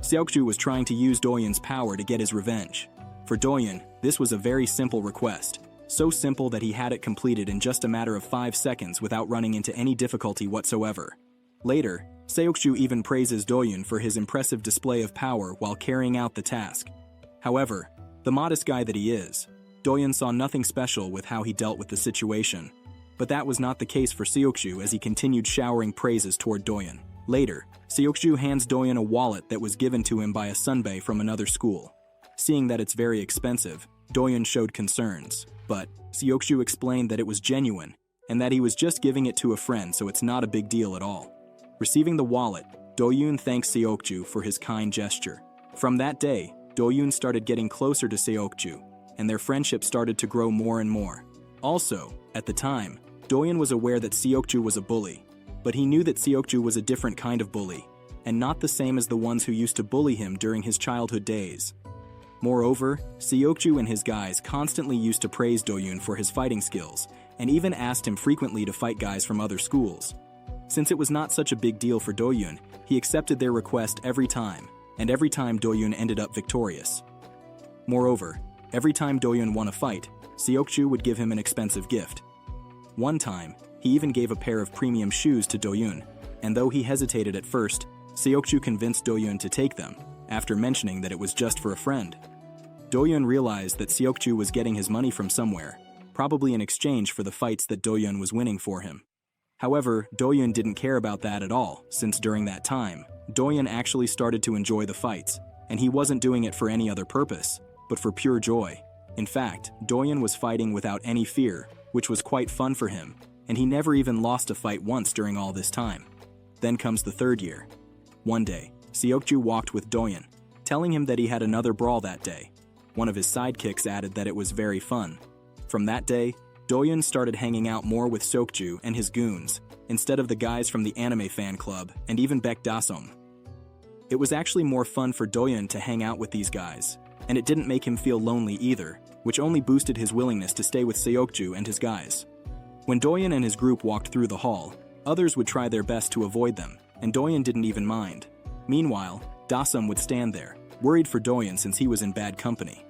Seokju was trying to use Dae-Hyun's power to get his revenge. For Dae-Hyun, this was a very simple request, so simple that he had it completed in just a matter of 5 seconds without running into any difficulty whatsoever. Later, Seokju even praises Dae-Hyun for his impressive display of power while carrying out the task. However, the modest guy that he is, Dae-Hyun saw nothing special with how he dealt with the situation. But that was not the case for Seokju as he continued showering praises toward Dae-Hyun. Later, Seokju hands Dae-Hyun a wallet that was given to him by a sunbae from another school. Seeing that it's very expensive, Dae-Hyun showed concerns, but Seokju explained that it was genuine and that he was just giving it to a friend, so it's not a big deal at all. Receiving the wallet, Dae-Hyun thanks Seokju for his kind gesture. From that day, Dae-Hyun started getting closer to Seokju, and their friendship started to grow more and more. Also, at the time, Dae-Hyun was aware that Seokju was a bully, but he knew that Seokju was a different kind of bully, and not the same as the ones who used to bully him during his childhood days. Moreover, Seokju and his guys constantly used to praise Dae-Hyun for his fighting skills, and even asked him frequently to fight guys from other schools. Since it was not such a big deal for Dae-Hyun, he accepted their request every time, and every time Dae-Hyun ended up victorious. Moreover, every time Dae-Hyun won a fight, Seokju would give him an expensive gift. One time, he even gave a pair of premium shoes to Dae-Hyun, and though he hesitated at first, Seokju convinced Dae-Hyun to take them, after mentioning that it was just for a friend. Dae-Hyun realized that Seokju was getting his money from somewhere, probably in exchange for the fights that Dae-Hyun was winning for him. However, Dae-Hyun didn't care about that at all, since during that time, Dae-Hyun actually started to enjoy the fights, and he wasn't doing it for any other purpose, but for pure joy. In fact, Dae-Hyun was fighting without any fear, which was quite fun for him, and he never even lost a fight once during all this time. Then comes the third year. One day, Seokju walked with Dae-Hyun, telling him that he had another brawl that day. One of his sidekicks added that it was very fun. From that day, Dae-Hyun started hanging out more with Seokju and his goons, instead of the guys from the anime fan club and even Baek Dasom. It was actually more fun for Dae-Hyun to hang out with these guys, and it didn't make him feel lonely either, which only boosted his willingness to stay with Seokju and his guys. When Dae-Hyun and his group walked through the hall, others would try their best to avoid them, and Dae-Hyun didn't even mind. Meanwhile, Dasom would stand there, worried for Dae-Hyun since he was in bad company.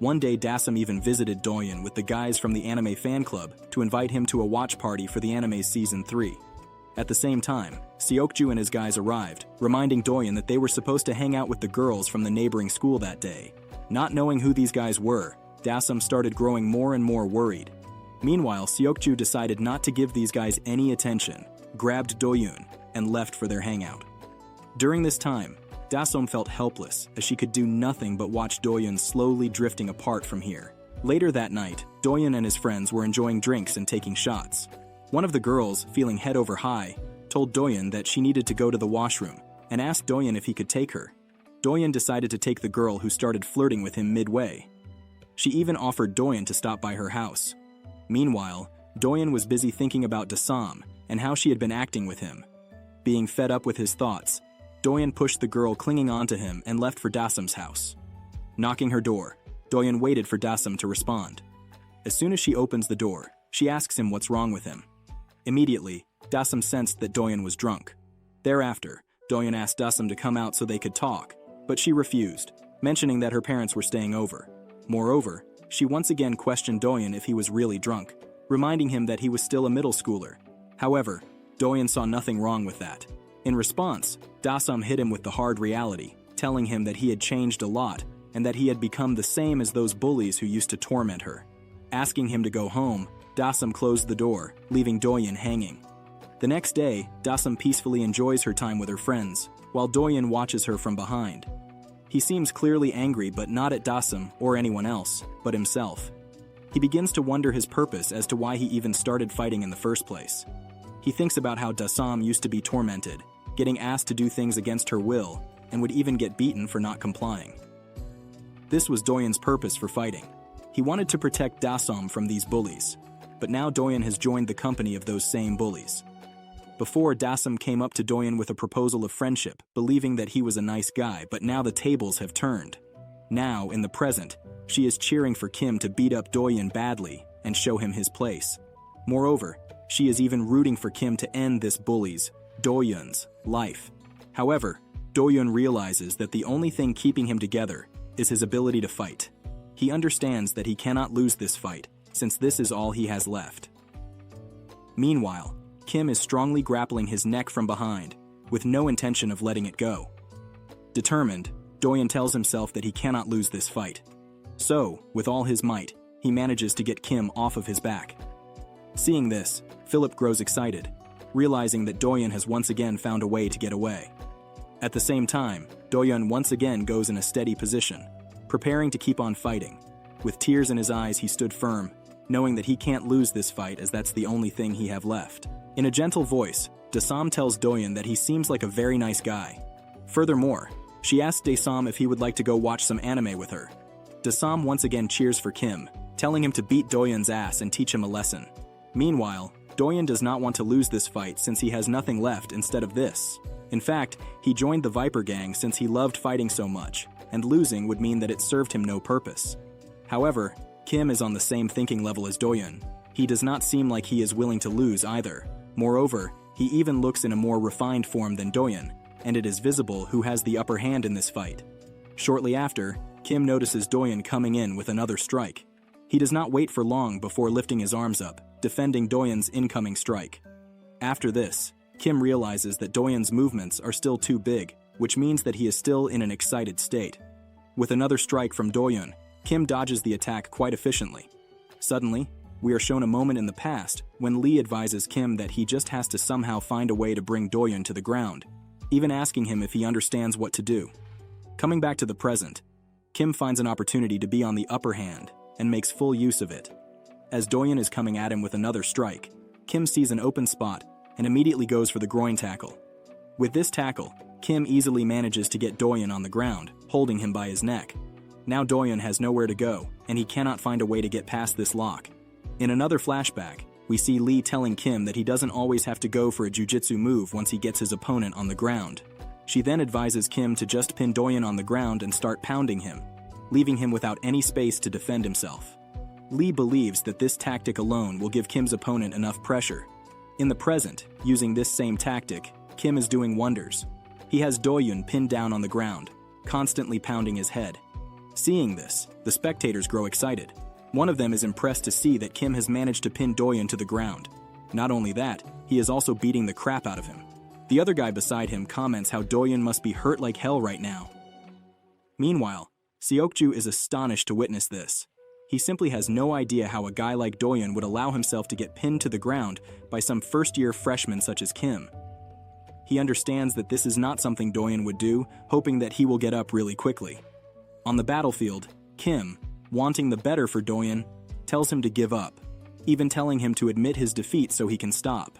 One day Dasom even visited Dae-Hyun with the guys from the anime fan club to invite him to a watch party for the anime's season 3. At the same time, Seokju and his guys arrived, reminding Dae-Hyun that they were supposed to hang out with the girls from the neighboring school that day. Not knowing who these guys were, Dasom started growing more and more worried. Meanwhile, Seokju decided not to give these guys any attention, grabbed Dae-Hyun, and left for their hangout. During this time, Dasom felt helpless as she could do nothing but watch Dae-Hyun slowly drifting apart from here. Later that night, Dae-Hyun and his friends were enjoying drinks and taking shots. One of the girls, feeling head over high, told Dae-Hyun that she needed to go to the washroom and asked Dae-Hyun if he could take her. Dae-Hyun decided to take the girl who started flirting with him midway. She even offered Dae-Hyun to stop by her house. Meanwhile, Dae-Hyun was busy thinking about Dasom and how she had been acting with him. Being fed up with his thoughts, Dae-Hyun pushed the girl clinging onto him and left for Dasom's house. Knocking her door, Dae-Hyun waited for Dasom to respond. As soon as she opens the door, she asks him what's wrong with him. Immediately, Dasom sensed that Dae-Hyun was drunk. Thereafter, Dae-Hyun asked Dasom to come out so they could talk, but she refused, mentioning that her parents were staying over. Moreover, she once again questioned Dae-Hyun if he was really drunk, reminding him that he was still a middle schooler. However, Dae-Hyun saw nothing wrong with that. In response, Dasom hit him with the hard reality, telling him that he had changed a lot and that he had become the same as those bullies who used to torment her. Asking him to go home, Dasom closed the door, leaving Dae-Hyun hanging. The next day, Dasom peacefully enjoys her time with her friends, while Dae-Hyun watches her from behind. He seems clearly angry, but not at Dasom or anyone else, but himself. He begins to wonder his purpose as to why he even started fighting in the first place. He thinks about how Dasom used to be tormented, getting asked to do things against her will, and would even get beaten for not complying. This was Dae-Hyun's purpose for fighting. He wanted to protect Dasom from these bullies, but now Dae-Hyun has joined the company of those same bullies. Before, Dasom came up to Dae-Hyun with a proposal of friendship, believing that he was a nice guy, but now the tables have turned. Now, in the present, she is cheering for Kim to beat up Dae-Hyun badly and show him his place. Moreover, she is even rooting for Kim to end this bully's, Dae-Hyun's, life. However, Dae-Hyun realizes that the only thing keeping him together is his ability to fight. He understands that he cannot lose this fight, since this is all he has left. Meanwhile, Kim is strongly grappling his neck from behind, with no intention of letting it go. Determined, Dae-Hyun tells himself that he cannot lose this fight. So, with all his might, he manages to get Kim off of his back. Seeing this, Philip grows excited, realizing that Dae-Hyun has once again found a way to get away. At the same time, Dae-Hyun once again goes in a steady position, preparing to keep on fighting. With tears in his eyes, he stood firm, knowing that he can't lose this fight as that's the only thing he have left. In a gentle voice, Dasom tells Dae-Hyun that he seems like a very nice guy. Furthermore, she asks Dasom if he would like to go watch some anime with her. Dasom once again cheers for Kim, telling him to beat Dae-Hyun's ass and teach him a lesson. Meanwhile, Dae-Hyun does not want to lose this fight since he has nothing left instead of this. In fact, he joined the Viper Gang since he loved fighting so much, and losing would mean that it served him no purpose. However, Kim is on the same thinking level as Dae-Hyun. He does not seem like he is willing to lose either. Moreover, he even looks in a more refined form than Dae-Hyun, and it is visible who has the upper hand in this fight. Shortly after, Kim notices Dae-Hyun coming in with another strike. He does not wait for long before lifting his arms up, defending Dae-Hyun's incoming strike. After this, Kim realizes that Dae-Hyun's movements are still too big, which means that he is still in an excited state. With another strike from Dae-Hyun, Kim dodges the attack quite efficiently. Suddenly, we are shown a moment in the past when Lee advises Kim that he just has to somehow find a way to bring Dae-Hyun to the ground, even asking him if he understands what to do. Coming back to the present, Kim finds an opportunity to be on the upper hand and makes full use of it. As Dae-Hyun is coming at him with another strike, Kim sees an open spot and immediately goes for the groin tackle. With this tackle, Kim easily manages to get Dae-Hyun on the ground, holding him by his neck. Now Dae-Hyun has nowhere to go, and he cannot find a way to get past this lock. In another flashback, we see Lee telling Kim that he doesn't always have to go for a jujitsu move once he gets his opponent on the ground. She then advises Kim to just pin Dae-Hyun on the ground and start pounding him, leaving him without any space to defend himself. Lee believes that this tactic alone will give Kim's opponent enough pressure. In the present, using this same tactic, Kim is doing wonders. He has Dae-Hyun pinned down on the ground, constantly pounding his head. Seeing this, the spectators grow excited. One of them is impressed to see that Kim has managed to pin Dae-Hyun to the ground. Not only that, he is also beating the crap out of him. The other guy beside him comments how Dae-Hyun must be hurt like hell right now. Meanwhile, Seokju is astonished to witness this. He simply has no idea how a guy like Dae-Hyun would allow himself to get pinned to the ground by some first-year freshman such as Kim. He understands that this is not something Dae-Hyun would do, hoping that he will get up really quickly. On the battlefield, Kim, wanting the better for Dae-Hyun, tells him to give up, even telling him to admit his defeat so he can stop.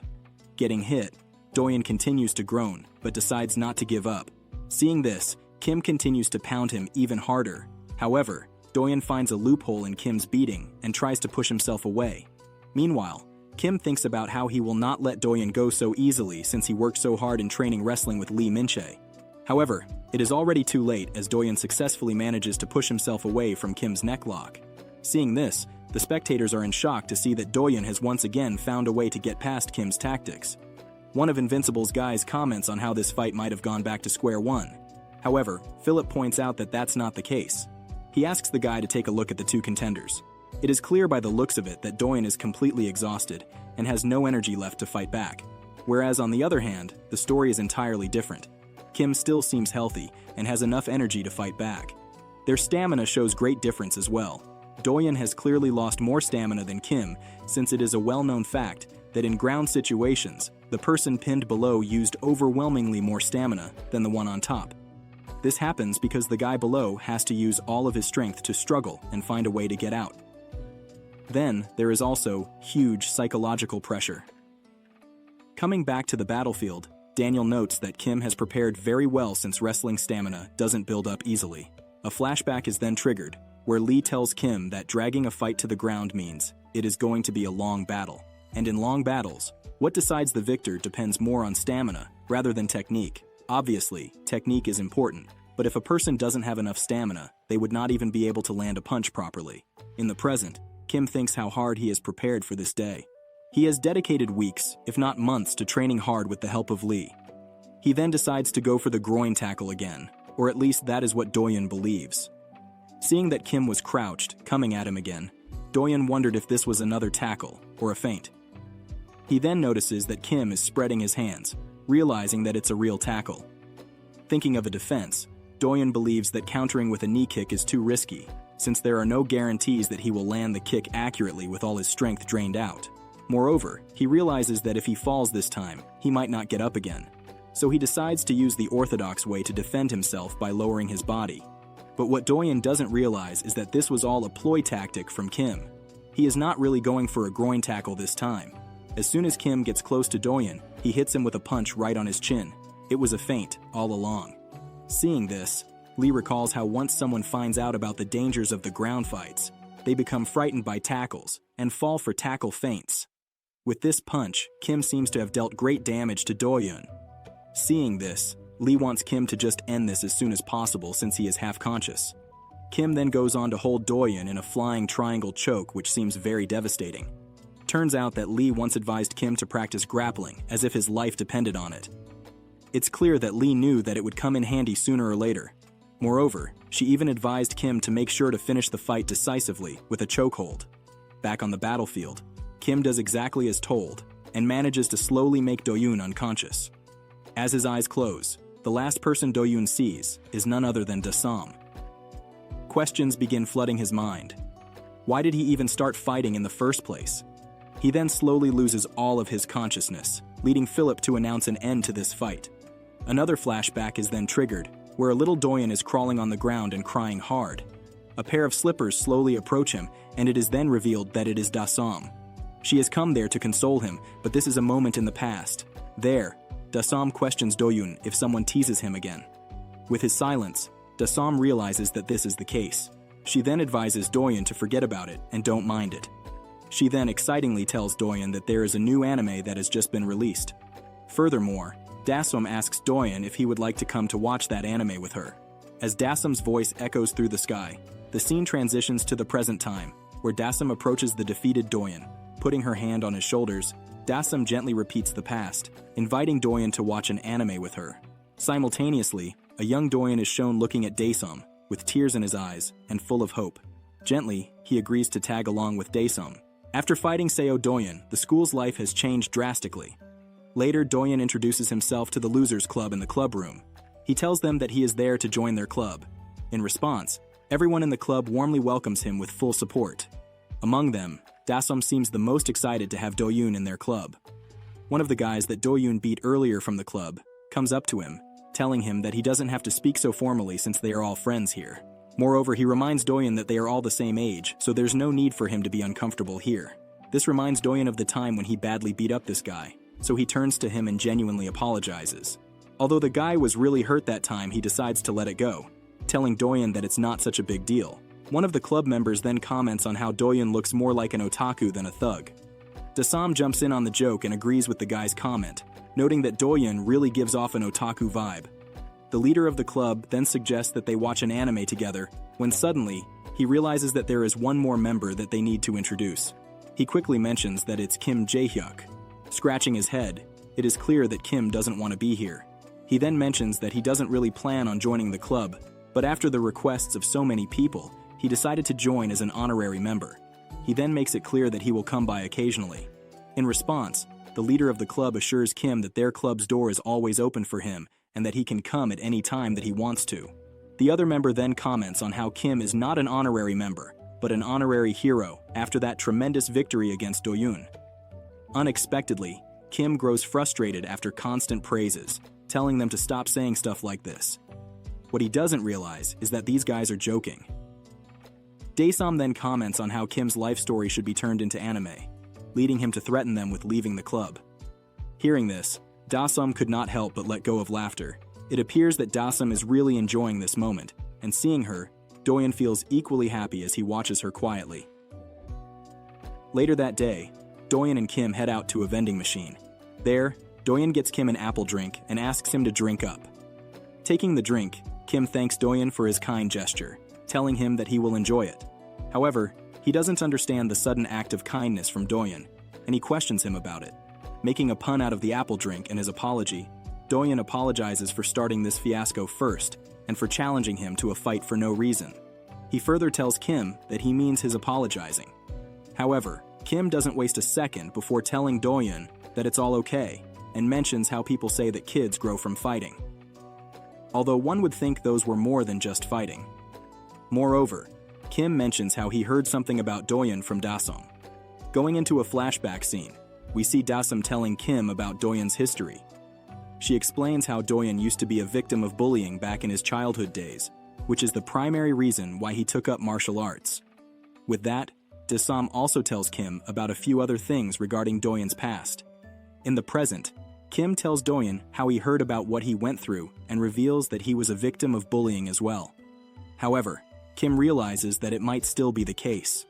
Getting hit, Dae-Hyun continues to groan, but decides not to give up. Seeing this, Kim continues to pound him even harder. However, Dae-Hyun finds a loophole in Kim's beating and tries to push himself away. Meanwhile, Kim thinks about how he will not let Dae-Hyun go so easily since he worked so hard in training wrestling with Lee Min-chae. However, it is already too late as Dae-Hyun successfully manages to push himself away from Kim's necklock. Seeing this, the spectators are in shock to see that Dae-Hyun has once again found a way to get past Kim's tactics. One of Invincible's guys comments on how this fight might have gone back to square one. However, Philip points out that that's not the case. He asks the guy to take a look at the two contenders. It is clear by the looks of it that Dae-Hyun is completely exhausted and has no energy left to fight back. Whereas on the other hand, the story is entirely different. Kim still seems healthy and has enough energy to fight back. Their stamina shows great difference as well. Dae-Hyun has clearly lost more stamina than Kim, since it is a well-known fact that in ground situations, the person pinned below used overwhelmingly more stamina than the one on top. This happens because the guy below has to use all of his strength to struggle and find a way to get out. Then, there is also huge psychological pressure. Coming back to the battlefield, Daniel notes that Kim has prepared very well since wrestling stamina doesn't build up easily. A flashback is then triggered, where Lee tells Kim that dragging a fight to the ground means it is going to be a long battle. And in long battles, what decides the victor depends more on stamina rather than technique. Obviously, technique is important, but if a person doesn't have enough stamina, they would not even be able to land a punch properly. In the present, Kim thinks how hard he has prepared for this day. He has dedicated weeks, if not months, to training hard with the help of Lee. He then decides to go for the groin tackle again, or at least that is what Dae-Hyun believes. Seeing that Kim was crouched, coming at him again, Dae-Hyun wondered if this was another tackle, or a feint. He then notices that Kim is spreading his hands, realizing that it's a real tackle. Thinking of a defense, Dae-Hyun believes that countering with a knee kick is too risky, since there are no guarantees that he will land the kick accurately with all his strength drained out. Moreover, he realizes that if he falls this time, he might not get up again. So he decides to use the orthodox way to defend himself by lowering his body. But what Dae-Hyun doesn't realize is that this was all a ploy tactic from Kim. He is not really going for a groin tackle this time. As soon as Kim gets close to Dae-Hyun, he hits him with a punch right on his chin. It was a feint all along. Seeing this, Lee recalls how once someone finds out about the dangers of the ground fights, they become frightened by tackles and fall for tackle feints. With this punch, Kim seems to have dealt great damage to Dae-Hyun. Seeing this, Lee wants Kim to just end this as soon as possible since he is half-conscious. Kim then goes on to hold Dae-Hyun in a flying triangle choke, which seems very devastating. Turns out that Lee once advised Kim to practice grappling as if his life depended on it. It's clear that Lee knew that it would come in handy sooner or later. Moreover, she even advised Kim to make sure to finish the fight decisively with a chokehold. Back on the battlefield, Kim does exactly as told and manages to slowly make Dae-Hyun unconscious. As his eyes close, the last person Dae-Hyun sees is none other than Dasam. Questions begin flooding his mind. Why did he even start fighting in the first place? He then slowly loses all of his consciousness, leading Philip to announce an end to this fight. Another flashback is then triggered, where a little Dae-Hyun is crawling on the ground and crying hard. A pair of slippers slowly approach him, and it is then revealed that it is Dae-Sam. She has come there to console him, but this is a moment in the past. There, Dae-Sam questions Dae-Hyun if someone teases him again. With his silence, Dae-Sam realizes that this is the case. She then advises Dae-Hyun to forget about it and don't mind it. She then excitingly tells Dae-Hyun that there is a new anime that has just been released. Furthermore, Dae-Sam asks Dae-Hyun if he would like to come to watch that anime with her. As Dae-Sam's voice echoes through the sky, the scene transitions to the present time, where Dae-Sam approaches the defeated Dae-Hyun. Putting her hand on his shoulders, Dae-Sam gently repeats the past, inviting Dae-Hyun to watch an anime with her. Simultaneously, a young Dae-Hyun is shown looking at Dae-Sam, with tears in his eyes and full of hope. Gently, he agrees to tag along with Dae-Sam. After fighting Seo Dae-Hyun, the school's life has changed drastically. Later, Dae-Hyun introduces himself to the Losers Club in the club room. He tells them that he is there to join their club. In response, everyone in the club warmly welcomes him with full support. Among them, Dae-Sam seems the most excited to have Dae-Hyun in their club. One of the guys that Dae-Hyun beat earlier from the club comes up to him, telling him that he doesn't have to speak so formally since they are all friends here. Moreover, he reminds Dae-Hyun that they are all the same age, so there's no need for him to be uncomfortable here. This reminds Dae-Hyun of the time when he badly beat up this guy, so he turns to him and genuinely apologizes. Although the guy was really hurt that time, he decides to let it go, telling Dae-Hyun that it's not such a big deal. One of the club members then comments on how Dae-Hyun looks more like an otaku than a thug. Dae-Sam jumps in on the joke and agrees with the guy's comment, noting that Dae-Hyun really gives off an otaku vibe. The leader of the club then suggests that they watch an anime together, when suddenly, he realizes that there is one more member that they need to introduce. He quickly mentions that it's Kim Jae-hyuk. Scratching his head, it is clear that Kim doesn't want to be here. He then mentions that he doesn't really plan on joining the club, but after the requests of so many people, he decided to join as an honorary member. He then makes it clear that he will come by occasionally. In response, the leader of the club assures Kim that their club's door is always open for him and that he can come at any time that he wants to. The other member then comments on how Kim is not an honorary member, but an honorary hero after that tremendous victory against Dae-Hyun. Unexpectedly, Kim grows frustrated after constant praises, telling them to stop saying stuff like this. What he doesn't realize is that these guys are joking. Dae-Sam then comments on how Kim's life story should be turned into anime, leading him to threaten them with leaving the club. Hearing this, Dae-Sam could not help but let go of laughter. It appears that Dae-Sam is really enjoying this moment, and seeing her, Dae-Hyun feels equally happy as he watches her quietly. Later that day, Dae-Hyun and Kim head out to a vending machine. There, Dae-Hyun gets Kim an apple drink and asks him to drink up. Taking the drink, Kim thanks Dae-Hyun for his kind gesture, telling him that he will enjoy it. However, he doesn't understand the sudden act of kindness from Dae-Hyun, and he questions him about it. Making a pun out of the apple drink and his apology, Dae-Hyun apologizes for starting this fiasco first and for challenging him to a fight for no reason. He further tells Kim that he means his apologizing. However, Kim doesn't waste a second before telling Dae-Hyun that it's all okay and mentions how people say that kids grow from fighting. Although one would think those were more than just fighting. Moreover, Kim mentions how he heard something about Dae-Hyun from Dae-Sam. Going into a flashback scene, we see Dae-Sam telling Kim about Dae-Hyun's history. She explains how Dae-Hyun used to be a victim of bullying back in his childhood days, which is the primary reason why he took up martial arts. With that, Dae-Sam also tells Kim about a few other things regarding Dae-Hyun's past. In the present, Kim tells Dae-Hyun how he heard about what he went through and reveals that he was a victim of bullying as well. However, Kim realizes that it might still be the case.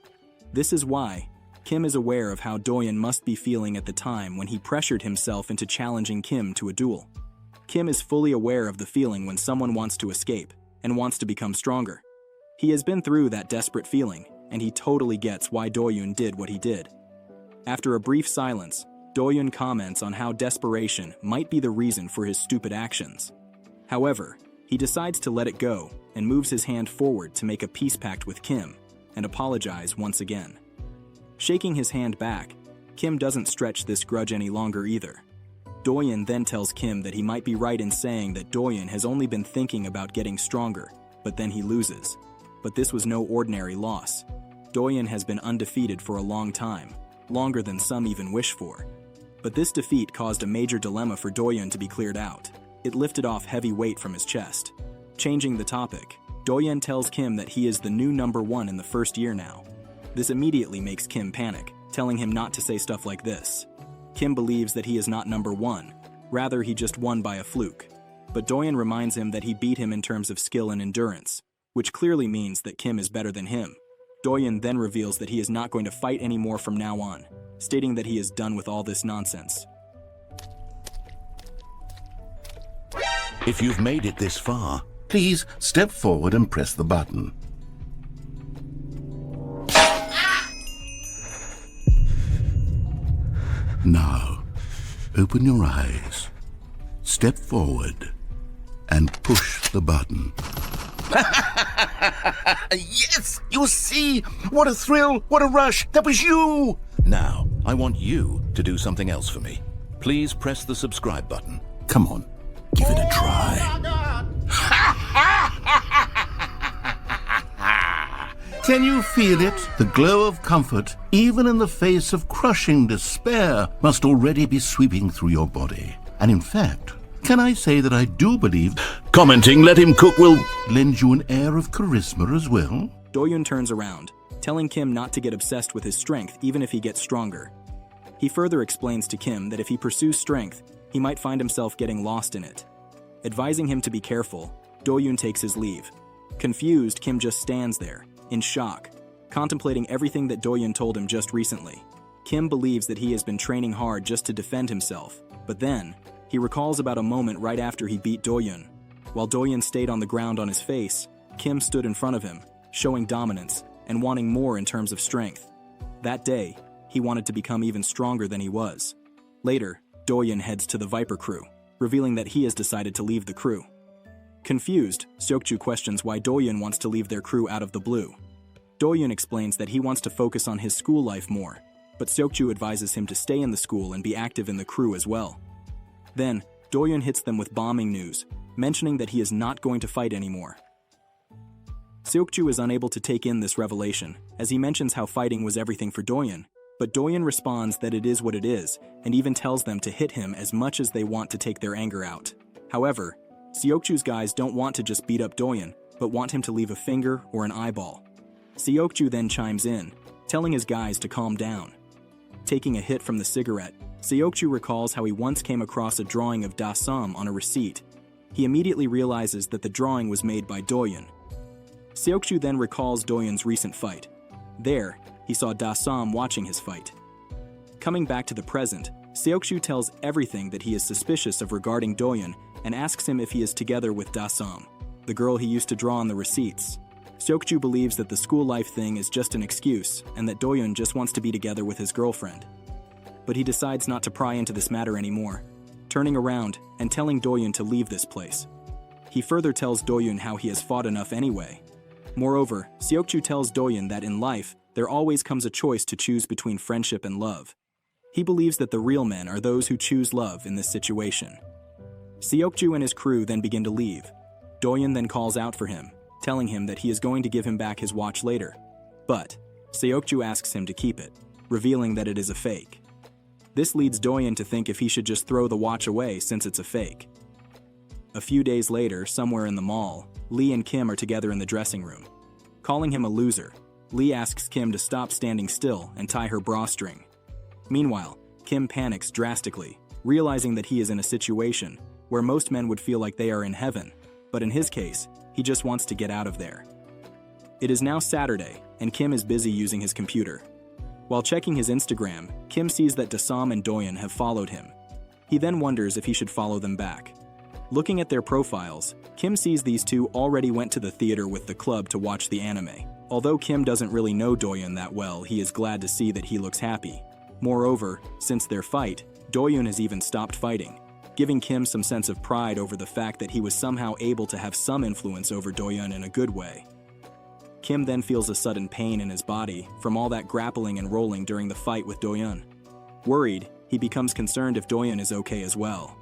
This is why Kim is aware of how Dae-Hyun must be feeling at the time when he pressured himself into challenging Kim to a duel. Kim is fully aware of the feeling when someone wants to escape and wants to become stronger. He has been through that desperate feeling, and he totally gets why Dae-Hyun did what he did. After a brief silence, Dae-Hyun comments on how desperation might be the reason for his stupid actions. However, he decides to let it go and moves his hand forward to make a peace pact with Kim and apologize once again. Shaking his hand back, Kim doesn't stretch this grudge any longer either. Dae-Hyun then tells Kim that he might be right in saying that Dae-Hyun has only been thinking about getting stronger, but then he loses. But this was no ordinary loss. Dae-Hyun has been undefeated for a long time, longer than some even wish for. But this defeat caused a major dilemma for Dae-Hyun to be cleared out. It lifted off heavy weight from his chest. Changing the topic, Dae-Hyun tells Kim that he is the new #1 in the first year now. This immediately makes Kim panic, telling him not to say stuff like this. Kim believes that he is not #1, rather he just won by a fluke. But Dae-Hyun reminds him that he beat him in terms of skill and endurance, which clearly means that Kim is better than him. Dae-Hyun then reveals that he is not going to fight anymore from now on, stating that he is done with all this nonsense. If you've made it this far, Please step forward and press the button. Now, open your eyes, step forward, and push the button. Yes! You see? What a thrill! What a rush! That was you! now I want you to do something else for me. Please press the subscribe button. Come on, give it a try. Can you feel it? The glow of comfort, even in the face of crushing despair, must already be sweeping through your body. And in fact, can I say that I do believe commenting "let him cook" will lend you an air of charisma as well? Dae-Hyun turns around, telling Kim not to get obsessed with his strength even if he gets stronger. He further explains to Kim that if he pursues strength, he might find himself getting lost in it. Advising him to be careful, Dae-Hyun takes his leave. Confused, Kim just stands there, in shock, contemplating everything that Dae-Hyun told him just recently. Kim believes that he has been training hard just to defend himself, but then, he recalls about a moment right after he beat Dae-Hyun. While Dae-Hyun stayed on the ground on his face, Kim stood in front of him, showing dominance and wanting more in terms of strength. That day, he wanted to become even stronger than he was. Later, Dae-Hyun heads to the Viper crew, revealing that he has decided to leave the crew. Confused, Seokju questions why Dae-Hyun wants to leave their crew out of the blue. Dae-Hyun explains that he wants to focus on his school life more, but Seokju advises him to stay in the school and be active in the crew as well. Then, Dae-Hyun hits them with bombing news, mentioning that he is not going to fight anymore. Seokju is unable to take in this revelation, as he mentions how fighting was everything for Dae-Hyun, but Dae-Hyun responds that it is what it is, and even tells them to hit him as much as they want to take their anger out. However, Seokju's guys don't want to just beat up Dae-Hyun, but want him to leave a finger or an eyeball. Seokju then chimes in, telling his guys to calm down. Taking a hit from the cigarette, Seokju recalls how he once came across a drawing of Da-Sam on a receipt. He immediately realizes that the drawing was made by Dae-Hyun. Seokju then recalls Dae-Hyun's recent fight. There, he saw Da-Sam watching his fight. Coming back to the present, Seokju tells everything that he is suspicious of regarding Dae-Hyun and asks him if he is together with Da-Sam, the girl he used to draw on the receipts. Seokju believes that the school life thing is just an excuse and that Dae-Hyun just wants to be together with his girlfriend. But he decides not to pry into this matter anymore, turning around and telling Dae-Hyun to leave this place. He further tells Dae-Hyun how he has fought enough anyway. Moreover, Seokju tells Dae-Hyun that in life, there always comes a choice to choose between friendship and love. He believes that the real men are those who choose love in this situation. Seokju and his crew then begin to leave. Dae-Hyun then calls out for him, telling him that he is going to give him back his watch later. But Seokju asks him to keep it, revealing that it is a fake. This leads Dae-Hyun to think if he should just throw the watch away since it's a fake. A few days later, somewhere in the mall, Lee and Kim are together in the dressing room. Calling him a loser, Lee asks Kim to stop standing still and tie her bra string. Meanwhile, Kim panics drastically, realizing that he is in a situation where most men would feel like they are in heaven, but in his case, he just wants to get out of there. It is now Saturday, and Kim is busy using his computer. While checking his Instagram, Kim sees that Da-Sam and Dae-Hyun have followed him. He then wonders if he should follow them back. Looking at their profiles, Kim sees these two already went to the theater with the club to watch the anime. Although Kim doesn't really know Dae-Hyun that well, he is glad to see that he looks happy. Moreover, since their fight, Dae-Hyun has even stopped fighting, giving Kim some sense of pride over the fact that he was somehow able to have some influence over Dae-Hyun in a good way. Kim then feels a sudden pain in his body from all that grappling and rolling during the fight with Dae-Hyun. Worried, he becomes concerned if Dae-Hyun is okay as well.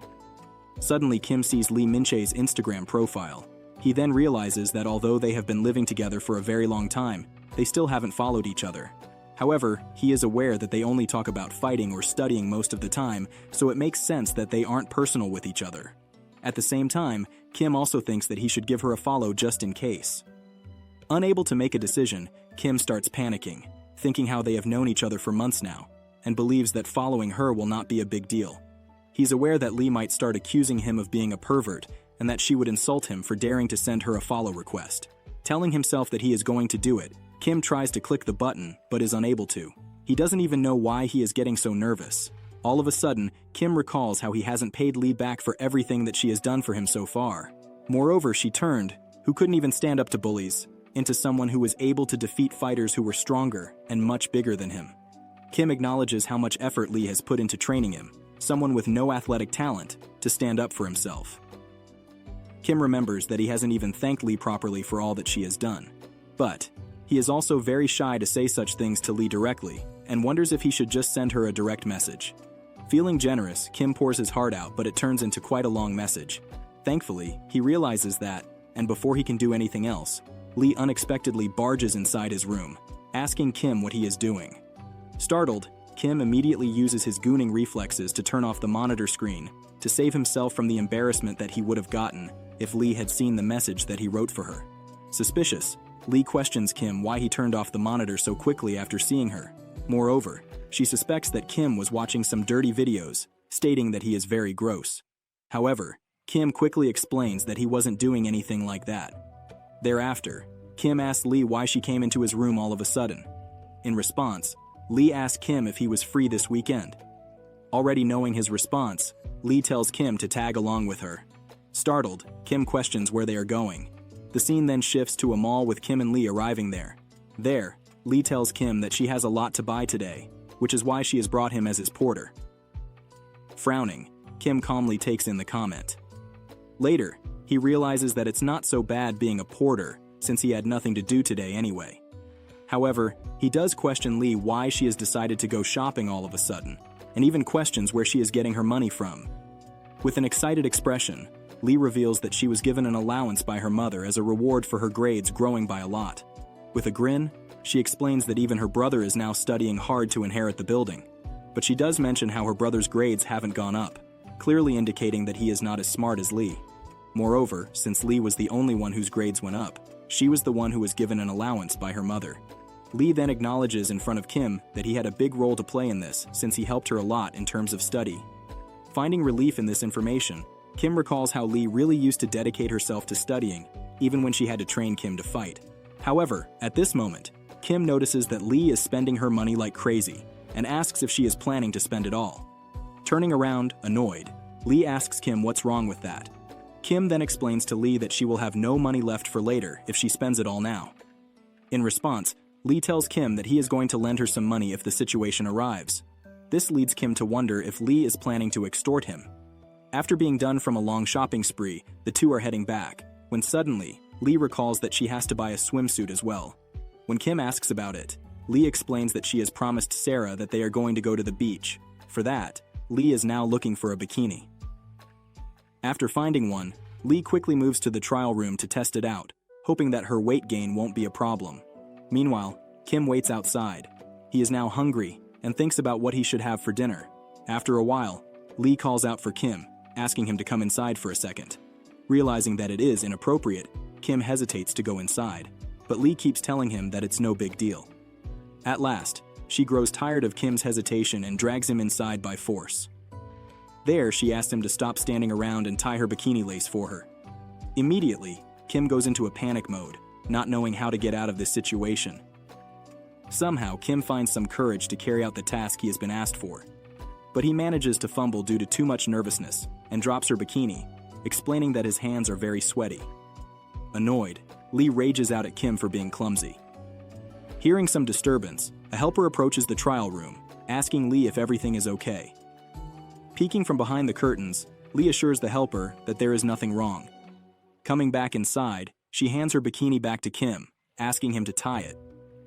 Suddenly, Kim sees Lee Min-chae's Instagram profile, He then realizes that although they have been living together for a very long time, they still haven't followed each other. However, he is aware that they only talk about fighting or studying most of the time, so it makes sense that they aren't personal with each other. At the same time, Kim also thinks that he should give her a follow just in case. Unable to make a decision, Kim starts panicking, thinking how they have known each other for months now, and believes that following her will not be a big deal. He's aware that Lee might start accusing him of being a pervert, and that she would insult him for daring to send her a follow request. Telling himself that he is going to do it, Kim tries to click the button, but is unable to. He doesn't even know why he is getting so nervous. All of a sudden, Kim recalls how he hasn't paid Lee back for everything that she has done for him so far. Moreover, she turned, who couldn't even stand up to bullies, into someone who was able to defeat fighters who were stronger and much bigger than him. Kim acknowledges how much effort Lee has put into training him, someone with no athletic talent, to stand up for himself. Kim remembers that he hasn't even thanked Lee properly for all that she has done. But he is also very shy to say such things to Lee directly, and wonders if he should just send her a direct message. Feeling generous, Kim pours his heart out, but it turns into quite a long message. Thankfully, he realizes that, and before he can do anything else, Lee unexpectedly barges inside his room, asking Kim what he is doing. Startled, Kim immediately uses his gooning reflexes to turn off the monitor screen to save himself from the embarrassment that he would have gotten if Lee had seen the message that he wrote for her. Suspicious, Lee questions Kim why he turned off the monitor so quickly after seeing her. Moreover, she suspects that Kim was watching some dirty videos, stating that he is very gross. However, Kim quickly explains that he wasn't doing anything like that. Thereafter, Kim asks Lee why she came into his room all of a sudden. In response, Lee asks Kim if he was free this weekend. Already knowing his response, Lee tells Kim to tag along with her. Startled, Kim questions where they are going. The scene then shifts to a mall with Kim and Lee arriving there. There, Lee tells Kim that she has a lot to buy today, which is why she has brought him as his porter. Frowning, Kim calmly takes in the comment. Later, he realizes that it's not so bad being a porter, since he had nothing to do today anyway. However, he does question Lee why she has decided to go shopping all of a sudden, and even questions where she is getting her money from. With an excited expression, Lee reveals that she was given an allowance by her mother as a reward for her grades growing by a lot. With a grin, she explains that even her brother is now studying hard to inherit the building, but she does mention how her brother's grades haven't gone up, clearly indicating that he is not as smart as Lee. Moreover, since Lee was the only one whose grades went up, she was the one who was given an allowance by her mother. Lee then acknowledges in front of Kim that he had a big role to play in this since he helped her a lot in terms of study. Finding relief in this information, Kim recalls how Lee really used to dedicate herself to studying, even when she had to train Kim to fight. However, at this moment, Kim notices that Lee is spending her money like crazy and asks if she is planning to spend it all. Turning around, annoyed, Lee asks Kim what's wrong with that. Kim then explains to Lee that she will have no money left for later if she spends it all now. In response, Lee tells Kim that he is going to lend her some money if the situation arrives. This leads Kim to wonder if Lee is planning to extort him. After being done from a long shopping spree, the two are heading back, when suddenly, Lee recalls that she has to buy a swimsuit as well. When Kim asks about it, Lee explains that she has promised Sarah that they are going to go to the beach. For that, Lee is now looking for a bikini. After finding one, Lee quickly moves to the trial room to test it out, hoping that her weight gain won't be a problem. Meanwhile, Kim waits outside. He is now hungry and thinks about what he should have for dinner. After a while, Lee calls out for Kim, asking him to come inside for a second. Realizing that it is inappropriate, Kim hesitates to go inside, but Lee keeps telling him that it's no big deal. At last, she grows tired of Kim's hesitation and drags him inside by force. There, she asks him to stop standing around and tie her bikini lace for her. Immediately, Kim goes into a panic mode, not knowing how to get out of this situation. Somehow, Kim finds some courage to carry out the task he has been asked for. But he manages to fumble due to too much nervousness and drops her bikini, explaining that his hands are very sweaty. Annoyed, Lee rages out at Kim for being clumsy. Hearing some disturbance, a helper approaches the trial room, asking Lee if everything is okay. Peeking from behind the curtains, Lee assures the helper that there is nothing wrong. Coming back inside, she hands her bikini back to Kim, asking him to tie it.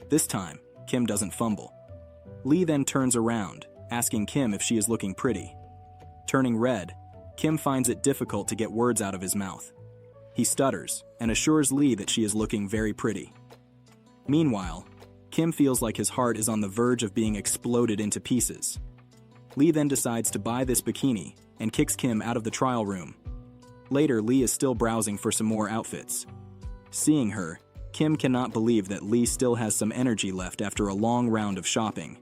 This time, Kim doesn't fumble. Lee then turns around, asking Kim if she is looking pretty. Turning red, Kim finds it difficult to get words out of his mouth. He stutters and assures Lee that she is looking very pretty. Meanwhile, Kim feels like his heart is on the verge of being exploded into pieces. Lee then decides to buy this bikini and kicks Kim out of the trial room. Later, Lee is still browsing for some more outfits. Seeing her, Kim cannot believe that Lee still has some energy left after a long round of shopping.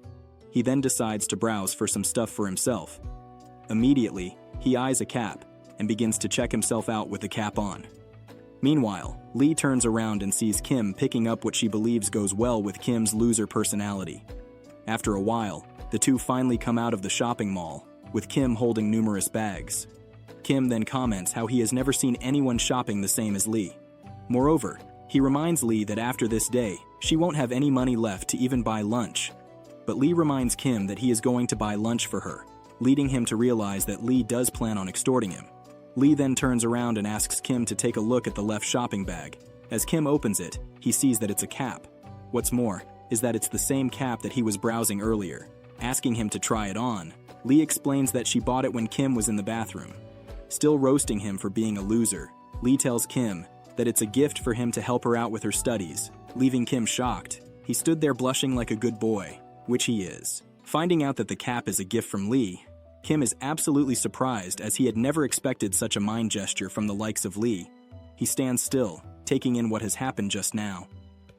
He then decides to browse for some stuff for himself. Immediately, he eyes a cap and begins to check himself out with the cap on. Meanwhile, Lee turns around and sees Kim picking up what she believes goes well with Kim's loser personality. After a while, the two finally come out of the shopping mall, with Kim holding numerous bags. Kim then comments how he has never seen anyone shopping the same as Lee. Moreover, he reminds Lee that after this day, she won't have any money left to even buy lunch. But Lee reminds Kim that he is going to buy lunch for her, leading him to realize that Lee does plan on extorting him. Lee then turns around and asks Kim to take a look at the left shopping bag. As Kim opens it, he sees that it's a cap. What's more, is that it's the same cap that he was browsing earlier. Asking him to try it on, Lee explains that she bought it when Kim was in the bathroom. Still roasting him for being a loser, Lee tells Kim that it's a gift for him to help her out with her studies, leaving Kim shocked. He stood there blushing like a good boy, which he is. Finding out that the cap is a gift from Lee, Kim is absolutely surprised as he had never expected such a mind gesture from the likes of Lee. He stands still, taking in what has happened just now.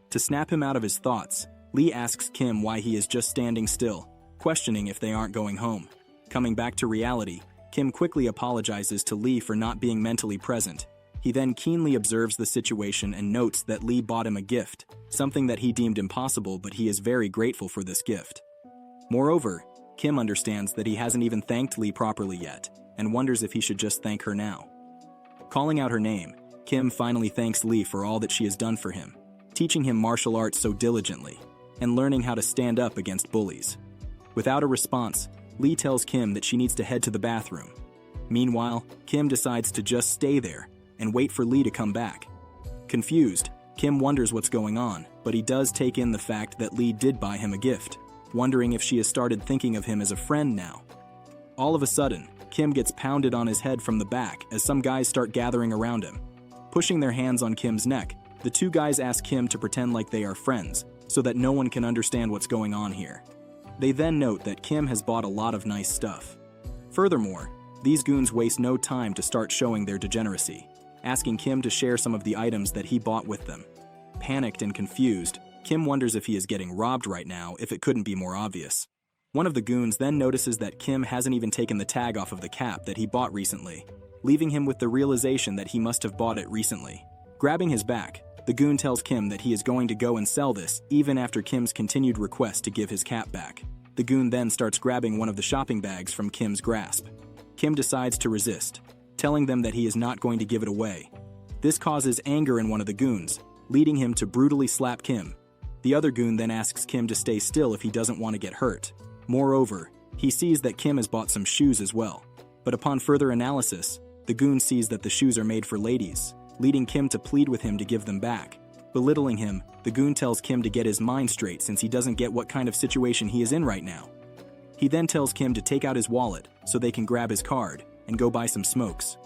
To snap him out of his thoughts, Lee asks Kim why he is just standing still, questioning if they aren't going home. Coming back to reality, Kim quickly apologizes to Lee for not being mentally present. He then keenly observes the situation and notes that Lee bought him a gift, something that he deemed impossible, but he is very grateful for this gift. Moreover, Kim understands that he hasn't even thanked Lee properly yet, and wonders if he should just thank her now. Calling out her name, Kim finally thanks Lee for all that she has done for him, teaching him martial arts so diligently, and learning how to stand up against bullies. Without a response, Lee tells Kim that she needs to head to the bathroom. Meanwhile, Kim decides to just stay there and wait for Lee to come back. Confused, Kim wonders what's going on, but he does take in the fact that Lee did buy him a gift, wondering if she has started thinking of him as a friend now. All of a sudden, Kim gets pounded on his head from the back as some guys start gathering around him. Pushing their hands on Kim's neck, the two guys ask Kim to pretend like they are friends, so that no one can understand what's going on here. They then note that Kim has bought a lot of nice stuff. Furthermore, these goons waste no time to start showing their degeneracy, asking Kim to share some of the items that he bought with them. Panicked and confused, Kim wonders if he is getting robbed right now if it couldn't be more obvious. One of the goons then notices that Kim hasn't even taken the tag off of the cap that he bought recently, leaving him with the realization that he must have bought it recently. Grabbing his back, the goon tells Kim that he is going to go and sell this even after Kim's continued request to give his cap back. The goon then starts grabbing one of the shopping bags from Kim's grasp. Kim decides to resist, telling them that he is not going to give it away. This causes anger in one of the goons, leading him to brutally slap Kim. The other goon then asks Kim to stay still if he doesn't want to get hurt. Moreover, he sees that Kim has bought some shoes as well. But upon further analysis, the goon sees that the shoes are made for ladies, leading Kim to plead with him to give them back. Belittling him, the goon tells Kim to get his mind straight since he doesn't get what kind of situation he is in right now. He then tells Kim to take out his wallet so they can grab his card and go buy some smokes.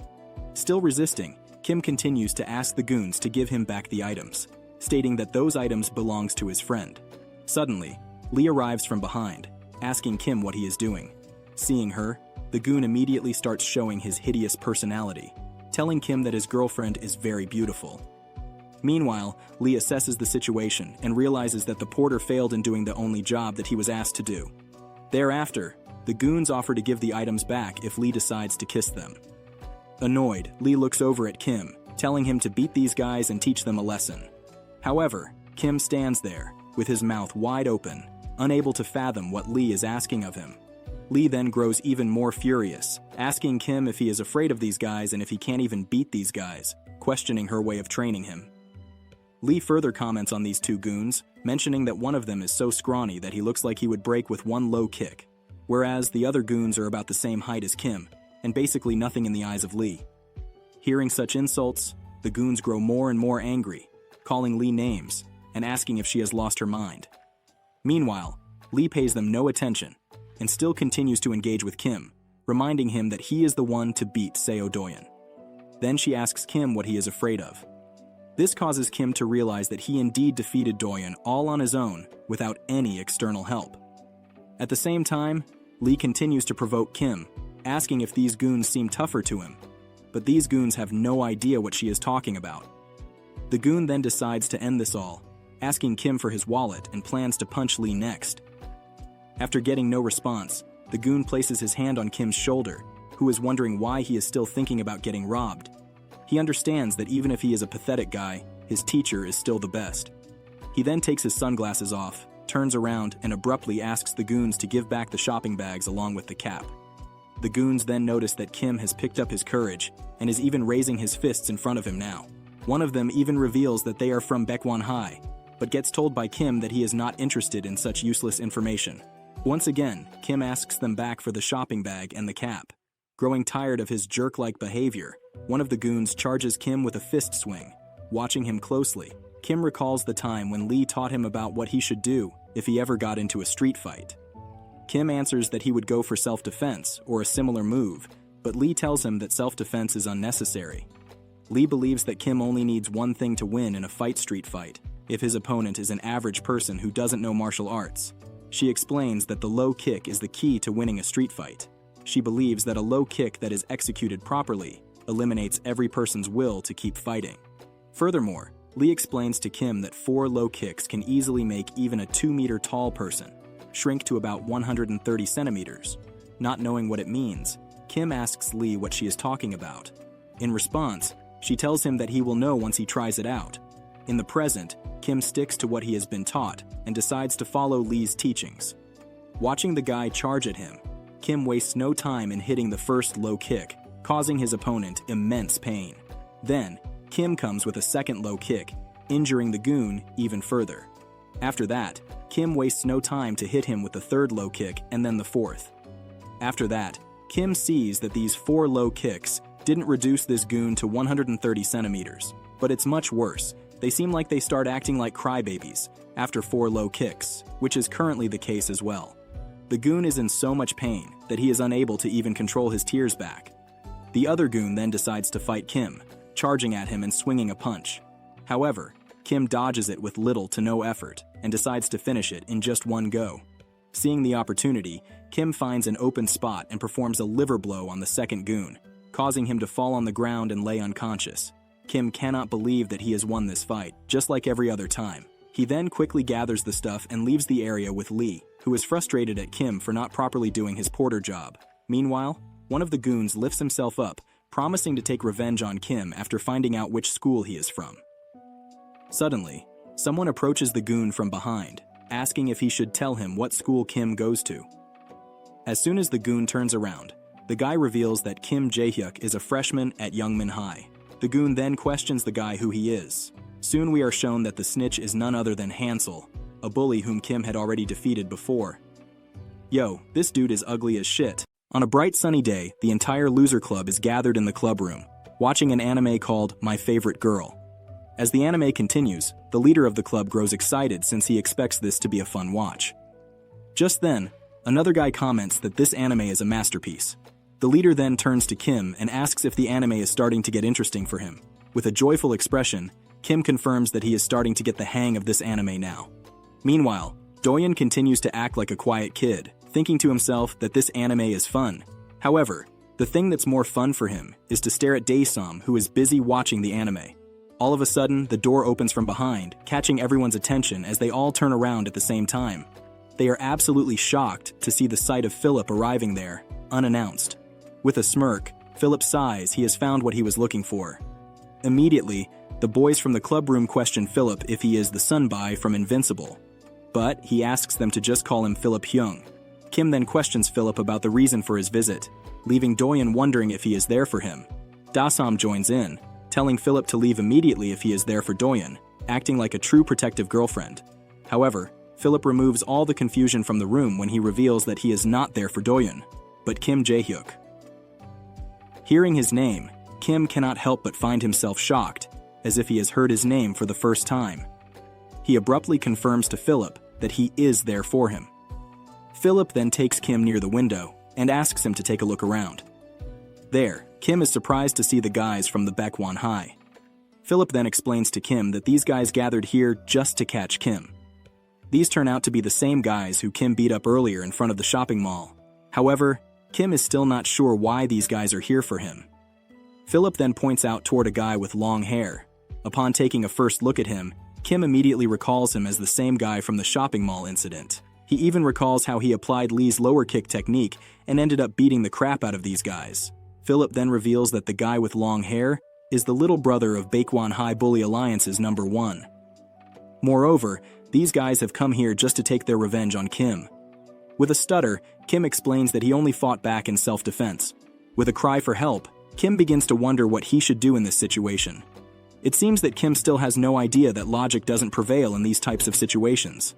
Still resisting, Kim continues to ask the goons to give him back the items, stating that those items belongs to his friend. Suddenly, Lee arrives from behind, asking Kim what he is doing. Seeing her, the goon immediately starts showing his hideous personality, telling Kim that his girlfriend is very beautiful. Meanwhile, Lee assesses the situation and realizes that the porter failed in doing the only job that he was asked to do. Thereafter, the goons offer to give the items back if Lee decides to kiss them. Annoyed, Lee looks over at Kim, telling him to beat these guys and teach them a lesson. However, Kim stands there, with his mouth wide open, unable to fathom what Lee is asking of him. Lee then grows even more furious, asking Kim if he is afraid of these guys and if he can't even beat these guys, questioning her way of training him. Lee further comments on these two goons, mentioning that one of them is so scrawny that he looks like he would break with one low kick, whereas the other goons are about the same height as Kim, and basically nothing in the eyes of Lee. Hearing such insults, the goons grow more and more angry, calling Lee names and asking if she has lost her mind. Meanwhile, Lee pays them no attention and still continues to engage with Kim, reminding him that he is the one to beat Seo Doyeon. Then she asks Kim what he is afraid of. This causes Kim to realize that he indeed defeated Dae-Hyun all on his own without any external help. At the same time, Lee continues to provoke Kim, asking if these goons seem tougher to him, but these goons have no idea what she is talking about. The goon then decides to end this all, asking Kim for his wallet and plans to punch Lee next. After getting no response, the goon places his hand on Kim's shoulder, who is wondering why he is still thinking about getting robbed. He understands that even if he is a pathetic guy, his teacher is still the best. He then takes his sunglasses off, turns around, and abruptly asks the goons to give back the shopping bags along with the cap. The goons then notice that Kim has picked up his courage and is even raising his fists in front of him now. One of them even reveals that they are from Baekwon High, but gets told by Kim that he is not interested in such useless information. Once again, Kim asks them back for the shopping bag and the cap. Growing tired of his jerk-like behavior, one of the goons charges Kim with a fist swing. Watching him closely, Kim recalls the time when Lee taught him about what he should do if he ever got into a street fight. Kim answers that he would go for self-defense or a similar move, but Lee tells him that self-defense is unnecessary. Lee believes that Kim only needs one thing to win in a street fight, if his opponent is an average person who doesn't know martial arts. She explains that the low kick is the key to winning a street fight. She believes that a low kick that is executed properly eliminates every person's will to keep fighting. Furthermore, Lee explains to Kim that 4 low kicks can easily make even a 2-meter tall person shrink to about 130 centimeters. Not knowing what it means, Kim asks Lee what she is talking about. In response, she tells him that he will know once he tries it out. In the present, Kim sticks to what he has been taught and decides to follow Lee's teachings. Watching the guy charge at him, Kim wastes no time in hitting the first low kick, causing his opponent immense pain. Then, Kim comes with a second low kick, injuring the goon even further. After that, Kim wastes no time to hit him with the third low kick and then the fourth. After that, Kim sees that these 4 low kicks didn't reduce this goon to 130 centimeters, but it's much worse. They seem like they start acting like crybabies after 4 low kicks, which is currently the case as well. The goon is in so much pain that he is unable to even control his tears back. The other goon then decides to fight Kim, charging at him and swinging a punch. However, Kim dodges it with little to no effort and decides to finish it in just one go. Seeing the opportunity, Kim finds an open spot and performs a liver blow on the second goon, causing him to fall on the ground and lay unconscious. Kim cannot believe that he has won this fight, just like every other time. He then quickly gathers the stuff and leaves the area with Lee, who is frustrated at Kim for not properly doing his porter job. Meanwhile, one of the goons lifts himself up, promising to take revenge on Kim after finding out which school he is from. Suddenly, someone approaches the goon from behind, asking if he should tell him what school Kim goes to. As soon as the goon turns around, the guy reveals that Kim Jae-hyuk is a freshman at Youngman High. The goon then questions the guy who he is. Soon we are shown that the snitch is none other than Hansel, a bully whom Kim had already defeated before. Yo, this dude is ugly as shit. On a bright sunny day, the entire loser club is gathered in the club room, watching an anime called My Favorite Girl. As the anime continues, the leader of the club grows excited since he expects this to be a fun watch. Just then, another guy comments that this anime is a masterpiece. The leader then turns to Kim and asks if the anime is starting to get interesting for him. With a joyful expression, Kim confirms that he is starting to get the hang of this anime now. Meanwhile, Dae-Hyun continues to act like a quiet kid, thinking to himself that this anime is fun. However, the thing that's more fun for him is to stare at Dae-Sam, who is busy watching the anime. All of a sudden, the door opens from behind, catching everyone's attention as they all turn around at the same time. They are absolutely shocked to see the sight of Philip arriving there, unannounced. With a smirk, Philip sighs he has found what he was looking for. Immediately, the boys from the club room question Philip if he is the Sunbai from Invincible. But he asks them to just call him Philip Hyung. Kim then questions Philip about the reason for his visit, leaving Dae-Hyun wondering if he is there for him. Dae-Sam joins in, telling Philip to leave immediately if he is there for Dae-Hyun, acting like a true protective girlfriend. However, Philip removes all the confusion from the room when he reveals that he is not there for Dae-Hyun, but Kim Jae-hyuk. Hearing his name, Kim cannot help but find himself shocked, as if he has heard his name for the first time. He abruptly confirms to Philip that he is there for him. Philip then takes Kim near the window and asks him to take a look around. There, Kim is surprised to see the guys from the Baekwon High. Philip then explains to Kim that these guys gathered here just to catch Kim. These turn out to be the same guys who Kim beat up earlier in front of the shopping mall. However, Kim is still not sure why these guys are here for him. Philip then points out toward a guy with long hair. Upon taking a first look at him, Kim immediately recalls him as the same guy from the shopping mall incident. He even recalls how he applied Lee's lower kick technique and ended up beating the crap out of these guys. Philip then reveals that the guy with long hair is the little brother of Baekwon High Bully Alliance's number 1. Moreover, these guys have come here just to take their revenge on Kim. With a stutter, Kim explains that he only fought back in self-defense. With a cry for help, Kim begins to wonder what he should do in this situation. It seems that Kim still has no idea that logic doesn't prevail in these types of situations.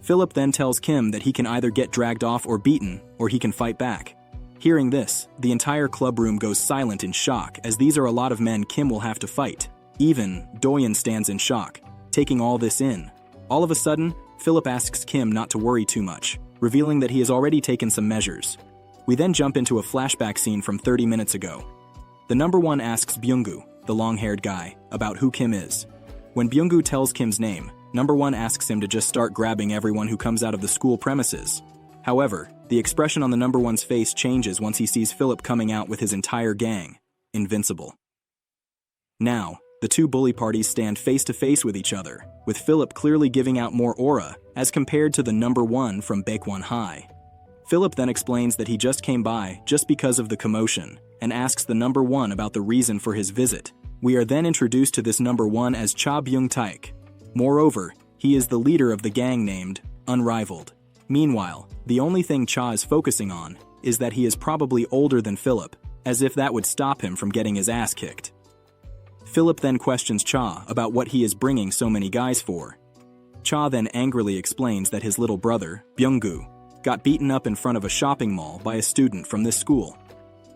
Philip then tells Kim that he can either get dragged off or beaten, or he can fight back. Hearing this, the entire club room goes silent in shock, as these are a lot of men Kim will have to fight. Even Dae-Hyun stands in shock, taking all this in. All of a sudden, Philip asks Kim not to worry too much, revealing that he has already taken some measures. We then jump into a flashback scene from 30 minutes ago. The number 1 asks Byung-gu, the long-haired guy, about who Kim is. When Byung-gu tells Kim's name, number 1 asks him to just start grabbing everyone who comes out of the school premises. However, the expression on the number 1's face changes once he sees Philip coming out with his entire gang, Invincible. Now, the two bully parties stand face to face with each other, with Philip clearly giving out more aura as compared to the number 1 from Baekwon High. Philip then explains that he just came by just because of the commotion and asks the number 1 about the reason for his visit. We are then introduced to this number 1 as Cha Byung-taek. Moreover, he is the leader of the gang named Unrivaled. Meanwhile, the only thing Cha is focusing on is that he is probably older than Philip, as if that would stop him from getting his ass kicked. Philip then questions Cha about what he is bringing so many guys for. Cha then angrily explains that his little brother, Byung-gu, got beaten up in front of a shopping mall by a student from this school.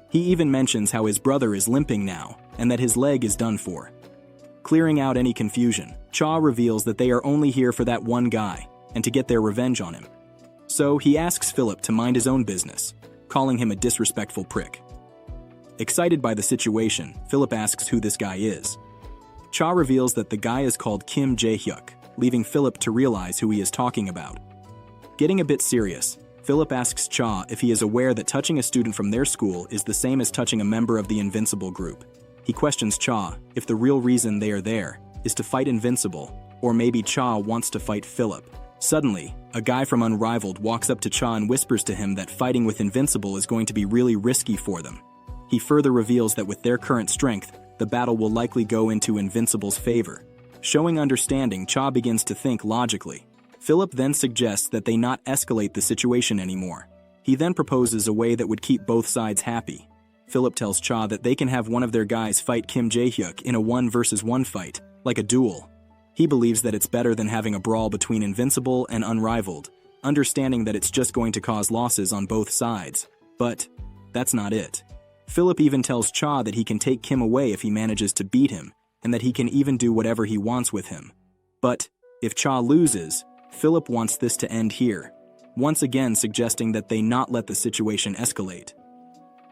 He even mentions how his brother is limping now and that his leg is done for. Clearing out any confusion, Cha reveals that they are only here for that one guy and to get their revenge on him. So he asks Philip to mind his own business, calling him a disrespectful prick. Excited by the situation, Philip asks who this guy is. Cha reveals that the guy is called Kim Jae-hyuk, leaving Philip to realize who he is talking about. Getting a bit serious, Philip asks Cha if he is aware that touching a student from their school is the same as touching a member of the Invincible group. He questions Cha if the real reason they are there is to fight Invincible, or maybe Cha wants to fight Philip. Suddenly, a guy from Unrivaled walks up to Cha and whispers to him that fighting with Invincible is going to be really risky for them. He further reveals that with their current strength, the battle will likely go into Invincible's favor. Showing understanding, Cha begins to think logically. Philip then suggests that they not escalate the situation anymore. He then proposes a way that would keep both sides happy. Philip tells Cha that they can have one of their guys fight Kim Jae-hyuk in a 1-versus-1 fight, like a duel. He believes that it's better than having a brawl between Invincible and Unrivaled, understanding that it's just going to cause losses on both sides. But that's not it. Philip even tells Cha that he can take Kim away if he manages to beat him, and that he can even do whatever he wants with him. But if Cha loses, Philip wants this to end here, once again suggesting that they not let the situation escalate.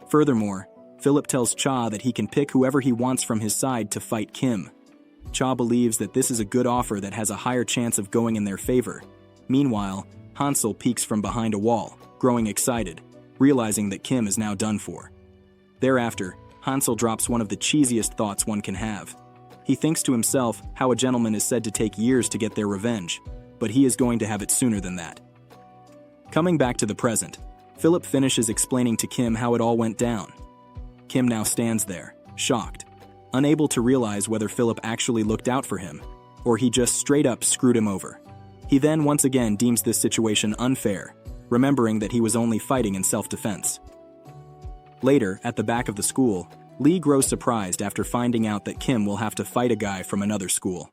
Furthermore, Philip tells Cha that he can pick whoever he wants from his side to fight Kim. Cha believes that this is a good offer that has a higher chance of going in their favor. Meanwhile, Hansel peeks from behind a wall, growing excited, realizing that Kim is now done for. Thereafter, Hansel drops one of the cheesiest thoughts one can have. He thinks to himself how a gentleman is said to take years to get their revenge, but he is going to have it sooner than that. Coming back to the present, Philip finishes explaining to Kim how it all went down. Kim now stands there, shocked, unable to realize whether Philip actually looked out for him, or he just straight up screwed him over. He then once again deems this situation unfair, remembering that he was only fighting in self-defense. Later, at the back of the school, Lee grows surprised after finding out that Kim will have to fight a guy from another school.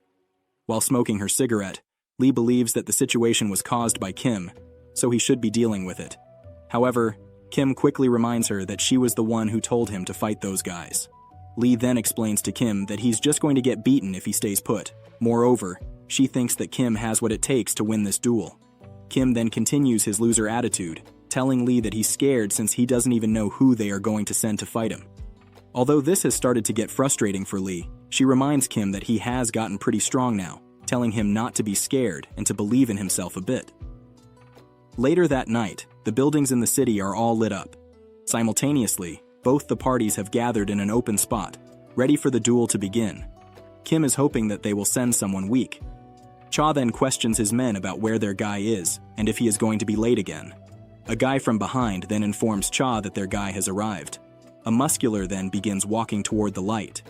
While smoking her cigarette, Lee believes that the situation was caused by Kim, so he should be dealing with it. However, Kim quickly reminds her that she was the one who told him to fight those guys. Lee then explains to Kim that he's just going to get beaten if he stays put. Moreover, she thinks that Kim has what it takes to win this duel. Kim then continues his loser attitude, telling Lee that he's scared since he doesn't even know who they are going to send to fight him. Although this has started to get frustrating for Lee, she reminds Kim that he has gotten pretty strong now, telling him not to be scared and to believe in himself a bit. Later that night, the buildings in the city are all lit up. Simultaneously, both the parties have gathered in an open spot, ready for the duel to begin. Kim is hoping that they will send someone weak. Cha then questions his men about where their guy is and if he is going to be late again. A guy from behind then informs Cha that their guy has arrived. A muscular then begins walking toward the light.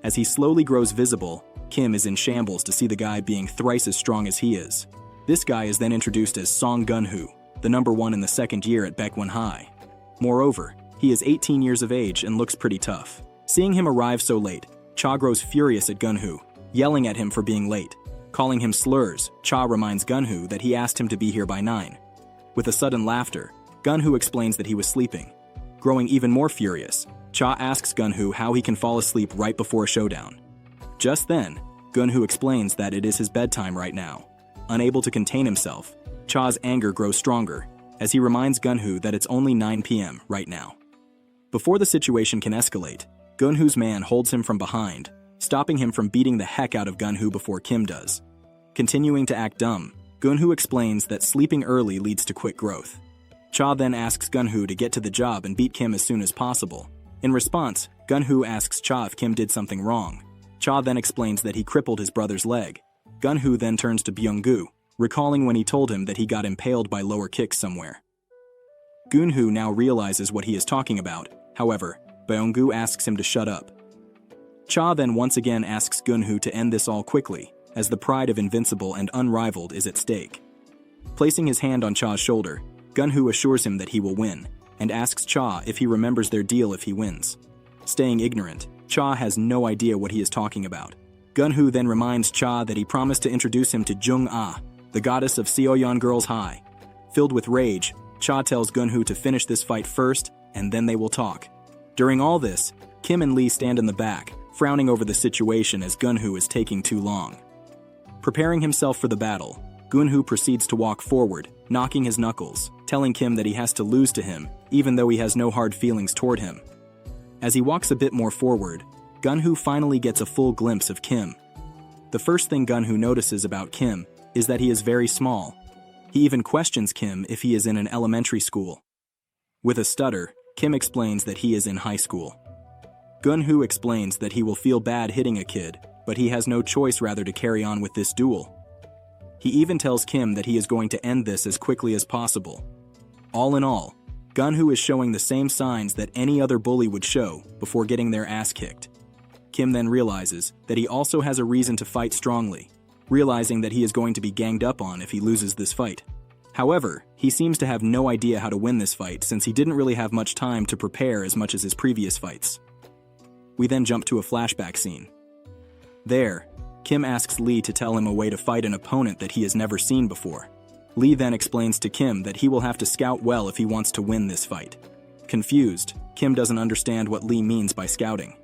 As he slowly grows visible, Kim is in shambles to see the guy being thrice as strong as he is. This guy is then introduced as Song Gun-hoo, the number 1 in the second year at Baekwon High. Moreover, he is 18 years of age and looks pretty tough. Seeing him arrive so late, Cha grows furious at Gun-hoo, yelling at him for being late. Calling him slurs, Cha reminds Gun-hoo that he asked him to be here by 9. With a sudden laughter, Gun-hoo explains that he was sleeping. Growing even more furious, Cha asks Gun-hoo how he can fall asleep right before a showdown. Just then, Gun-hoo explains that it is his bedtime right now. Unable to contain himself, Cha's anger grows stronger, as he reminds Gun-hoo that it's only 9 p.m. right now. Before the situation can escalate, Gun-hoo's man holds him from behind, stopping him from beating the heck out of Gun-hoo before Kim does. Continuing to act dumb, Gun-hoo explains that sleeping early leads to quick growth. Cha then asks Gun-hoo to get to the job and beat Kim as soon as possible. In response, Gun-hoo asks Cha if Kim did something wrong. Cha then explains that he crippled his brother's leg. Gun-hoo then turns to Byung-gu, recalling when he told him that he got impaled by lower kicks somewhere. Gun-hoo now realizes what he is talking about. However, Byung-gu asks him to shut up. Cha then once again asks Gun-hoo to end this all quickly, as the pride of Invincible and Unrivaled is at stake. Placing his hand on Cha's shoulder, Gun-hoo assures him that he will win, and asks Cha if he remembers their deal if he wins. Staying ignorant, Cha has no idea what he is talking about. Gun-hoo then reminds Cha that he promised to introduce him to Jung-ah, the goddess of Seoyeon Girls High. Filled with rage, Cha tells Gun-hoo to finish this fight first, and then they will talk. During all this, Kim and Lee stand in the back, frowning over the situation as Gun-hoo is taking too long. Preparing himself for the battle, Gun-hoo proceeds to walk forward, knocking his knuckles, telling Kim that he has to lose to him, even though he has no hard feelings toward him. As he walks a bit more forward, Gun-hoo finally gets a full glimpse of Kim. The first thing Gun-hoo notices about Kim is that he is very small. He even questions Kim if he is in an elementary school. With a stutter, Kim explains that he is in high school. Gun-hoo explains that he will feel bad hitting a kid, but he has no choice rather to carry on with this duel. He even tells Kim that he is going to end this as quickly as possible. All in all, Gun-hoo is showing the same signs that any other bully would show before getting their ass kicked. Kim then realizes that he also has a reason to fight strongly, realizing that he is going to be ganged up on if he loses this fight. However, he seems to have no idea how to win this fight since he didn't really have much time to prepare as much as his previous fights. We then jump to a flashback scene. There, Kim asks Lee to tell him a way to fight an opponent that he has never seen before. Lee then explains to Kim that he will have to scout well if he wants to win this fight. Confused, Kim doesn't understand what Lee means by scouting.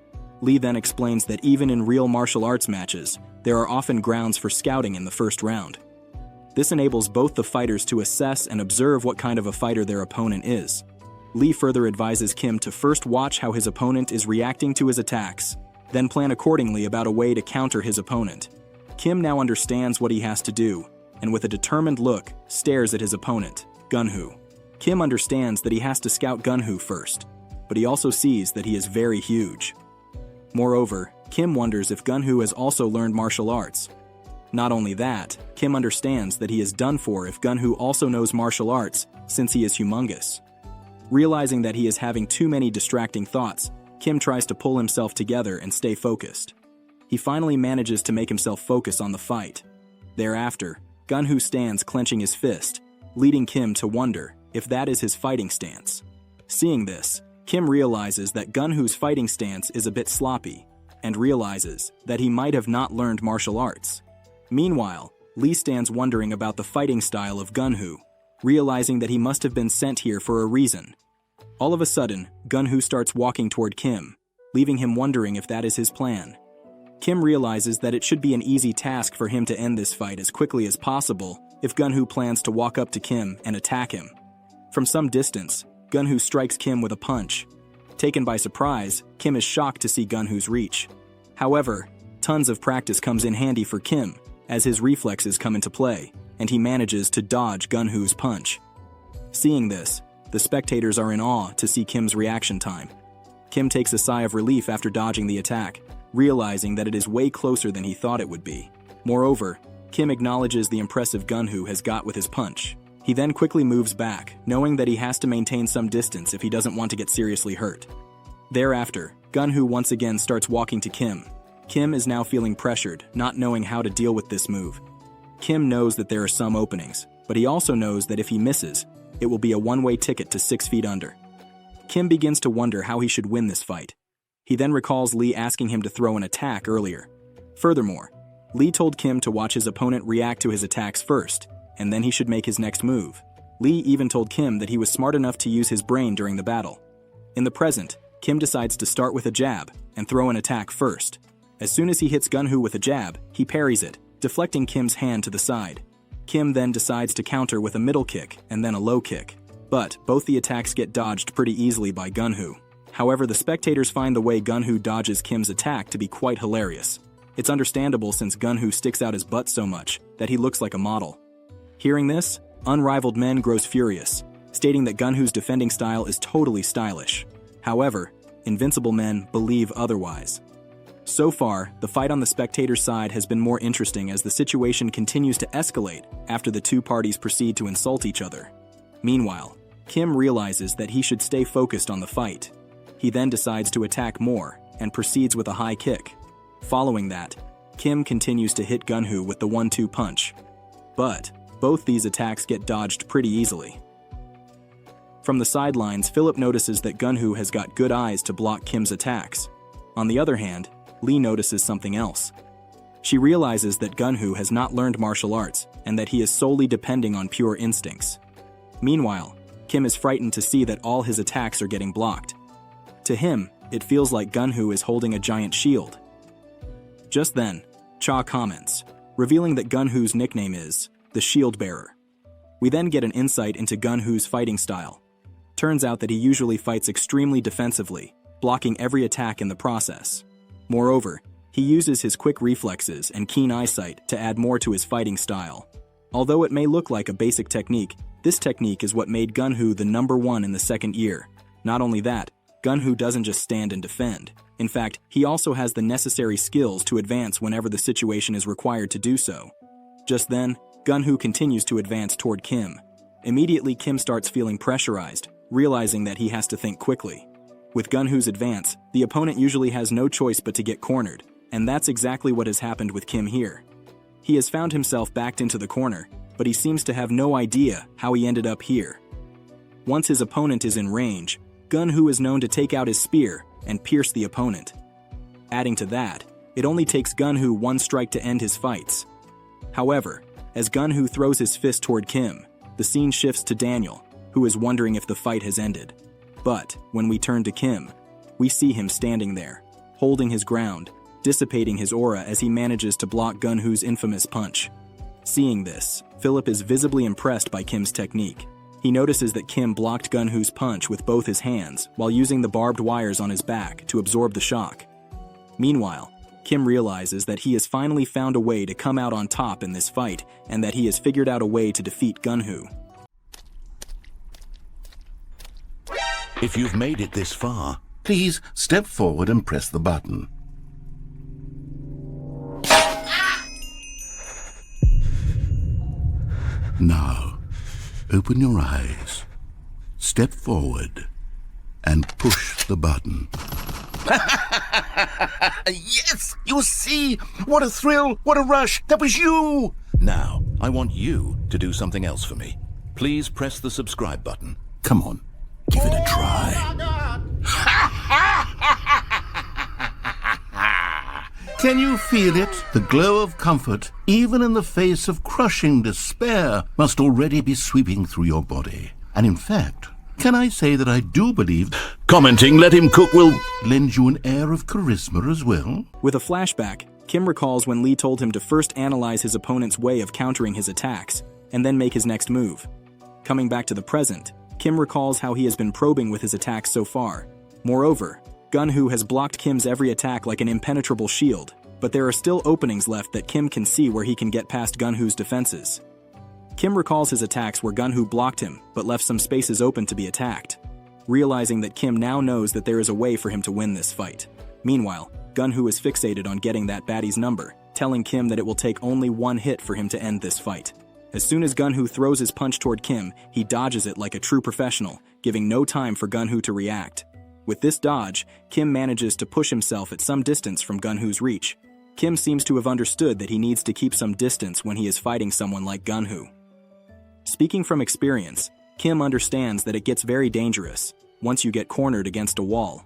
Lee then explains that even in real martial arts matches, there are often grounds for scouting in the first round. This enables both the fighters to assess and observe what kind of a fighter their opponent is. Lee further advises Kim to first watch how his opponent is reacting to his attacks, then plan accordingly about a way to counter his opponent. Kim now understands what he has to do, and with a determined look, stares at his opponent, Gun-hoo. Kim understands that he has to scout Gun-hoo first, but he also sees that he is very huge. Moreover, Kim wonders if Gun-hoo has also learned martial arts. Not only that, Kim understands that he is done for if Gun-hoo also knows martial arts, since he is humongous. Realizing that he is having too many distracting thoughts, Kim tries to pull himself together and stay focused. He finally manages to make himself focus on the fight. Thereafter, Gun-hoo stands clenching his fist, leading Kim to wonder if that is his fighting stance. Seeing this, Kim realizes that Gun-hoo's fighting stance is a bit sloppy, and realizes that he might have not learned martial arts. Meanwhile, Lee stands wondering about the fighting style of Gun-hoo, realizing that he must have been sent here for a reason. All of a sudden, Gun-hoo starts walking toward Kim, leaving him wondering if that is his plan. Kim realizes that it should be an easy task for him to end this fight as quickly as possible if Gun-hoo plans to walk up to Kim and attack him. From some distance, Gun-hoo strikes Kim with a punch. Taken by surprise, Kim is shocked to see Gun-Hoo's reach. However, tons of practice comes in handy for Kim, as his reflexes come into play, and he manages to dodge Gun-Hoo's punch. Seeing this, the spectators are in awe to see Kim's reaction time. Kim takes a sigh of relief after dodging the attack, realizing that it is way closer than he thought it would be. Moreover, Kim acknowledges the impressive Gun-Hoo has got with his punch. He then quickly moves back, knowing that he has to maintain some distance if he doesn't want to get seriously hurt. Thereafter, Gun-Hoo once again starts walking to Kim. Kim is now feeling pressured, not knowing how to deal with this move. Kim knows that there are some openings, but he also knows that if he misses, it will be a one-way ticket to 6 feet under. Kim begins to wonder how he should win this fight. He then recalls Lee asking him to throw an attack earlier. Furthermore, Lee told Kim to watch his opponent react to his attacks first, and then he should make his next move. Lee even told Kim that he was smart enough to use his brain during the battle. In the present, Kim decides to start with a jab and throw an attack first. As soon as he hits Gun-Hoo with a jab, he parries it, deflecting Kim's hand to the side. Kim then decides to counter with a middle kick and then a low kick. But both the attacks get dodged pretty easily by Gun-Hoo. However, the spectators find the way Gun-Hoo dodges Kim's attack to be quite hilarious. It's understandable since Gun-Hoo sticks out his butt so much that he looks like a model. Hearing this, Unrivaled Men grows furious, stating that Gun-Hoo's defending style is totally stylish. However, Invincible Men believe otherwise. So far, the fight on the spectator side has been more interesting as the situation continues to escalate after the two parties proceed to insult each other. Meanwhile, Kim realizes that he should stay focused on the fight. He then decides to attack more and proceeds with a high kick. Following that, Kim continues to hit Gun-Hoo with the 1-2 punch. But both these attacks get dodged pretty easily. From the sidelines, Philip notices that Gun-Hoo has got good eyes to block Kim's attacks. On the other hand, Lee notices something else. She realizes that Gun-Hoo has not learned martial arts and that he is solely depending on pure instincts. Meanwhile, Kim is frightened to see that all his attacks are getting blocked. To him, it feels like Gun-Hoo is holding a giant shield. Just then, Cha comments, revealing that Gun-Hoo's nickname is the Shield Bearer. We then get an insight into Gun-Hoo's fighting style. Turns out that he usually fights extremely defensively, blocking every attack in the process. Moreover, he uses his quick reflexes and keen eyesight to add more to his fighting style. Although it may look like a basic technique, this technique is what made Gun-Hoo the #1 in the second year. Not only that, Gun-Hoo doesn't just stand and defend. In fact, he also has the necessary skills to advance whenever the situation is required to do so. Just then, Gun-Hoo continues to advance toward Kim. Immediately, Kim starts feeling pressurized, realizing that he has to think quickly. With Gun-Hoo's advance, the opponent usually has no choice but to get cornered, and that's exactly what has happened with Kim here. He has found himself backed into the corner, but he seems to have no idea how he ended up here. Once his opponent is in range, Gun-Hoo is known to take out his spear and pierce the opponent. Adding to that, it only takes Gun-Hoo one strike to end his fights. However, as Gun-Hoo throws his fist toward Kim, the scene shifts to Daniel, who is wondering if the fight has ended. But when we turn to Kim, we see him standing there, holding his ground, dissipating his aura as he manages to block Gun-Hoo's infamous punch. Seeing this, Philip is visibly impressed by Kim's technique. He notices that Kim blocked Gun-Hoo's punch with both his hands while using the barbed wires on his back to absorb the shock. Meanwhile, Kim realizes that he has finally found a way to come out on top in this fight and that he has figured out a way to defeat Gun-Hoo. If you've made it this far, Please step forward and press the button. Now, open your eyes, step forward, and push the button. Yes! You see? What a thrill! What a rush! That was you! now I want you to do something else for me. Please press the subscribe button. Come on, give it a try. Can you feel it? The glow of comfort, even in the face of crushing despair, must already be sweeping through your body. And in fact, can I say that I do believe commenting "let him cook" will lend you an air of charisma as well? With a flashback, Kim recalls when Lee told him to first analyze his opponent's way of countering his attacks, and then make his next move. Coming back to the present, Kim recalls how he has been probing with his attacks so far. Moreover, Gun-Hoo has blocked Kim's every attack like an impenetrable shield, but there are still openings left that Kim can see where he can get past Gun-Hoo's defenses. Kim recalls his attacks where Gun-Hoo blocked him but left some spaces open to be attacked, realizing that Kim now knows that there is a way for him to win this fight. Meanwhile, Gun-Hoo is fixated on getting that baddie's number, telling Kim that it will take only one hit for him to end this fight. As soon as Gun-Hoo throws his punch toward Kim, he dodges it like a true professional, giving no time for Gun-Hoo to react. With this dodge, Kim manages to push himself at some distance from Gun-Hoo's reach. Kim seems to have understood that he needs to keep some distance when he is fighting someone like Gun-Hoo. Speaking from experience, Kim understands that it gets very dangerous once you get cornered against a wall.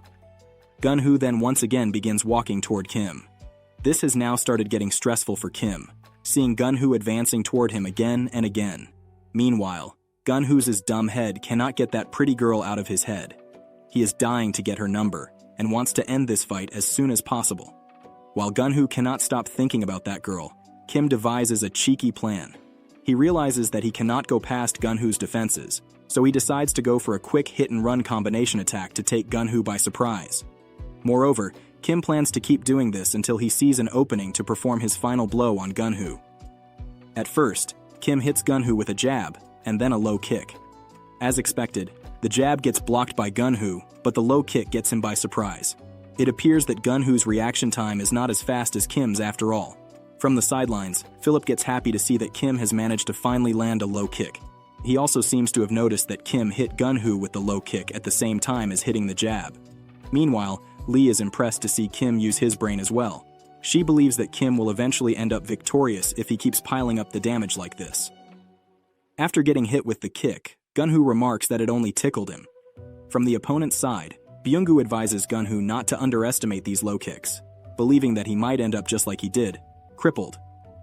Gun-Hoo then once again begins walking toward Kim. This has now started getting stressful for Kim, seeing Gun-Hoo advancing toward him again and again. Meanwhile, Gun-Hoo's dumb head cannot get that pretty girl out of his head. He is dying to get her number and wants to end this fight as soon as possible. While Gun-Hoo cannot stop thinking about that girl, Kim devises a cheeky plan. He realizes that he cannot go past Gun-Hoo's defenses, so he decides to go for a quick hit-and-run combination attack to take Gun-Hoo by surprise. Moreover, Kim plans to keep doing this until he sees an opening to perform his final blow on Gun-Hoo. At first, Kim hits Gun-Hoo with a jab, and then a low kick. As expected, the jab gets blocked by Gun-Hoo, but the low kick gets him by surprise. It appears that Gun-Hoo's reaction time is not as fast as Kim's after all. From the sidelines, Philip gets happy to see that Kim has managed to finally land a low kick. He also seems to have noticed that Kim hit Gun-Hoo with the low kick at the same time as hitting the jab. Meanwhile, Lee is impressed to see Kim use his brain as well. She believes that Kim will eventually end up victorious if he keeps piling up the damage like this. After getting hit with the kick, Gun-Hoo remarks that it only tickled him. From the opponent's side, Byung-gu advises Gun-Hoo not to underestimate these low kicks, believing that he might end up just like he did, crippled.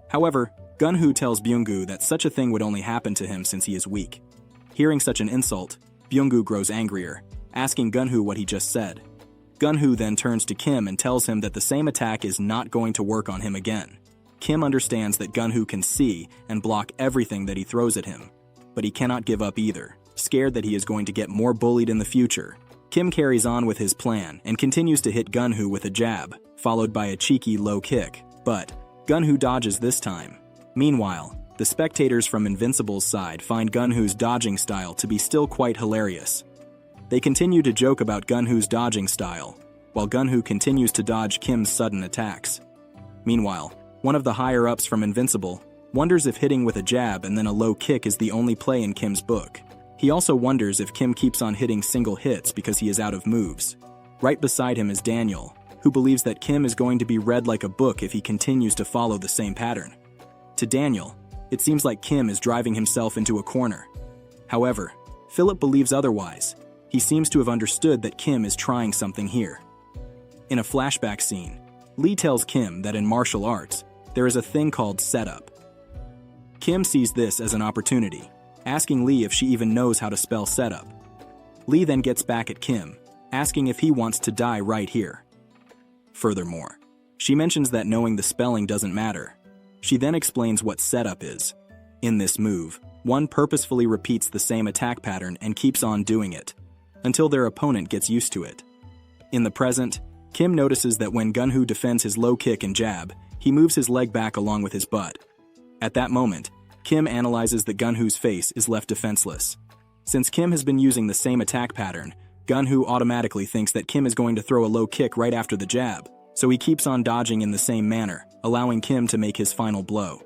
However, Gun-Hoo tells Byung-gu that such a thing would only happen to him since he is weak. Hearing such an insult, Byung-gu grows angrier, asking Gun-Hoo what he just said. Gun-Hoo then turns to Kim and tells him that the same attack is not going to work on him again. Kim understands that Gun-Hoo can see and block everything that he throws at him, but he cannot give up either, scared that he is going to get more bullied in the future. Kim carries on with his plan and continues to hit Gun-Hoo with a jab, followed by a cheeky low kick, but Gun-Hoo dodges this time. Meanwhile, the spectators from Invincible's side find Gun-Hoo's dodging style to be still quite hilarious. They continue to joke about Gun-Hoo's dodging style, while Gun-Hoo continues to dodge Kim's sudden attacks. Meanwhile, one of the higher-ups from Invincible wonders if hitting with a jab and then a low kick is the only play in Kim's book. He also wonders if Kim keeps on hitting single hits because he is out of moves. Right beside him is Daniel, who believes that Kim is going to be read like a book if he continues to follow the same pattern. To Daniel, it seems like Kim is driving himself into a corner. However, Philip believes otherwise. He seems to have understood that Kim is trying something here. In a flashback scene, Lee tells Kim that in martial arts, there is a thing called setup. Kim sees this as an opportunity, asking Lee if she even knows how to spell setup. Lee then gets back at Kim, asking if he wants to die right here. Furthermore, she mentions that knowing the spelling doesn't matter. She then explains what setup is. In this move, one purposefully repeats the same attack pattern and keeps on doing it, until their opponent gets used to it. In the present, Kim notices that when Gun-Hoo defends his low kick and jab, he moves his leg back along with his butt. At that moment, Kim analyzes that Gun-Hoo's face is left defenseless. Since Kim has been using the same attack pattern, Gun-Hoo automatically thinks that Kim is going to throw a low kick right after the jab, so he keeps on dodging in the same manner, allowing Kim to make his final blow.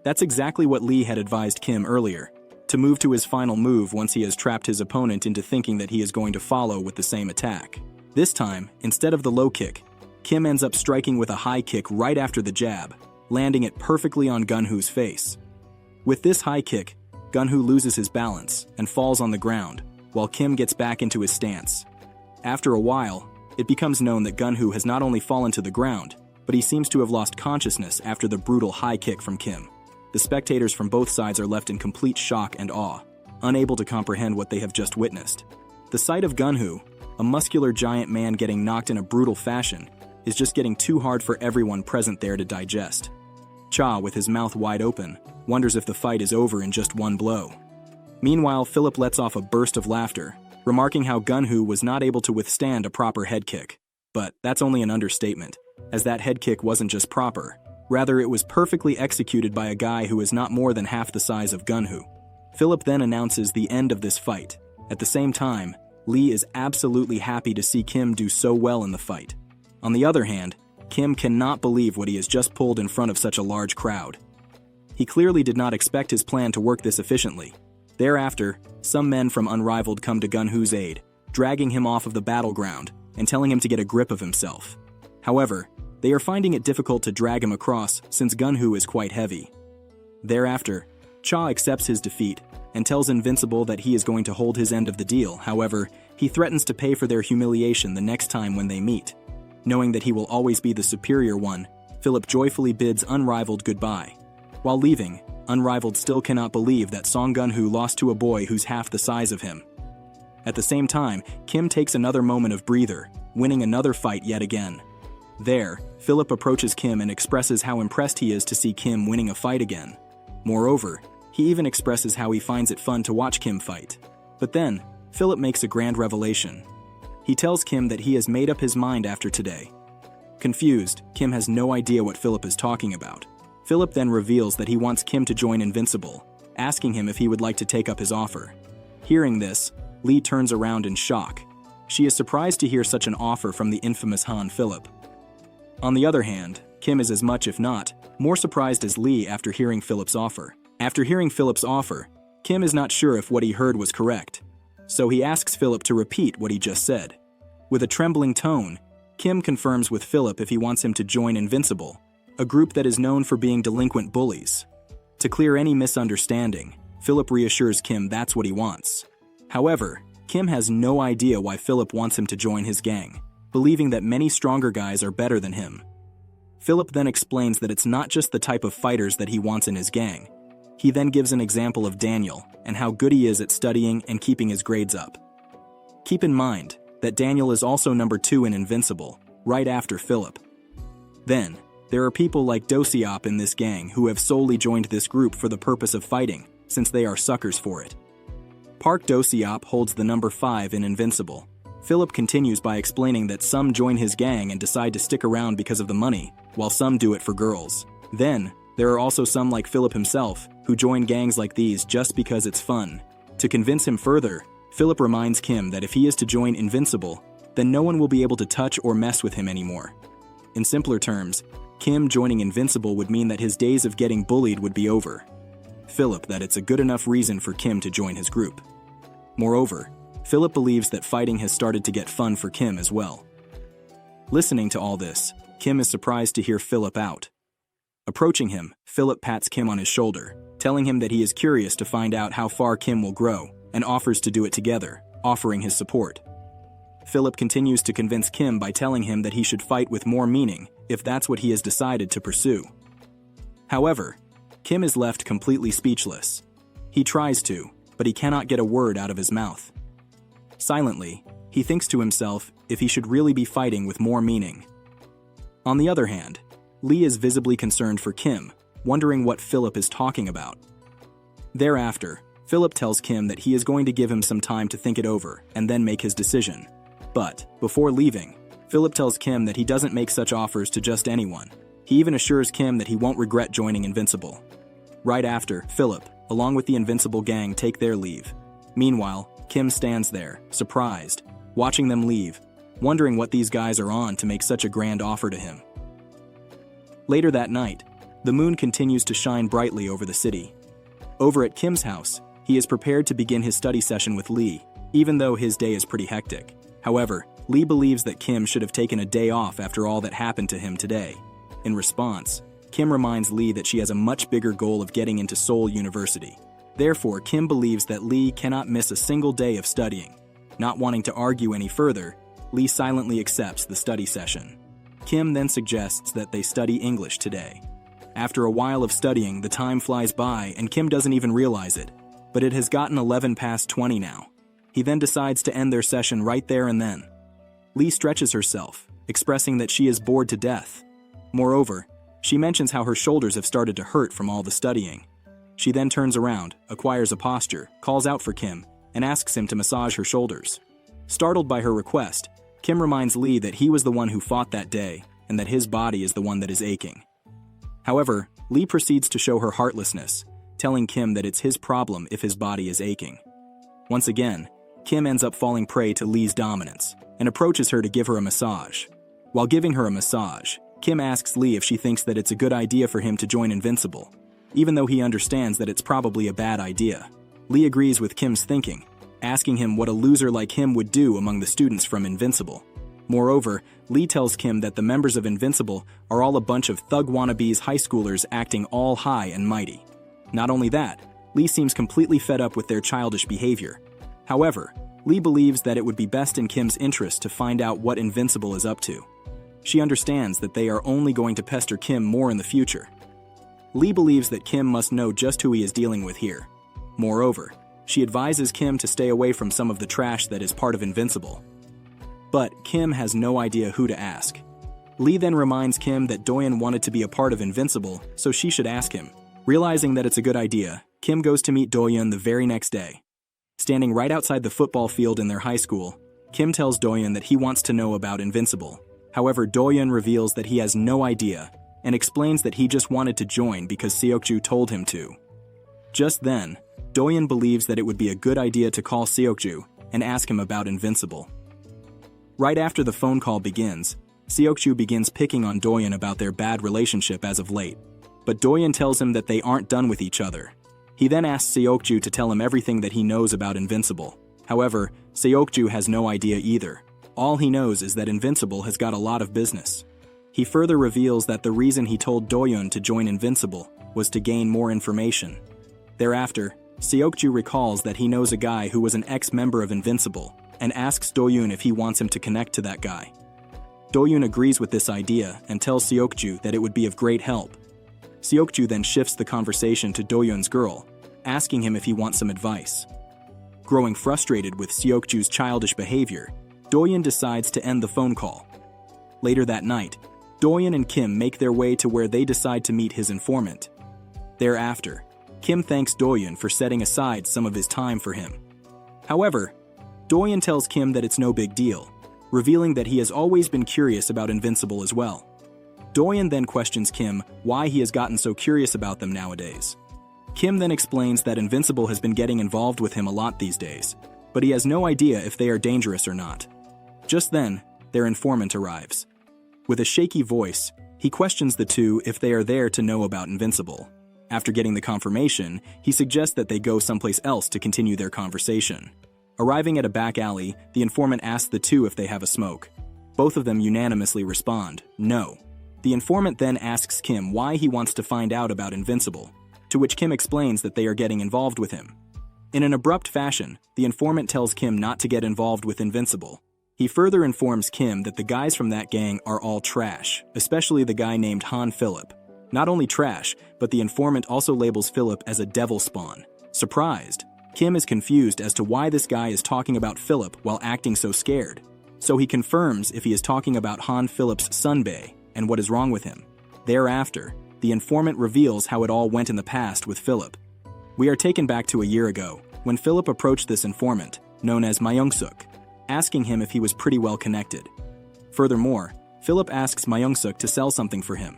That's exactly what Lee had advised Kim earlier, to move to his final move once he has trapped his opponent into thinking that he is going to follow with the same attack. This time, instead of the low kick, Kim ends up striking with a high kick right after the jab, landing it perfectly on Gun-Hoo's face. With this high kick, Gun-Hoo loses his balance and falls on the ground, while Kim gets back into his stance. After a while, it becomes known that Gun-Hoo has not only fallen to the ground, but he seems to have lost consciousness after the brutal high kick from Kim. The spectators from both sides are left in complete shock and awe, unable to comprehend what they have just witnessed. The sight of Gun-Hoo, a muscular giant man getting knocked in a brutal fashion, is just getting too hard for everyone present there to digest. Cha, with his mouth wide open, wonders if the fight is over in just one blow. Meanwhile, Philip lets off a burst of laughter, remarking how Gunhoo was not able to withstand a proper head kick. But that's only an understatement, as that head kick wasn't just proper. Rather, it was perfectly executed by a guy who is not more than half the size of Gunhoo. Philip then announces the end of this fight. At the same time, Lee is absolutely happy to see Kim do so well in the fight. On the other hand, Kim cannot believe what he has just pulled in front of such a large crowd. He clearly did not expect his plan to work this efficiently. Thereafter, some men from Unrivaled come to Gunhoo's aid, dragging him off of the battleground and telling him to get a grip of himself. However, they are finding it difficult to drag him across since Gunhoo is quite heavy. Thereafter, Cha accepts his defeat and tells Invincible that he is going to hold his end of the deal. However, he threatens to pay for their humiliation the next time when they meet. Knowing that he will always be the superior one, Philip joyfully bids Unrivaled goodbye. While leaving, Unrivaled still cannot believe that Song Gunhoo lost to a boy who's half the size of him. At the same time, Kim takes another moment of breather, winning another fight yet again. There, Philip approaches Kim and expresses how impressed he is to see Kim winning a fight again. Moreover, he even expresses how he finds it fun to watch Kim fight. But then, Philip makes a grand revelation. He tells Kim that he has made up his mind after today. Confused, Kim has no idea what Philip is talking about. Philip then reveals that he wants Kim to join Invincible, asking him if he would like to take up his offer. Hearing this, Lee turns around in shock. She is surprised to hear such an offer from the infamous Han Philip. On the other hand, Kim is as much, if not, more surprised as Lee after hearing Philip's offer. After hearing Philip's offer, Kim is not sure if what he heard was correct, so he asks Philip to repeat what he just said. With a trembling tone, Kim confirms with Philip if he wants him to join Invincible, a group that is known for being delinquent bullies. To clear any misunderstanding, Philip reassures Kim that's what he wants. However, Kim has no idea why Philip wants him to join his gang, believing that many stronger guys are better than him. Philip then explains that it's not just the type of fighters that he wants in his gang. He then gives an example of Daniel and how good he is at studying and keeping his grades up. Keep in mind that Daniel is also number 2 in Invincible, right after Philip. Then, there are people like Dosiop in this gang who have solely joined this group for the purpose of fighting, since they are suckers for it. Park Dosiop holds the number 5 in Invincible. Philip continues by explaining that some join his gang and decide to stick around because of the money, while some do it for girls. Then, there are also some like Philip himself, who join gangs like these just because it's fun. To convince him further, Philip reminds Kim that if he is to join Invincible, then no one will be able to touch or mess with him anymore. In simpler terms, Kim joining Invincible would mean that his days of getting bullied would be over. Philip that it's a good enough reason for Kim to join his group. Moreover, Philip believes that fighting has started to get fun for Kim as well. Listening to all this, Kim is surprised to hear Philip out. Approaching him, Philip pats Kim on his shoulder, telling him that he is curious to find out how far Kim will grow, and offers to do it together, offering his support. Philip continues to convince Kim by telling him that he should fight with more meaning if that's what he has decided to pursue. However, Kim is left completely speechless. He tries to, but he cannot get a word out of his mouth. Silently, he thinks to himself if he should really be fighting with more meaning. On the other hand, Lee is visibly concerned for Kim, wondering what Philip is talking about. Thereafter, Philip tells Kim that he is going to give him some time to think it over and then make his decision. But, before leaving, Philip tells Kim that he doesn't make such offers to just anyone. He even assures Kim that he won't regret joining Invincible. Right after, Philip, along with the Invincible gang, take their leave. Meanwhile, Kim stands there, surprised, watching them leave, wondering what these guys are on to make such a grand offer to him. Later that night, the moon continues to shine brightly over the city. Over at Kim's house, he is prepared to begin his study session with Lee, even though his day is pretty hectic. However, Lee believes that Kim should have taken a day off after all that happened to him today. In response, Kim reminds Lee that she has a much bigger goal of getting into Seoul University. Therefore, Kim believes that Lee cannot miss a single day of studying. Not wanting to argue any further, Lee silently accepts the study session. Kim then suggests that they study English today. After a while of studying, the time flies by and Kim doesn't even realize it, but it has gotten 11 past 20 now. He then decides to end their session right there and then. Lee stretches herself, expressing that she is bored to death. Moreover, she mentions how her shoulders have started to hurt from all the studying. She then turns around, acquires a posture, calls out for Kim, and asks him to massage her shoulders. Startled by her request, Kim reminds Lee that he was the one who fought that day and that his body is the one that is aching. However, Lee proceeds to show her heartlessness, telling Kim that it's his problem if his body is aching. Once again, Kim ends up falling prey to Lee's dominance and approaches her to give her a massage. While giving her a massage, Kim asks Lee if she thinks that it's a good idea for him to join Invincible, even though he understands that it's probably a bad idea. Lee agrees with Kim's thinking, asking him what a loser like him would do among the students from Invincible. Moreover, Lee tells Kim that the members of Invincible are all a bunch of thug wannabes high schoolers acting all high and mighty. Not only that, Lee seems completely fed up with their childish behavior. However, Lee believes that it would be best in Kim's interest to find out what Invincible is up to. She understands that they are only going to pester Kim more in the future. Lee believes that Kim must know just who he is dealing with here. Moreover, she advises Kim to stay away from some of the trash that is part of Invincible. But Kim has no idea who to ask. Lee then reminds Kim that Dae-Hyun wanted to be a part of Invincible, so she should ask him. Realizing that it's a good idea, Kim goes to meet Dae-Hyun the very next day. Standing right outside the football field in their high school, Kim tells Dae-Hyun that he wants to know about Invincible. However, Dae-Hyun reveals that he has no idea and explains that he just wanted to join because Seokju told him to. Just then, Dae-Hyun believes that it would be a good idea to call Seokju and ask him about Invincible. Right after the phone call begins, Seokju begins picking on Dae-Hyun about their bad relationship as of late, but Dae-Hyun tells him that they aren't done with each other. He then asks Seokju to tell him everything that he knows about Invincible. However, Seokju has no idea either. All he knows is that Invincible has got a lot of business. He further reveals that the reason he told Dae-Hyun to join Invincible was to gain more information. Thereafter, Seokju recalls that he knows a guy who was an ex-member of Invincible and asks Dae-Hyun if he wants him to connect to that guy. Dae-Hyun agrees with this idea and tells Seokju that it would be of great help. Seokju then shifts the conversation to Dae-Hyun's girl, asking him if he wants some advice. Growing frustrated with Seokju's childish behavior, Dae-Hyun decides to end the phone call. Later that night, Dae-Hyun and Kim make their way to where they decide to meet his informant. Thereafter, Kim thanks Dae-Hyun for setting aside some of his time for him. However, Dae-Hyun tells Kim that it's no big deal, revealing that he has always been curious about Invincible as well. Dae-Hyun then questions Kim why he has gotten so curious about them nowadays. Kim then explains that Invincible has been getting involved with him a lot these days, but he has no idea if they are dangerous or not. Just then, their informant arrives. With a shaky voice, he questions the two if they are there to know about Invincible. After getting the confirmation, he suggests that they go someplace else to continue their conversation. Arriving at a back alley, the informant asks the two if they have a smoke. Both of them unanimously respond, no. The informant then asks Kim why he wants to find out about Invincible, to which Kim explains that they are getting involved with him. In an abrupt fashion, the informant tells Kim not to get involved with Invincible. He further informs Kim that the guys from that gang are all trash, especially the guy named Han Philip. Not only trash, but the informant also labels Philip as a devil spawn. Surprised, Kim is confused as to why this guy is talking about Philip while acting so scared. So he confirms if he is talking about Han Philip's son Bae and what is wrong with him. Thereafter, the informant reveals how it all went in the past with Philip. We are taken back to a year ago, when Philip approached this informant, known as Myung-suk, asking him if he was pretty well connected. Furthermore, Philip asks Myung-suk to sell something for him.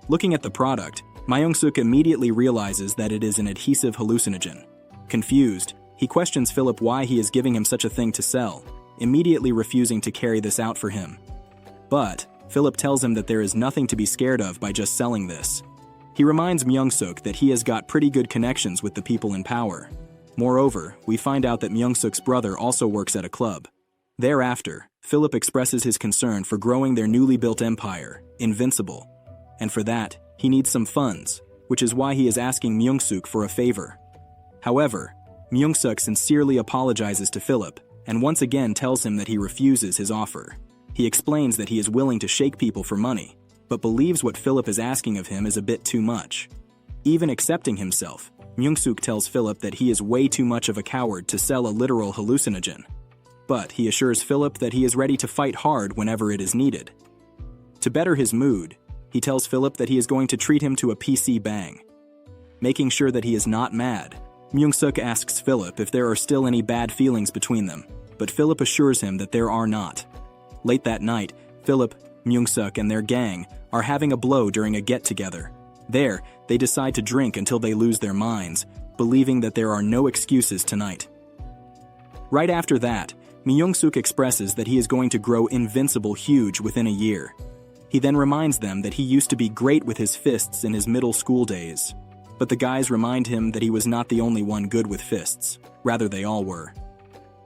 Looking at the product, Myung-suk immediately realizes that it is an adhesive hallucinogen. Confused, he questions Philip why he is giving him such a thing to sell, immediately refusing to carry this out for him. But Philip tells him that there is nothing to be scared of by just selling this. He reminds Myung-suk that he has got pretty good connections with the people in power. Moreover, we find out that Myung-suk's brother also works at a club. Thereafter, Philip expresses his concern for growing their newly built empire, Invincible. And for that, he needs some funds, which is why he is asking Myung-suk for a favor. However, Myung-suk sincerely apologizes to Philip and once again tells him that he refuses his offer. He explains that he is willing to shake people for money, but believes what Philip is asking of him is a bit too much. Even accepting himself, Myung-suk tells Philip that he is way too much of a coward to sell a literal hallucinogen. But he assures Philip that he is ready to fight hard whenever it is needed. To better his mood, he tells Philip that he is going to treat him to a PC bang. Making sure that he is not mad, Myung-suk asks Philip if there are still any bad feelings between them, but Philip assures him that there are not. Late that night, Philip, Myung-suk, and their gang are having a blow during a get-together. There, they decide to drink until they lose their minds, believing that there are no excuses tonight. Right after that, Myung-suk expresses that he is going to grow invincible huge within a year. He then reminds them that he used to be great with his fists in his middle school days. But the guys remind him that he was not the only one good with fists, rather they all were.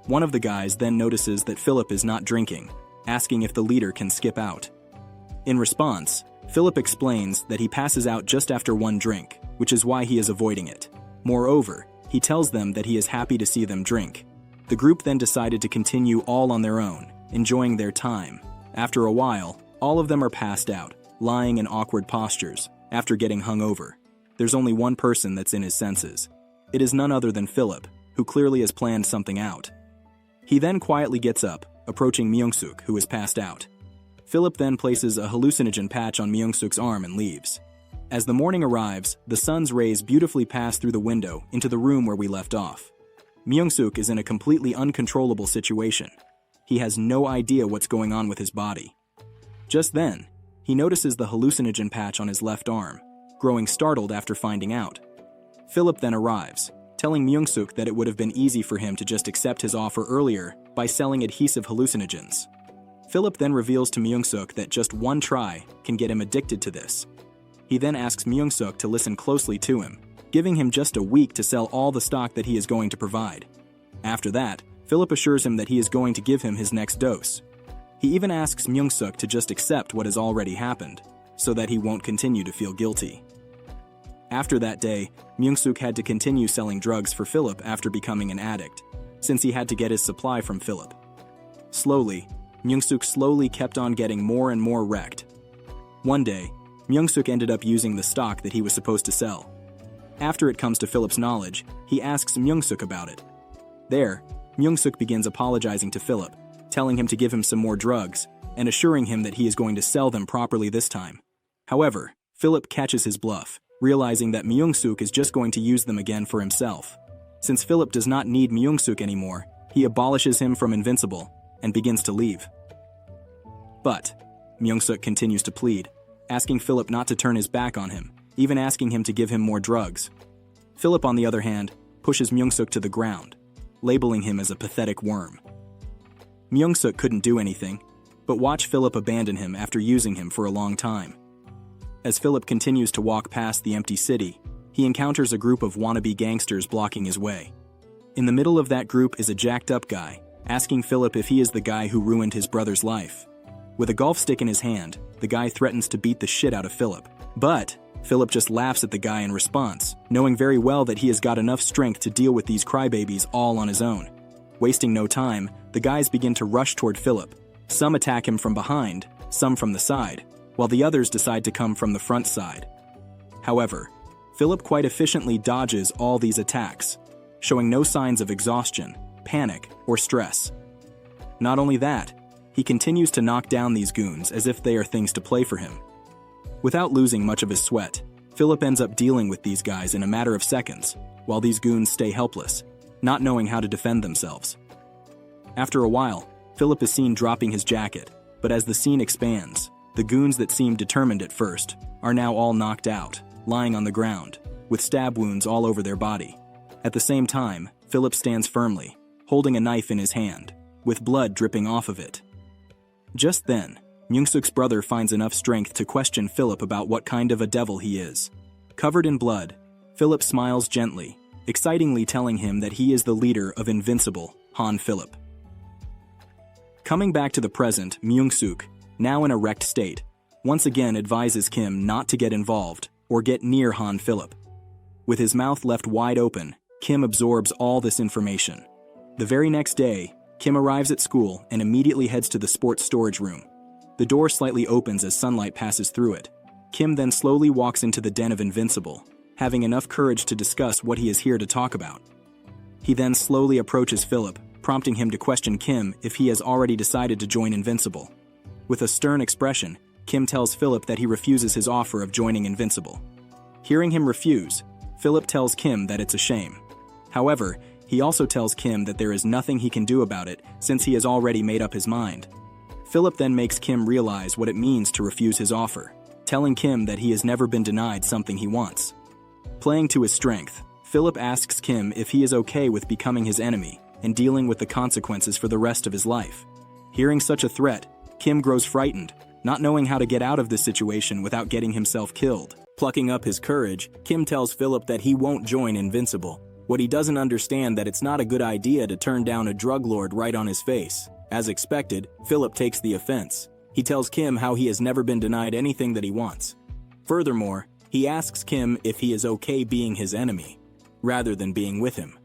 One of the guys then notices that Philip is not drinking, asking if the leader can skip out. In response, Philip explains that he passes out just after one drink, which is why he is avoiding it. Moreover, he tells them that he is happy to see them drink. The group then decided to continue all on their own, enjoying their time. After a while, all of them are passed out, lying in awkward postures, after getting hung over. There's only one person that's in his senses. It is none other than Philip, who clearly has planned something out. He then quietly gets up, approaching Myung-suk, who is passed out. Philip then places a hallucinogen patch on Myung-suk's arm and leaves. As the morning arrives, the sun's rays beautifully pass through the window into the room where we left off. Myung-suk is in a completely uncontrollable situation. He has no idea what's going on with his body. Just then, he notices the hallucinogen patch on his left arm, growing startled after finding out. Philip then arrives, telling Myung-suk that it would have been easy for him to just accept his offer earlier by selling adhesive hallucinogens. Philip then reveals to Myung-suk that just one try can get him addicted to this. He then asks Myung-suk to listen closely to him, giving him just a week to sell all the stock that he is going to provide. After that, Philip assures him that he is going to give him his next dose. He even asks Myung-suk to just accept what has already happened, so that he won't continue to feel guilty. After that day, Myung-suk had to continue selling drugs for Philip after becoming an addict, since he had to get his supply from Philip. Slowly, Myung-suk slowly kept on getting more and more wrecked. One day, Myung-suk ended up using the stock that he was supposed to sell. After it comes to Philip's knowledge, he asks Myung-suk about it. There, Myung-suk begins apologizing to Philip, telling him to give him some more drugs, and assuring him that he is going to sell them properly this time. However, Philip catches his bluff, realizing that Myung-suk is just going to use them again for himself. Since Philip does not need Myung-suk anymore, he abolishes him from Invincible and begins to leave. But Myung-suk continues to plead, asking Philip not to turn his back on him, even asking him to give him more drugs. Philip, on the other hand, pushes Myung-suk to the ground, labeling him as a pathetic worm. Myung-suk couldn't do anything, but watch Philip abandon him after using him for a long time. As Philip continues to walk past the empty city, he encounters a group of wannabe gangsters blocking his way. In the middle of that group is a jacked-up guy, asking Philip if he is the guy who ruined his brother's life. With a golf stick in his hand, the guy threatens to beat the shit out of Philip. But Philip just laughs at the guy in response, knowing very well that he has got enough strength to deal with these crybabies all on his own. Wasting no time, the guys begin to rush toward Philip. Some attack him from behind, some from the side, while the others decide to come from the front side. However, Philip quite efficiently dodges all these attacks, showing no signs of exhaustion, panic, or stress. Not only that, he continues to knock down these goons as if they are things to play for him. Without losing much of his sweat, Philip ends up dealing with these guys in a matter of seconds, while these goons stay helpless, not knowing how to defend themselves. After a while, Philip is seen dropping his jacket, but as the scene expands, the goons that seemed determined at first are now all knocked out, lying on the ground, with stab wounds all over their body. At the same time, Philip stands firmly, holding a knife in his hand, with blood dripping off of it. Just then, Myung-suk's brother finds enough strength to question Philip about what kind of a devil he is. Covered in blood, Philip smiles gently, excitingly telling him that he is the leader of Invincible, Han Philip. Coming back to the present, Myung-suk, now in a wrecked state, once again advises Kim not to get involved or get near Han Philip. With his mouth left wide open, Kim absorbs all this information. The very next day, Kim arrives at school and immediately heads to the sports storage room. The door slightly opens as sunlight passes through it. Kim then slowly walks into the den of Invincible, having enough courage to discuss what he is here to talk about. He then slowly approaches Philip, prompting him to question Kim if he has already decided to join Invincible. With a stern expression, Kim tells Philip that he refuses his offer of joining Invincible. Hearing him refuse, Philip tells Kim that it's a shame. However, he also tells Kim that there is nothing he can do about it since he has already made up his mind. Philip then makes Kim realize what it means to refuse his offer, telling Kim that he has never been denied something he wants. Playing to his strength, Philip asks Kim if he is okay with becoming his enemy and dealing with the consequences for the rest of his life. Hearing such a threat, Kim grows frightened, not knowing how to get out of this situation without getting himself killed. Plucking up his courage, Kim tells Philip that he won't join Invincible. What he doesn't understand that it's not a good idea to turn down a drug lord right on his face. As expected, Philip takes the offense. He tells Kim how he has never been denied anything that he wants. Furthermore, he asks Kim if he is okay being his enemy, rather than being with him.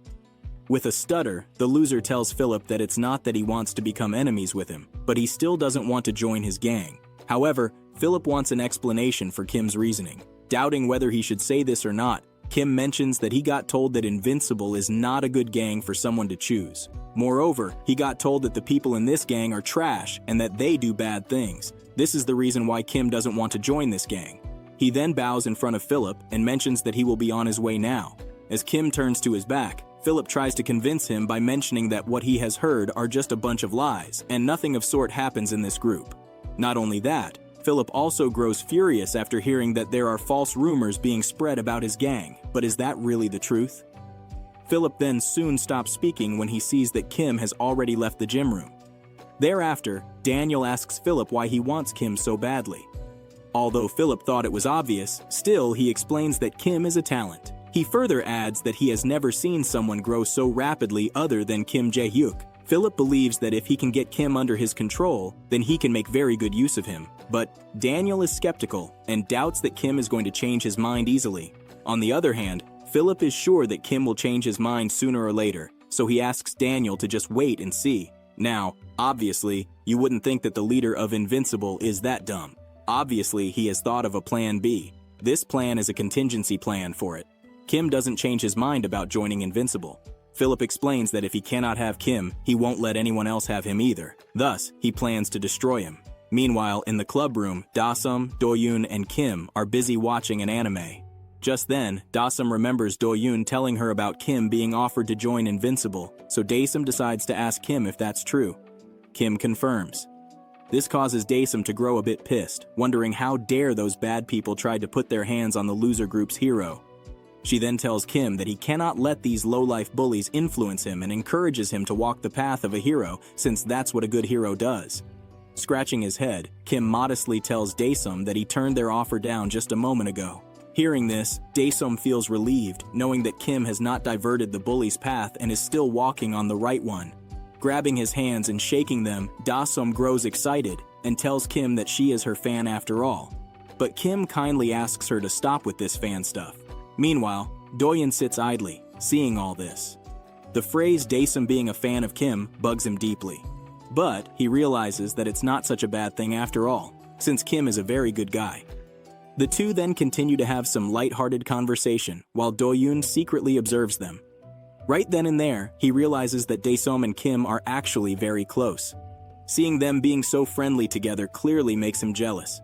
With a stutter, the loser tells Philip that it's not that he wants to become enemies with him, but he still doesn't want to join his gang. However, Philip wants an explanation for Kim's reasoning. Doubting whether he should say this or not, Kim mentions that he got told that Invincible is not a good gang for someone to choose. Moreover, he got told that the people in this gang are trash and that they do bad things. This is the reason why Kim doesn't want to join this gang. He then bows in front of Philip and mentions that he will be on his way now. As Kim turns to his back, Philip tries to convince him by mentioning that what he has heard are just a bunch of lies and nothing of sort happens in this group. Not only that, Philip also grows furious after hearing that there are false rumors being spread about his gang, but is that really the truth? Philip then soon stops speaking when he sees that Kim has already left the gym room. Thereafter, Daniel asks Philip why he wants Kim so badly. Although Philip thought it was obvious, still he explains that Kim is a talent. He further adds that he has never seen someone grow so rapidly other than Kim Jae-hyuk. Philip believes that if he can get Kim under his control, then he can make very good use of him. But Daniel is skeptical and doubts that Kim is going to change his mind easily. On the other hand, Philip is sure that Kim will change his mind sooner or later, so he asks Daniel to just wait and see. Now, obviously, you wouldn't think that the leader of Invincible is that dumb. Obviously, he has thought of a plan B. This plan is a contingency plan for it. Kim doesn't change his mind about joining Invincible. Philip explains that if he cannot have Kim, he won't let anyone else have him either. Thus, he plans to destroy him. Meanwhile, in the club room, Dae-sum, Dae-Hyun, and Kim are busy watching an anime. Just then, Dae-sum remembers Dae-Hyun telling her about Kim being offered to join Invincible, so Dae-sum decides to ask Kim if that's true. Kim confirms. This causes Dae-sum to grow a bit pissed, wondering how dare those bad people tried to put their hands on the loser group's hero. She then tells Kim that he cannot let these low-life bullies influence him and encourages him to walk the path of a hero since that's what a good hero does. Scratching his head, Kim modestly tells Dae-sum that he turned their offer down just a moment ago. Hearing this, Dae-sum feels relieved, knowing that Kim has not diverted the bully's path and is still walking on the right one. Grabbing his hands and shaking them, Dae-sum grows excited and tells Kim that she is her fan after all. But Kim kindly asks her to stop with this fan stuff. Meanwhile, Dae-Hyun sits idly, seeing all this. The phrase Dae-sum being a fan of Kim bugs him deeply. But he realizes that it's not such a bad thing after all, since Kim is a very good guy. The two then continue to have some light-hearted conversation, while Dae-Hyun secretly observes them. Right then and there, he realizes that Dae-sum and Kim are actually very close. Seeing them being so friendly together clearly makes him jealous.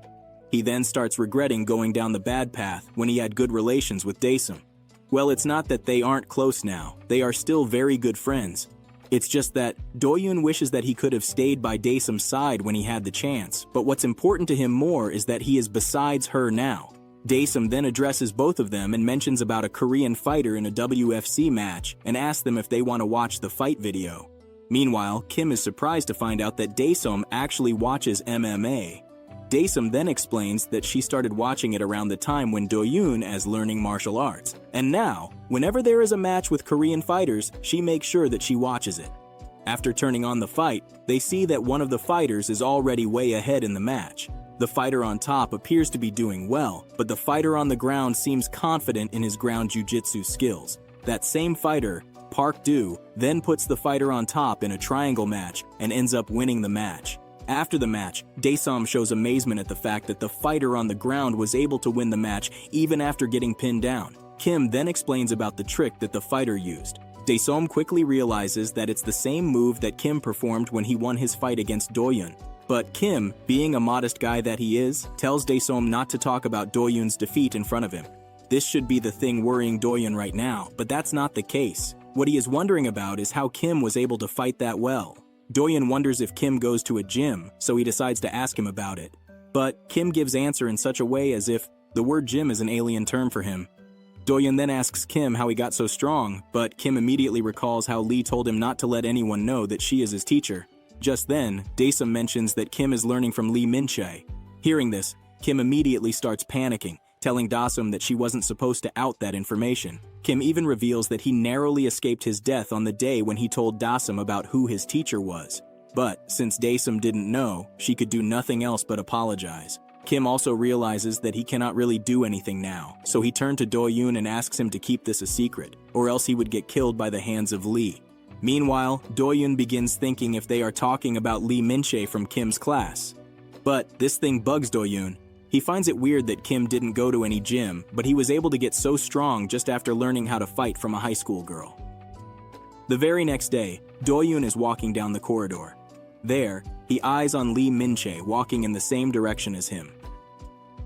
He then starts regretting going down the bad path when he had good relations with Dae-sum. Well, it's not that they aren't close now, they are still very good friends. It's just that Dae-Hyun wishes that he could have stayed by Dae-sum's side when he had the chance, but what's important to him more is that he is besides her now. Dae-sum then addresses both of them and mentions about a Korean fighter in a WFC match and asks them if they want to watch the fight video. Meanwhile, Kim is surprised to find out that Dae-sum actually watches MMA. Dae-sum then explains that she started watching it around the time when Dae-Hyun is learning martial arts. And now, whenever there is a match with Korean fighters, she makes sure that she watches it. After turning on the fight, they see that one of the fighters is already way ahead in the match. The fighter on top appears to be doing well, but the fighter on the ground seems confident in his ground jiu-jitsu skills. That same fighter, Park Do, then puts the fighter on top in a triangle match and ends up winning the match. After the match, Dae-sum shows amazement at the fact that the fighter on the ground was able to win the match even after getting pinned down. Kim then explains about the trick that the fighter used. Dae-sum quickly realizes that it's the same move that Kim performed when he won his fight against Dae-Hyun. But Kim, being a modest guy that he is, tells Dae-sum not to talk about Dae-Hyun's defeat in front of him. This should be the thing worrying Dae-Hyun right now, but that's not the case. What he is wondering about is how Kim was able to fight that well. Dae-Hyun wonders if Kim goes to a gym, so he decides to ask him about it. But Kim gives answer in such a way as if the word gym is an alien term for him. Dae-Hyun then asks Kim how he got so strong, but Kim immediately recalls how Lee told him not to let anyone know that she is his teacher. Just then, Dae-Sum mentions that Kim is learning from Lee Min-chae. Hearing this, Kim immediately starts panicking, telling Da-Sum that she wasn't supposed to out that information. Kim even reveals that he narrowly escaped his death on the day when he told Da-Sum about who his teacher was. But since Dae-Sum didn't know, she could do nothing else but apologize. Kim also realizes that he cannot really do anything now, so he turned to Dae-Hyun and asks him to keep this a secret, or else he would get killed by the hands of Lee. Meanwhile, Dae-Hyun begins thinking if they are talking about Lee Min-chae from Kim's class. But this thing bugs Dae-Hyun. He finds it weird that Kim didn't go to any gym, but he was able to get so strong just after learning how to fight from a high school girl. The very next day, Dae-Hyun is walking down the corridor. There, he eyes on Lee Min-chae walking in the same direction as him.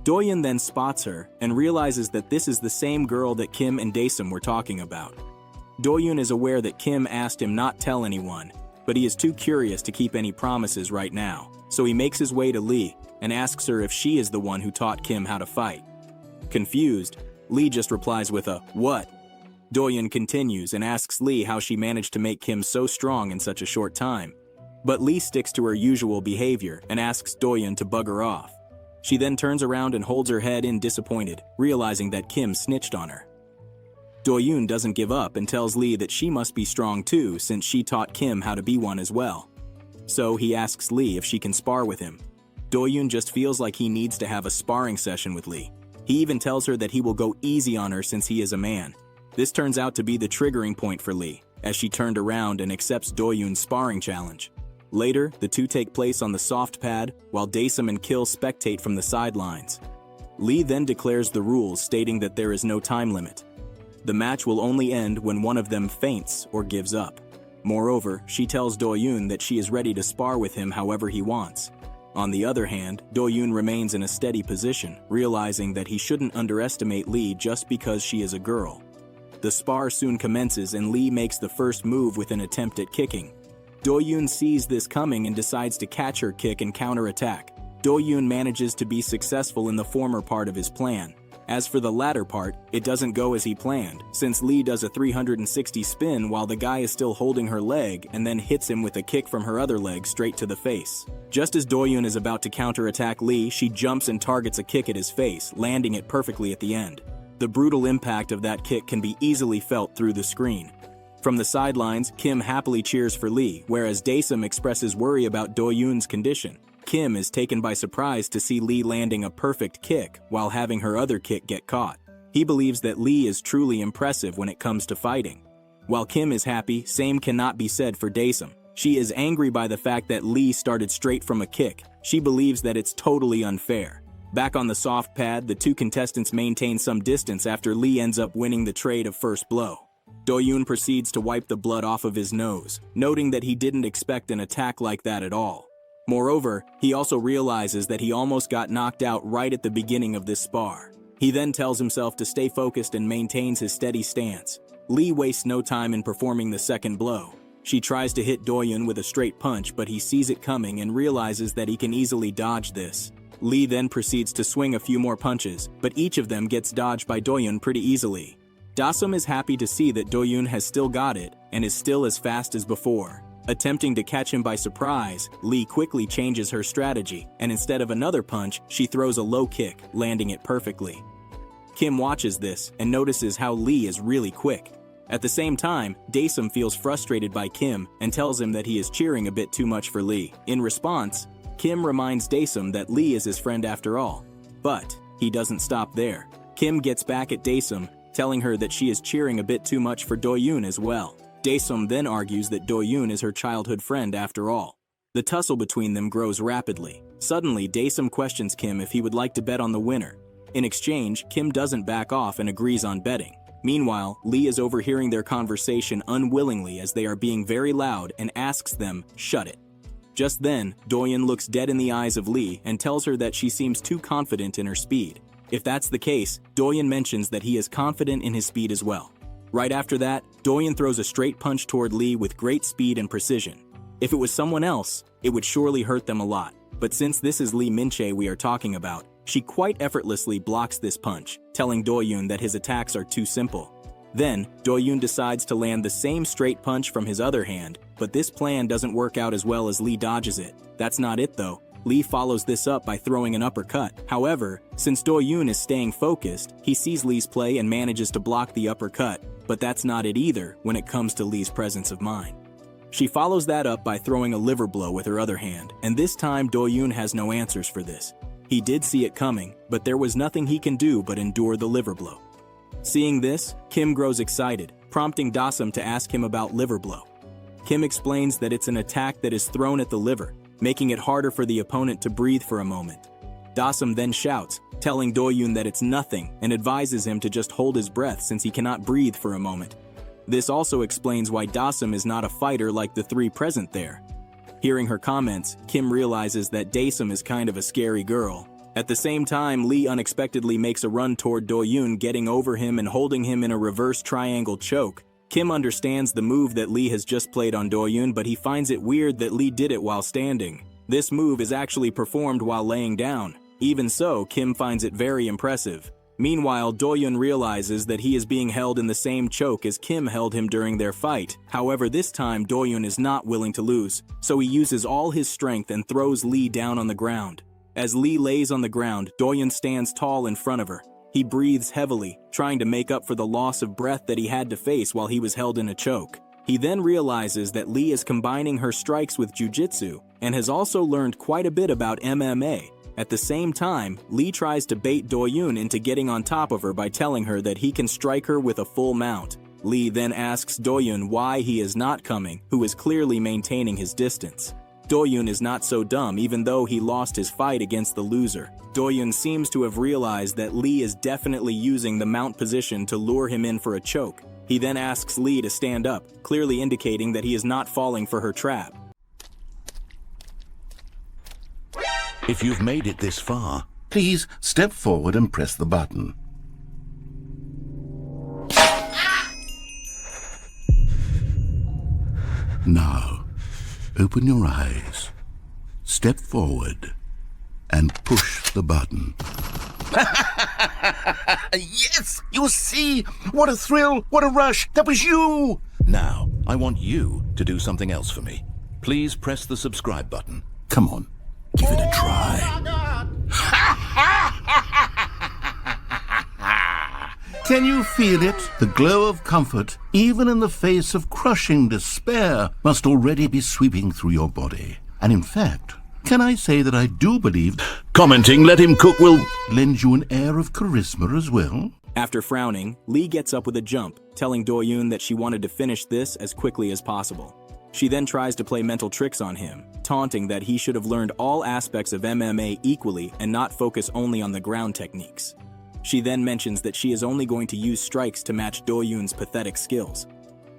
Dae-Hyun then spots her and realizes that this is the same girl that Kim and Dae-Sum were talking about. Dae-Hyun is aware that Kim asked him not tell anyone, but he is too curious to keep any promises right now, so he makes his way to Lee and asks her if she is the one who taught Kim how to fight. Confused, Lee just replies with a, "What?" Dae-Hyun continues and asks Lee how she managed to make Kim so strong in such a short time. But Lee sticks to her usual behavior and asks Dae-Hyun to bug her off. She then turns around and holds her head in disappointed, realizing that Kim snitched on her. Dae-Hyun doesn't give up and tells Lee that she must be strong too since she taught Kim how to be one as well. So he asks Lee if she can spar with him. Dae-Hyun just feels like he needs to have a sparring session with Lee. He even tells her that he will go easy on her since he is a man. This turns out to be the triggering point for Lee, as she turned around and accepts Dae-Hyun's sparring challenge. Later, the two take place on the soft pad, while Dae-Sum and Kill spectate from the sidelines. Lee then declares the rules, stating that there is no time limit. The match will only end when one of them faints or gives up. Moreover, she tells Dae-Hyun that she is ready to spar with him however he wants. On the other hand, Dae-Hyun remains in a steady position, realizing that he shouldn't underestimate Lee just because she is a girl. The spar soon commences and Lee makes the first move with an attempt at kicking. Dae-Hyun sees this coming and decides to catch her kick and counterattack. Dae-Hyun manages to be successful in the former part of his plan. As for the latter part, it doesn't go as he planned, since Lee does a 360 spin while the guy is still holding her leg and then hits him with a kick from her other leg straight to the face. Just as Dae-Hyun is about to counterattack Lee, she jumps and targets a kick at his face, landing it perfectly at the end. The brutal impact of that kick can be easily felt through the screen. From the sidelines, Kim happily cheers for Lee, whereas Dae-Sum expresses worry about Dae-Hyun's condition. Kim is taken by surprise to see Lee landing a perfect kick while having her other kick get caught. He believes that Lee is truly impressive when it comes to fighting. While Kim is happy, same cannot be said for Dae-Sum. She is angry by the fact that Lee started straight from a kick. She believes that it's totally unfair. Back on the soft pad, the two contestants maintain some distance after Lee ends up winning the trade of first blow. Dae-Hyun proceeds to wipe the blood off of his nose, noting that he didn't expect an attack like that at all. Moreover, he also realizes that he almost got knocked out right at the beginning of this spar. He then tells himself to stay focused and maintains his steady stance. Lee wastes no time in performing the second blow. She tries to hit Dae-Hyun with a straight punch, but he sees it coming and realizes that he can easily dodge this. Lee then proceeds to swing a few more punches, but each of them gets dodged by Dae-Hyun pretty easily. Da-Sum is happy to see that Dae-Hyun has still got it and is still as fast as before. Attempting to catch him by surprise, Lee quickly changes her strategy, and instead of another punch, she throws a low kick, landing it perfectly. Kim watches this and notices how Lee is really quick. At the same time, Dae-Sum feels frustrated by Kim and tells him that he is cheering a bit too much for Lee. In response, Kim reminds Dae-Sum that Lee is his friend after all. But he doesn't stop there. Kim gets back at Dae-Sum, telling her that she is cheering a bit too much for Dae-Hyun as well. Dae-Sum then argues that Dae-Hyun is her childhood friend after all. The tussle between them grows rapidly. Suddenly, Dae-Sum questions Kim if he would like to bet on the winner. In exchange, Kim doesn't back off and agrees on betting. Meanwhile, Lee is overhearing their conversation unwillingly as they are being very loud and asks them, "Shut it." Just then, Dae-Hyun looks dead in the eyes of Lee and tells her that she seems too confident in her speed. If that's the case, Dae-Hyun mentions that he is confident in his speed as well. Right after that, Dae-Hyun throws a straight punch toward Lee with great speed and precision. If it was someone else, it would surely hurt them a lot. But since this is Lee Min-chae we are talking about, she quite effortlessly blocks this punch, telling Dae-Hyun that his attacks are too simple. Then, Dae-Hyun decides to land the same straight punch from his other hand, but this plan doesn't work out as well as Lee dodges it. That's not it though. Lee follows this up by throwing an uppercut. However, since Dae-Hyun is staying focused, he sees Lee's play and manages to block the uppercut, but that's not it either when it comes to Lee's presence of mind. She follows that up by throwing a liver blow with her other hand, and this time Dae-Hyun has no answers for this. He did see it coming, but there was nothing he can do but endure the liver blow. Seeing this, Kim grows excited, prompting Dae-Sum to ask him about liver blow. Kim explains that it's an attack that is thrown at the liver, making it harder for the opponent to breathe for a moment. Dae-Sum then shouts, telling Dae-Hyun that it's nothing and advises him to just hold his breath since he cannot breathe for a moment. This also explains why Dae-Sum is not a fighter like the three present there. Hearing her comments, Kim realizes that Dae-Sum is kind of a scary girl. At the same time, Lee unexpectedly makes a run toward Dae-Hyun, getting over him and holding him in a reverse triangle choke. Kim understands the move that Lee has just played on Dae-Hyun, but he finds it weird that Lee did it while standing. This move is actually performed while laying down. Even so, Kim finds it very impressive. Meanwhile, Dae-Hyun realizes that he is being held in the same choke as Kim held him during their fight. However, this time Dae-Hyun is not willing to lose, so he uses all his strength and throws Lee down on the ground. As Lee lays on the ground, Dae-Hyun stands tall in front of her. He breathes heavily, trying to make up for the loss of breath that he had to face while he was held in a choke. He then realizes that Lee is combining her strikes with jujitsu and has also learned quite a bit about MMA. At the same time, Lee tries to bait Dae-Hyun into getting on top of her by telling her that he can strike her with a full mount. Lee then asks Dae-Hyun why he is not coming, who is clearly maintaining his distance. Dae-Hyun is not so dumb even though he lost his fight against the loser. Dae-Hyun seems to have realized that Lee is definitely using the mount position to lure him in for a choke. He then asks Lee to stand up, clearly indicating that he is not falling for her trap. If you've made it this far, Please step forward and press the button. Now, open your eyes, step forward, and push the button. Yes! You see? What a thrill! What a rush! That was you! now I want you to do something else for me. Please press the subscribe button. Come on, give it a try. Can you feel it? The glow of comfort, even in the face of crushing despair, must already be sweeping through your body. And in fact, can I say that I do believe commenting "let him cook" will lend you an air of charisma as well? After frowning, Lee gets up with a jump, telling Dae-Hyun that she wanted to finish this as quickly as possible. She then tries to play mental tricks on him, taunting that he should have learned all aspects of MMA equally and not focus only on the ground techniques. She then mentions that she is only going to use strikes to match Dae-Hyun's pathetic skills.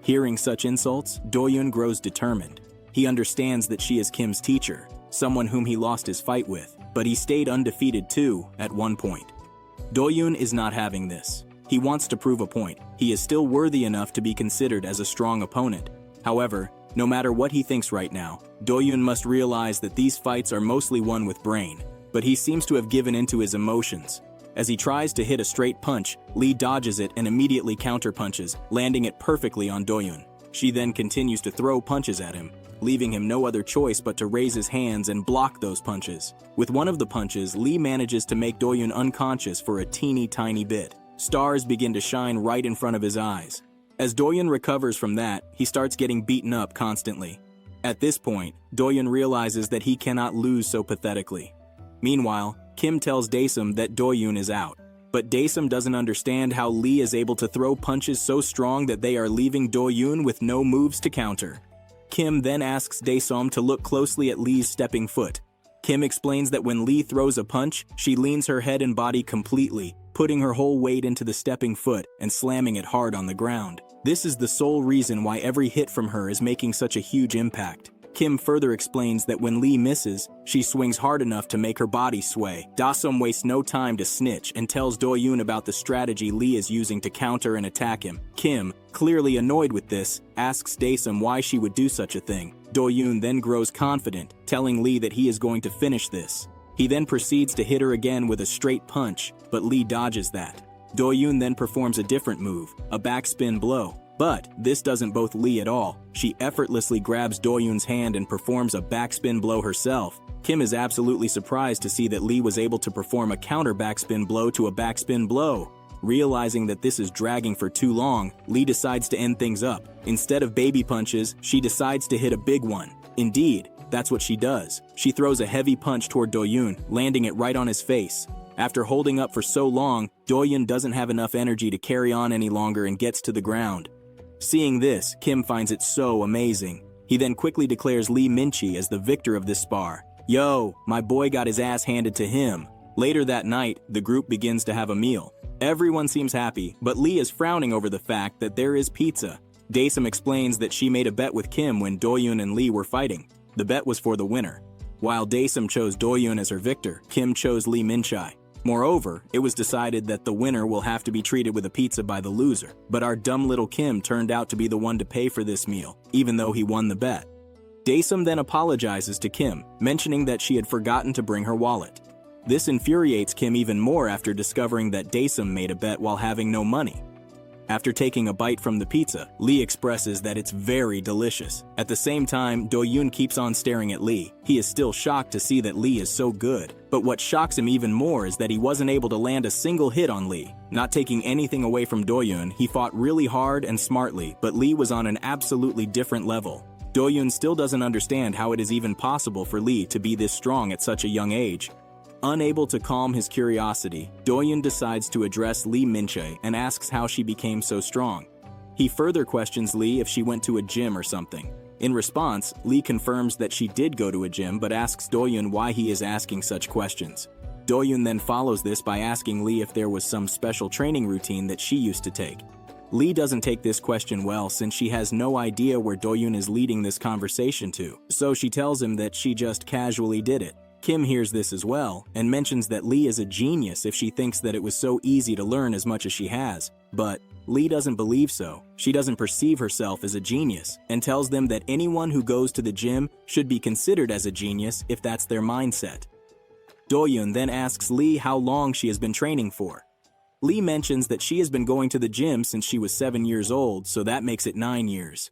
Hearing such insults, Dae-Hyun grows determined. He understands that she is Kim's teacher, someone whom he lost his fight with, but he stayed undefeated too at one point. Dae-Hyun is not having this. He wants to prove a point. He is still worthy enough to be considered as a strong opponent. However, no matter what he thinks right now, Dae-Hyun must realize that these fights are mostly won with brain, but he seems to have given into his emotions. As he tries to hit a straight punch, Lee dodges it and immediately counterpunches, landing it perfectly on Dae-Hyun. She then continues to throw punches at him, leaving him no other choice but to raise his hands and block those punches. With one of the punches, Lee manages to make Dae-Hyun unconscious for a teeny tiny bit. Stars begin to shine right in front of his eyes. As Dae-Hyun recovers from that, he starts getting beaten up constantly. At this point, Dae-Hyun realizes that he cannot lose so pathetically. Meanwhile, Kim tells Dae-Sum that Dae-Hyun is out. But Dae-Sum doesn't understand how Lee is able to throw punches so strong that they are leaving Dae-Hyun with no moves to counter. Kim then asks Dae-Sum to look closely at Lee's stepping foot. Kim explains that when Lee throws a punch, she leans her head and body completely, putting her whole weight into the stepping foot and slamming it hard on the ground. This is the sole reason why every hit from her is making such a huge impact. Kim further explains that when Lee misses, she swings hard enough to make her body sway. Dae-Sum wastes no time to snitch and tells Dae-Hyun about the strategy Lee is using to counter and attack him. Kim, clearly annoyed with this, asks Dae-Hyun why she would do such a thing. Do-Hyun then grows confident, telling Lee that he is going to finish this. He then proceeds to hit her again with a straight punch, but Lee dodges that. Do-Hyun then performs a different move, a backspin blow. But this doesn't bother Lee at all. She effortlessly grabs Do-Hyun's hand and performs a backspin blow herself. Kim is absolutely surprised to see that Lee was able to perform a counter backspin blow to a backspin blow. Realizing that this is dragging for too long, Lee decides to end things up. Instead of baby punches, she decides to hit a big one. Indeed, that's what she does. She throws a heavy punch toward Do-Hyun, landing it right on his face. After holding up for so long, Do-Hyun doesn't have enough energy to carry on any longer and gets to the ground. Seeing this, Kim finds it so amazing. He then quickly declares Lee Min-chi as the victor of this spar. Yo, my boy got his ass handed to him. Later that night, the group begins to have a meal. Everyone seems happy, but Lee is frowning over the fact that there is pizza. Dae-Hyun explains that she made a bet with Kim when Do-Hyun and Lee were fighting. The bet was for the winner. While Dae-Hyun chose Do-Hyun as her victor, Kim chose Lee Min-chi. Moreover, it was decided that the winner will have to be treated with a pizza by the loser, but our dumb little Kim turned out to be the one to pay for this meal, even though he won the bet. Dae-Hyun then apologizes to Kim, mentioning that she had forgotten to bring her wallet. This infuriates Kim even more after discovering that Dae-Hyun made a bet while having no money. After taking a bite from the pizza, Lee expresses that it's very delicious. At the same time, Do-Hyun keeps on staring at Lee. He is still shocked to see that Lee is so good. But what shocks him even more is that he wasn't able to land a single hit on Lee. Not taking anything away from Do-Hyun, he fought really hard and smartly, but Lee was on an absolutely different level. Do-Hyun still doesn't understand how it is even possible for Lee to be this strong at such a young age. Unable to calm his curiosity, Do-Hyun decides to address Lee Min-chi and asks how she became so strong. He further questions Lee if she went to a gym or something. In response, Lee confirms that she did go to a gym but asks Do-Hyun why he is asking such questions. Do-Hyun then follows this by asking Lee if there was some special training routine that she used to take. Lee doesn't take this question well since she has no idea where Do-Hyun is leading this conversation to, so she tells him that she just casually did it. Kim hears this as well, and mentions that Lee is a genius if she thinks that it was so easy to learn as much as she has. But Lee doesn't believe so. She doesn't perceive herself as a genius, and tells them that anyone who goes to the gym should be considered as a genius if that's their mindset. Do-Hyun then asks Lee how long she has been training for. Lee mentions that she has been going to the gym since she was 7 years old, so that makes it 9 years.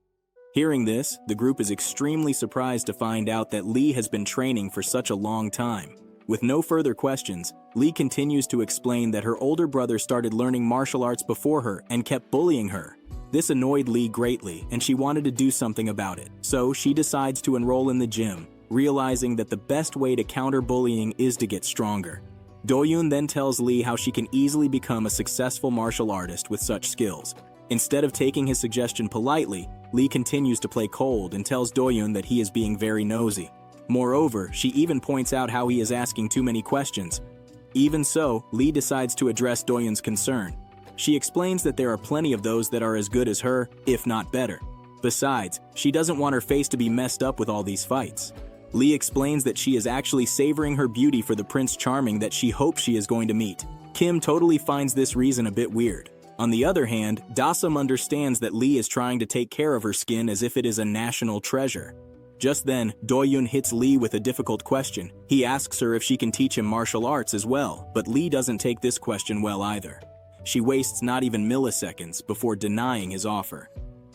Hearing this, the group is extremely surprised to find out that Lee has been training for such a long time. With no further questions, Lee continues to explain that her older brother started learning martial arts before her and kept bullying her. This annoyed Lee greatly, and she wanted to do something about it. So she decides to enroll in the gym, realizing that the best way to counter bullying is to get stronger. Do-Hyun then tells Lee how she can easily become a successful martial artist with such skills. Instead of taking his suggestion politely, Lee continues to play cold and tells Do-Hyun that he is being very nosy. Moreover, she even points out how he is asking too many questions. Even so, Lee decides to address Do-Hyun's concern. She explains that there are plenty of those that are as good as her, if not better. Besides, she doesn't want her face to be messed up with all these fights. Lee explains that she is actually savoring her beauty for the Prince Charming that she hopes she is going to meet. Kim totally finds this reason a bit weird. On the other hand, Dae-Hyun understands that Lee is trying to take care of her skin as if it is a national treasure. Just then, Do-Hyun hits Lee with a difficult question. He asks her if she can teach him martial arts as well, but Lee doesn't take this question well either. She wastes not even milliseconds before denying his offer.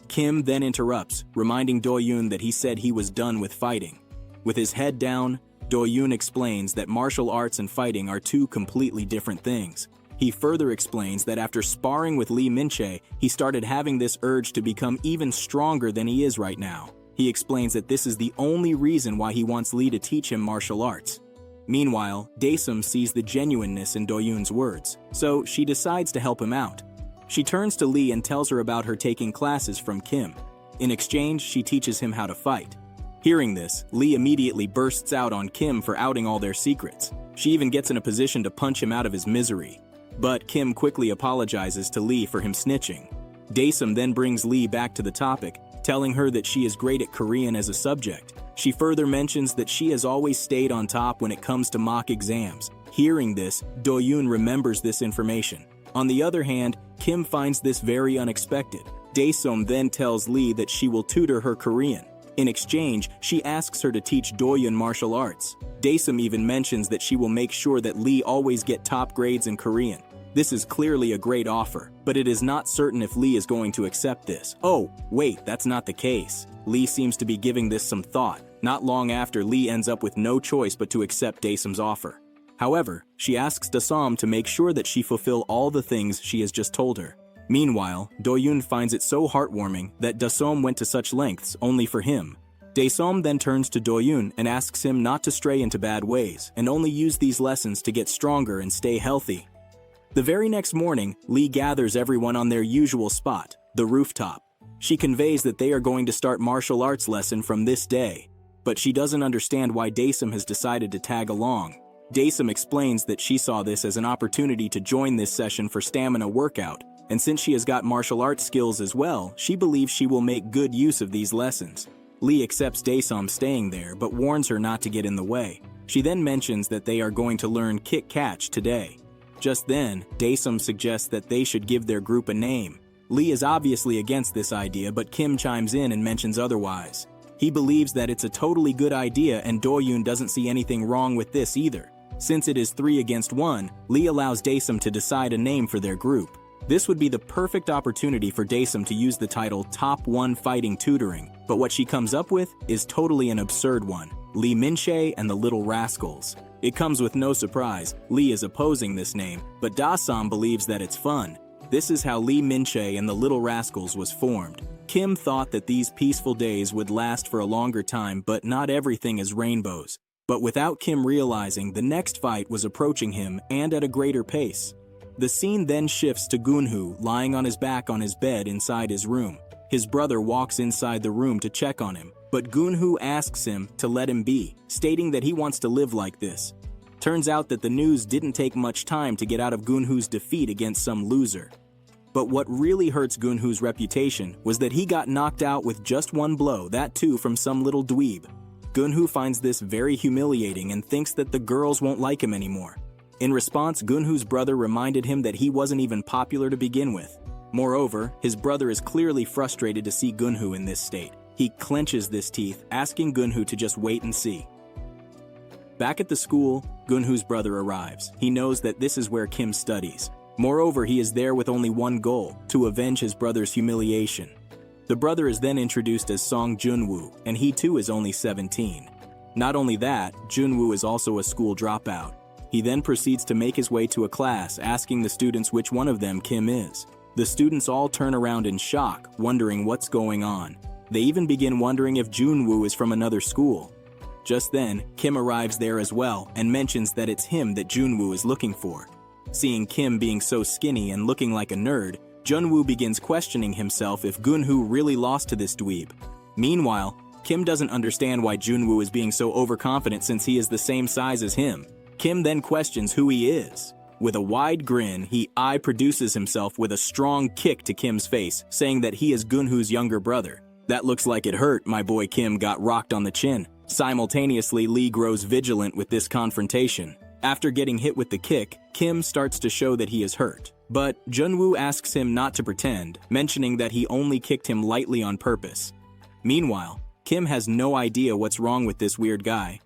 Kim then interrupts, reminding Do-Hyun that he said he was done with fighting. With his head down, Do-Hyun explains that martial arts and fighting are two completely different things. He further explains that after sparring with Lee Min-chi, he started having this urge to become even stronger than he is right now. He explains that this is the only reason why he wants Lee to teach him martial arts. Meanwhile, Dae-Hyun sees the genuineness in Do-Hyun's words, so she decides to help him out. She turns to Lee and tells her about her taking classes from Kim. In exchange, she teaches him how to fight. Hearing this, Lee immediately bursts out on Kim for outing all their secrets. She even gets in a position to punch him out of his misery. But Kim quickly apologizes to Lee for him snitching. Dae-Hyun then brings Lee back to the topic, telling her that she is great at Korean as a subject. She further mentions that she has always stayed on top when it comes to mock exams. Hearing this, Do-Hyun remembers this information. On the other hand, Kim finds this very unexpected. Dae-Hyun then tells Lee that she will tutor her Korean. In exchange, she asks her to teach Dae-Hyun martial arts. Dae-Hyun even mentions that she will make sure that Lee always get top grades in Korean. This is clearly a great offer, but it is not certain if Lee is going to accept this. Oh, wait, that's not the case. Lee seems to be giving this some thought. Not long after, Lee ends up with no choice but to accept Dae-Hyun's offer. However, she asks Dae-Hyun to make sure that she fulfill all the things she has just told her. Meanwhile, Dae-Hyun finds it so heartwarming that Dae-Hyun went to such lengths only for him. Dae-Hyun then turns to Dae-Hyun and asks him not to stray into bad ways and only use these lessons to get stronger and stay healthy. The very next morning, Lee gathers everyone on their usual spot, the rooftop. She conveys that they are going to start martial arts lesson from this day, but she doesn't understand why Dae-Hyun has decided to tag along. Dae-Hyun explains that she saw this as an opportunity to join this session for stamina workout, and since she has got martial arts skills as well, she believes she will make good use of these lessons. Lee accepts Dae-Hyun staying there, but warns her not to get in the way. She then mentions that they are going to learn kick-catch today. Just then, Dae-Hyun suggests that they should give their group a name. Lee is obviously against this idea, but Kim chimes in and mentions otherwise. He believes that it's a totally good idea, and Dae-Hyun doesn't see anything wrong with this either. Since it is 3 against 1, Lee allows Dae-Hyun to decide a name for their group. This would be the perfect opportunity for Dae-Hyun to use the title Top 1 Fighting Tutoring, but what she comes up with is totally an absurd one: Lee Min-chae and the Little Rascals. It comes with no surprise, Lee is opposing this name, but Dae-Hyun believes that it's fun. This is how Lee Min-chae and the Little Rascals was formed. Kim thought that these peaceful days would last for a longer time, but not everything is rainbows. But without Kim realizing, the next fight was approaching him, and at a greater pace. The scene then shifts to Gunhoo lying on his back on his bed inside his room. His brother walks inside the room to check on him, but Gunhoo asks him to let him be, stating that he wants to live like this. Turns out that the news didn't take much time to get out of Gunhoo's defeat against some loser. But what really hurts Gunhoo's reputation was that he got knocked out with just one blow, that too from some little dweeb. Gunhoo finds this very humiliating and thinks that the girls won't like him anymore. In response, Gunhoo's brother reminded him that he wasn't even popular to begin with. Moreover, his brother is clearly frustrated to see Gunhoo in this state. He clenches his teeth, asking Gunhoo to just wait and see. Back at the school, Gunhoo's brother arrives. He knows that this is where Kim studies. Moreover, he is there with only one goal: to avenge his brother's humiliation. The brother is then introduced as Song Junwoo, and he too is only 17. Not only that, Junwoo is also a school dropout. He then proceeds to make his way to a class, asking the students which one of them Kim is. The students all turn around in shock, wondering what's going on. They even begin wondering if Junwoo is from another school. Just then, Kim arrives there as well and mentions that it's him that Junwoo is looking for. Seeing Kim being so skinny and looking like a nerd, Junwoo begins questioning himself if Gunhoo really lost to this dweeb. Meanwhile, Kim doesn't understand why Junwoo is being so overconfident since he is the same size as him. Kim then questions who he is. With a wide grin, he produces himself with a strong kick to Kim's face, saying that he is Gunhoo's younger brother. That looks like it hurt, my boy Kim got rocked on the chin. Simultaneously, Lee grows vigilant with this confrontation. After getting hit with the kick, Kim starts to show that he is hurt. But Junwoo asks him not to pretend, mentioning that he only kicked him lightly on purpose. Meanwhile, Kim has no idea what's wrong with this weird guy.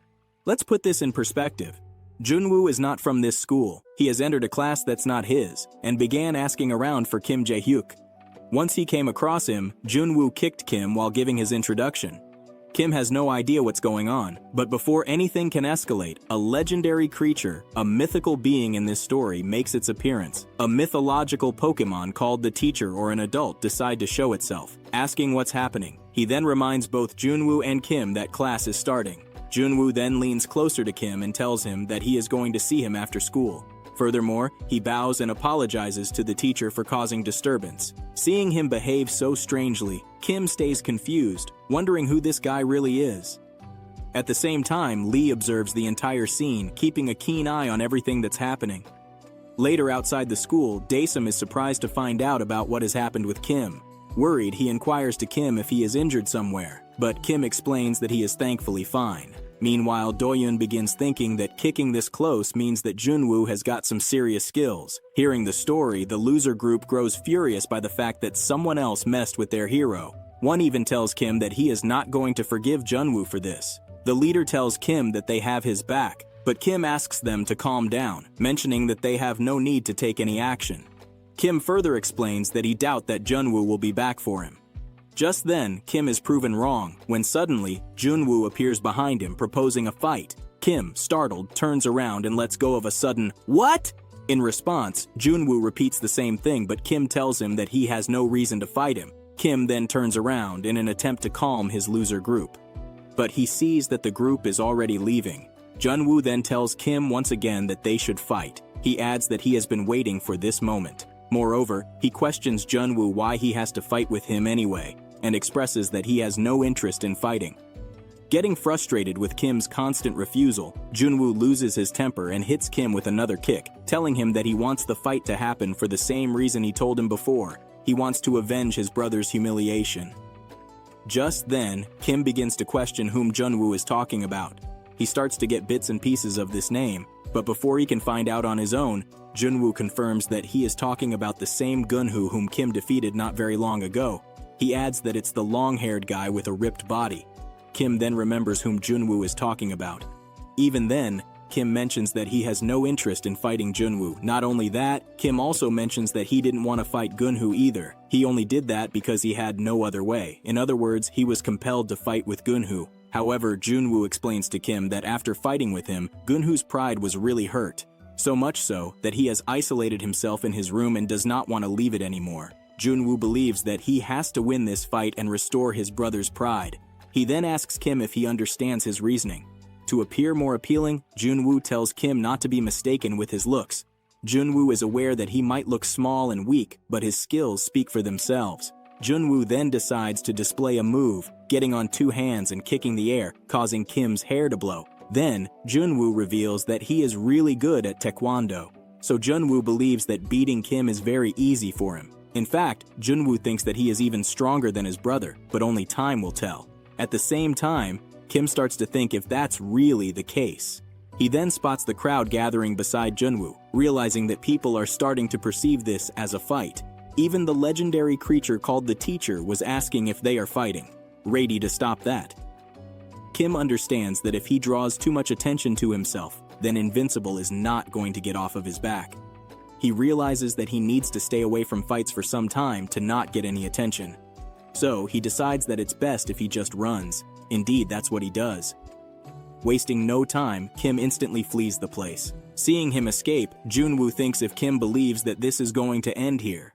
Let's put this in perspective. Junwoo is not from this school. He has entered a class that's not his, and began asking around for Kim Jae-hyuk. Once he came across him, Junwoo kicked Kim while giving his introduction. Kim has no idea what's going on, but before anything can escalate, a legendary creature, a mythical being in this story, makes its appearance. A mythological Pokemon called the teacher or an adult decide to show itself, asking what's happening. He then reminds both Junwoo and Kim that class is starting. Junwoo then leans closer to Kim and tells him that he is going to see him after school. Furthermore, he bows and apologizes to the teacher for causing disturbance. Seeing him behave so strangely, Kim stays confused, wondering who this guy really is. At the same time, Lee observes the entire scene, keeping a keen eye on everything that's happening. Later outside the school, Dae-Hyun is surprised to find out about what has happened with Kim. Worried, he inquires to Kim if he is injured somewhere, but Kim explains that he is thankfully fine. Meanwhile, Dae-Hyun begins thinking that kicking this close means that Junwoo has got some serious skills. Hearing the story, the loser group grows furious by the fact that someone else messed with their hero. One even tells Kim that he is not going to forgive Junwoo for this. The leader tells Kim that they have his back, but Kim asks them to calm down, mentioning that they have no need to take any action. Kim further explains that he doubts that Junwoo will be back for him. Just then, Kim is proven wrong, when suddenly, Junwoo appears behind him proposing a fight. Kim, startled, turns around and lets go of a sudden, "What?" In response, Junwoo repeats the same thing, but Kim tells him that he has no reason to fight him. Kim then turns around in an attempt to calm his loser group. But he sees that the group is already leaving. Junwoo then tells Kim once again that they should fight. He adds that he has been waiting for this moment. Moreover, he questions Junwoo why he has to fight with him anyway, and expresses that he has no interest in fighting. Getting frustrated with Kim's constant refusal, Junwoo loses his temper and hits Kim with another kick, telling him that he wants the fight to happen for the same reason he told him before. He wants to avenge his brother's humiliation. Just then, Kim begins to question whom Junwoo is talking about. He starts to get bits and pieces of this name, but before he can find out on his own, Junwoo confirms that he is talking about the same Gunhoo whom Kim defeated not very long ago. He adds that it's the long-haired guy with a ripped body. Kim then remembers whom Junwoo is talking about. Even then, Kim mentions that he has no interest in fighting Junwoo. Not only that, Kim also mentions that he didn't want to fight Gunhoo either. He only did that because he had no other way. In other words, he was compelled to fight with Gunhoo. However, Junwoo explains to Kim that after fighting with him, Gunhoo's pride was really hurt. So much so that he has isolated himself in his room and does not want to leave it anymore. Junwoo believes that he has to win this fight and restore his brother's pride. He then asks Kim if he understands his reasoning. To appear more appealing, Junwoo tells Kim not to be mistaken with his looks. Junwoo is aware that he might look small and weak, but his skills speak for themselves. Junwoo then decides to display a move, getting on two hands and kicking the air, causing Kim's hair to blow. Then, Junwoo reveals that he is really good at taekwondo. So Junwoo believes that beating Kim is very easy for him. In fact, Junwoo thinks that he is even stronger than his brother, but only time will tell. At the same time, Kim starts to think if that's really the case. He then spots the crowd gathering beside Junwoo, realizing that people are starting to perceive this as a fight. Even the legendary creature called the Teacher was asking if they are fighting, ready to stop that. Kim understands that if he draws too much attention to himself, then Invincible is not going to get off of his back. He realizes that he needs to stay away from fights for some time to not get any attention. So he decides that it's best if he just runs. Indeed, that's what he does. Wasting no time, Kim instantly flees the place. Seeing him escape, Junwoo thinks if Kim believes that this is going to end here.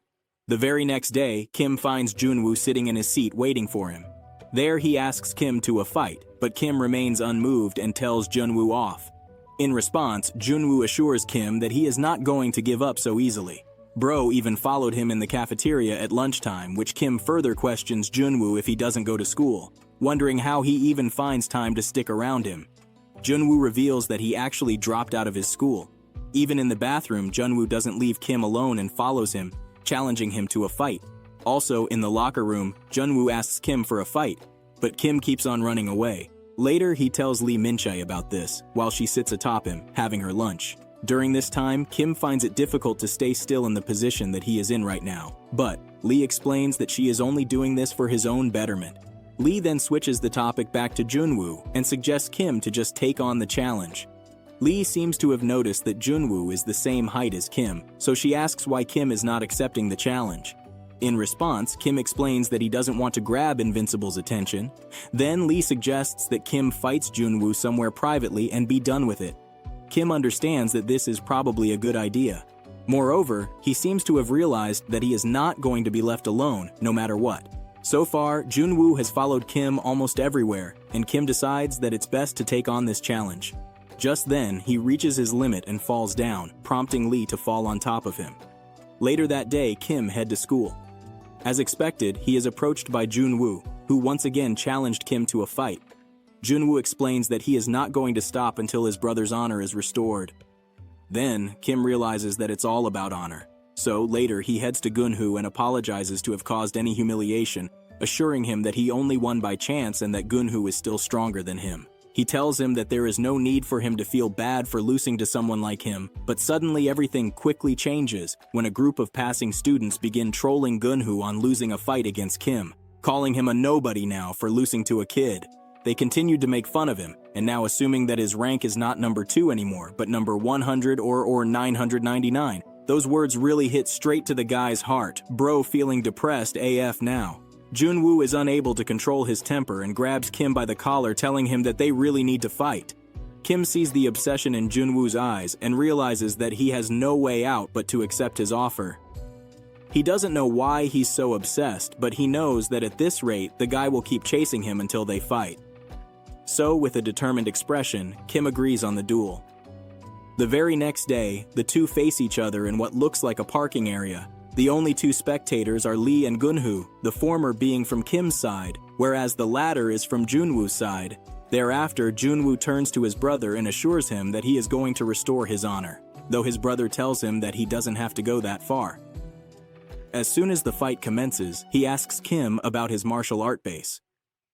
The very next day, Kim finds Junwoo sitting in his seat waiting for him. There he asks Kim to a fight, but Kim remains unmoved and tells Junwoo off. In response, Junwoo assures Kim that he is not going to give up so easily. Bro even followed him in the cafeteria at lunchtime, which Kim further questions Junwoo if he doesn't go to school, wondering how he even finds time to stick around him. Junwoo reveals that he actually dropped out of his school. Even in the bathroom, Junwoo doesn't leave Kim alone and follows him, challenging him to a fight. Also, in the locker room, Junwoo asks Kim for a fight, but Kim keeps on running away. Later, he tells Lee Min-chae about this, while she sits atop him, having her lunch. During this time, Kim finds it difficult to stay still in the position that he is in right now. But Lee explains that she is only doing this for his own betterment. Lee then switches the topic back to Junwoo and suggests Kim to just take on the challenge. Lee seems to have noticed that Junwoo is the same height as Kim, so she asks why Kim is not accepting the challenge. In response, Kim explains that he doesn't want to grab Invincible's attention. Then Lee suggests that Kim fights Junwoo somewhere privately and be done with it. Kim understands that this is probably a good idea. Moreover, he seems to have realized that he is not going to be left alone, no matter what. So far, Junwoo has followed Kim almost everywhere, and Kim decides that it's best to take on this challenge. Just then, he reaches his limit and falls down, prompting Lee to fall on top of him. Later that day, Kim head to school. As expected, he is approached by Junwoo, who once again challenged Kim to a fight. Junwoo explains that he is not going to stop until his brother's honor is restored. Then, Kim realizes that it's all about honor. So, later he heads to Gunhoo and apologizes to have caused any humiliation, assuring him that he only won by chance and that Gunhoo is still stronger than him. He tells him that there is no need for him to feel bad for losing to someone like him, but suddenly everything quickly changes when a group of passing students begin trolling Gunhoo on losing a fight against Kim, calling him a nobody now for losing to a kid. They continued to make fun of him, and now assuming that his rank is not number 2 anymore, but number 100 or 999. Those words really hit straight to the guy's heart, bro feeling depressed AF now. Junwoo is unable to control his temper and grabs Kim by the collar, telling him that they really need to fight. Kim sees the obsession in Junwoo's eyes and realizes that he has no way out but to accept his offer. He doesn't know why he's so obsessed, but he knows that at this rate, the guy will keep chasing him until they fight. So, with a determined expression, Kim agrees on the duel. The very next day, the two face each other in what looks like a parking area. The only two spectators are Lee and Gunhoo, the former being from Kim's side, whereas the latter is from Junwoo's side. Thereafter, Junwoo turns to his brother and assures him that he is going to restore his honor, though his brother tells him that he doesn't have to go that far. As soon as the fight commences, he asks Kim about his martial art base.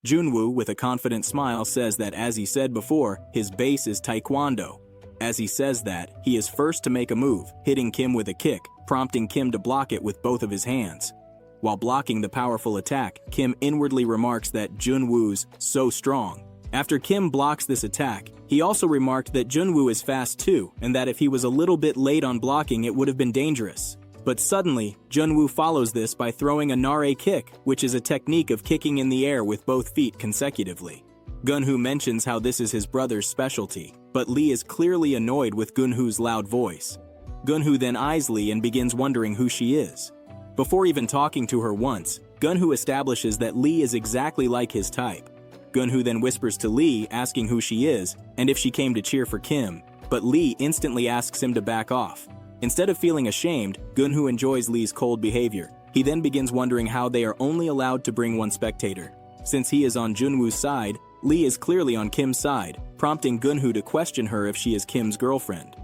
Junwoo, with a confident smile, says that as he said before, his base is Taekwondo. As he says that, he is first to make a move, hitting Kim with a kick, prompting Kim to block it with both of his hands. While blocking the powerful attack, Kim inwardly remarks that Junwoo's so strong. After Kim blocks this attack, he also remarked that Junwoo is fast too, and that if he was a little bit late on blocking it would have been dangerous. But suddenly, Junwoo follows this by throwing a nare kick, which is a technique of kicking in the air with both feet consecutively. Gunhoo mentions how this is his brother's specialty, but Lee is clearly annoyed with Gunhoo's loud voice. Gunhoo then eyes Lee and begins wondering who she is. Before even talking to her once, Gunhoo establishes that Lee is exactly like his type. Gunhoo then whispers to Lee, asking who she is, and if she came to cheer for Kim, but Lee instantly asks him to back off. Instead of feeling ashamed, Gunhoo enjoys Lee's cold behavior. He then begins wondering how they are only allowed to bring one spectator. Since he is on Junwoo's side, Lee is clearly on Kim's side, prompting Gunhoo to question her if she is Kim's girlfriend.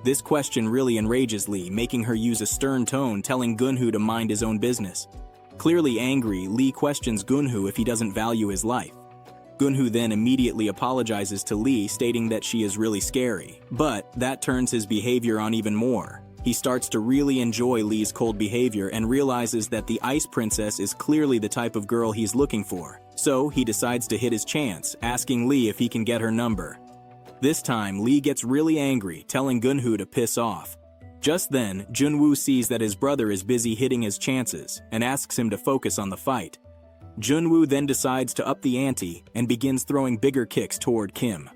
This question really enrages Lee, making her use a stern tone, telling Gunhoo to mind his own business. Clearly angry, Lee questions Gunhoo if he doesn't value his life. Gunhoo then immediately apologizes to Lee, stating that she is really scary, but that turns his behavior on even more. He starts to really enjoy Lee's cold behavior and realizes that the Ice Princess is clearly the type of girl he's looking for. So he decides to hit his chance, asking Lee if he can get her number. This time, Lee gets really angry, telling Gunhoo to piss off. Just then, Junwoo sees that his brother is busy hitting his chances and asks him to focus on the fight. Junwoo then decides to up the ante and begins throwing bigger kicks toward Kim.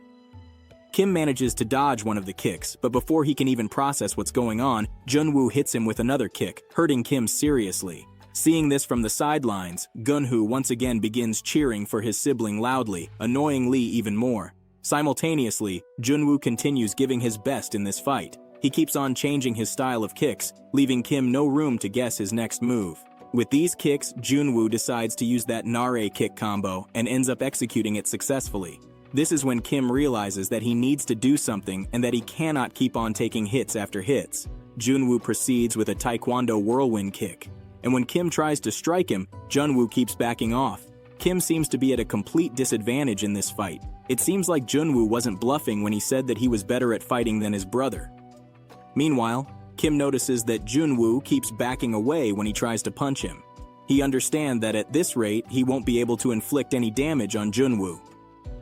Kim manages to dodge one of the kicks, but before he can even process what's going on, Junwoo hits him with another kick, hurting Kim seriously. Seeing this from the sidelines, Gunhoo once again begins cheering for his sibling loudly, annoying Lee even more. Simultaneously, Junwoo continues giving his best in this fight. He keeps on changing his style of kicks, leaving Kim no room to guess his next move. With these kicks, Junwoo decides to use that nare kick combo and ends up executing it successfully. This is when Kim realizes that he needs to do something and that he cannot keep on taking hits after hits. Junwoo proceeds with a Taekwondo whirlwind kick. And when Kim tries to strike him, Junwoo keeps backing off. Kim seems to be at a complete disadvantage in this fight. It seems like Junwoo wasn't bluffing when he said that he was better at fighting than his brother. Meanwhile, Kim notices that Junwoo keeps backing away when he tries to punch him. He understands that at this rate, he won't be able to inflict any damage on Junwoo.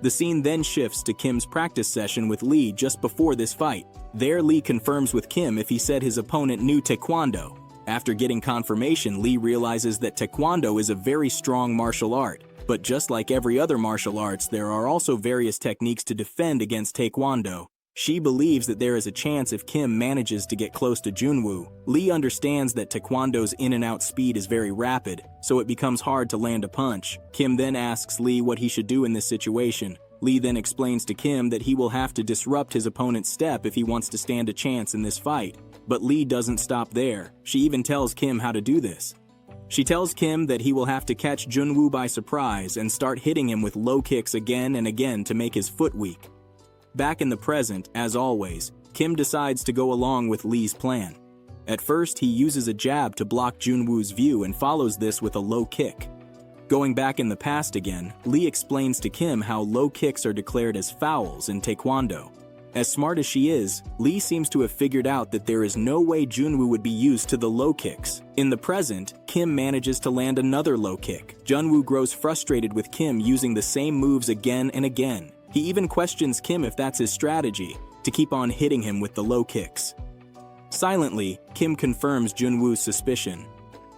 The scene then shifts to Kim's practice session with Lee just before this fight. There, Lee confirms with Kim if he said his opponent knew Taekwondo. After getting confirmation, Lee realizes that Taekwondo is a very strong martial art. But just like every other martial arts, there are also various techniques to defend against Taekwondo. She believes that there is a chance if Kim manages to get close to Junwoo. Lee understands that Taekwondo's in and out speed is very rapid, so it becomes hard to land a punch. Kim then asks Lee what he should do in this situation. Lee then explains to Kim that he will have to disrupt his opponent's step if he wants to stand a chance in this fight. But Lee doesn't stop there. She even tells Kim how to do this. She tells Kim that he will have to catch Junwoo by surprise and start hitting him with low kicks again and again to make his foot weak. Back in the present, as always, Kim decides to go along with Lee's plan. At first, he uses a jab to block Junwoo's view and follows this with a low kick. Going back in the past again, Lee explains to Kim how low kicks are declared as fouls in Taekwondo. As smart as she is, Lee seems to have figured out that there is no way Junwoo would be used to the low kicks. In the present, Kim manages to land another low kick. Junwoo grows frustrated with Kim using the same moves again and again. He even questions Kim if that's his strategy, to keep on hitting him with the low kicks. Silently, Kim confirms Junwoo's suspicion.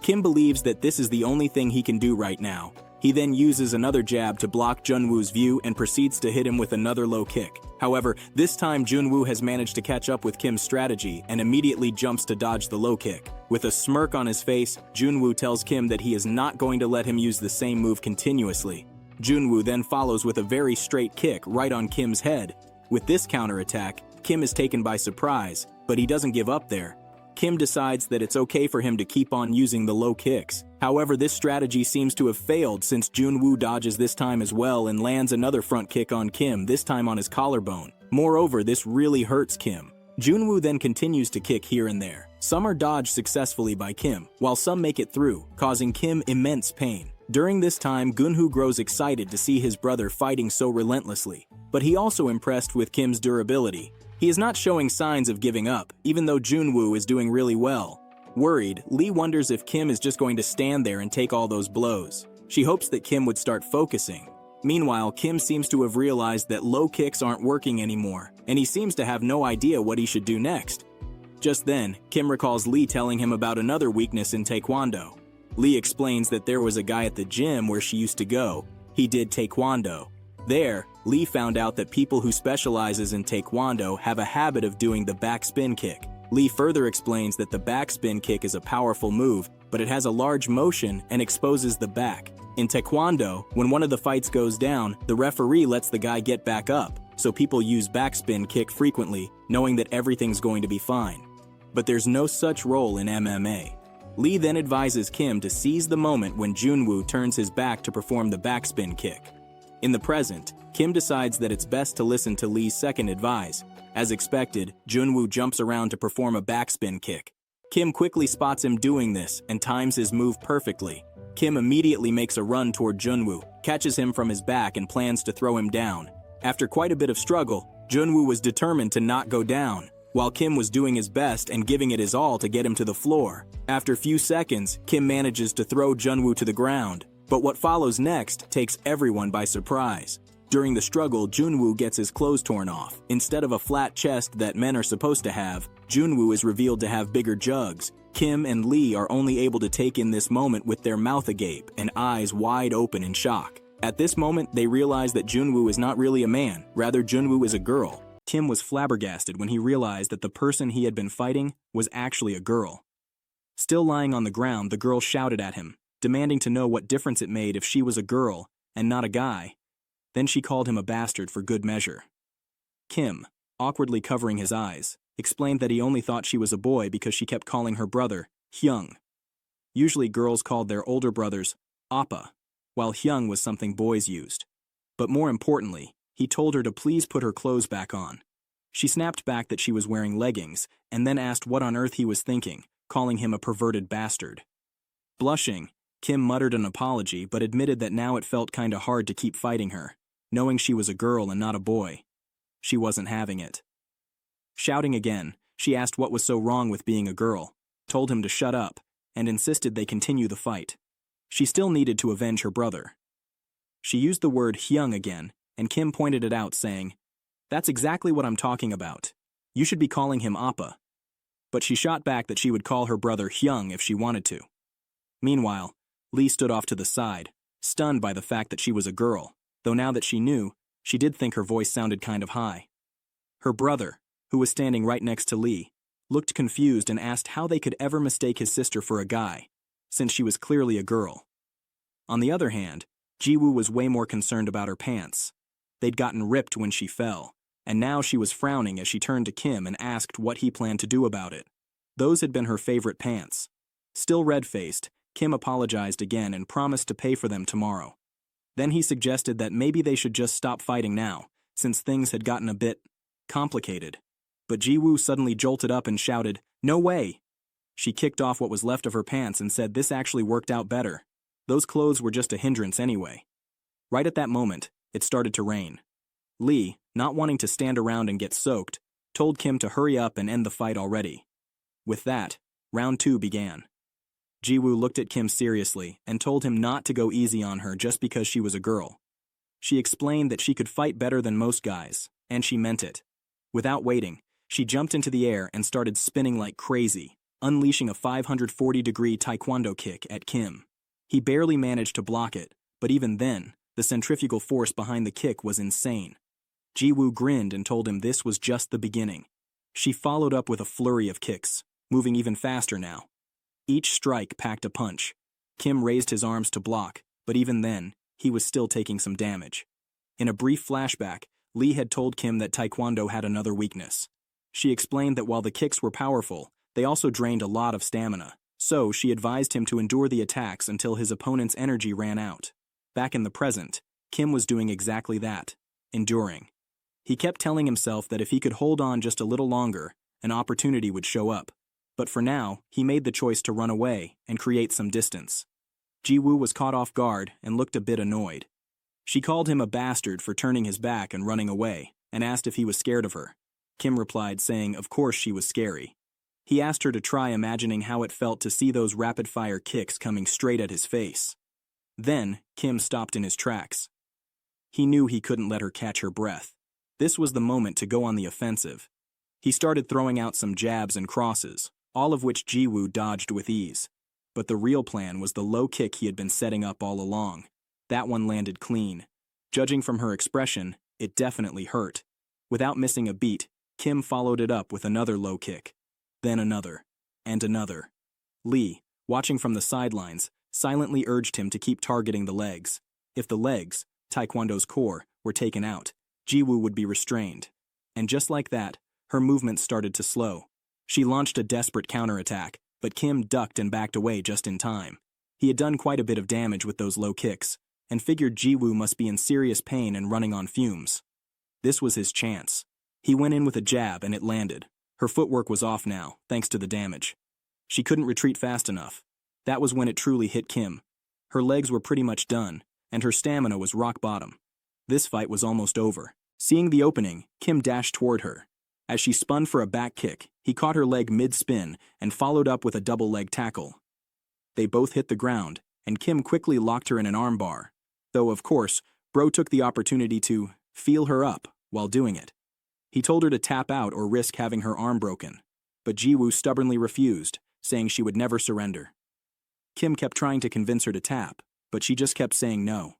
Kim believes that this is the only thing he can do right now. He then uses another jab to block Junwoo's view and proceeds to hit him with another low kick. However, this time Junwoo has managed to catch up with Kim's strategy and immediately jumps to dodge the low kick. With a smirk on his face, Junwoo tells Kim that he is not going to let him use the same move continuously. Junwoo then follows with a very straight kick right on Kim's head. With this counterattack, Kim is taken by surprise, but he doesn't give up there. Kim decides that it's okay for him to keep on using the low kicks. However, this strategy seems to have failed since Junwoo dodges this time as well and lands another front kick on Kim, this time on his collarbone. Moreover, this really hurts Kim. Junwoo then continues to kick here and there. Some are dodged successfully by Kim, while some make it through, causing Kim immense pain. During this time, Gunhoo grows excited to see his brother fighting so relentlessly, but he also impressed with Kim's durability. He is not showing signs of giving up, even though Junwoo is doing really well. Worried, Lee wonders if Kim is just going to stand there and take all those blows. She hopes that Kim would start focusing. Meanwhile, Kim seems to have realized that low kicks aren't working anymore, and he seems to have no idea what he should do next. Just then, Kim recalls Lee telling him about another weakness in Taekwondo. Lee explains that there was a guy at the gym where she used to go. He did Taekwondo. There, Lee found out that people who specializes in Taekwondo have a habit of doing the backspin kick. Lee further explains that the backspin kick is a powerful move, but it has a large motion and exposes the back. In Taekwondo, when one of the fights goes down, the referee lets the guy get back up, so people use backspin kick frequently, knowing that everything's going to be fine. But there's no such role in MMA. Lee then advises Kim to seize the moment when Junwoo turns his back to perform the backspin kick. In the present, Kim decides that it's best to listen to Lee's second advice. As expected, Junwoo jumps around to perform a backspin kick. Kim quickly spots him doing this and times his move perfectly. Kim immediately makes a run toward Junwoo, catches him from his back and plans to throw him down. After quite a bit of struggle, Junwoo was determined to not go down, while Kim was doing his best and giving it his all to get him to the floor. After few seconds, Kim manages to throw Junwoo to the ground. But what follows next takes everyone by surprise. During the struggle, Junwoo gets his clothes torn off. Instead of a flat chest that men are supposed to have, Junwoo is revealed to have bigger jugs. Kim and Lee are only able to take in this moment with their mouth agape and eyes wide open in shock. At this moment, they realize that Junwoo is not really a man, rather Junwoo is a girl. Kim was flabbergasted when he realized that the person he had been fighting was actually a girl. Still lying on the ground, the girl shouted at him, demanding to know what difference it made if she was a girl and not a guy. Then she called him a bastard for good measure. Kim, awkwardly covering his eyes, explained that he only thought she was a boy because she kept calling her brother Hyung. Usually girls called their older brothers Appa, while Hyung was something boys used. But more importantly, he told her to please put her clothes back on. She snapped back that she was wearing leggings and then asked what on earth he was thinking, calling him a perverted bastard. Blushing, Kim muttered an apology but admitted that now it felt kinda hard to keep fighting her, knowing she was a girl and not a boy. She wasn't having it. Shouting again, she asked what was so wrong with being a girl, told him to shut up, and insisted they continue the fight. She still needed to avenge her brother. She used the word Hyung again, and Kim pointed it out, saying, "That's exactly what I'm talking about. You should be calling him Appa." But she shot back that she would call her brother Hyung if she wanted to. Meanwhile, Lee stood off to the side, stunned by the fact that she was a girl, though now that she knew, she did think her voice sounded kind of high. Her brother, who was standing right next to Lee, looked confused and asked how they could ever mistake his sister for a guy, since she was clearly a girl. On the other hand, Jiwoo was way more concerned about her pants. They'd gotten ripped when she fell, and now she was frowning as she turned to Kim and asked what he planned to do about it. Those had been her favorite pants. Still red-faced, Kim apologized again and promised to pay for them tomorrow. Then he suggested that maybe they should just stop fighting now, since things had gotten a bit complicated. But Jiwoo suddenly jolted up and shouted, "No way!" She kicked off what was left of her pants and said this actually worked out better. Those clothes were just a hindrance anyway. Right at that moment, it started to rain. Lee, not wanting to stand around and get soaked, told Kim to hurry up and end the fight already. With that, round 2 began. Ji-woo looked at Kim seriously and told him not to go easy on her just because she was a girl. She explained that she could fight better than most guys, and she meant it. Without waiting, she jumped into the air and started spinning like crazy, unleashing a 540-degree taekwondo kick at Kim. He barely managed to block it, but even then, the centrifugal force behind the kick was insane. Ji-woo grinned and told him this was just the beginning. She followed up with a flurry of kicks, moving even faster now. Each strike packed a punch. Kim raised his arms to block, but even then, he was still taking some damage. In a brief flashback, Lee had told Kim that Taekwondo had another weakness. She explained that while the kicks were powerful, they also drained a lot of stamina, so she advised him to endure the attacks until his opponent's energy ran out. Back in the present, Kim was doing exactly that, enduring. He kept telling himself that if he could hold on just a little longer, an opportunity would show up. But for now, he made the choice to run away and create some distance. Ji-woo was caught off guard and looked a bit annoyed. She called him a bastard for turning his back and running away, and asked if he was scared of her. Kim replied, saying of course she was scary. He asked her to try imagining how it felt to see those rapid-fire kicks coming straight at his face. Then, Kim stopped in his tracks. He knew he couldn't let her catch her breath. This was the moment to go on the offensive. He started throwing out some jabs and crosses, all of which Ji-woo dodged with ease. But the real plan was the low kick he had been setting up all along. That one landed clean. Judging from her expression, it definitely hurt. Without missing a beat, Kim followed it up with another low kick. Then another. And another. Lee, watching from the sidelines, silently urged him to keep targeting the legs. If the legs, Taekwondo's core, were taken out, Ji-woo would be restrained. And just like that, her movements started to slow. She launched a desperate counterattack, but Kim ducked and backed away just in time. He had done quite a bit of damage with those low kicks, and figured Ji-woo must be in serious pain and running on fumes. This was his chance. He went in with a jab and it landed. Her footwork was off now, thanks to the damage. She couldn't retreat fast enough. That was when it truly hit Kim. Her legs were pretty much done, and her stamina was rock bottom. This fight was almost over. Seeing the opening, Kim dashed toward her. As she spun for a back kick, he caught her leg mid-spin and followed up with a double leg tackle. They both hit the ground, and Kim quickly locked her in an armbar. Though, of course, Bro took the opportunity to feel her up while doing it. He told her to tap out or risk having her arm broken, but Ji-woo stubbornly refused, saying she would never surrender. Kim kept trying to convince her to tap, but she just kept saying no.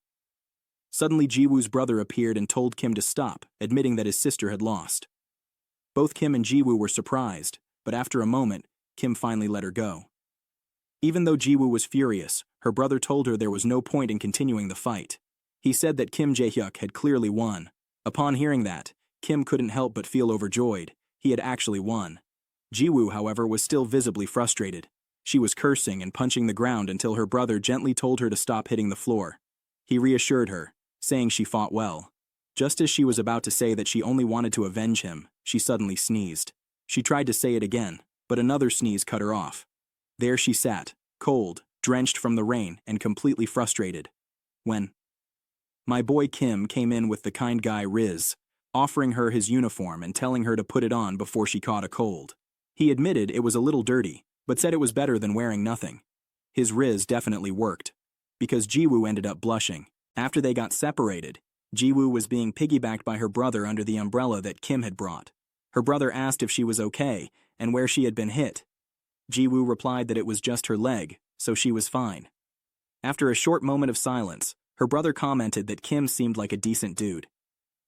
Suddenly Ji-woo's brother appeared and told Kim to stop, admitting that his sister had lost. Both Kim and Ji-woo were surprised, but after a moment, Kim finally let her go. Even though Ji-woo was furious, her brother told her there was no point in continuing the fight. He said that Kim Jae-hyuk had clearly won. Upon hearing that, Kim couldn't help but feel overjoyed. He had actually won. Ji-woo, however, was still visibly frustrated. She was cursing and punching the ground until her brother gently told her to stop hitting the floor. He reassured her, saying she fought well. Just as she was about to say that she only wanted to avenge him, she suddenly sneezed. She tried to say it again, but another sneeze cut her off. There she sat, cold, drenched from the rain, and completely frustrated. When my boy Kim came in with the kind guy Riz, offering her his uniform and telling her to put it on before she caught a cold. He admitted it was a little dirty, but said it was better than wearing nothing. His Riz definitely worked, because Ji-woo ended up blushing. After they got separated, Ji-woo was being piggybacked by her brother under the umbrella that Kim had brought. Her brother asked if she was okay and where she had been hit. Ji-woo replied that it was just her leg, so she was fine. After a short moment of silence, her brother commented that Kim seemed like a decent dude.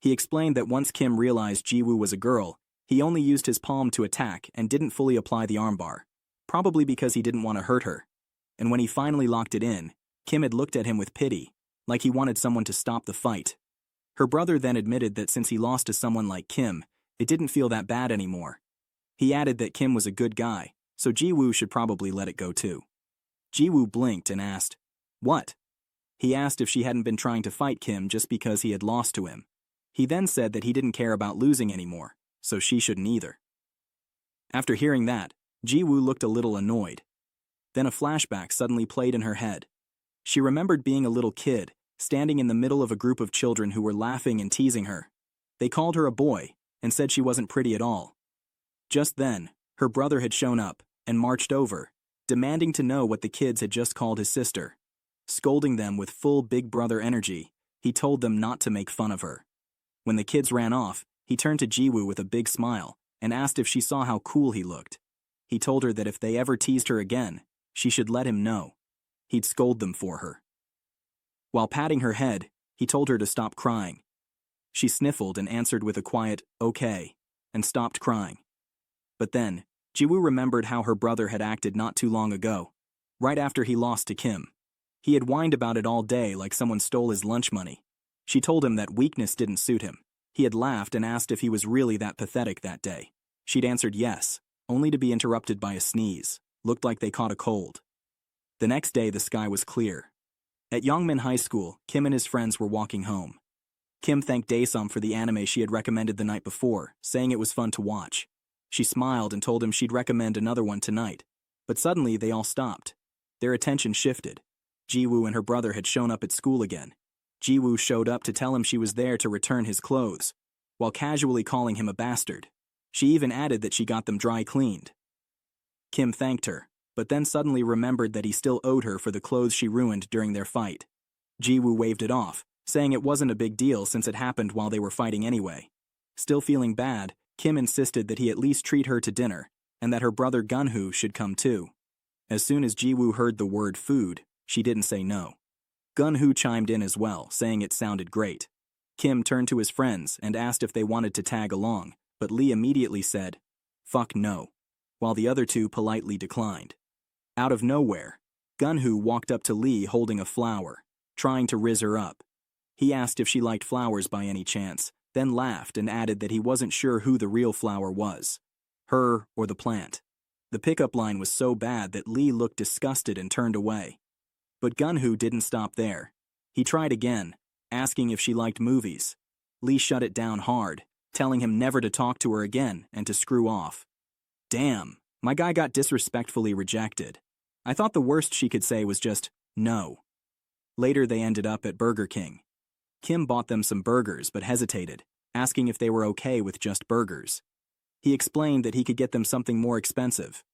He explained that once Kim realized Ji-woo was a girl, he only used his palm to attack and didn't fully apply the armbar, probably because he didn't want to hurt her. And when he finally locked it in, Kim had looked at him with pity, like he wanted someone to stop the fight. Her brother then admitted that since he lost to someone like Kim, it didn't feel that bad anymore. He added that Kim was a good guy, so Ji-woo should probably let it go too. Ji-woo blinked and asked, "What?" He asked if she hadn't been trying to fight Kim just because he had lost to him. He then said that he didn't care about losing anymore, so she shouldn't either. After hearing that, Ji-woo looked a little annoyed. Then a flashback suddenly played in her head. She remembered being a little kid, standing in the middle of a group of children who were laughing and teasing her. They called her a boy and said she wasn't pretty at all. Just then, her brother had shown up and marched over, demanding to know what the kids had just called his sister. Scolding them with full big brother energy, he told them not to make fun of her. When the kids ran off, he turned to Jiwoo with a big smile and asked if she saw how cool he looked. He told her that if they ever teased her again, she should let him know. He'd scold them for her. While patting her head, he told her to stop crying. She sniffled and answered with a quiet, "Okay," and stopped crying. But then, Jiwoo remembered how her brother had acted not too long ago, right after he lost to Kim. He had whined about it all day like someone stole his lunch money. She told him that weakness didn't suit him. He had laughed and asked if he was really that pathetic that day. She'd answered yes, only to be interrupted by a sneeze. Looked like they caught a cold. The next day, the sky was clear. At Yongmin High School, Kim and his friends were walking home. Kim thanked Dae-Hyun for the anime she had recommended the night before, saying it was fun to watch. She smiled and told him she'd recommend another one tonight. But suddenly, they all stopped. Their attention shifted. Jiwoo and her brother had shown up at school again. Jiwoo showed up to tell him she was there to return his clothes, while casually calling him a bastard. She even added that she got them dry cleaned. Kim thanked her, but then suddenly remembered that he still owed her for the clothes she ruined during their fight. Jiwoo waved it off, saying it wasn't a big deal since it happened while they were fighting anyway. Still feeling bad, Kim insisted that he at least treat her to dinner, and that her brother Gunhoo should come too. As soon as Jiwoo heard the word food, she didn't say no. Gunhoo chimed in as well, saying it sounded great. Kim turned to his friends and asked if they wanted to tag along, but Lee immediately said, "Fuck no," while the other two politely declined. Out of nowhere, Gunhoo walked up to Lee holding a flower, trying to rizz her up. He asked if she liked flowers by any chance, then laughed and added that he wasn't sure who the real flower was, her or the plant. The pickup line was so bad that Lee looked disgusted and turned away. But Gunhoo didn't stop there. He tried again, asking if she liked movies. Lee shut it down hard, telling him never to talk to her again and to screw off. Damn, my guy got disrespectfully rejected. I thought the worst she could say was just, no. Later they ended up at Burger King. Kim bought them some burgers but hesitated, asking if they were okay with just burgers. He explained that he could get them something more expensive.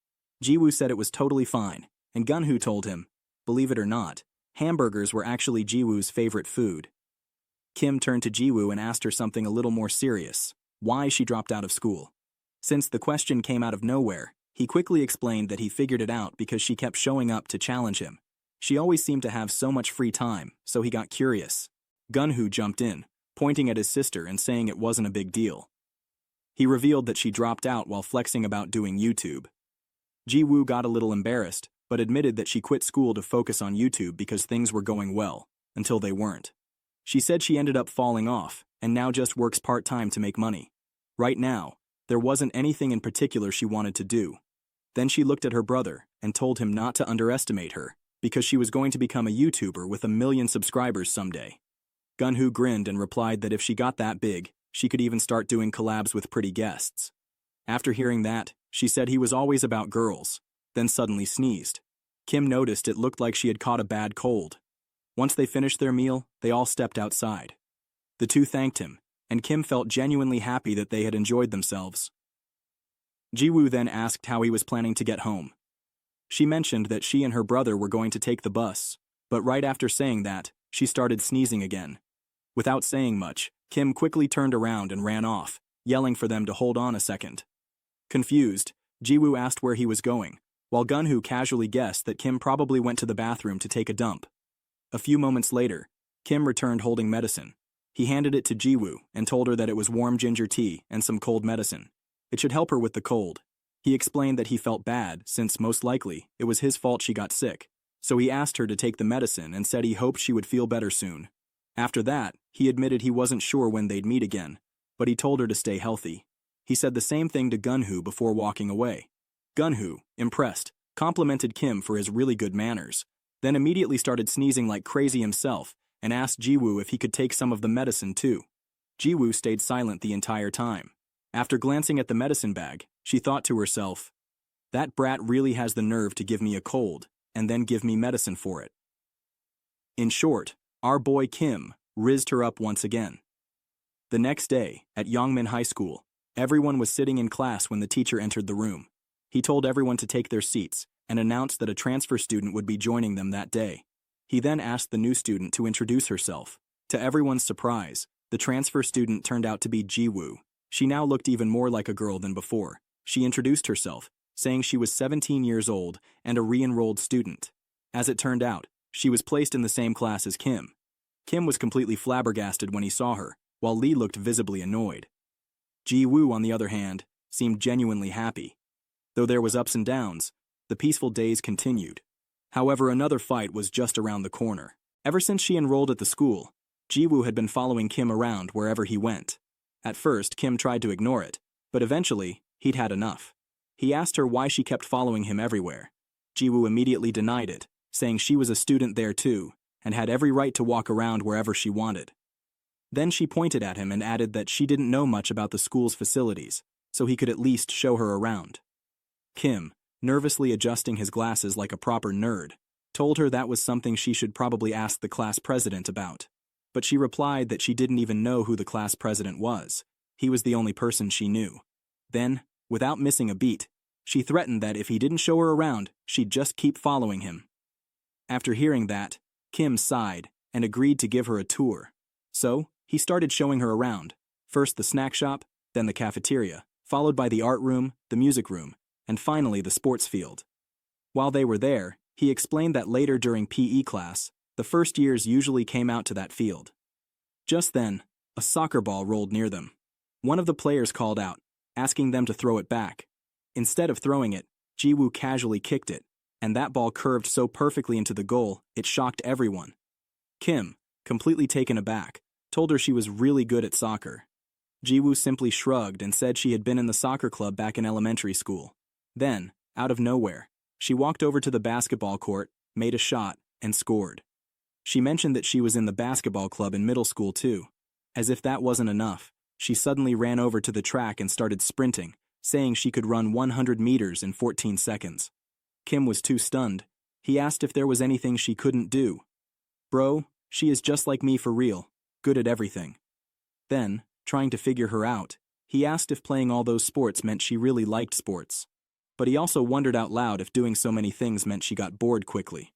Jiwoo said it was totally fine, and Gunhoo told him, believe it or not, hamburgers were actually Jiwoo's favorite food. Kim turned to Jiwoo and asked her something a little more serious, why she dropped out of school. Since the question came out of nowhere, he quickly explained that he figured it out because she kept showing up to challenge him. She always seemed to have so much free time, so he got curious. Gunhoo jumped in, pointing at his sister and saying it wasn't a big deal. He revealed that she dropped out while flexing about doing YouTube. Jiwoo got a little embarrassed, but admitted that she quit school to focus on YouTube because things were going well, until they weren't. She said she ended up falling off, and now just works part-time to make money. Right now, there wasn't anything in particular she wanted to do. Then she looked at her brother and told him not to underestimate her, because she was going to become a YouTuber with 1 million subscribers someday. Gunhoo grinned and replied that if she got that big, she could even start doing collabs with pretty guests. After hearing that, she said he was always about girls, then suddenly sneezed. Kim noticed it looked like she had caught a bad cold. Once they finished their meal, they all stepped outside. The two thanked him, and Kim felt genuinely happy that they had enjoyed themselves. Jiwoo then asked how he was planning to get home. She mentioned that she and her brother were going to take the bus, but right after saying that, she started sneezing again. Without saying much, Kim quickly turned around and ran off, yelling for them to hold on a second. Confused, Jiwoo asked where he was going, while Gunhoo casually guessed that Kim probably went to the bathroom to take a dump. A few moments later, Kim returned holding medicine. He handed it to Jiwoo and told her that it was warm ginger tea and some cold medicine. It should help her with the cold. He explained that he felt bad since, most likely, it was his fault she got sick, so he asked her to take the medicine and said he hoped she would feel better soon. After that, he admitted he wasn't sure when they'd meet again, but he told her to stay healthy. He said the same thing to Gunhoo before walking away. Gunhoo, impressed, complimented Kim for his really good manners, then immediately started sneezing like crazy himself and asked Jiwoo if he could take some of the medicine too. Jiwoo stayed silent the entire time. After glancing at the medicine bag, she thought to herself, that brat really has the nerve to give me a cold and then give me medicine for it. In short, our boy Kim rizzed her up once again. The next day, at Yongmin High School, everyone was sitting in class when the teacher entered the room. He told everyone to take their seats and announced that a transfer student would be joining them that day. He then asked the new student to introduce herself. To everyone's surprise, the transfer student turned out to be Ji-woo. She now looked even more like a girl than before. She introduced herself, saying she was 17 years old and a re-enrolled student. As it turned out, she was placed in the same class as Kim. Kim was completely flabbergasted when he saw her, while Lee looked visibly annoyed. Ji-woo, on the other hand, seemed genuinely happy. Though there was ups and downs, the peaceful days continued. However, another fight was just around the corner. Ever since she enrolled at the school, Ji-woo had been following Kim around wherever he went. At first, Kim tried to ignore it, but eventually, he'd had enough. He asked her why she kept following him everywhere. Ji-woo immediately denied it, saying she was a student there too, and had every right to walk around wherever she wanted. Then she pointed at him and added that she didn't know much about the school's facilities, so he could at least show her around. Kim, nervously adjusting his glasses like a proper nerd, told her that was something she should probably ask the class president about. But she replied that she didn't even know who the class president was. He was the only person she knew. Then, without missing a beat, she threatened that if he didn't show her around, she'd just keep following him. After hearing that, Kim sighed and agreed to give her a tour. So, he started showing her around, first the snack shop, then the cafeteria, followed by the art room, the music room, and finally the sports field. While they were there, he explained that later during PE class, the first years usually came out to that field. Just then, a soccer ball rolled near them. One of the players called out, asking them to throw it back. Instead of throwing it, Ji-woo casually kicked it, and that ball curved so perfectly into the goal, it shocked everyone. Kim, completely taken aback, told her she was really good at soccer. Ji-woo simply shrugged and said she had been in the soccer club back in elementary school. Then, out of nowhere, she walked over to the basketball court, made a shot, and scored. She mentioned that she was in the basketball club in middle school too. As if that wasn't enough, she suddenly ran over to the track and started sprinting, saying she could run 100 meters in 14 seconds. Kim was too stunned. He asked if there was anything she couldn't do. Bro, she is just like me for real, good at everything. Then, trying to figure her out, he asked if playing all those sports meant she really liked sports. But he also wondered out loud if doing so many things meant she got bored quickly.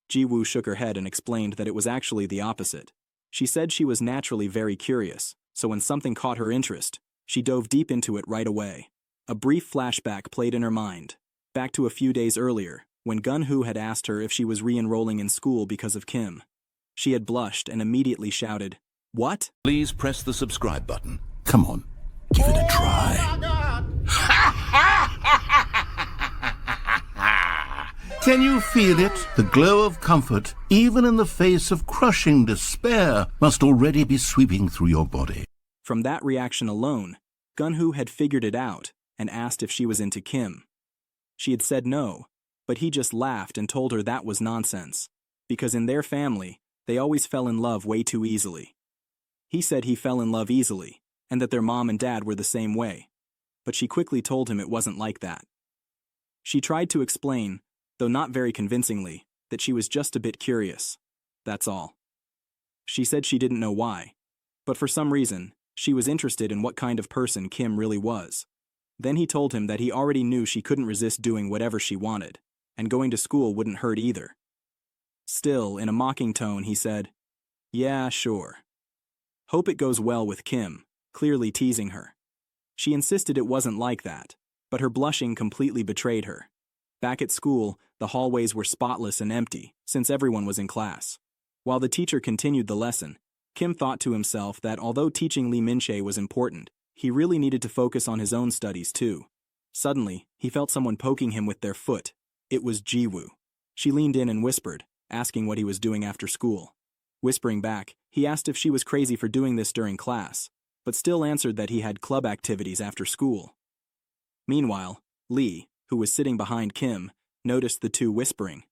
Ji-woo shook her head and explained that it was actually the opposite. She said she was naturally very curious, so when something caught her interest, she dove deep into it right away. A brief flashback played in her mind, back to a few days earlier, when Gun-hoo had asked her if she was re-enrolling in school because of Kim. She had blushed and immediately shouted, "What?" Please press the subscribe button. Come on, give it a try. Can you feel it? The glow of comfort, even in the face of crushing despair, must already be sweeping through your body. From that reaction alone, Gun-hoo had figured it out and asked if she was into Kim. She had said no, but he just laughed and told her that was nonsense, because in their family, they always fell in love way too easily. He said he fell in love easily, and that their mom and dad were the same way, but she quickly told him it wasn't like that. She tried to explain, though not very convincingly, that she was just a bit curious. That's all. She said she didn't know why, but for some reason, she was interested in what kind of person Kim really was. Then he told him that he already knew she couldn't resist doing whatever she wanted, and going to school wouldn't hurt either. Still, in a mocking tone, he said, "Yeah, sure. Hope it goes well with Kim," clearly teasing her. She insisted it wasn't like that, but her blushing completely betrayed her. Back at school, the hallways were spotless and empty, since everyone was in class. While the teacher continued the lesson, Kim thought to himself that although teaching Lee Min-chae was important, he really needed to focus on his own studies too. Suddenly, he felt someone poking him with their foot. It was Ji-woo. She leaned in and whispered, asking what he was doing after school. Whispering back, he asked if she was crazy for doing this during class, but still answered that he had club activities after school. Meanwhile, Lee, who was sitting behind Kim, noticed the two whispering.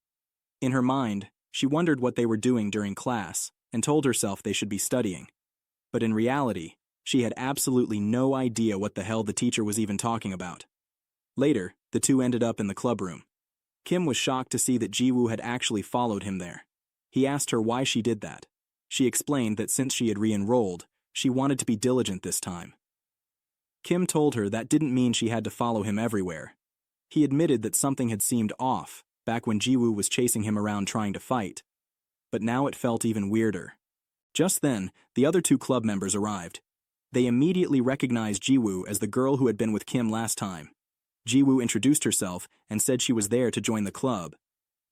In her mind, she wondered what they were doing during class and told herself they should be studying. But in reality, she had absolutely no idea what the hell the teacher was even talking about. Later, the two ended up in the clubroom. Kim was shocked to see that Ji-woo had actually followed him there. He asked her why she did that. She explained that since she had re-enrolled, she wanted to be diligent this time. Kim told her that didn't mean she had to follow him everywhere. He admitted that something had seemed off back when Jiwoo was chasing him around trying to fight. But now it felt even weirder. Just then, the other two club members arrived. They immediately recognized Jiwoo as the girl who had been with Kim last time. Jiwoo introduced herself and said she was there to join the club.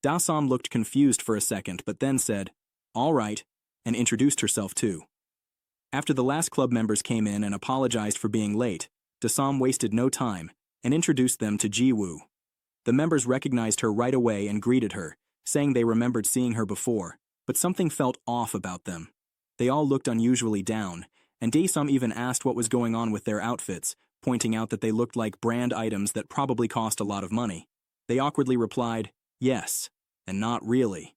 Da-Som looked confused for a second but then said, "All right," and introduced herself too. After the last club members came in and apologized for being late, Da-Som wasted no time and introduced them to Jiwoo. The members recognized her right away and greeted her, saying they remembered seeing her before, but something felt off about them. They all looked unusually down, and Da-Som even asked what was going on with their outfits, pointing out that they looked like brand items that probably cost a lot of money. They awkwardly replied, "Yes," and "Not really."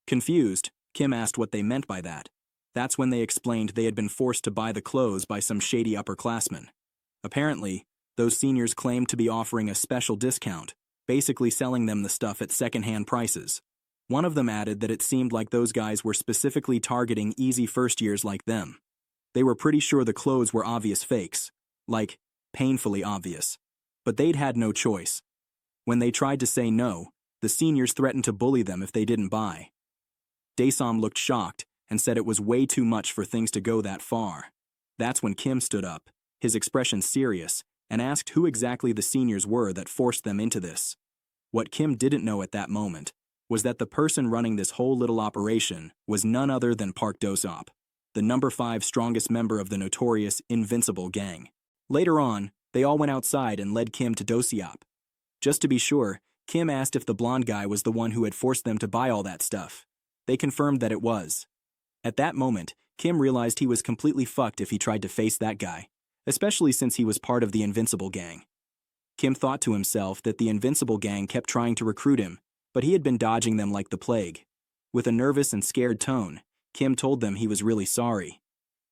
Confused, Kim asked what they meant by that. That's when they explained they had been forced to buy the clothes by some shady upperclassmen. Apparently, those seniors claimed to be offering a special discount, basically selling them the stuff at second-hand prices. One of them added that it seemed like those guys were specifically targeting easy first-years like them. They were pretty sure the clothes were obvious fakes, like, painfully obvious. But they'd had no choice. When they tried to say no, the seniors threatened to bully them if they didn't buy. Dae-Som looked shocked and said it was way too much for things to go that far. That's when Kim stood up, his expression serious, and asked who exactly the seniors were that forced them into this. What Kim didn't know at that moment was that the person running this whole little operation was none other than Park Do-Sop, the number 5 strongest member of the notorious Invincible gang. Later on, they all went outside and led Kim to Do-Sop. Just to be sure, Kim asked if the blonde guy was the one who had forced them to buy all that stuff. They confirmed that it was. At that moment, Kim realized he was completely fucked if he tried to face that guy, especially since he was part of the Invincible gang. Kim thought to himself that the Invincible gang kept trying to recruit him, but he had been dodging them like the plague. With a nervous and scared tone, Kim told them he was really sorry.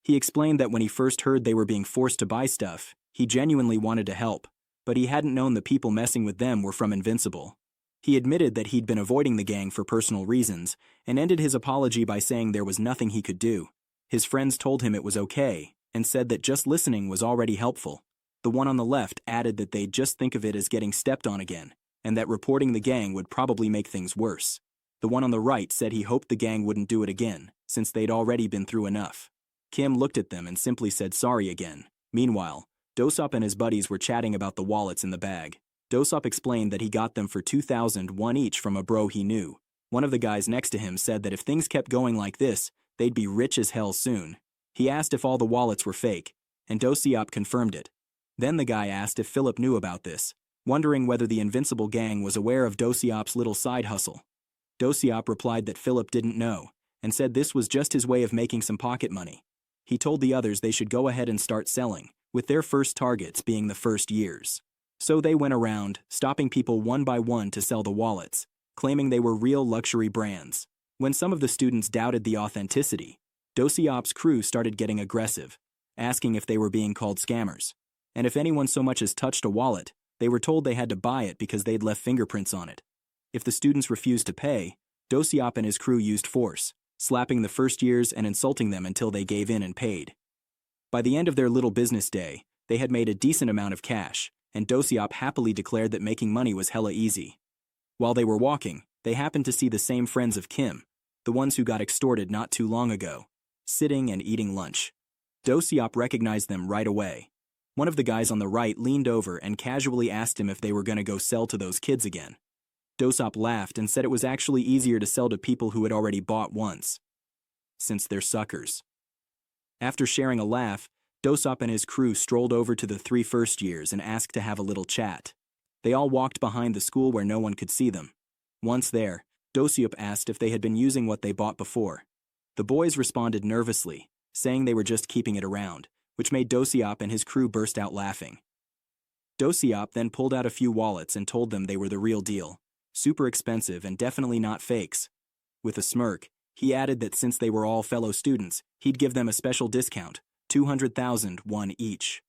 He explained that when he first heard they were being forced to buy stuff, he genuinely wanted to help, but he hadn't known the people messing with them were from Invincible. He admitted that he'd been avoiding the gang for personal reasons, and ended his apology by saying there was nothing he could do. His friends told him it was okay, and said that just listening was already helpful. The one on the left added that they'd just think of it as getting stepped on again, and that reporting the gang would probably make things worse. The one on the right said he hoped the gang wouldn't do it again, since they'd already been through enough. Kim looked at them and simply said sorry again. Meanwhile, Do-Sop and his buddies were chatting about the wallets in the bag. Do-Sop explained that he got them for 2,001 each from a bro he knew. One of the guys next to him said that if things kept going like this, they'd be rich as hell soon. He asked if all the wallets were fake, and Do-Sop confirmed it. Then the guy asked if Philip knew about this, wondering whether the Invincible gang was aware of Do-Sop's little side hustle. Do-Sop replied that Philip didn't know, and said this was just his way of making some pocket money. He told the others they should go ahead and start selling, with their first targets being the first years. So they went around, stopping people one by one to sell the wallets, claiming they were real luxury brands. When some of the students doubted the authenticity, Do-Sop's crew started getting aggressive, asking if they were being called scammers. And if anyone so much as touched a wallet, they were told they had to buy it because they'd left fingerprints on it. If the students refused to pay, Do-Sop and his crew used force, slapping the first years and insulting them until they gave in and paid. By the end of their little business day, they had made a decent amount of cash, and Do-Sop happily declared that making money was hella easy. While they were walking, they happened to see the same friends of Kim, the ones who got extorted not too long ago, sitting and eating lunch. Do-Sop recognized them right away. One of the guys on the right leaned over and casually asked him if they were going to go sell to those kids again. Do-Sop laughed and said it was actually easier to sell to people who had already bought once, since they're suckers. After sharing a laugh, Do-Sop and his crew strolled over to the 3 first years and asked to have a little chat. They all walked behind the school where no one could see them. Once there, Do-Sop asked if they had been using what they bought before. The boys responded nervously, saying they were just keeping it around, which made Do-Sop and his crew burst out laughing. Do-Sop then pulled out a few wallets and told them they were the real deal, super expensive and definitely not fakes. With a smirk, he added that since they were all fellow students, he'd give them a special discount, 200,001 each.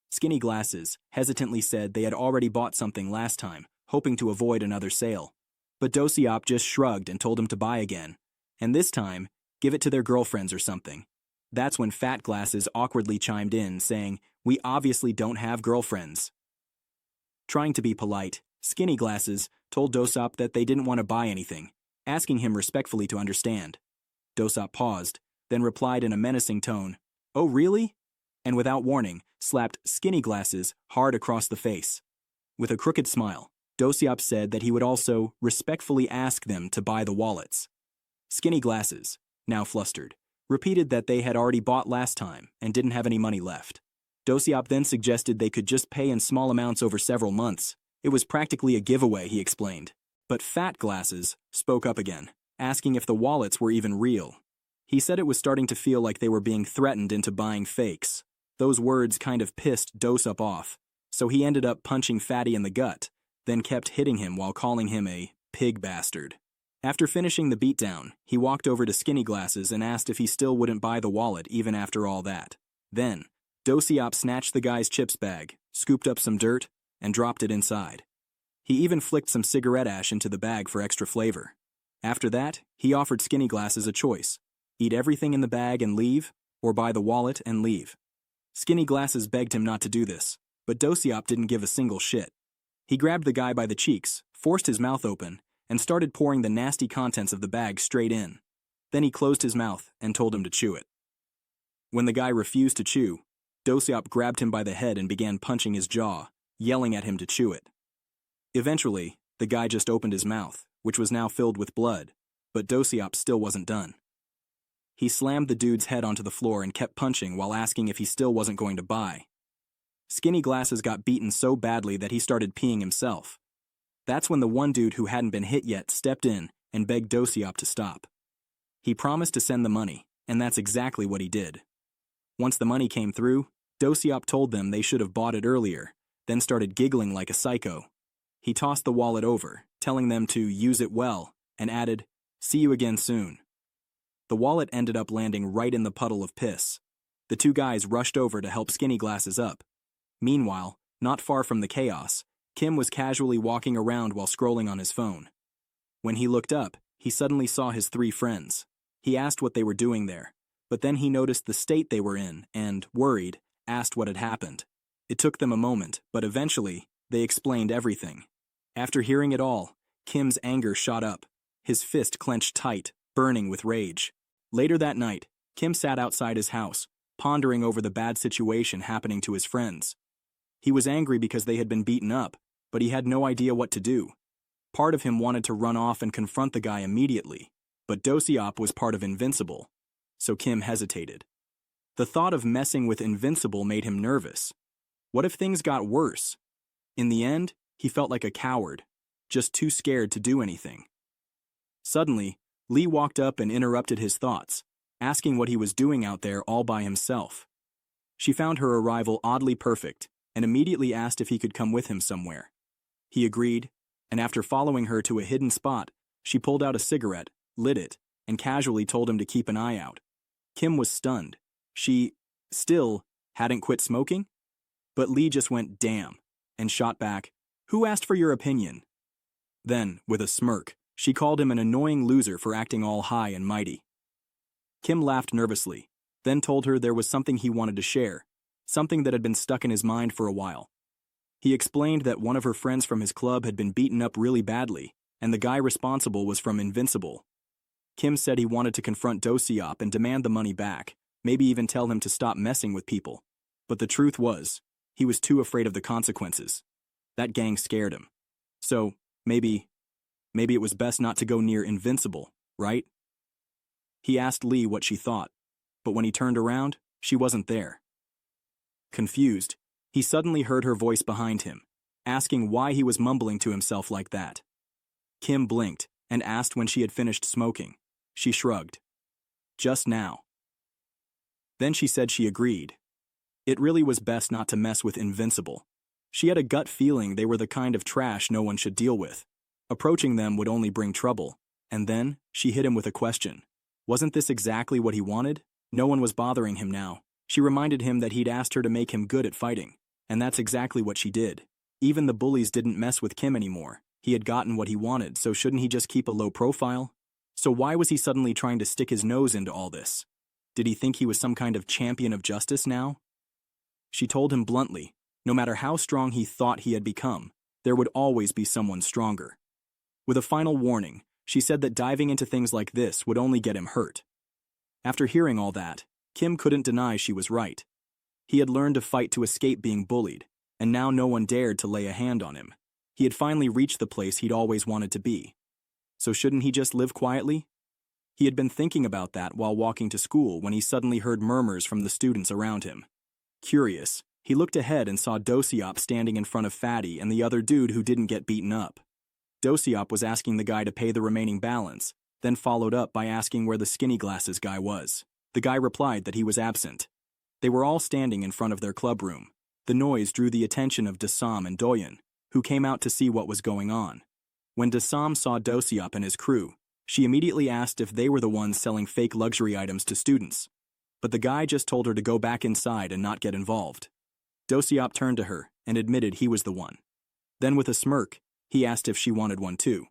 Skinny Glasses hesitantly said they had already bought something last time, hoping to avoid another sale. But Do-Sop just shrugged and told him to buy again, And this time, give it to their girlfriends or something. That's when Fat Glasses awkwardly chimed in, saying, "We obviously don't have girlfriends." Trying to be polite, Skinny Glasses told Dosop that they didn't want to buy anything, asking him respectfully to understand. Dosop paused, then replied in a menacing tone, "Oh, really?" And without warning, slapped Skinny Glasses hard across the face. With a crooked smile, Dosop said that he would also respectfully ask them to buy the wallets. Skinny Glasses, now flustered, repeated that they had already bought last time and didn't have any money left. Dosop then suggested they could just pay in small amounts over several months. It was practically a giveaway, he explained. But Fat Glasses spoke up again, asking if the wallets were even real. He said it was starting to feel like they were being threatened into buying fakes. Those words kind of pissed Dosop off, so he ended up punching Fatty in the gut, then kept hitting him while calling him a pig bastard. After finishing the beatdown, he walked over to Skinny Glasses and asked if he still wouldn't buy the wallet even after all that. Then, Dosop snatched the guy's chips bag, scooped up some dirt, and dropped it inside. He even flicked some cigarette ash into the bag for extra flavor. After that, he offered Skinny Glasses a choice: eat everything in the bag and leave, or buy the wallet and leave. Skinny Glasses begged him not to do this, but Dosop didn't give a single shit. He grabbed the guy by the cheeks, forced his mouth open, and started pouring the nasty contents of the bag straight in. Then he closed his mouth and told him to chew it. When the guy refused to chew, Dosop grabbed him by the head and began punching his jaw, yelling at him to chew it. Eventually, the guy just opened his mouth, which was now filled with blood, but Dosop still wasn't done. He slammed the dude's head onto the floor and kept punching while asking if he still wasn't going to buy. Skinny Glasses got beaten so badly that he started peeing himself. That's when the one dude who hadn't been hit yet stepped in and begged Dosop to stop. He promised to send the money, and that's exactly what he did. Once the money came through, Dosop told them they should have bought it earlier, then started giggling like a psycho. He tossed the wallet over, telling them to use it well, and added, "See you again soon." The wallet ended up landing right in the puddle of piss. The two guys rushed over to help Skinny Glasses up. Meanwhile, not far from the chaos, Kim was casually walking around while scrolling on his phone. When he looked up, he suddenly saw his three friends. He asked what they were doing there, but then he noticed the state they were in and, worried, asked what had happened. It took them a moment, but eventually, they explained everything. After hearing it all, Kim's anger shot up, his fist clenched tight, burning with rage. Later that night, Kim sat outside his house, pondering over the bad situation happening to his friends. He was angry because they had been beaten up, but he had no idea what to do. Part of him wanted to run off and confront the guy immediately, but Dosop was part of Invincible, so Kim hesitated. The thought of messing with Invincible made him nervous. What if things got worse? In the end, he felt like a coward, just too scared to do anything. Suddenly, Lee walked up and interrupted his thoughts, asking what he was doing out there all by himself. She found her arrival oddly perfect and immediately asked if he could come with him somewhere. He agreed, and after following her to a hidden spot, she pulled out a cigarette, lit it, and casually told him to keep an eye out. Kim was stunned. She, still, hadn't quit smoking? But Lee just went, "Damn," and shot back, "Who asked for your opinion?" Then, with a smirk, she called him an annoying loser for acting all high and mighty. Kim laughed nervously, then told her there was something he wanted to share, something that had been stuck in his mind for a while. He explained that one of her friends from his club had been beaten up really badly, and the guy responsible was from Invincible. Kim said he wanted to confront Dosop and demand the money back, maybe even tell him to stop messing with people. But the truth was, he was too afraid of the consequences. That gang scared him. So, maybe it was best not to go near Invincible, right? He asked Lee what she thought, but when he turned around, she wasn't there. Confused, he suddenly heard her voice behind him, asking why he was mumbling to himself like that. Kim blinked and asked when she had finished smoking. She shrugged. Just now. Then she said she agreed. It really was best not to mess with Invincible. She had a gut feeling they were the kind of trash no one should deal with. Approaching them would only bring trouble, and then she hit him with a question. Wasn't this exactly what he wanted? No one was bothering him now. She reminded him that he'd asked her to make him good at fighting, and that's exactly what she did. Even the bullies didn't mess with Kim anymore. He had gotten what he wanted, so shouldn't he just keep a low profile? So why was he suddenly trying to stick his nose into all this? Did he think he was some kind of champion of justice now? She told him bluntly, no matter how strong he thought he had become, there would always be someone stronger. With a final warning, she said that diving into things like this would only get him hurt. After hearing all that, Kim couldn't deny she was right. He had learned to fight to escape being bullied, and now no one dared to lay a hand on him. He had finally reached the place he'd always wanted to be. So shouldn't he just live quietly? He had been thinking about that while walking to school when he suddenly heard murmurs from the students around him. Curious, he looked ahead and saw Dosiop standing in front of Fatty and the other dude who didn't get beaten up. Dosiop was asking the guy to pay the remaining balance, then followed up by asking where the skinny glasses guy was. The guy replied that he was absent. They were all standing in front of their club room. The noise drew the attention of Dasam and Dae-Hyun, who came out to see what was going on. When Dasam saw Dosiop and his crew, she immediately asked if they were the ones selling fake luxury items to students. But the guy just told her to go back inside and not get involved. Dosiop turned to her and admitted he was the one. Then with a smirk, he asked if she wanted one too.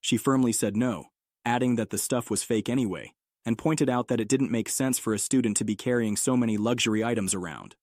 She firmly said no, adding that the stuff was fake anyway, and pointed out that it didn't make sense for a student to be carrying so many luxury items around.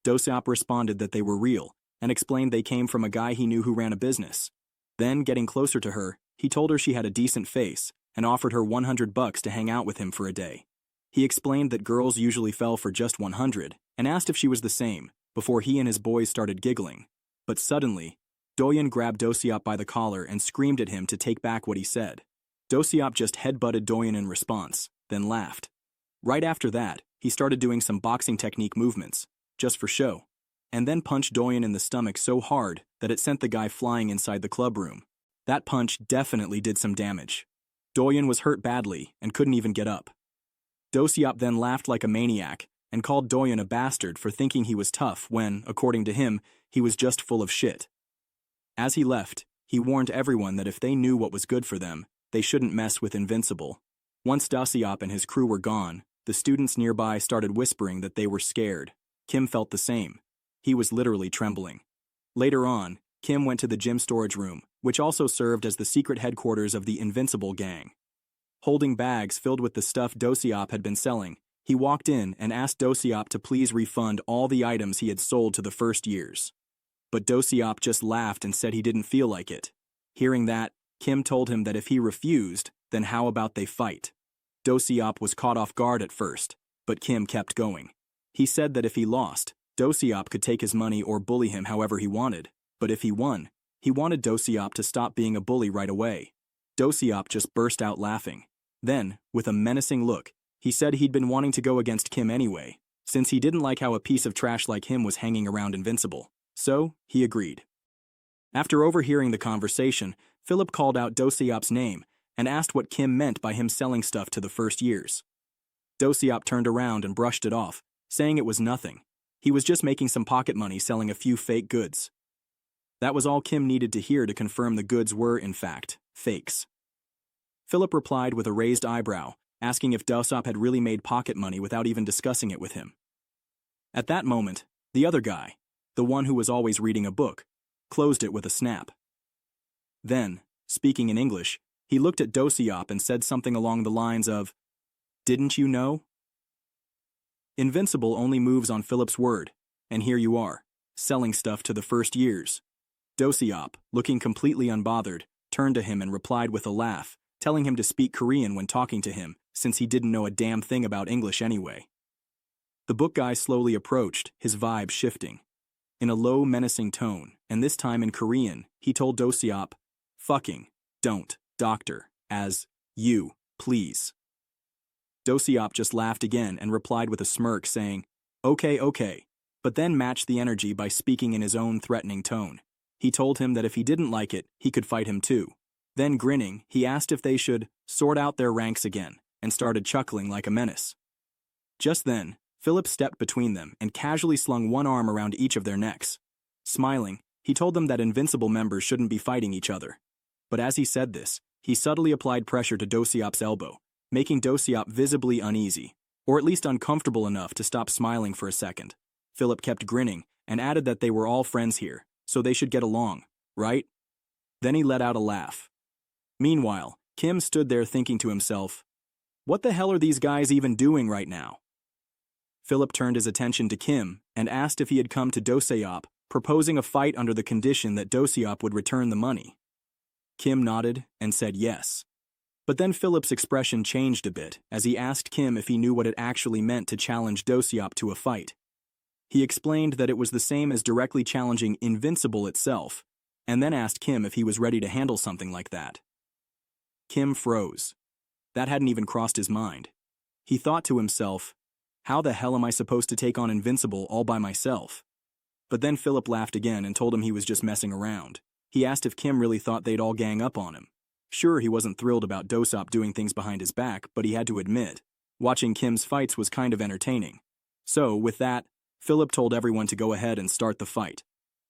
Dosiop responded that they were real, and explained they came from a guy he knew who ran a business. Then, getting closer to her, he told her she had a decent face, and offered her $100 to hang out with him for a day. He explained that girls usually fell for just 100, and asked if she was the same, before he and his boys started giggling. But suddenly, Dae-Hyun grabbed Dosiop by the collar and screamed at him to take back what he said. Dosiop just headbutted Dae-Hyun in response, then laughed. Right after that, he started doing some boxing technique movements, just for show, and then punched Dae-Hyun in the stomach so hard that it sent the guy flying inside the club room. That punch definitely did some damage. Dae-Hyun was hurt badly and couldn't even get up. Dosiop then laughed like a maniac and called Dae-Hyun a bastard for thinking he was tough when, according to him, he was just full of shit. As he left, he warned everyone that if they knew what was good for them, they shouldn't mess with Invincible. Once Dosiop and his crew were gone, the students nearby started whispering that they were scared. Kim felt the same. He was literally trembling. Later on, Kim went to the gym storage room, which also served as the secret headquarters of the Invincible gang. Holding bags filled with the stuff Dosiop had been selling, he walked in and asked Dosiop to please refund all the items he had sold to the first years. But Dosiop just laughed and said he didn't feel like it. Hearing that, Kim told him that if he refused, then how about they fight? Dosiop was caught off guard at first, but Kim kept going. He said that if he lost, Dosiop could take his money or bully him however he wanted, but if he won, he wanted Dosiop to stop being a bully right away. Dosiop just burst out laughing. Then, with a menacing look, he said he'd been wanting to go against Kim anyway, since he didn't like how a piece of trash like him was hanging around Invincible. So, he agreed. After overhearing the conversation, Philip called out Dosiop's name and asked what Kim meant by him selling stuff to the first years. Dosiop turned around and brushed it off, saying it was nothing. He was just making some pocket money selling a few fake goods. That was all Kim needed to hear to confirm the goods were, in fact, fakes. Philip replied with a raised eyebrow, asking if Dosiop had really made pocket money without even discussing it with him. At that moment, the other guy, the one who was always reading a book, closed it with a snap. Then, speaking in English, he looked at Dosiop and said something along the lines of, "Didn't you know?" Invincible only moves on Philip's word, and here you are, selling stuff to the first years. Dosiop, looking completely unbothered, turned to him and replied with a laugh, telling him to speak Korean when talking to him, since he didn't know a damn thing about English anyway. The book guy slowly approached, his vibe shifting. In a low, menacing tone, and this time in Korean, he told Dosiop, "Fucking, don't, doctor, as, you, please." Dosiop just laughed again and replied with a smirk saying, okay, but then matched the energy by speaking in his own threatening tone. He told him that if he didn't like it, he could fight him too. Then grinning, he asked if they should sort out their ranks again, and started chuckling like a menace. Just then, Philip stepped between them and casually slung one arm around each of their necks. Smiling, he told them that Invincible members shouldn't be fighting each other. But as he said this, he subtly applied pressure to Dosiop's elbow, making Dosiop visibly uneasy, or at least uncomfortable enough to stop smiling for a second. Philip kept grinning and added that they were all friends here, so they should get along, right? Then he let out a laugh. Meanwhile, Kim stood there thinking to himself, what the hell are these guys even doing right now? Philip turned his attention to Kim and asked if he had come to Doseop, proposing a fight under the condition that Doseop would return the money. Kim nodded and said yes. But then Philip's expression changed a bit as he asked Kim if he knew what it actually meant to challenge Doseop to a fight. He explained that it was the same as directly challenging Invincible itself, and then asked Kim if he was ready to handle something like that. Kim froze. That hadn't even crossed his mind. He thought to himself, how the hell am I supposed to take on Invincible all by myself? But then Philip laughed again and told him he was just messing around. He asked if Kim really thought they'd all gang up on him. Sure, he wasn't thrilled about Doseop doing things behind his back, but he had to admit, watching Kim's fights was kind of entertaining. So, with that, Philip told everyone to go ahead and start the fight.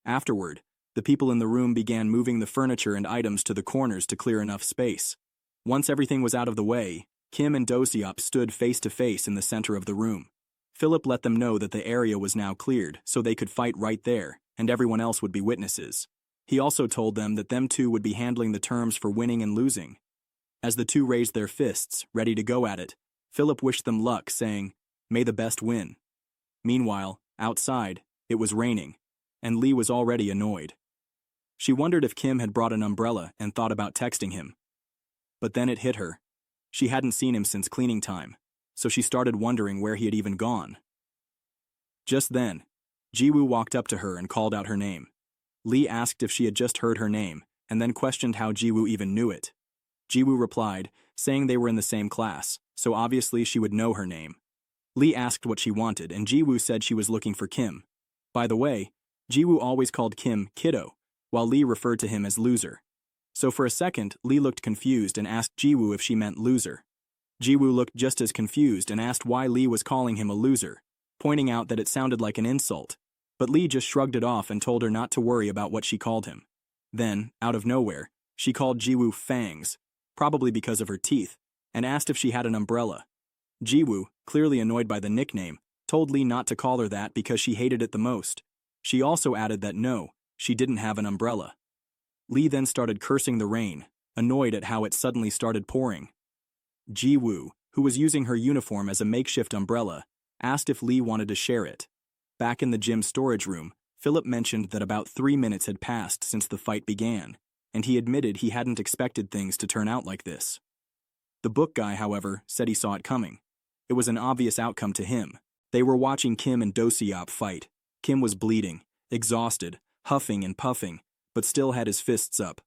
Afterward, the people in the room began moving the furniture and items to the corners to clear enough space. Once everything was out of the way, Kim and Doseop stood face to face in the center of the room. Philip let them know that the area was now cleared so they could fight right there, and everyone else would be witnesses. He also told them that them two would be handling the terms for winning and losing. As the two raised their fists, ready to go at it, Philip wished them luck, saying, "May the best win." Meanwhile, outside, it was raining, and Lee was already annoyed. She wondered if Kim had brought an umbrella and thought about texting him. But then it hit her. She hadn't seen him since cleaning time, so she started wondering where he had even gone. Just then, Jiwoo walked up to her and called out her name. Lee asked if she had just heard her name, and then questioned how Jiwoo even knew it. Jiwoo replied, saying they were in the same class, so obviously she would know her name. Lee asked what she wanted, and Jiwoo said she was looking for Kim. By the way, Jiwoo always called Kim Kiddo, while Lee referred to him as loser. So for a second, Lee looked confused and asked Jiwoo if she meant loser. Jiwoo looked just as confused and asked why Lee was calling him a loser, pointing out that it sounded like an insult. But Lee just shrugged it off and told her not to worry about what she called him. Then, out of nowhere, she called Jiwoo Fangs, probably because of her teeth, and asked if she had an umbrella. Jiwoo, clearly annoyed by the nickname, told Lee not to call her that because she hated it the most. She also added that no, she didn't have an umbrella. Lee then started cursing the rain, annoyed at how it suddenly started pouring. Jiwoo, who was using her uniform as a makeshift umbrella, asked if Lee wanted to share it. Back in the gym storage room, Philip mentioned that about 3 minutes had passed since the fight began, and he admitted he hadn't expected things to turn out like this. The book guy, however, said he saw it coming. It was an obvious outcome to him. They were watching Kim and Doseop fight. Kim was bleeding, exhausted, huffing and puffing, but still had his fists up.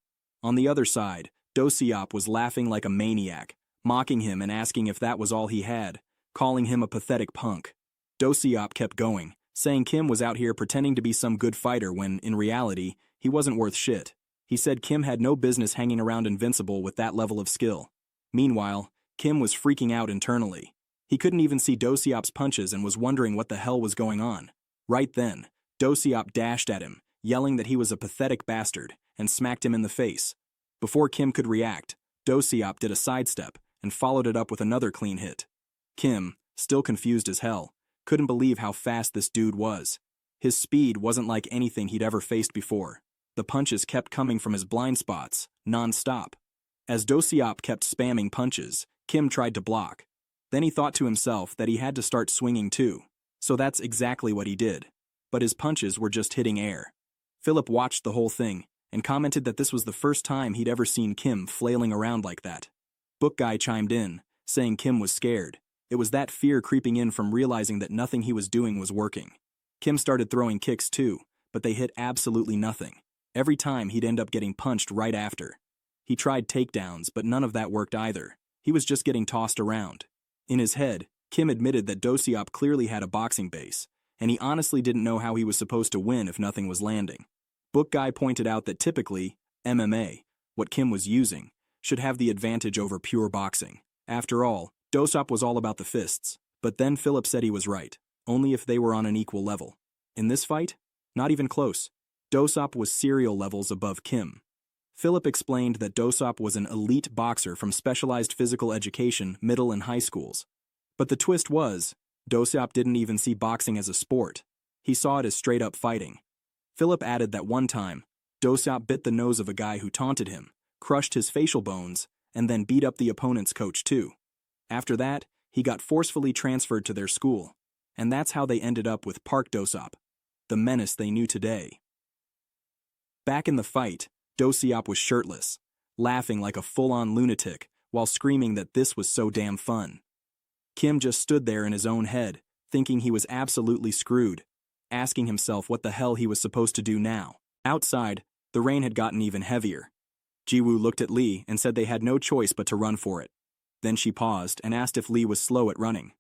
On the other side, Doseop was laughing like a maniac, mocking him and asking if that was all he had, calling him a pathetic punk. Doseop kept going, saying Kim was out here pretending to be some good fighter when, in reality, he wasn't worth shit. He said Kim had no business hanging around Invincible with that level of skill. Meanwhile, Kim was freaking out internally. He couldn't even see Doseop's punches and was wondering what the hell was going on. Right then, Doseop dashed at him, yelling that he was a pathetic bastard, and smacked him in the face. Before Kim could react, Doseop did a sidestep and followed it up with another clean hit. Kim, still confused as hell, couldn't believe how fast this dude was. His speed wasn't like anything he'd ever faced before. The punches kept coming from his blind spots, non-stop. As Doseop kept spamming punches, Kim tried to block. Then he thought to himself that he had to start swinging too. So that's exactly what he did. But his punches were just hitting air. Philip watched the whole thing and commented that this was the first time he'd ever seen Kim flailing around like that. Book guy chimed in, saying Kim was scared. It was that fear creeping in from realizing that nothing he was doing was working. Kim started throwing kicks too, but they hit absolutely nothing. Every time he'd end up getting punched right after. He tried takedowns, but none of that worked either. He was just getting tossed around. In his head, Kim admitted that Doseop clearly had a boxing base, and he honestly didn't know how he was supposed to win if nothing was landing. Book guy pointed out that typically, MMA, what Kim was using, should have the advantage over pure boxing. After all, Doseop was all about the fists, but then Philip said he was right, only if they were on an equal level. In this fight, not even close. Doseop was serial levels above Kim. Philip explained that Doseop was an elite boxer from specialized physical education, middle and high schools. But the twist was, Doseop didn't even see boxing as a sport. He saw it as straight-up fighting. Philip added that one time, Doseop bit the nose of a guy who taunted him, crushed his facial bones, and then beat up the opponent's coach too. After that, he got forcefully transferred to their school, and that's how they ended up with Park Do-seop, the menace they knew today. Back in the fight, Do-seop was shirtless, laughing like a full-on lunatic while screaming that this was so damn fun. Kim just stood there in his own head, thinking he was absolutely screwed, asking himself what the hell he was supposed to do now. Outside, the rain had gotten even heavier. Ji-woo looked at Lee and said they had no choice but to run for it. Then she paused and asked if Lee was slow at running.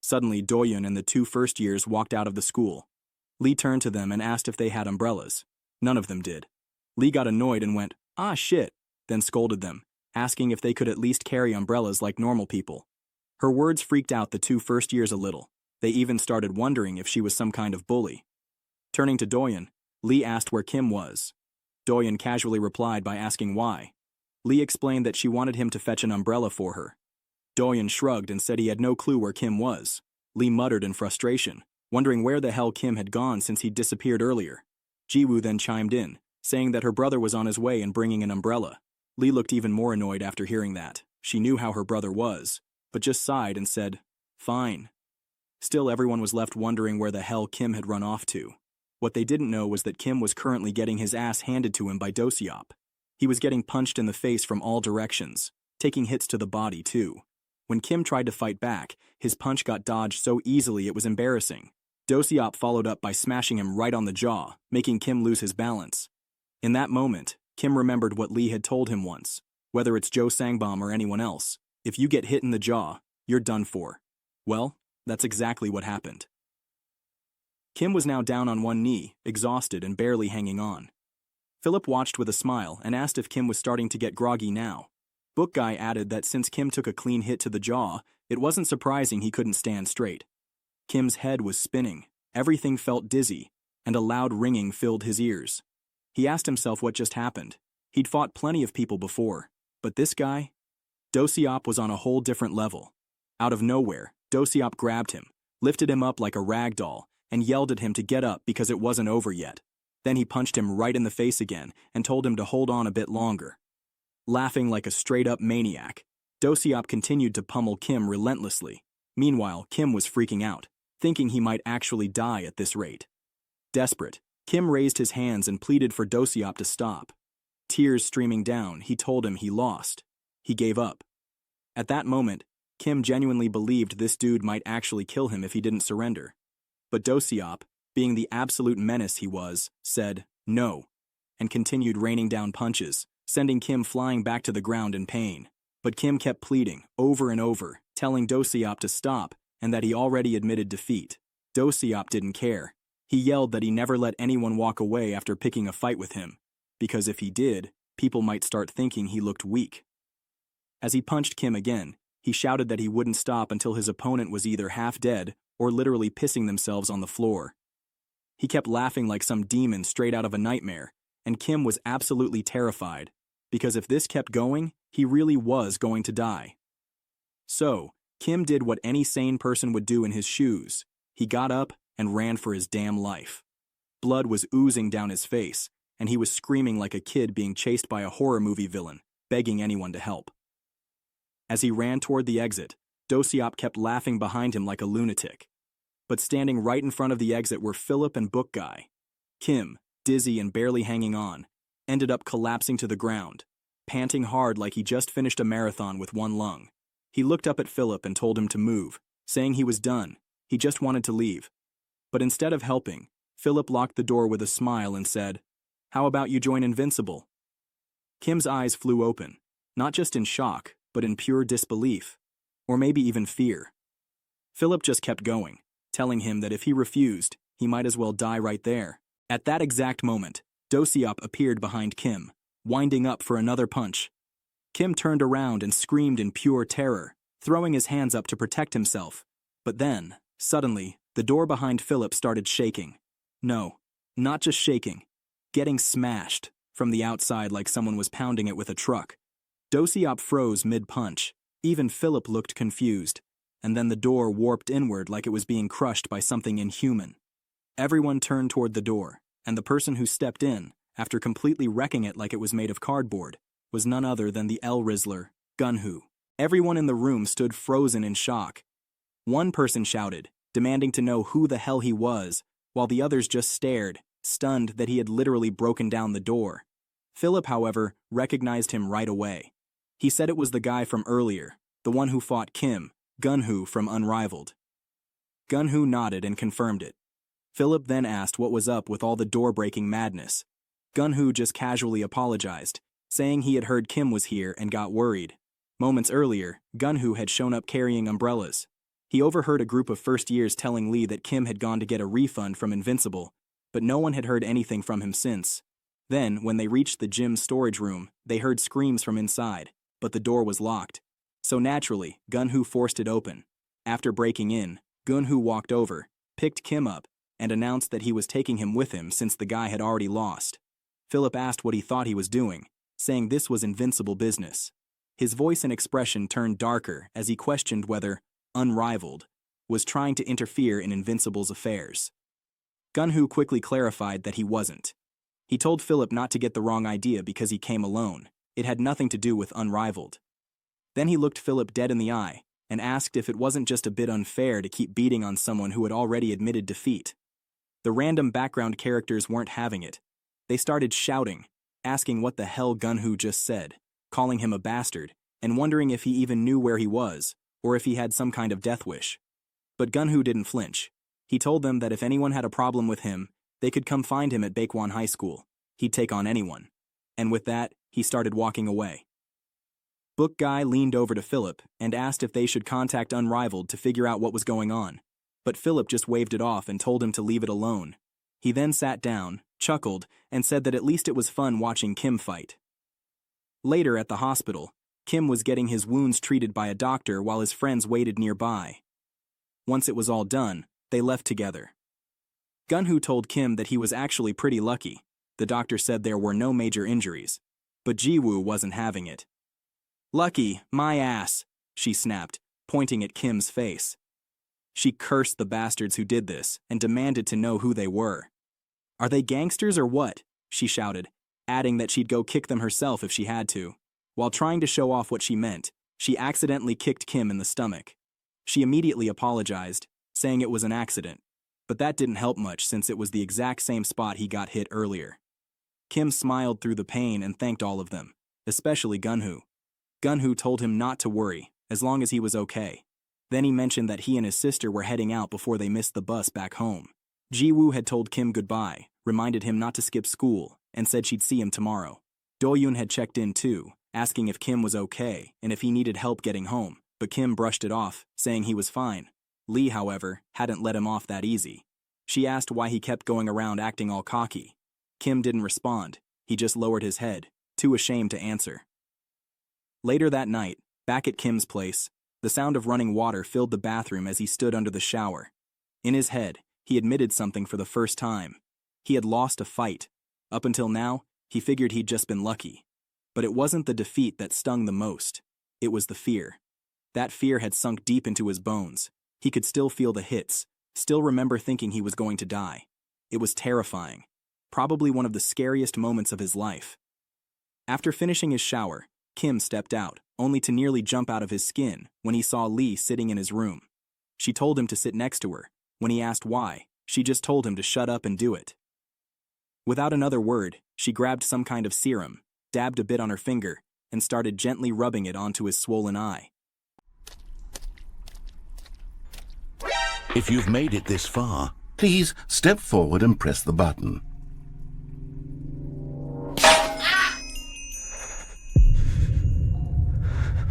Suddenly, Dae-Hyun and the two first years walked out of the school. Lee turned to them and asked if they had umbrellas. None of them did. Lee got annoyed and went, "Ah shit," then scolded them, asking if they could at least carry umbrellas like normal people. Her words freaked out the two first years a little. They even started wondering if she was some kind of bully. Turning to Dae-Hyun, Lee asked where Kim was. Dae-Hyun casually replied by asking why. Lee explained that she wanted him to fetch an umbrella for her. Dae-Hyun shrugged and said he had no clue where Kim was. Lee muttered in frustration, wondering where the hell Kim had gone since he'd disappeared earlier. Ji-woo then chimed in, saying that her brother was on his way and bringing an umbrella. Lee looked even more annoyed after hearing that. She knew how her brother was, but just sighed and said, "Fine." Still, everyone was left wondering where the hell Kim had run off to. What they didn't know was that Kim was currently getting his ass handed to him by Do-seop. He was getting punched in the face from all directions, taking hits to the body too. When Kim tried to fight back, his punch got dodged so easily it was embarrassing. Do-seop followed up by smashing him right on the jaw, making Kim lose his balance. In that moment, Kim remembered what Lee had told him once. Whether it's Jo Sangbom or anyone else, if you get hit in the jaw, you're done for. Well, that's exactly what happened. Kim was now down on one knee, exhausted and barely hanging on. Philip watched with a smile and asked if Kim was starting to get groggy now. Book Guy added that since Kim took a clean hit to the jaw, it wasn't surprising he couldn't stand straight. Kim's head was spinning, everything felt dizzy, and a loud ringing filled his ears. He asked himself what just happened. He'd fought plenty of people before, but this guy? Do-seop was on a whole different level. Out of nowhere, Do-seop grabbed him, lifted him up like a rag doll, and yelled at him to get up because it wasn't over yet. Then he punched him right in the face again and told him to hold on a bit longer. Laughing like a straight-up maniac, Do-seop continued to pummel Kim relentlessly. Meanwhile, Kim was freaking out, thinking he might actually die at this rate. Desperate, Kim raised his hands and pleaded for Do-seop to stop. Tears streaming down, he told him he lost. He gave up. At that moment, Kim genuinely believed this dude might actually kill him if he didn't surrender. But Do-seop, being the absolute menace he was, said no, and continued raining down punches, sending Kim flying back to the ground in pain. But Kim kept pleading, over and over, telling Do-seop to stop and that he already admitted defeat. Do-seop didn't care. He yelled that he never let anyone walk away after picking a fight with him, because if he did, people might start thinking he looked weak. As he punched Kim again, he shouted that he wouldn't stop until his opponent was either half dead or literally pissing themselves on the floor. He kept laughing like some demon straight out of a nightmare, and Kim was absolutely terrified, because if this kept going, he really was going to die. So, Kim did what any sane person would do in his shoes. He got up and ran for his damn life. Blood was oozing down his face, and he was screaming like a kid being chased by a horror movie villain, begging anyone to help. As he ran toward the exit, Do-seop kept laughing behind him like a lunatic. But standing right in front of the exit were Philip and Book Guy. Kim, dizzy and barely hanging on, ended up collapsing to the ground, panting hard like he just finished a marathon with one lung. He looked up at Philip and told him to move, saying he was done. He just wanted to leave. But instead of helping, Philip locked the door with a smile and said, "How about you join Invincible?" Kim's eyes flew open, not just in shock, but in pure disbelief, or maybe even fear. Philip just kept going, telling him that if he refused, he might as well die right there. At that exact moment, Do-seop appeared behind Kim, winding up for another punch. Kim turned around and screamed in pure terror, throwing his hands up to protect himself. But then, suddenly, the door behind Philip started shaking. No, not just shaking, getting smashed from the outside like someone was pounding it with a truck. Do-seop froze mid-punch. Even Philip looked confused, and then the door warped inward like it was being crushed by something inhuman. Everyone turned toward the door, and the person who stepped in, after completely wrecking it like it was made of cardboard, was none other than the L-Rizzler, Gunhoo. Everyone in the room stood frozen in shock. One person shouted, demanding to know who the hell he was, while the others just stared, stunned that he had literally broken down the door. Philip, however, recognized him right away. He said it was the guy from earlier, the one who fought Kim, Gunhoo from Unrivaled. Gunhoo nodded and confirmed it. Philip then asked what was up with all the door-breaking madness. Gunhoo just casually apologized, saying he had heard Kim was here and got worried. Moments earlier, Gunhoo had shown up carrying umbrellas. He overheard a group of first years telling Lee that Kim had gone to get a refund from Invincible, but no one had heard anything from him since. Then, when they reached the gym's storage room, they heard screams from inside, but the door was locked. So naturally, Gunhoo forced it open. After breaking in, Gunhoo walked over, picked Kim up, and announced that he was taking him with him since the guy had already lost. Philip asked what he thought he was doing, saying this was Invincible business. His voice and expression turned darker as he questioned whether Unrivaled was trying to interfere in Invincible's affairs. Gunhoo quickly clarified that he wasn't. He told Philip not to get the wrong idea because he came alone. It had nothing to do with Unrivaled. Then he looked Philip dead in the eye and asked if it wasn't just a bit unfair to keep beating on someone who had already admitted defeat. The random background characters weren't having it. They started shouting, asking what the hell Gunhoo just said, calling him a bastard, and wondering if he even knew where he was, or if he had some kind of death wish. But Gunhoo didn't flinch. He told them that if anyone had a problem with him, they could come find him at Baekwon High School. He'd take on anyone. And with that, he started walking away. Book Guy leaned over to Philip and asked if they should contact Unrivaled to figure out what was going on. But Philip just waved it off and told him to leave it alone. He then sat down, chuckled, and said that at least it was fun watching Kim fight. Later at the hospital, Kim was getting his wounds treated by a doctor while his friends waited nearby. Once it was all done, they left together. Gunhoo told Kim that he was actually pretty lucky. The doctor said there were no major injuries. But Jiwoo wasn't having it. "Lucky, my ass," she snapped, pointing at Kim's face. She cursed the bastards who did this and demanded to know who they were. "Are they gangsters or what?" she shouted, adding that she'd go kick them herself if she had to. While trying to show off what she meant, she accidentally kicked Kim in the stomach. She immediately apologized, saying it was an accident. But that didn't help much since it was the exact same spot he got hit earlier. Kim smiled through the pain and thanked all of them, especially Gunhoo. Gunhoo told him not to worry, as long as he was okay. Then he mentioned that he and his sister were heading out before they missed the bus back home. Jiwoo had told Kim goodbye, reminded him not to skip school, and said she'd see him tomorrow. Dae-Hyun had checked in too, asking if Kim was okay and if he needed help getting home, but Kim brushed it off, saying he was fine. Lee, however, hadn't let him off that easy. She asked why he kept going around acting all cocky. Kim didn't respond. He just lowered his head, too ashamed to answer. Later that night, back at Kim's place, the sound of running water filled the bathroom as he stood under the shower. In his head, he admitted something for the first time. He had lost a fight. Up until now, he figured he'd just been lucky. But it wasn't the defeat that stung the most. It was the fear. That fear had sunk deep into his bones. He could still feel the hits, still remember thinking he was going to die. It was terrifying. Probably one of the scariest moments of his life. After finishing his shower, Kim stepped out, only to nearly jump out of his skin when he saw Lee sitting in his room. She told him to sit next to her. When he asked why, she just told him to shut up and do it. Without another word, she grabbed some kind of serum, dabbed a bit on her finger, and started gently rubbing it onto his swollen eye. If you've made it this far, Please step forward and press the button.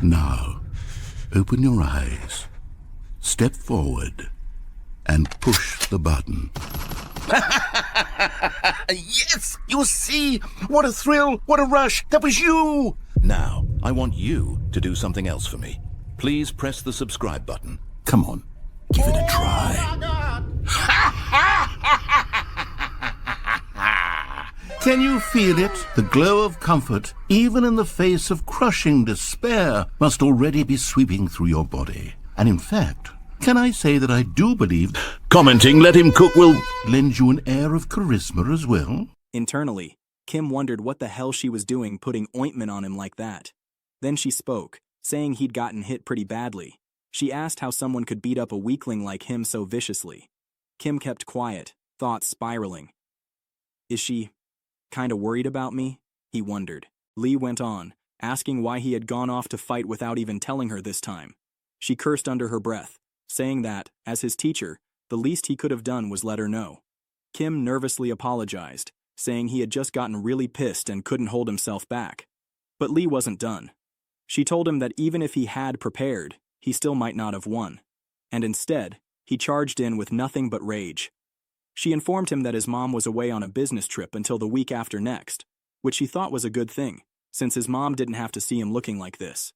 Now, open your eyes, step forward, and push the button. Yes! You see! What a thrill! What a rush! That was you! now I want you to do something else for me. Please press the subscribe button. Come on, give it a try. Can you feel it? The glow of comfort, even in the face of crushing despair, must already be sweeping through your body. And in fact, can I say that I do believe commenting "let him cook" will lend you an air of charisma as well? Internally, Kim wondered what the hell she was doing putting ointment on him like that. Then she spoke, saying he'd gotten hit pretty badly. She asked how someone could beat up a weakling like him so viciously. Kim kept quiet, thoughts spiraling. Is she kinda worried about me? He wondered. Lee went on, asking why he had gone off to fight without even telling her this time. She cursed under her breath, saying that, as his teacher, the least he could have done was let her know. Kim nervously apologized, saying he had just gotten really pissed and couldn't hold himself back. But Lee wasn't done. She told him that even if he had prepared, he still might not have won. And instead, he charged in with nothing but rage. She informed him that his mom was away on a business trip until the week after next, which she thought was a good thing, since his mom didn't have to see him looking like this.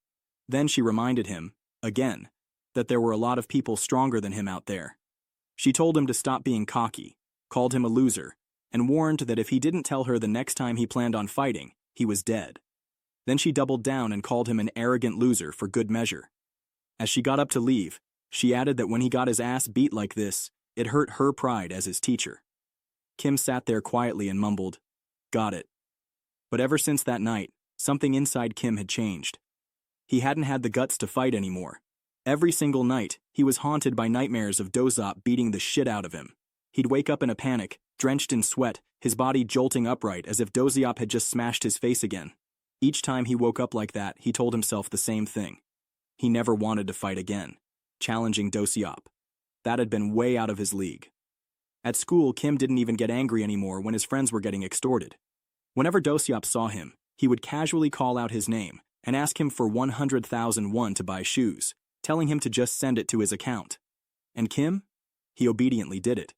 Then she reminded him, again, that there were a lot of people stronger than him out there. She told him to stop being cocky, called him a loser, and warned that if he didn't tell her the next time he planned on fighting, he was dead. Then she doubled down and called him an arrogant loser for good measure. As she got up to leave, she added that when he got his ass beat like this, it hurt her pride as his teacher. Kim sat there quietly and mumbled, "Got it." But ever since that night, something inside Kim had changed. He hadn't had the guts to fight anymore. Every single night, he was haunted by nightmares of Dozop beating the shit out of him. He'd wake up in a panic, drenched in sweat, his body jolting upright as if Dozop had just smashed his face again. Each time he woke up like that, he told himself the same thing. He never wanted to fight again, challenging Dozop. That had been way out of his league. At school, Kim didn't even get angry anymore when his friends were getting extorted. Whenever Dozop saw him, he would casually call out his name and ask him for 100,000 won to buy shoes, telling him to just send it to his account. And Kim? He obediently did it.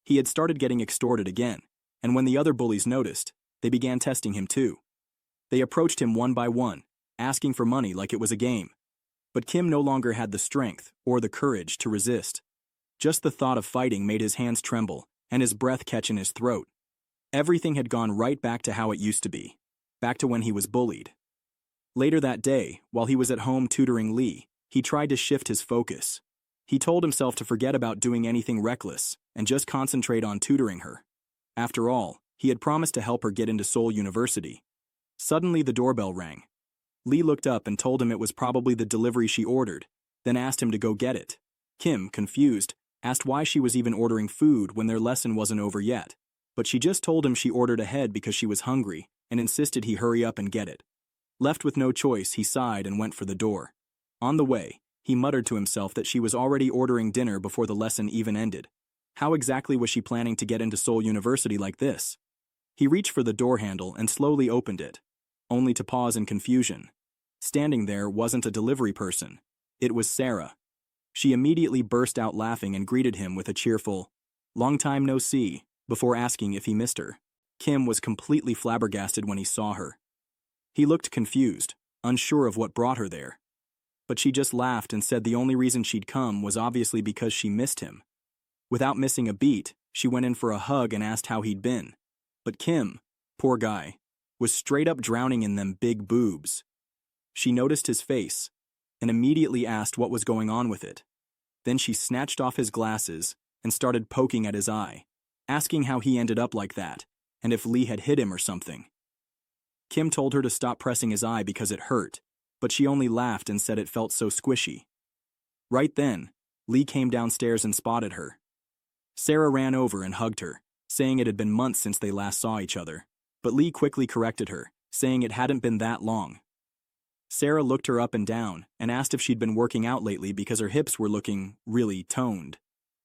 He had started getting extorted again, and when the other bullies noticed, they began testing him too. They approached him one by one, asking for money like it was a game. But Kim no longer had the strength or the courage to resist. Just the thought of fighting made his hands tremble and his breath catch in his throat. Everything had gone right back to how it used to be, back to when he was bullied. Later that day, while he was at home tutoring Lee, he tried to shift his focus. He told himself to forget about doing anything reckless and just concentrate on tutoring her. After all, he had promised to help her get into Seoul University. Suddenly the doorbell rang. Lee looked up and told him it was probably the delivery she ordered, then asked him to go get it. Kim, confused, asked why she was even ordering food when their lesson wasn't over yet, but she just told him she ordered ahead because she was hungry and insisted he hurry up and get it. Left with no choice, he sighed and went for the door. On the way, he muttered to himself that she was already ordering dinner before the lesson even ended. How exactly was she planning to get into Seoul University like this? He reached for the door handle and slowly opened it, only to pause in confusion. Standing there wasn't a delivery person. It was Sarah. She immediately burst out laughing and greeted him with a cheerful, "Long time no see," before asking if he missed her. Kim was completely flabbergasted when he saw her. He looked confused, unsure of what brought her there. But she just laughed and said the only reason she'd come was obviously because she missed him. Without missing a beat, she went in for a hug and asked how he'd been. But Kim, poor guy, was straight up drowning in them big boobs. She noticed his face and immediately asked what was going on with it. Then she snatched off his glasses and started poking at his eye, asking how he ended up like that and if Lee had hit him or something. Kim told her to stop pressing his eye because it hurt, but she only laughed and said it felt so squishy. Right then, Lee came downstairs and spotted her. Sarah ran over and hugged her, saying it had been months since they last saw each other, but Lee quickly corrected her, saying it hadn't been that long. Sarah looked her up and down and asked if she'd been working out lately because her hips were looking really toned.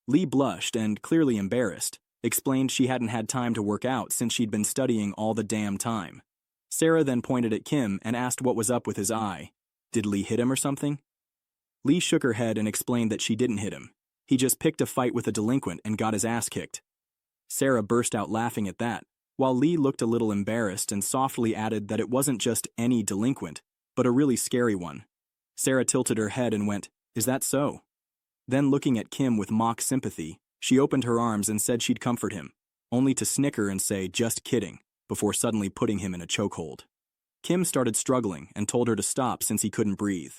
Lee blushed and, clearly embarrassed, explained she hadn't had time to work out since she'd been studying all the damn time. Sarah then pointed at Kim and asked what was up with his eye. Did Lee hit him or something? Lee shook her head and explained that she didn't hit him. He just picked a fight with a delinquent and got his ass kicked. Sarah burst out laughing at that, while Lee looked a little embarrassed and softly added that it wasn't just any delinquent, but a really scary one. Sarah tilted her head and went, "Is that so?" Then looking at Kim with mock sympathy, she opened her arms and said she'd comfort him, only to snicker and say, "Just kidding," before suddenly putting him in a chokehold. Kim started struggling and told her to stop since he couldn't breathe.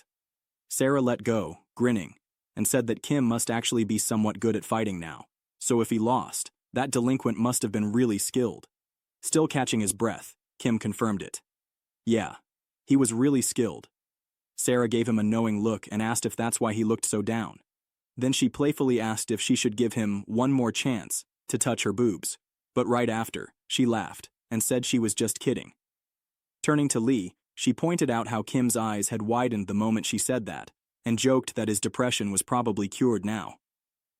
Sarah let go, grinning, and said that Kim must actually be somewhat good at fighting now, so if he lost, that delinquent must have been really skilled. Still catching his breath, Kim confirmed it. Yeah, he was really skilled. Sarah gave him a knowing look and asked if that's why he looked so down. Then she playfully asked if she should give him one more chance to touch her boobs, but right after, she laughed and said she was just kidding. Turning to Lee, she pointed out how Kim's eyes had widened the moment she said that, and joked that his depression was probably cured now.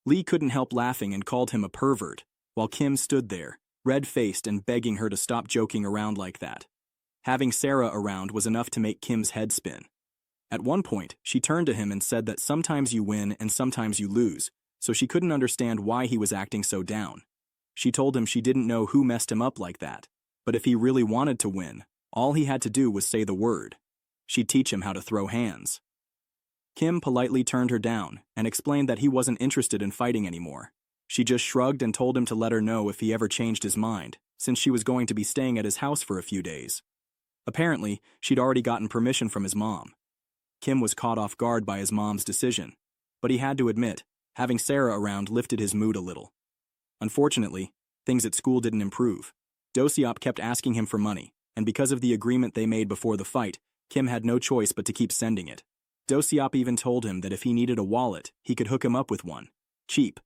Lee couldn't help laughing and called him a pervert, while Kim stood there, red-faced and begging her to stop joking around like that. Having Sarah around was enough to make Kim's head spin. At one point, she turned to him and said that sometimes you win and sometimes you lose, so she couldn't understand why he was acting so down. She told him she didn't know who messed him up like that, but if he really wanted to win, all he had to do was say the word. She'd teach him how to throw hands. Kim politely turned her down and explained that he wasn't interested in fighting anymore. She just shrugged and told him to let her know if he ever changed his mind, since she was going to be staying at his house for a few days. Apparently, she'd already gotten permission from his mom. Kim was caught off guard by his mom's decision, but he had to admit, having Sarah around lifted his mood a little. Unfortunately, things at school didn't improve. Dosiop kept asking him for money, and because of the agreement they made before the fight, Kim had no choice but to keep sending it. Dosiop even told him that if he needed a wallet, he could hook him up with one. Cheap.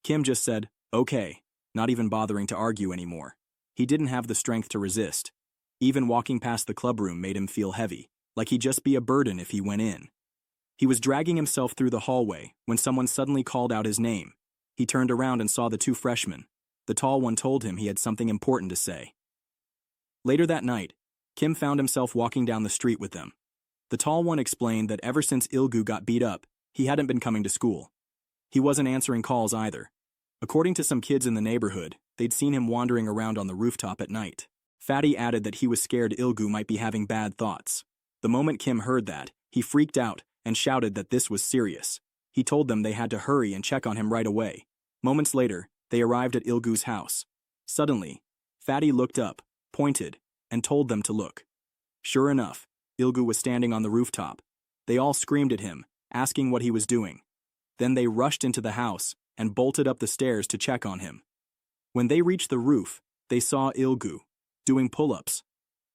Kim just said, okay, not even bothering to argue anymore. He didn't have the strength to resist. Even walking past the clubroom made him feel heavy, like he'd just be a burden if he went in. He was dragging himself through the hallway when someone suddenly called out his name. He turned around and saw the two freshmen. The tall one told him he had something important to say. Later that night, Kim found himself walking down the street with them. The tall one explained that ever since Ilgu got beat up, he hadn't been coming to school. He wasn't answering calls either. According to some kids in the neighborhood, they'd seen him wandering around on the rooftop at night. Fatty added that he was scared Ilgu might be having bad thoughts. The moment Kim heard that, he freaked out and shouted that this was serious. He told them they had to hurry and check on him right away. Moments later, they arrived at Ilgu's house. Suddenly, Fatty looked up, pointed, and told them to look. Sure enough, Ilgu was standing on the rooftop. They all screamed at him, asking what he was doing. Then they rushed into the house and bolted up the stairs to check on him. When they reached the roof, they saw Ilgu doing pull-ups.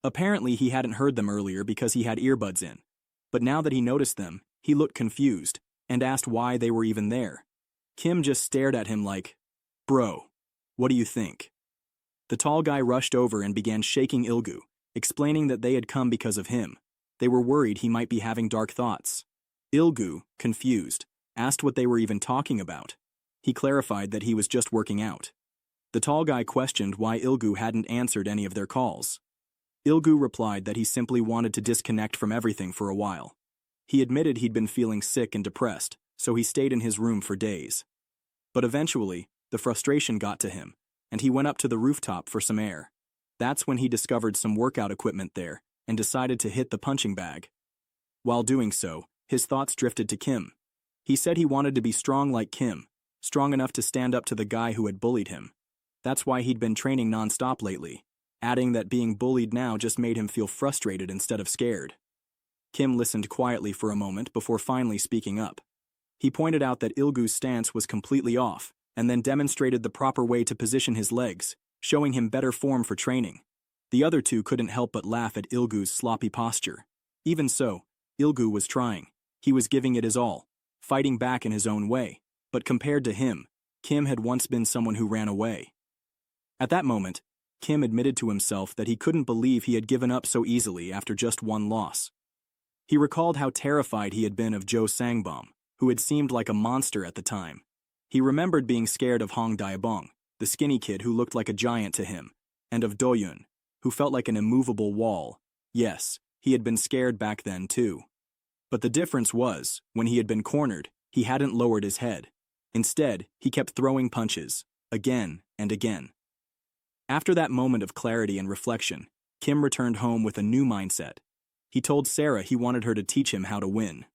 Apparently he hadn't heard them earlier because he had earbuds in. But now that he noticed them, he looked confused and asked why they were even there. Kim just stared at him like, "Bro, what do you think?" The tall guy rushed over and began shaking Ilgu, explaining that they had come because of him. They were worried he might be having dark thoughts. Ilgu, confused, asked what they were even talking about. He clarified that he was just working out. The tall guy questioned why Ilgu hadn't answered any of their calls. Ilgu replied that he simply wanted to disconnect from everything for a while. He admitted he'd been feeling sick and depressed, so he stayed in his room for days. But eventually, the frustration got to him, and he went up to the rooftop for some air. That's when he discovered some workout equipment there and decided to hit the punching bag. While doing so, his thoughts drifted to Kim. He said he wanted to be strong like Kim, strong enough to stand up to the guy who had bullied him. That's why he'd been training nonstop lately, adding that being bullied now just made him feel frustrated instead of scared. Kim listened quietly for a moment before finally speaking up. He pointed out that Ilgu's stance was completely off, and then demonstrated the proper way to position his legs, showing him better form for training. The other two couldn't help but laugh at Ilgu's sloppy posture. Even so, Ilgu was trying. He was giving it his all, fighting back in his own way, but compared to him, Kim had once been someone who ran away. At that moment, Kim admitted to himself that he couldn't believe he had given up so easily after just one loss. He recalled how terrified he had been of Jo Sangbom, who had seemed like a monster at the time. He remembered being scared of Hong Daebong, the skinny kid who looked like a giant to him, and of Dae-Hyun, who felt like an immovable wall. Yes, he had been scared back then too. But the difference was, when he had been cornered, he hadn't lowered his head. Instead, he kept throwing punches, again and again. After that moment of clarity and reflection, Kim returned home with a new mindset. He told Sarah he wanted her to teach him how to win.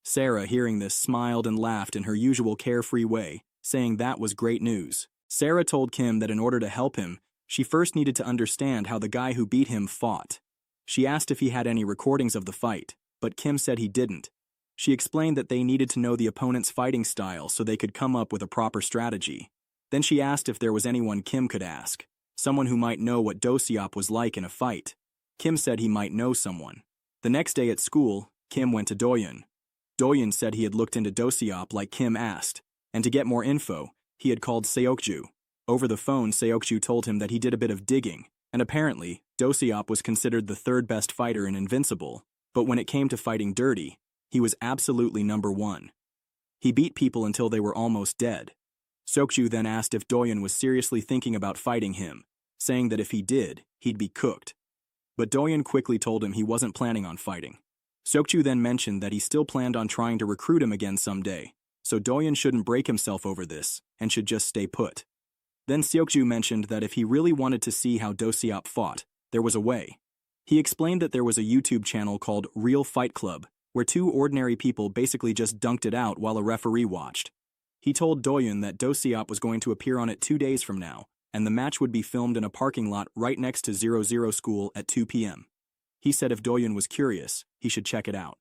Sarah, hearing this, smiled and laughed in her usual carefree way, saying that was great news. Sarah told Kim that in order to help him, she first needed to understand how the guy who beat him fought. She asked if he had any recordings of the fight, but Kim said he didn't. She explained that they needed to know the opponent's fighting style so they could come up with a proper strategy. Then she asked if there was anyone Kim could ask. someone who might know what Do-seop was like in a fight. Kim said he might know someone. The next day at school, Kim went to Dae-Hyun. Dae-Hyun said he had looked into Do-seop like Kim asked, and to get more info, he had called Seokju. Over the phone, Seokju told him that he did a bit of digging, and apparently, Do-seop was considered the third best fighter in Invincible, but when it came to fighting dirty, he was absolutely number one. He beat people until they were almost dead. Seokju then asked if Dae-Hyun was seriously thinking about fighting him, saying that if he did, he'd be cooked. But Dae-Hyun quickly told him he wasn't planning on fighting. Seokju then mentioned that he still planned on trying to recruit him again someday, so Dae-Hyun shouldn't break himself over this and should just stay put. Then Seokju mentioned that if he really wanted to see how Do-seop fought, there was a way. He explained that there was a YouTube channel called Real Fight Club, where two ordinary people basically just dunked it out while a referee watched. He told Dae-Hyun that Do-seop was going to appear on it 2 days from now, and the match would be filmed in a parking lot right next to 00 School at 2 p.m. He said if Dae-Hyun was curious, he should check it out.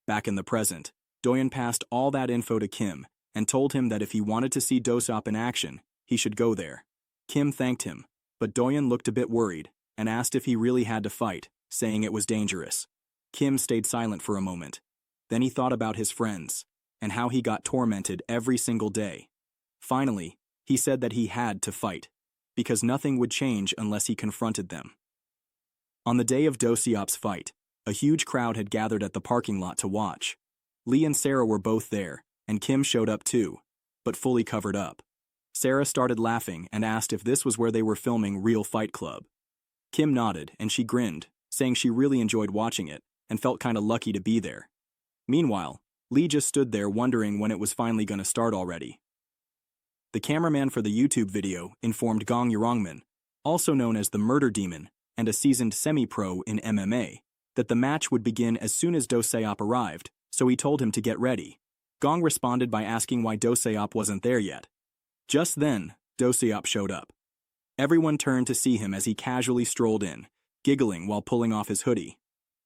Back in the present, Dae-Hyun passed all that info to Kim and told him that if he wanted to see Do-seop in action, he should go there. Kim thanked him, but Dae-Hyun looked a bit worried and asked if he really had to fight, saying it was dangerous. Kim stayed silent for a moment. Then he thought about his friends and how he got tormented every single day. Finally, he said that he had to fight, because nothing would change unless he confronted them. On the day of Do-seop's fight, a huge crowd had gathered at the parking lot to watch. Lee and Sarah were both there, and Kim showed up too, but fully covered up. Sarah started laughing and asked if this was where they were filming Real Fight Club. Kim nodded and she grinned, saying she really enjoyed watching it and felt kinda lucky to be there. Meanwhile, Lee just stood there wondering when it was finally gonna start already. The cameraman for the YouTube video informed Gong Yurongman, also known as the Murder Demon and a seasoned semi-pro in MMA, that the match would begin as soon as Do-seop arrived, so he told him to get ready. Gong responded by asking why Do-seop wasn't there yet. Just then, Do-seop showed up. Everyone turned to see him as he casually strolled in, giggling while pulling off his hoodie.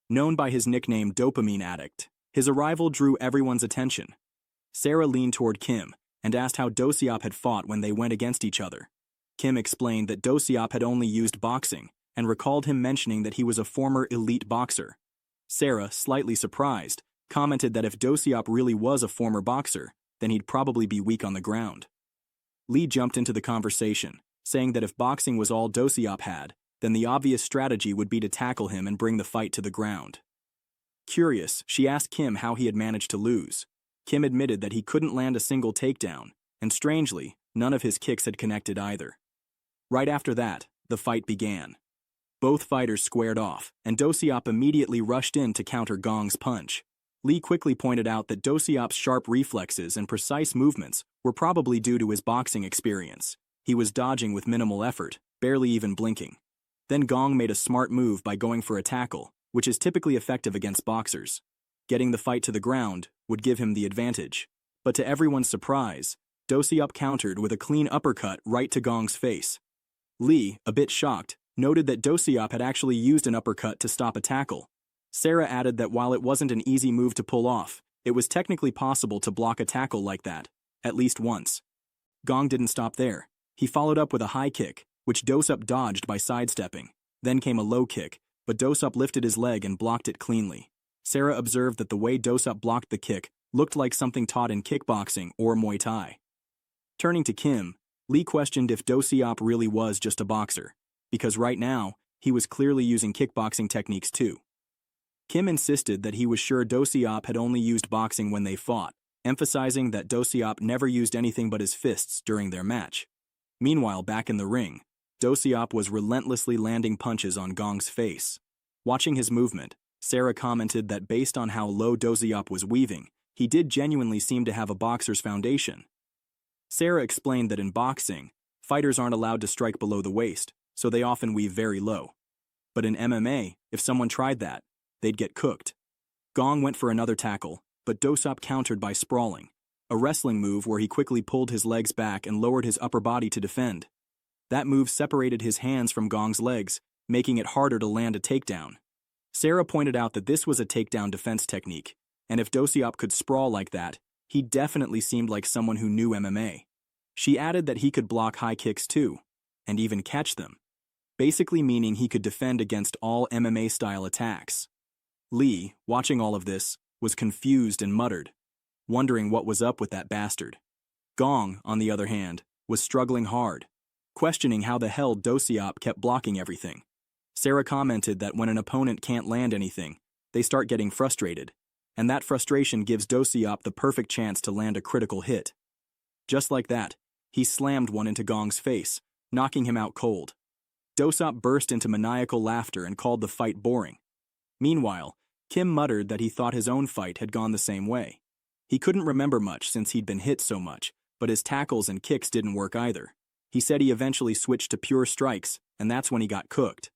Known by his nickname Dopamine Addict, his arrival drew everyone's attention. Sarah leaned toward Kim and asked how Do-seop had fought when they went against each other. Kim explained that Do-seop had only used boxing and recalled him mentioning that he was a former elite boxer. Sarah, slightly surprised, commented that if Do-seop really was a former boxer, then he'd probably be weak on the ground. Lee jumped into the conversation, saying that if boxing was all Do-seop had, then the obvious strategy would be to tackle him and bring the fight to the ground. Curious, she asked Kim how he had managed to lose. Kim admitted that he couldn't land a single takedown, and strangely, none of his kicks had connected either. Right after that, the fight began. Both fighters squared off, and Do-seop immediately rushed in to counter Gong's punch. Lee quickly pointed out that Do-seop's sharp reflexes and precise movements were probably due to his boxing experience. He was dodging with minimal effort, barely even blinking. Then Gong made a smart move by going for a tackle, which is typically effective against boxers. Getting the fight to the ground would give him the advantage. But to everyone's surprise, Do-seop countered with a clean uppercut right to Gong's face. Lee, a bit shocked, noted that Do-seop had actually used an uppercut to stop a tackle. Sarah added that while it wasn't an easy move to pull off, it was technically possible to block a tackle like that, at least once. Gong didn't stop there. He followed up with a high kick, which Do-seop dodged by sidestepping. Then came a low kick, but Do-seop lifted his leg and blocked it cleanly. Sarah observed that the way Do-seop blocked the kick looked like something taught in kickboxing or Muay Thai. Turning to Kim, Lee questioned if Do-seop really was just a boxer, because right now, he was clearly using kickboxing techniques too. Kim insisted that he was sure Do-seop had only used boxing when they fought, emphasizing that Do-seop never used anything but his fists during their match. Meanwhile, back in the ring, Do-seop was relentlessly landing punches on Gong's face. Watching his movement, Sarah commented that based on how low Do-seop was weaving, he did genuinely seem to have a boxer's foundation. Sarah explained that in boxing, fighters aren't allowed to strike below the waist, so they often weave very low. But in MMA, if someone tried that, they'd get cooked. Gong went for another tackle, but Do-seop countered by sprawling, a wrestling move where he quickly pulled his legs back and lowered his upper body to defend. That move separated his hands from Gong's legs, making it harder to land a takedown. Sarah pointed out that this was a takedown defense technique, and if Do-seop could sprawl like that, he definitely seemed like someone who knew MMA. She added that he could block high kicks too, and even catch them, basically meaning he could defend against all MMA-style attacks. Lee, watching all of this, was confused and muttered, wondering what was up with that bastard. Gong, on the other hand, was struggling hard, questioning how the hell Do-seop kept blocking everything. Sarah commented that when an opponent can't land anything, they start getting frustrated, and that frustration gives Do-seop the perfect chance to land a critical hit. Just like that, he slammed one into Gong's face, knocking him out cold. Do-seop burst into maniacal laughter and called the fight boring. Meanwhile, Kim muttered that he thought his own fight had gone the same way. He couldn't remember much since he'd been hit so much, but his tackles and kicks didn't work either. He said he eventually switched to pure strikes, and that's when he got cooked.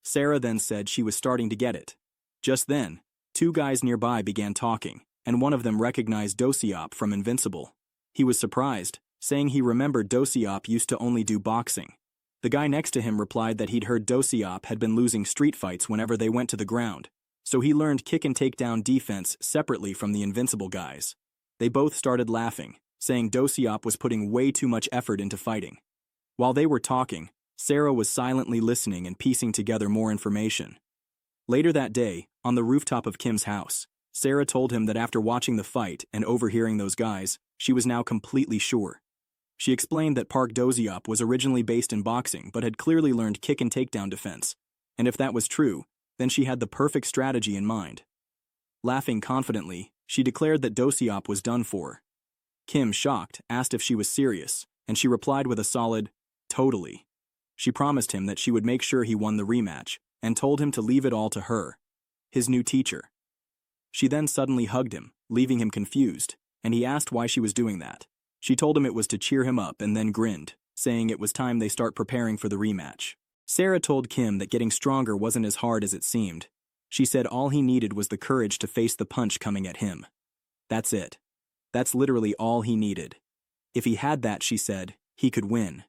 Sarah then said she was starting to get it. Just then, two guys nearby began talking, and one of them recognized Do-seop from Invincible. He was surprised, saying he remembered Do-seop used to only do boxing. The guy next to him replied that he'd heard Do-seop had been losing street fights whenever they went to the ground, so he learned kick and takedown defense separately from the Invincible guys. They both started laughing, saying Do-seop was putting way too much effort into fighting. While they were talking, Sarah was silently listening and piecing together more information. Later that day, on the rooftop of Kim's house, Sarah told him that after watching the fight and overhearing those guys, she was now completely sure. She explained that Park Do-seop was originally based in boxing but had clearly learned kick and takedown defense, and if that was true, then she had the perfect strategy in mind. Laughing confidently, she declared that Do-seop was done for. Kim, shocked, asked if she was serious, and she replied with a solid, "Totally." She promised him that she would make sure he won the rematch, and told him to leave it all to her, his new teacher. She then suddenly hugged him, leaving him confused, and he asked why she was doing that. She told him it was to cheer him up and then grinned, saying it was time they start preparing for the rematch. Sarah told Kim that getting stronger wasn't as hard as it seemed. She said all he needed was the courage to face the punch coming at him. That's it. That's literally all he needed. If he had that, she said, he could win.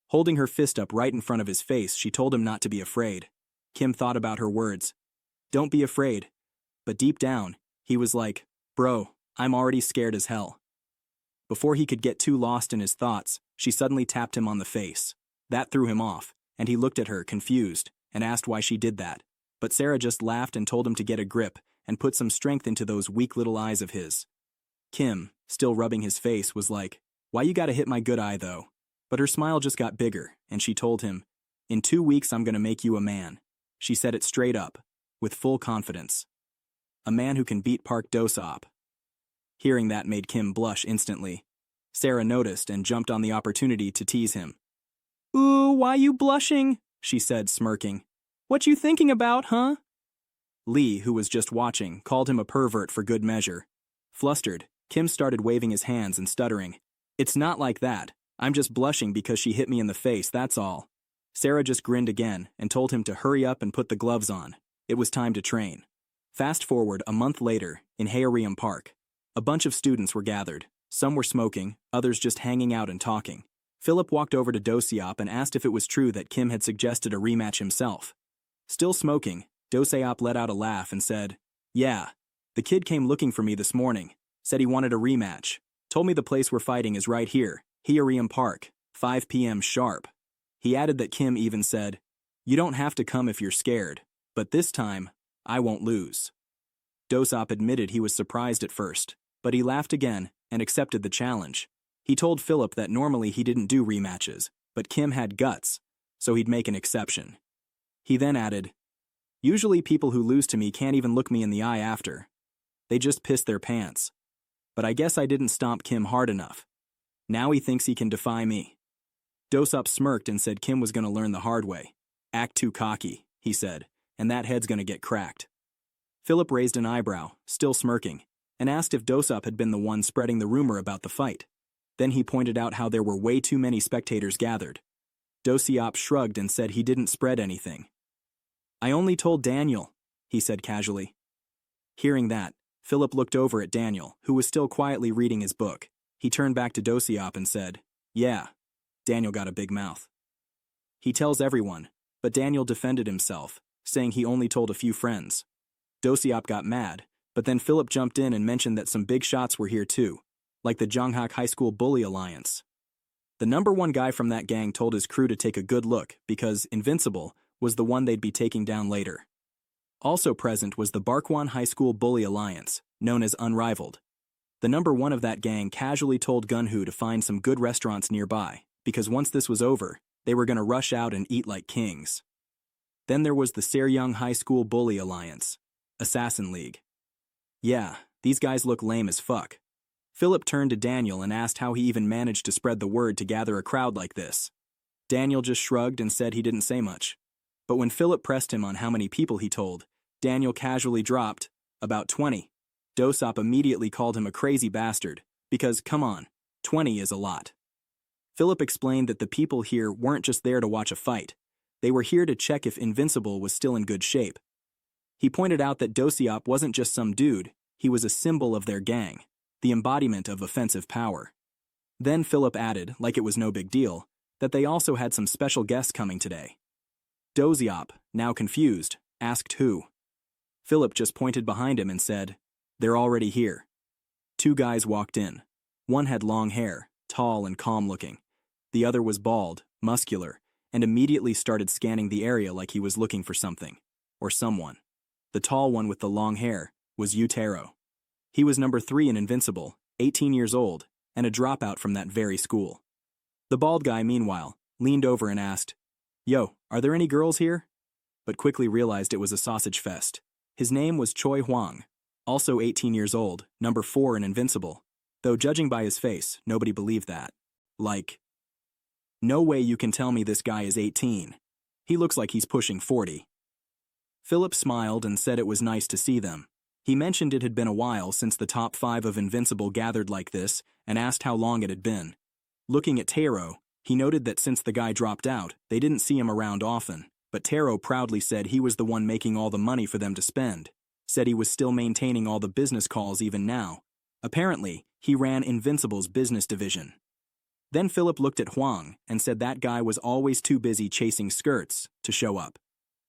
Holding her fist up right in front of his face, she told him not to be afraid. Kim thought about her words. Don't be afraid. But deep down, he was like, bro, I'm already scared as hell. Before he could get too lost in his thoughts, she suddenly tapped him on the face. That threw him off, and he looked at her, confused, and asked why she did that. But Sarah just laughed and told him to get a grip and put some strength into those weak little eyes of his. Kim, still rubbing his face, was like, why you gotta hit my good eye though? But her smile just got bigger, and she told him, in 2 weeks I'm gonna make you a man. She said it straight up, with full confidence. A man who can beat Park Do-seop. Hearing that made Kim blush instantly. Sarah noticed and jumped on the opportunity to tease him. Ooh, why you blushing? She said, smirking. What you thinking about, huh? Lee, who was just watching, called him a pervert for good measure. Flustered, Kim started waving his hands and stuttering. It's not like that. I'm just blushing because she hit me in the face, that's all. Sarah just grinned again and told him to hurry up and put the gloves on. It was time to train. Fast forward a month later, in Haereum Park. A bunch of students were gathered. Some were smoking, others just hanging out and talking. Philip walked over to Do-seop and asked if it was true that Kim had suggested a rematch himself. Still smoking, Do-seop let out a laugh and said, yeah, the kid came looking for me this morning, said he wanted a rematch, told me the place we're fighting is right here, Haereum Park, 5 p.m. sharp. He added that Kim even said, you don't have to come if you're scared, but this time, I won't lose. Do-seop admitted he was surprised at first, but he laughed again and accepted the challenge. He told Philip that normally he didn't do rematches, but Kim had guts, so he'd make an exception. He then added, usually people who lose to me can't even look me in the eye after. They just piss their pants. But I guess I didn't stomp Kim hard enough. Now he thinks he can defy me. Do-seop smirked and said Kim was going to learn the hard way. Act too cocky, he said, and that head's going to get cracked. Philip raised an eyebrow, still smirking, and asked if Do-seop had been the one spreading the rumor about the fight. Then he pointed out how there were way too many spectators gathered. Do-seop shrugged and said he didn't spread anything. I only told Daniel, he said casually. Hearing that, Philip looked over at Daniel, who was still quietly reading his book. He turned back to Do-seop and said, yeah. Daniel got a big mouth. He tells everyone, but Daniel defended himself, saying he only told a few friends. Do-seop got mad, but then Philip jumped in and mentioned that some big shots were here too, like the Jonghak High School Bully Alliance. The number one guy from that gang told his crew to take a good look because Invincible was the one they'd be taking down later. Also present was the Barkwon High School Bully Alliance, known as Unrivaled. The number one of that gang casually told Gunhu to find some good restaurants nearby, because once this was over, they were going to rush out and eat like kings. Then there was the Seryung High School Bully Alliance, Assassin League. Yeah, these guys look lame as fuck. Philip turned to Daniel and asked how he even managed to spread the word to gather a crowd like this. Daniel just shrugged and said he didn't say much. But when Philip pressed him on how many people he told, Daniel casually dropped, about 20. Dosop immediately called him a crazy bastard, because, come on, 20 is a lot. Philip explained that the people here weren't just there to watch a fight. They were here to check if Invincible was still in good shape. He pointed out that Dosiop wasn't just some dude, he was a symbol of their gang, the embodiment of offensive power. Then Philip added, like it was no big deal, that they also had some special guests coming today. Dosiop, now confused, asked who. Philip just pointed behind him and said, "They're already here." Two guys walked in. One had long hair, tall and calm-looking. The other was bald, muscular, and immediately started scanning the area like he was looking for something, or someone. The tall one with the long hair was Yutaro. He was number 3 in Invincible, 18 years old, and a dropout from that very school. The bald guy, meanwhile, leaned over and asked, "Yo, are there any girls here?" But quickly realized it was a sausage fest. His name was Choi Hwang, also 18 years old, number 4 in Invincible, though judging by his face, nobody believed that. Like, no way you can tell me this guy is 18. He looks like he's pushing 40. Philip smiled and said it was nice to see them. He mentioned it had been a while since the top 5 of Invincible gathered like this and asked how long it had been. Looking at Taro, he noted that since the guy dropped out, they didn't see him around often, but Taro proudly said he was the one making all the money for them to spend, said he was still maintaining all the business calls even now. Apparently, he ran Invincible's business division. Then Philip looked at Hwang and said that guy was always too busy chasing skirts to show up.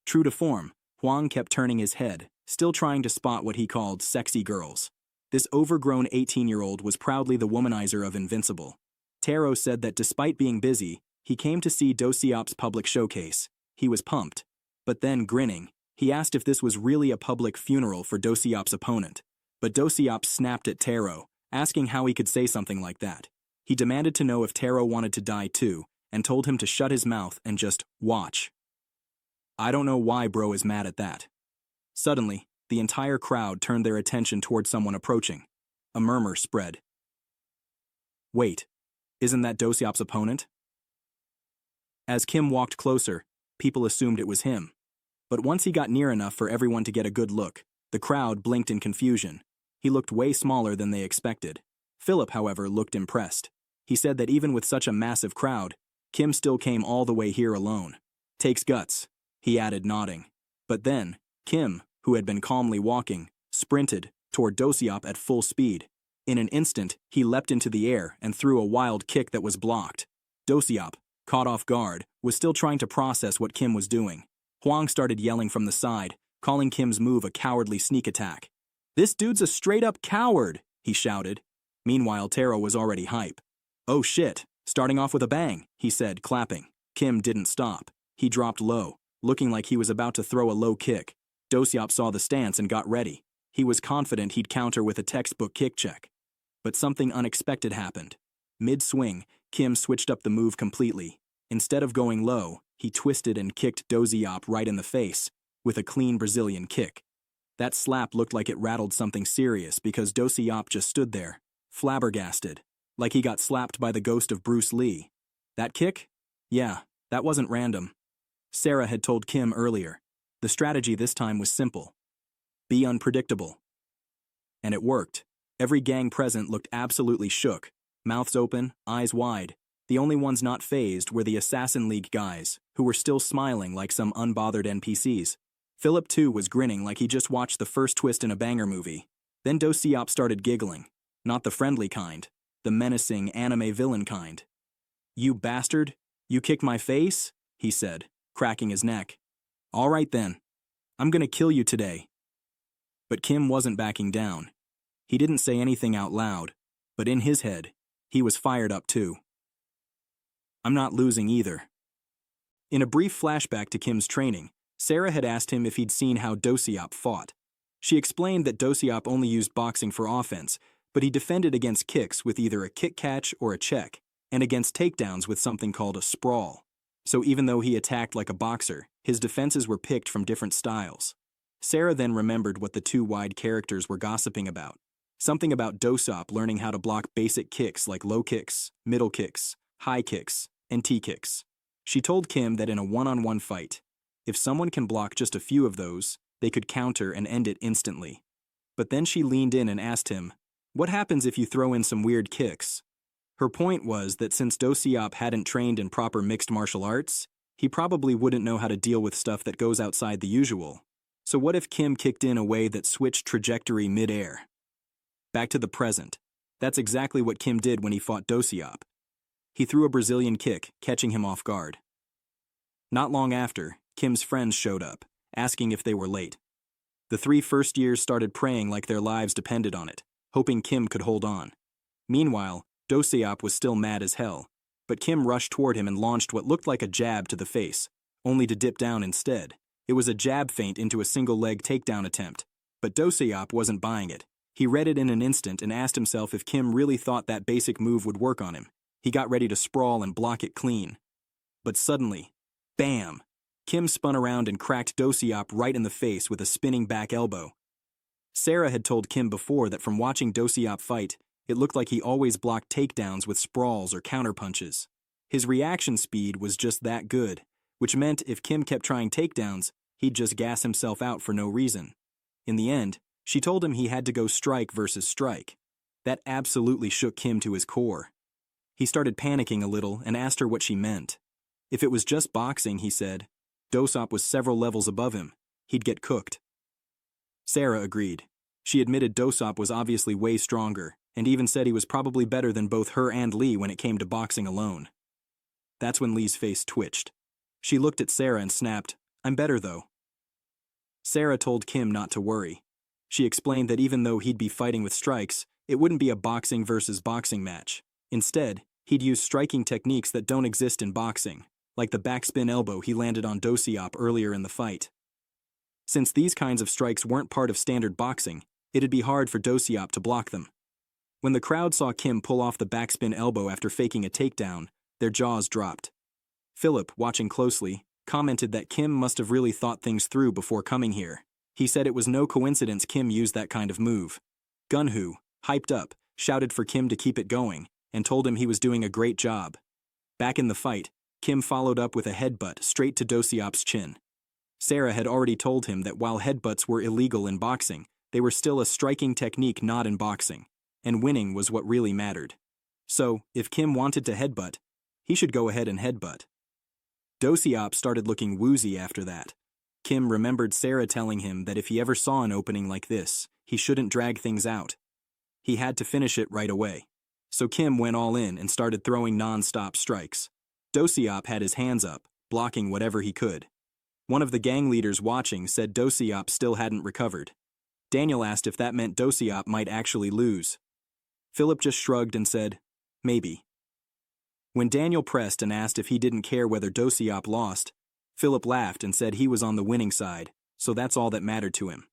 True to form, Hwang kept turning his head, still trying to spot what he called sexy girls. This overgrown 18-year-old was proudly the womanizer of Invincible. Taro said that despite being busy, he came to see Dosiop's public showcase. He was pumped. But then, grinning, he asked if this was really a public funeral for Dosiop's opponent. But Dosiop snapped at Taro, asking how he could say something like that. He demanded to know if Taro wanted to die too, and told him to shut his mouth and just watch. I don't know why bro is mad at that. Suddenly, the entire crowd turned their attention toward someone approaching. A murmur spread. Wait, isn't that Dosiop's opponent? As Kim walked closer, people assumed it was him. But once he got near enough for everyone to get a good look, the crowd blinked in confusion. He looked way smaller than they expected. Philip, however, looked impressed. He said that even with such a massive crowd, Kim still came all the way here alone. Takes guts, he added, nodding. But then, Kim, who had been calmly walking, sprinted toward Dosiop at full speed. In an instant, he leapt into the air and threw a wild kick that was blocked. Dosiop, caught off guard, was still trying to process what Kim was doing. Hwang started yelling from the side, calling Kim's move a cowardly sneak attack. "This dude's a straight-up coward," he shouted. Meanwhile, Taro was already hype. "Oh shit, starting off with a bang," he said, clapping. Kim didn't stop. He dropped low, looking like he was about to throw a low kick. Dosiop saw the stance and got ready. He was confident he'd counter with a textbook kick check. But something unexpected happened. Mid-swing, Kim switched up the move completely. Instead of going low, he twisted and kicked Dosiop right in the face, with a clean Brazilian kick. That slap looked like it rattled something serious because Dosiop just stood there, flabbergasted, like he got slapped by the ghost of Bruce Lee. That kick? Yeah, that wasn't random. Sarah had told Kim earlier. The strategy this time was simple. Be unpredictable. And it worked. Every gang present looked absolutely shook, mouths open, eyes wide. The only ones not fazed were the Assassin League guys, who were still smiling like some unbothered NPCs. Philip, too, was grinning like he just watched the first twist in a banger movie. Then Dosiop started giggling. Not the friendly kind, the menacing anime villain kind. "You bastard, you kicked my face?" he said, cracking his neck. "All right then. I'm gonna kill you today." But Kim wasn't backing down. He didn't say anything out loud, but in his head, he was fired up too. I'm not losing either. In a brief flashback to Kim's training, Sarah had asked him if he'd seen how Dae-Hyun fought. She explained that Dae-Hyun only used boxing for offense, but he defended against kicks with either a kick catch or a check, and against takedowns with something called a sprawl. So even though he attacked like a boxer, his defenses were picked from different styles. Sarah then remembered what the two wide characters were gossiping about. Something about Dae-Hyun learning how to block basic kicks like low kicks, middle kicks, high kicks, and T-kicks. She told Kim that in a one-on-one fight, if someone can block just a few of those, they could counter and end it instantly. But then she leaned in and asked him, "What happens if you throw in some weird kicks?" Her point was that since Dae-Hyun hadn't trained in proper mixed martial arts, he probably wouldn't know how to deal with stuff that goes outside the usual. So what if Kim kicked in a way that switched trajectory mid-air? Back to the present. That's exactly what Kim did when he fought Dae-Hyun. He threw a Brazilian kick, catching him off guard. Not long after, Kim's friends showed up, asking if they were late. The three first years started praying like their lives depended on it, hoping Kim could hold on. Meanwhile, Dae-Hyun was still mad as hell, but Kim rushed toward him and launched what looked like a jab to the face, only to dip down instead. It was a jab feint into a single-leg takedown attempt, but Dae-Hyun wasn't buying it. He read it in an instant and asked himself if Kim really thought that basic move would work on him. He got ready to sprawl and block it clean. But suddenly, bam! Kim spun around and cracked Dae-Hyun right in the face with a spinning back elbow. Sarah had told Kim before that from watching Dae-Hyun fight, it looked like he always blocked takedowns with sprawls or counterpunches. His reaction speed was just that good, which meant if Kim kept trying takedowns, he'd just gas himself out for no reason. In the end, she told him he had to go strike versus strike. That absolutely shook Kim to his core. He started panicking a little and asked her what she meant. If it was just boxing, he said, Dae-Hyun was several levels above him. He'd get cooked. Sarah agreed. She admitted Dae-Hyun was obviously way stronger, and even said he was probably better than both her and Lee when it came to boxing alone. That's when Lee's face twitched. She looked at Sarah and snapped, "I'm better though." Sarah told Kim not to worry. She explained that even though he'd be fighting with strikes, it wouldn't be a boxing versus boxing match. Instead, he'd use striking techniques that don't exist in boxing, like the backspin elbow he landed on Dae-Hyun earlier in the fight. Since these kinds of strikes weren't part of standard boxing, it'd be hard for Dae-Hyun to block them. When the crowd saw Kim pull off the backspin elbow after faking a takedown, their jaws dropped. Philip, watching closely, commented that Kim must have really thought things through before coming here. He said it was no coincidence Kim used that kind of move. Gunhu, hyped up, shouted for Kim to keep it going, and told him he was doing a great job. Back in the fight, Kim followed up with a headbutt straight to Dae-Hyun's chin. Sarah had already told him that while headbutts were illegal in boxing, they were still a striking technique not in boxing, and winning was what really mattered. So, if Kim wanted to headbutt, he should go ahead and headbutt. Dae-Hyun started looking woozy after that. Kim remembered Sarah telling him that if he ever saw an opening like this, he shouldn't drag things out. He had to finish it right away. So Kim went all in and started throwing non-stop strikes. Dae-Hyun had his hands up, blocking whatever he could. One of the gang leaders watching said Dae-Hyun still hadn't recovered. Daniel asked if that meant Dae-Hyun might actually lose. Philip just shrugged and said, "Maybe." When Daniel pressed and asked if he didn't care whether Dae-Hyun lost, Philip laughed and said he was on the winning side, so that's all that mattered to him.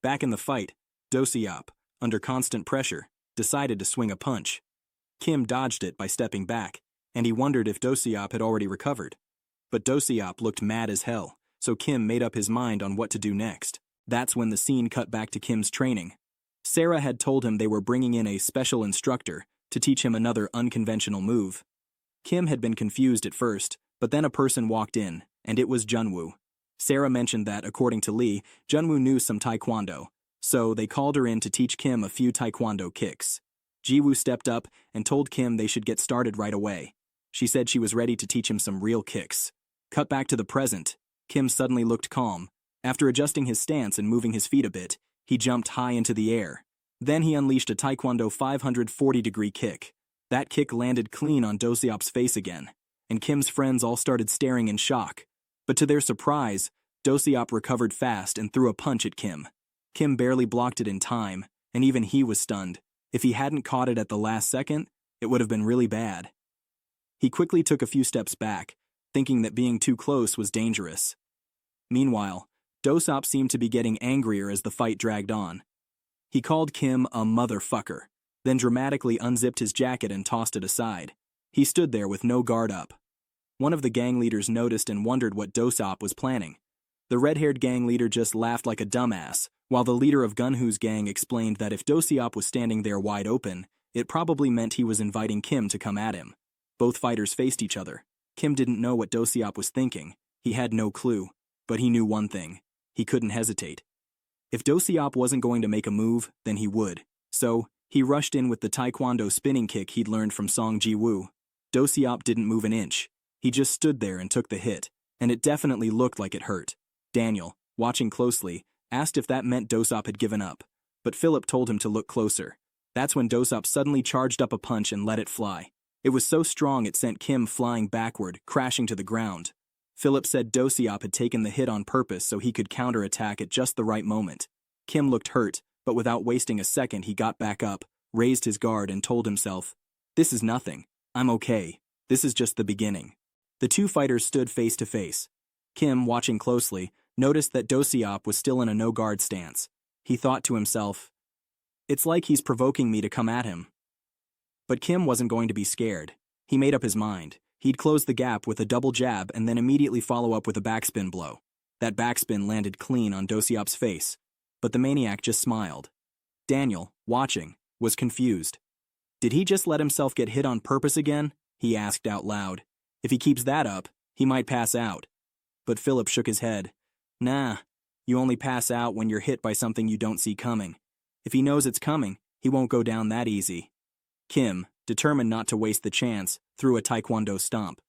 Back in the fight, Dae-Hyun, under constant pressure, decided to swing a punch. Kim dodged it by stepping back, and he wondered if Dae-Hyun had already recovered. But Dae-Hyun looked mad as hell, so Kim made up his mind on what to do next. That's when the scene cut back to Kim's training. Sarah had told him they were bringing in a special instructor to teach him another unconventional move. Kim had been confused at first, but then a person walked in, and it was Junwoo. Sarah mentioned that, according to Lee, Junwoo knew some taekwondo, so they called her in to teach Kim a few taekwondo kicks. Jiwoo stepped up and told Kim they should get started right away. She said she was ready to teach him some real kicks. Cut back to the present. Kim suddenly looked calm. After adjusting his stance and moving his feet a bit, he jumped high into the air. Then he unleashed a taekwondo 540-degree kick. That kick landed clean on Dae-Hyun's face again, and Kim's friends all started staring in shock. But to their surprise, Dae-Hyun recovered fast and threw a punch at Kim. Kim barely blocked it in time, and even he was stunned. If he hadn't caught it at the last second, it would have been really bad. He quickly took a few steps back, thinking that being too close was dangerous. Meanwhile, Dosop seemed to be getting angrier as the fight dragged on. He called Kim a motherfucker, then dramatically unzipped his jacket and tossed it aside. He stood there with no guard up. One of the gang leaders noticed and wondered what Dosop was planning. The red-haired gang leader just laughed like a dumbass, while the leader of Gunhoo's gang explained that if Dosop was standing there wide open, it probably meant he was inviting Kim to come at him. Both fighters faced each other. Kim didn't know what Dosop was thinking. He had no clue. But he knew one thing. He couldn't hesitate. If Dosop wasn't going to make a move, then he would. So, he rushed in with the taekwondo spinning kick he'd learned from Song Ji-woo. Dosop didn't move an inch. He just stood there and took the hit, and it definitely looked like it hurt. Daniel, watching closely, asked if that meant Dosop had given up, but Philip told him to look closer. That's when Dosop suddenly charged up a punch and let it fly. It was so strong it sent Kim flying backward, crashing to the ground. Philip said Dosop had taken the hit on purpose so he could counterattack at just the right moment. Kim looked hurt, but without wasting a second he got back up, raised his guard and told himself, "This is nothing. I'm okay. This is just the beginning." The two fighters stood face to face. Kim, watching closely, noticed that Dosop was still in a no-guard stance. He thought to himself, "It's like he's provoking me to come at him." But Kim wasn't going to be scared. He made up his mind. He'd close the gap with a double jab and then immediately follow up with a backspin blow. That backspin landed clean on Dosop's face, but the maniac just smiled. Daniel, watching, was confused. Did he just let himself get hit on purpose again? He asked out loud. If he keeps that up, he might pass out. But Philip shook his head. Nah, you only pass out when you're hit by something you don't see coming. If he knows it's coming, he won't go down that easy. Kim, determined not to waste the chance, threw a taekwondo stomp.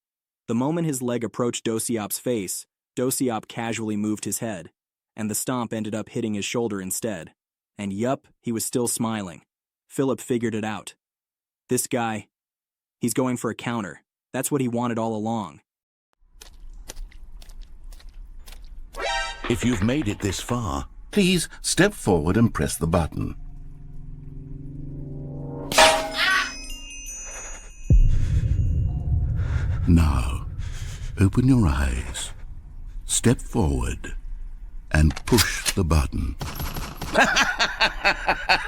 The moment his leg approached Dosop's face, Dosop casually moved his head, and the stomp ended up hitting his shoulder instead. And yup, he was still smiling. Philip figured it out. This guy, he's going for a counter. That's what he wanted all along. If you've made it this far, Please step forward and press the button. Now, open your eyes, step forward, and push the button.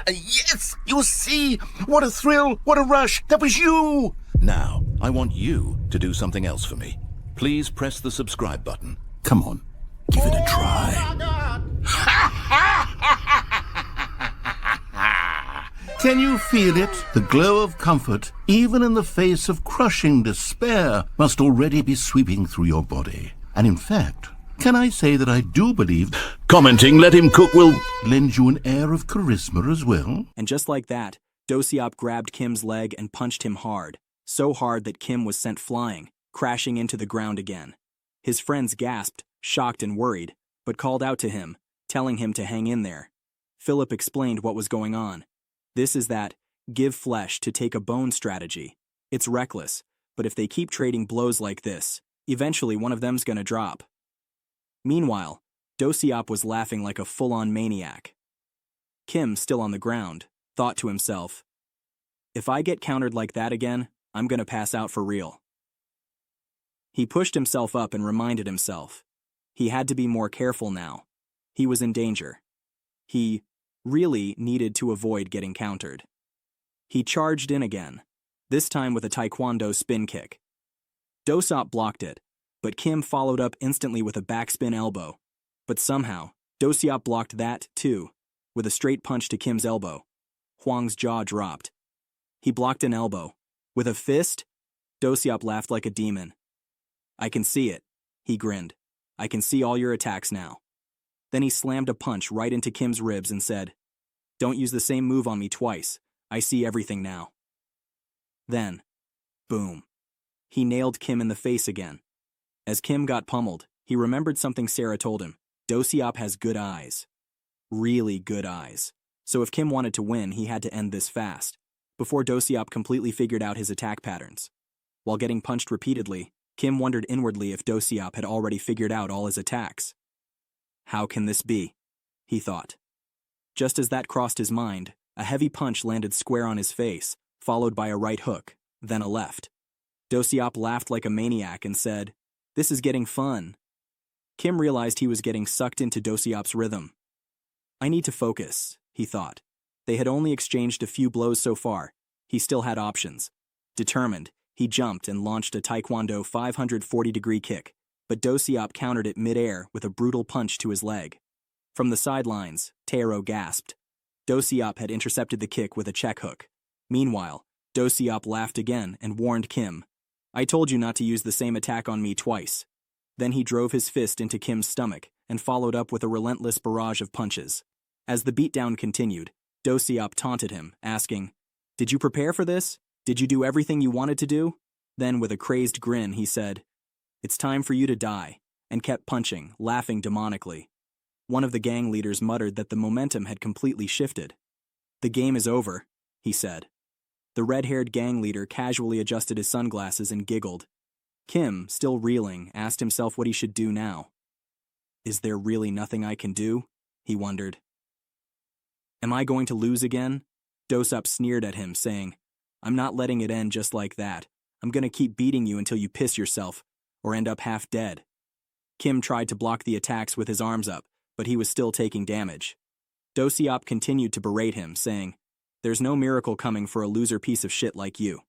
Yes! You see? What a thrill! What a rush! That was you! now I want you to do something else for me. Please press the subscribe button. Come on, give it a try. Can you feel it? The glow of comfort, even in the face of crushing despair, must already be sweeping through your body. And in fact, can I say that I do believe Commenting Let Him Cook will lend you an air of charisma as well? And just like that, Dosop grabbed Kim's leg and punched him hard, so hard that Kim was sent flying, crashing into the ground again. His friends gasped, shocked and worried, but called out to him, telling him to hang in there. Philip explained what was going on. This is that give flesh to take a bone strategy. It's reckless, but if they keep trading blows like this, eventually one of them's gonna drop. Meanwhile, Dosop was laughing like a full-on maniac. Kim, still on the ground, thought to himself, if I get countered like that again, I'm gonna pass out for real. He pushed himself up and reminded himself. He had to be more careful now. He was in danger. He really needed to avoid getting countered. He charged in again, this time with a taekwondo spin kick. Dosop blocked it, but Kim followed up instantly with a backspin elbow. But somehow, Dosop blocked that, too, with a straight punch to Kim's elbow. Hwang's jaw dropped. He blocked an elbow. With a fist? Dosop laughed like a demon. I can see it, he grinned. I can see all your attacks now. Then he slammed a punch right into Kim's ribs and said, don't use the same move on me twice. I see everything now. Then, boom. He nailed Kim in the face again. As Kim got pummeled, he remembered something Sarah told him. Dosop has good eyes. Really good eyes. So if Kim wanted to win, he had to end this fast, before Dosop completely figured out his attack patterns. While getting punched repeatedly, Kim wondered inwardly if Dosop had already figured out all his attacks. How can this be? He thought. Just as that crossed his mind, a heavy punch landed square on his face, followed by a right hook, then a left. Do-seop laughed like a maniac and said, "This is getting fun." Kim realized he was getting sucked into Do-seop's rhythm. "I need to focus," he thought. They had only exchanged a few blows so far. He still had options. Determined, he jumped and launched a Taekwondo 540-degree kick, but Do-seop countered it mid-air with a brutal punch to his leg. From the sidelines, Taero gasped. Do-seop had intercepted the kick with a check hook. Meanwhile, Do-seop laughed again and warned Kim, "I told you not to use the same attack on me twice." Then he drove his fist into Kim's stomach and followed up with a relentless barrage of punches. As the beatdown continued, Do-seop taunted him, asking, "Did you prepare for this? Did you do everything you wanted to do?" Then, with a crazed grin, he said, "It's time for you to die," and kept punching, laughing demonically. One of the gang leaders muttered that the momentum had completely shifted. "The game is over," he said. The red-haired gang leader casually adjusted his sunglasses and giggled. Kim, still reeling, asked himself what he should do now. "Is there really nothing I can do?" he wondered. "Am I going to lose again?" Do-seop sneered at him, saying, "I'm not letting it end just like that. I'm going to keep beating you until you piss yourself, or end up half dead." Kim tried to block the attacks with his arms up, but he was still taking damage. Do-seop continued to berate him, saying, "There's no miracle coming for a loser piece of shit like you."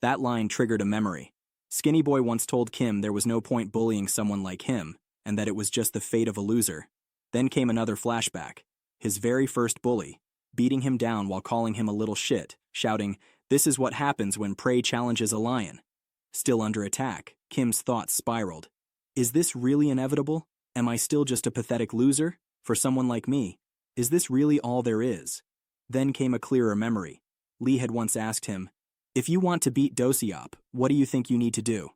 That line triggered a memory. Skinny Boy once told Kim there was no point bullying someone like him, and that it was just the fate of a loser. Then came another flashback. His very first bully, beating him down while calling him a little shit, shouting, "This is what happens when prey challenges a lion." Still under attack, Kim's thoughts spiraled. Is this really inevitable? Am I still just a pathetic loser? For someone like me, is this really all there is? Then came a clearer memory. Lee had once asked him, "If you want to beat Do-seop, what do you think you need to do?"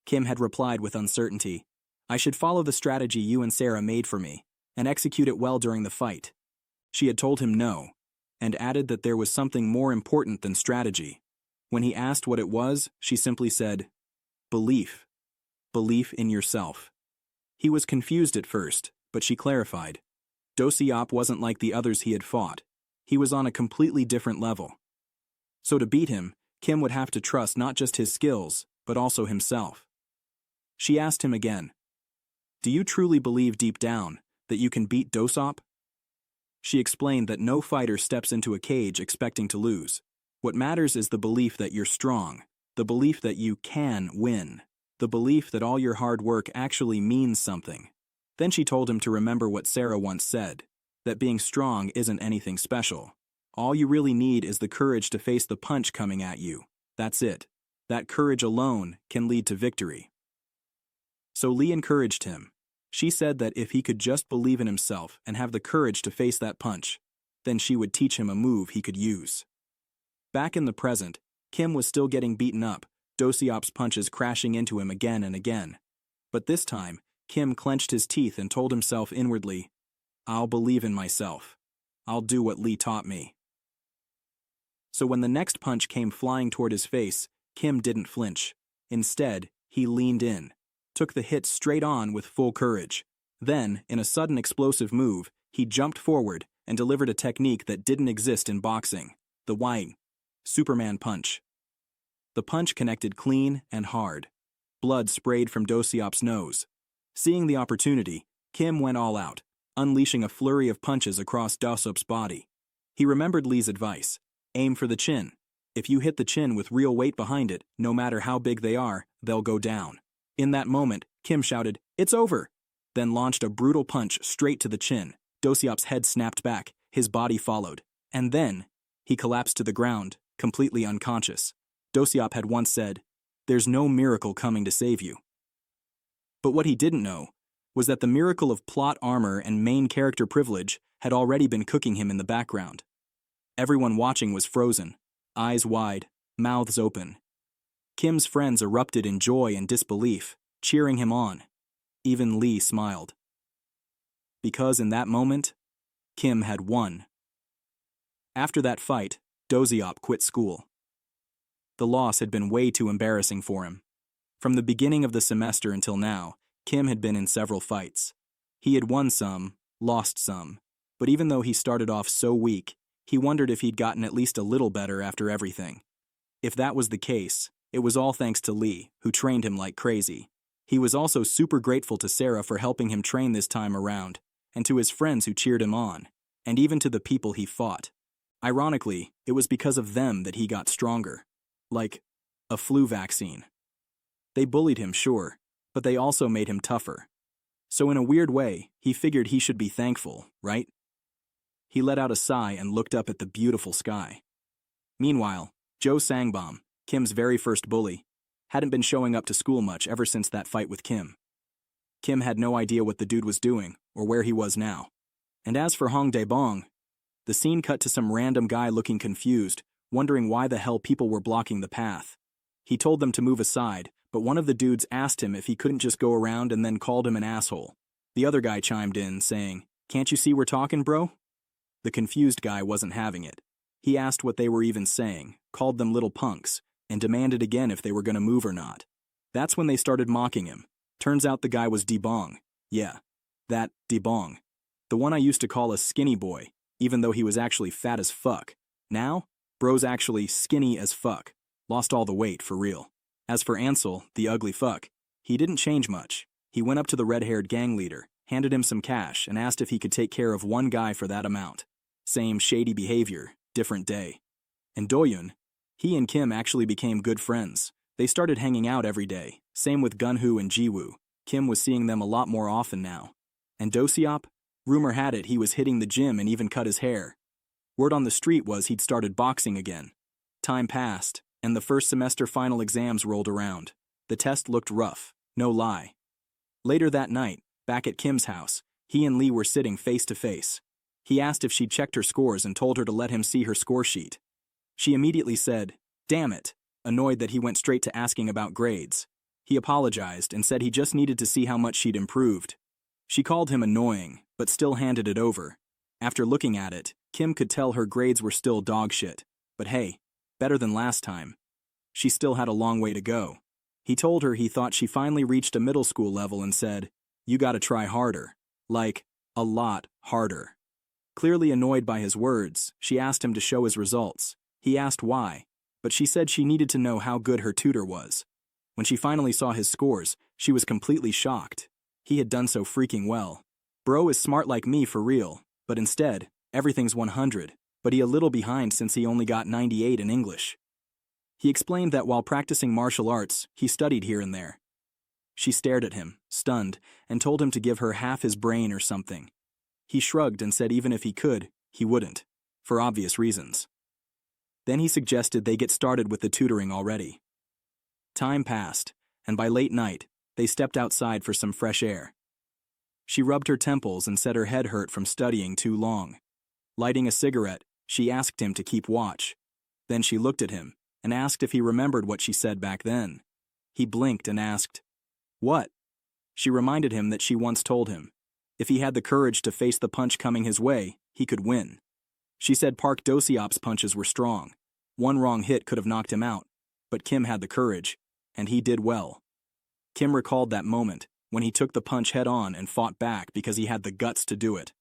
Kim had replied with uncertainty, "I should follow the strategy you and Sarah made for me, and execute it well during the fight." She had told him no, and added that there was something more important than strategy. When he asked what it was, she simply said, "Belief. Belief in yourself." He was confused at first, but she clarified. Do-seop wasn't like the others he had fought. He was on a completely different level. So to beat him, Kim would have to trust not just his skills, but also himself. She asked him again, "Do you truly believe deep down that you can beat Do-seop?" She explained that no fighter steps into a cage expecting to lose. What matters is the belief that you're strong, the belief that you can win, the belief that all your hard work actually means something. Then she told him to remember what Sarah once said, that being strong isn't anything special. All you really need is the courage to face the punch coming at you. That's it. That courage alone can lead to victory. So Lee encouraged him. She said that if he could just believe in himself and have the courage to face that punch, then she would teach him a move he could use. Back in the present, Kim was still getting beaten up, Do-seop's punches crashing into him again and again. But this time, Kim clenched his teeth and told himself inwardly, "I'll believe in myself. I'll do what Lee taught me." So when the next punch came flying toward his face, Kim didn't flinch. Instead, he leaned in, took the hit straight on with full courage. Then, in a sudden explosive move, he jumped forward and delivered a technique that didn't exist in boxing, the wide Superman punch. The punch connected clean and hard. Blood sprayed from Do-seop's nose. Seeing the opportunity, Kim went all out, unleashing a flurry of punches across Do-seop's body. He remembered Lee's advice, aim for the chin. If you hit the chin with real weight behind it, no matter how big they are, they'll go down. In that moment, Kim shouted, "It's over!" Then launched a brutal punch straight to the chin. Do-seop's head snapped back, his body followed. And then, he collapsed to the ground, completely unconscious. Do-seop had once said, "There's no miracle coming to save you." But what he didn't know was that the miracle of plot armor and main character privilege had already been cooking him in the background. Everyone watching was frozen, eyes wide, mouths open. Kim's friends erupted in joy and disbelief, cheering him on. Even Lee smiled. Because in that moment, Kim had won. After that fight, Do-seop quit school. The loss had been way too embarrassing for him. From the beginning of the semester until now, Kim had been in several fights. He had won some, lost some, but even though he started off so weak, he wondered if he'd gotten at least a little better after everything. If that was the case, It was all thanks to Lee, who trained him like crazy. He was also super grateful to Sarah for helping him train this time around, and to his friends who cheered him on, and even to the people he fought. Ironically, it was because of them that he got stronger. Like a flu vaccine. They bullied him, sure, but they also made him tougher. So in a weird way, he figured he should be thankful, right? He let out a sigh and looked up at the beautiful sky. Meanwhile, Joe Sangbom, Kim's very first bully, hadn't been showing up to school much ever since that fight with Kim. Kim had no idea what the dude was doing or where he was now. And as for Hong Dae-bong, the scene cut to some random guy looking confused, wondering why the hell people were blocking the path. He told them to move aside, but one of the dudes asked him if he couldn't just go around and then called him an asshole. The other guy chimed in, saying, "Can't you see we're talking, bro?" The confused guy wasn't having it. He asked what they were even saying, called them little punks, and demanded again if they were gonna move or not. That's when they started mocking him. Turns out the guy was Dae-bong. Yeah, that Dae-bong. The one I used to call a skinny boy, even though he was actually fat as fuck. Now, bro's actually skinny as fuck. Lost all the weight, for real. As for Ansel, the ugly fuck, he didn't change much. He went up to the red-haired gang leader, handed him some cash, and asked if he could take care of one guy for that amount. Same shady behavior, different day. And Dae-Hyun, he and Kim actually became good friends. They started hanging out every day, same with Gunhoo and Jiwoo. Kim was seeing them a lot more often now. And Do-seop, rumor had it he was hitting the gym and even cut his hair. Word on the street was he'd started boxing again. Time passed, and the first semester final exams rolled around. The test looked rough, no lie. Later that night, back at Kim's house, he and Lee were sitting face to face. He asked if she'd checked her scores and told her to let him see her score sheet. She immediately said, "Damn it," annoyed that he went straight to asking about grades. He apologized and said he just needed to see how much she'd improved. She called him annoying, but still handed it over. After looking at it, Kim could tell her grades were still dog shit. But hey, better than last time. She still had a long way to go. He told her he thought she finally reached a middle school level and said, "You gotta try harder. Like, a lot harder." Clearly annoyed by his words, she asked him to show his results. He asked why, but she said she needed to know how good her tutor was. When she finally saw his scores, she was completely shocked. He had done so freaking well. Bro is smart like me for real, but instead, everything's 100, but he a little behind since he only got 98 in English. He explained that while practicing martial arts, he studied here and there. She stared at him, stunned, and told him to give her half his brain or something. He shrugged and said even if he could, he wouldn't, for obvious reasons. Then he suggested they get started with the tutoring already. Time passed, and by late night, they stepped outside for some fresh air. She rubbed her temples and said her head hurt from studying too long. Lighting a cigarette, she asked him to keep watch. Then she looked at him and asked if he remembered what she said back then. He blinked and asked, "What?" She reminded him that she once told him, if he had the courage to face the punch coming his way, he could win. She said Park Do-seop's punches were strong. One wrong hit could have knocked him out, but Kim had the courage, and he did well. Kim recalled that moment, when he took the punch head-on and fought back because he had the guts to do it.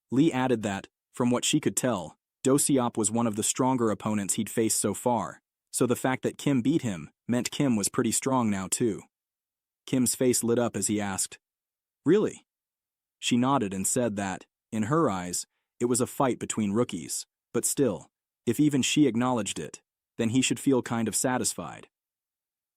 Lee added that, from what she could tell, Do-seop was one of the stronger opponents he'd faced so far, so the fact that Kim beat him meant Kim was pretty strong now too. Kim's face lit up as he asked, "Really?" She nodded and said that, in her eyes, it was a fight between rookies, but still, if even she acknowledged it, then he should feel kind of satisfied.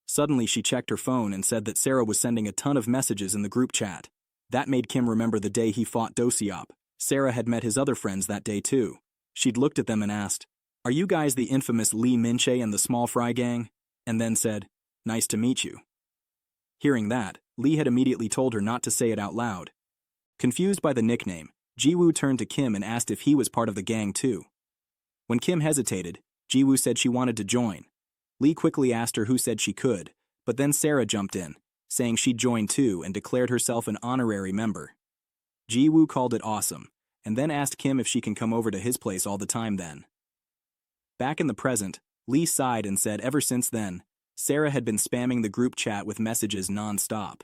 Suddenly she checked her phone and said that Sarah was sending a ton of messages in the group chat. That made Kim remember the day he fought Do-seop. Sarah had met his other friends that day too. She'd looked at them and asked, "Are you guys the infamous Lee Min-chae and the Small Fry gang?" And then said, "Nice to meet you." Hearing that, Lee had immediately told her not to say it out loud. Confused by the nickname, Jiwoo turned to Kim and asked if he was part of the gang too. When Kim hesitated, Jiwoo said she wanted to join. Lee quickly asked her who said she could, but then Sarah jumped in, saying she'd join too and declared herself an honorary member. Jiwoo called it awesome, and then asked Kim if she can come over to his place all the time then. Back in the present, Lee sighed and said ever since then, Sarah had been spamming the group chat with messages non-stop.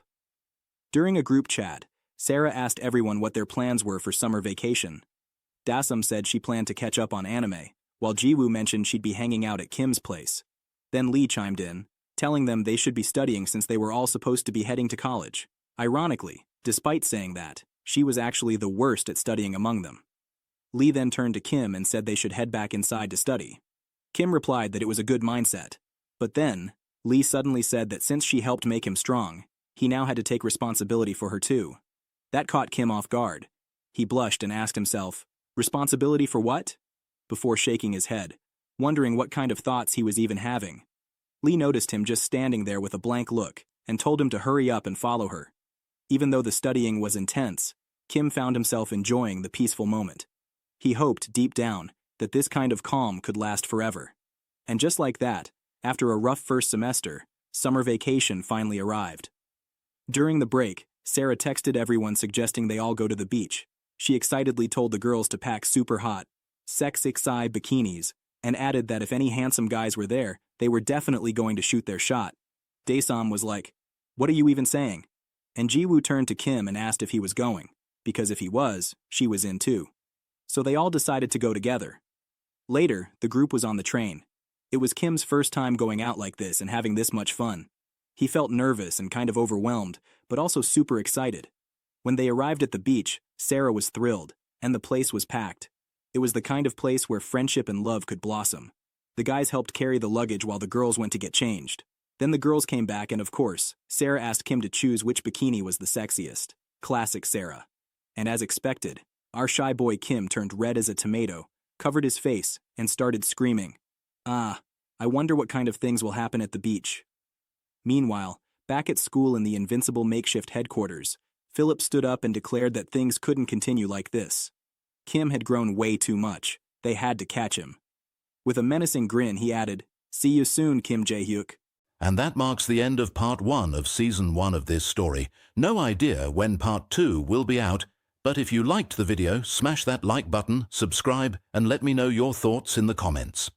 During a group chat, Sarah asked everyone what their plans were for summer vacation. Dasum said she planned to catch up on anime, while Jiwoo mentioned she'd be hanging out at Kim's place. Then Lee chimed in, telling them they should be studying since they were all supposed to be heading to college. Ironically, despite saying that, she was actually the worst at studying among them. Lee then turned to Kim and said they should head back inside to study. Kim replied that it was a good mindset. But then, Lee suddenly said that since she helped make him strong, he now had to take responsibility for her too. That caught Kim off guard. He blushed and asked himself, responsibility for what? Before shaking his head, wondering what kind of thoughts he was even having. Lee noticed him just standing there with a blank look and told him to hurry up and follow her. Even though the studying was intense, Kim found himself enjoying the peaceful moment. He hoped, deep down, that this kind of calm could last forever. And just like that, after a rough first semester, summer vacation finally arrived. During the break, Sarah texted everyone suggesting they all go to the beach. She excitedly told the girls to pack super hot, sexy bikinis, and added that if any handsome guys were there, they were definitely going to shoot their shot. Dae-Sam was like, "What are you even saying?" And Ji-woo turned to Kim and asked if he was going, because if he was, she was in too. So they all decided to go together. Later, the group was on the train. It was Kim's first time going out like this and having this much fun. He felt nervous and kind of overwhelmed, but also super excited. When they arrived at the beach, Sarah was thrilled, and the place was packed. It was the kind of place where friendship and love could blossom. The guys helped carry the luggage while the girls went to get changed. Then the girls came back and of course, Sarah asked Kim to choose which bikini was the sexiest. Classic Sarah. And as expected, our shy boy Kim turned red as a tomato, covered his face, and started screaming. I wonder what kind of things will happen at the beach. Meanwhile, back at school in the invincible makeshift headquarters, Philip stood up and declared that things couldn't continue like this. Kim had grown way too much. They had to catch him. With a menacing grin, he added, "See you soon, Kim Jae-hyuk." And that marks the end of part 1 of season 1 of this story. No idea when part 2 will be out, but if you liked the video, smash that like button, subscribe, and let me know your thoughts in the comments.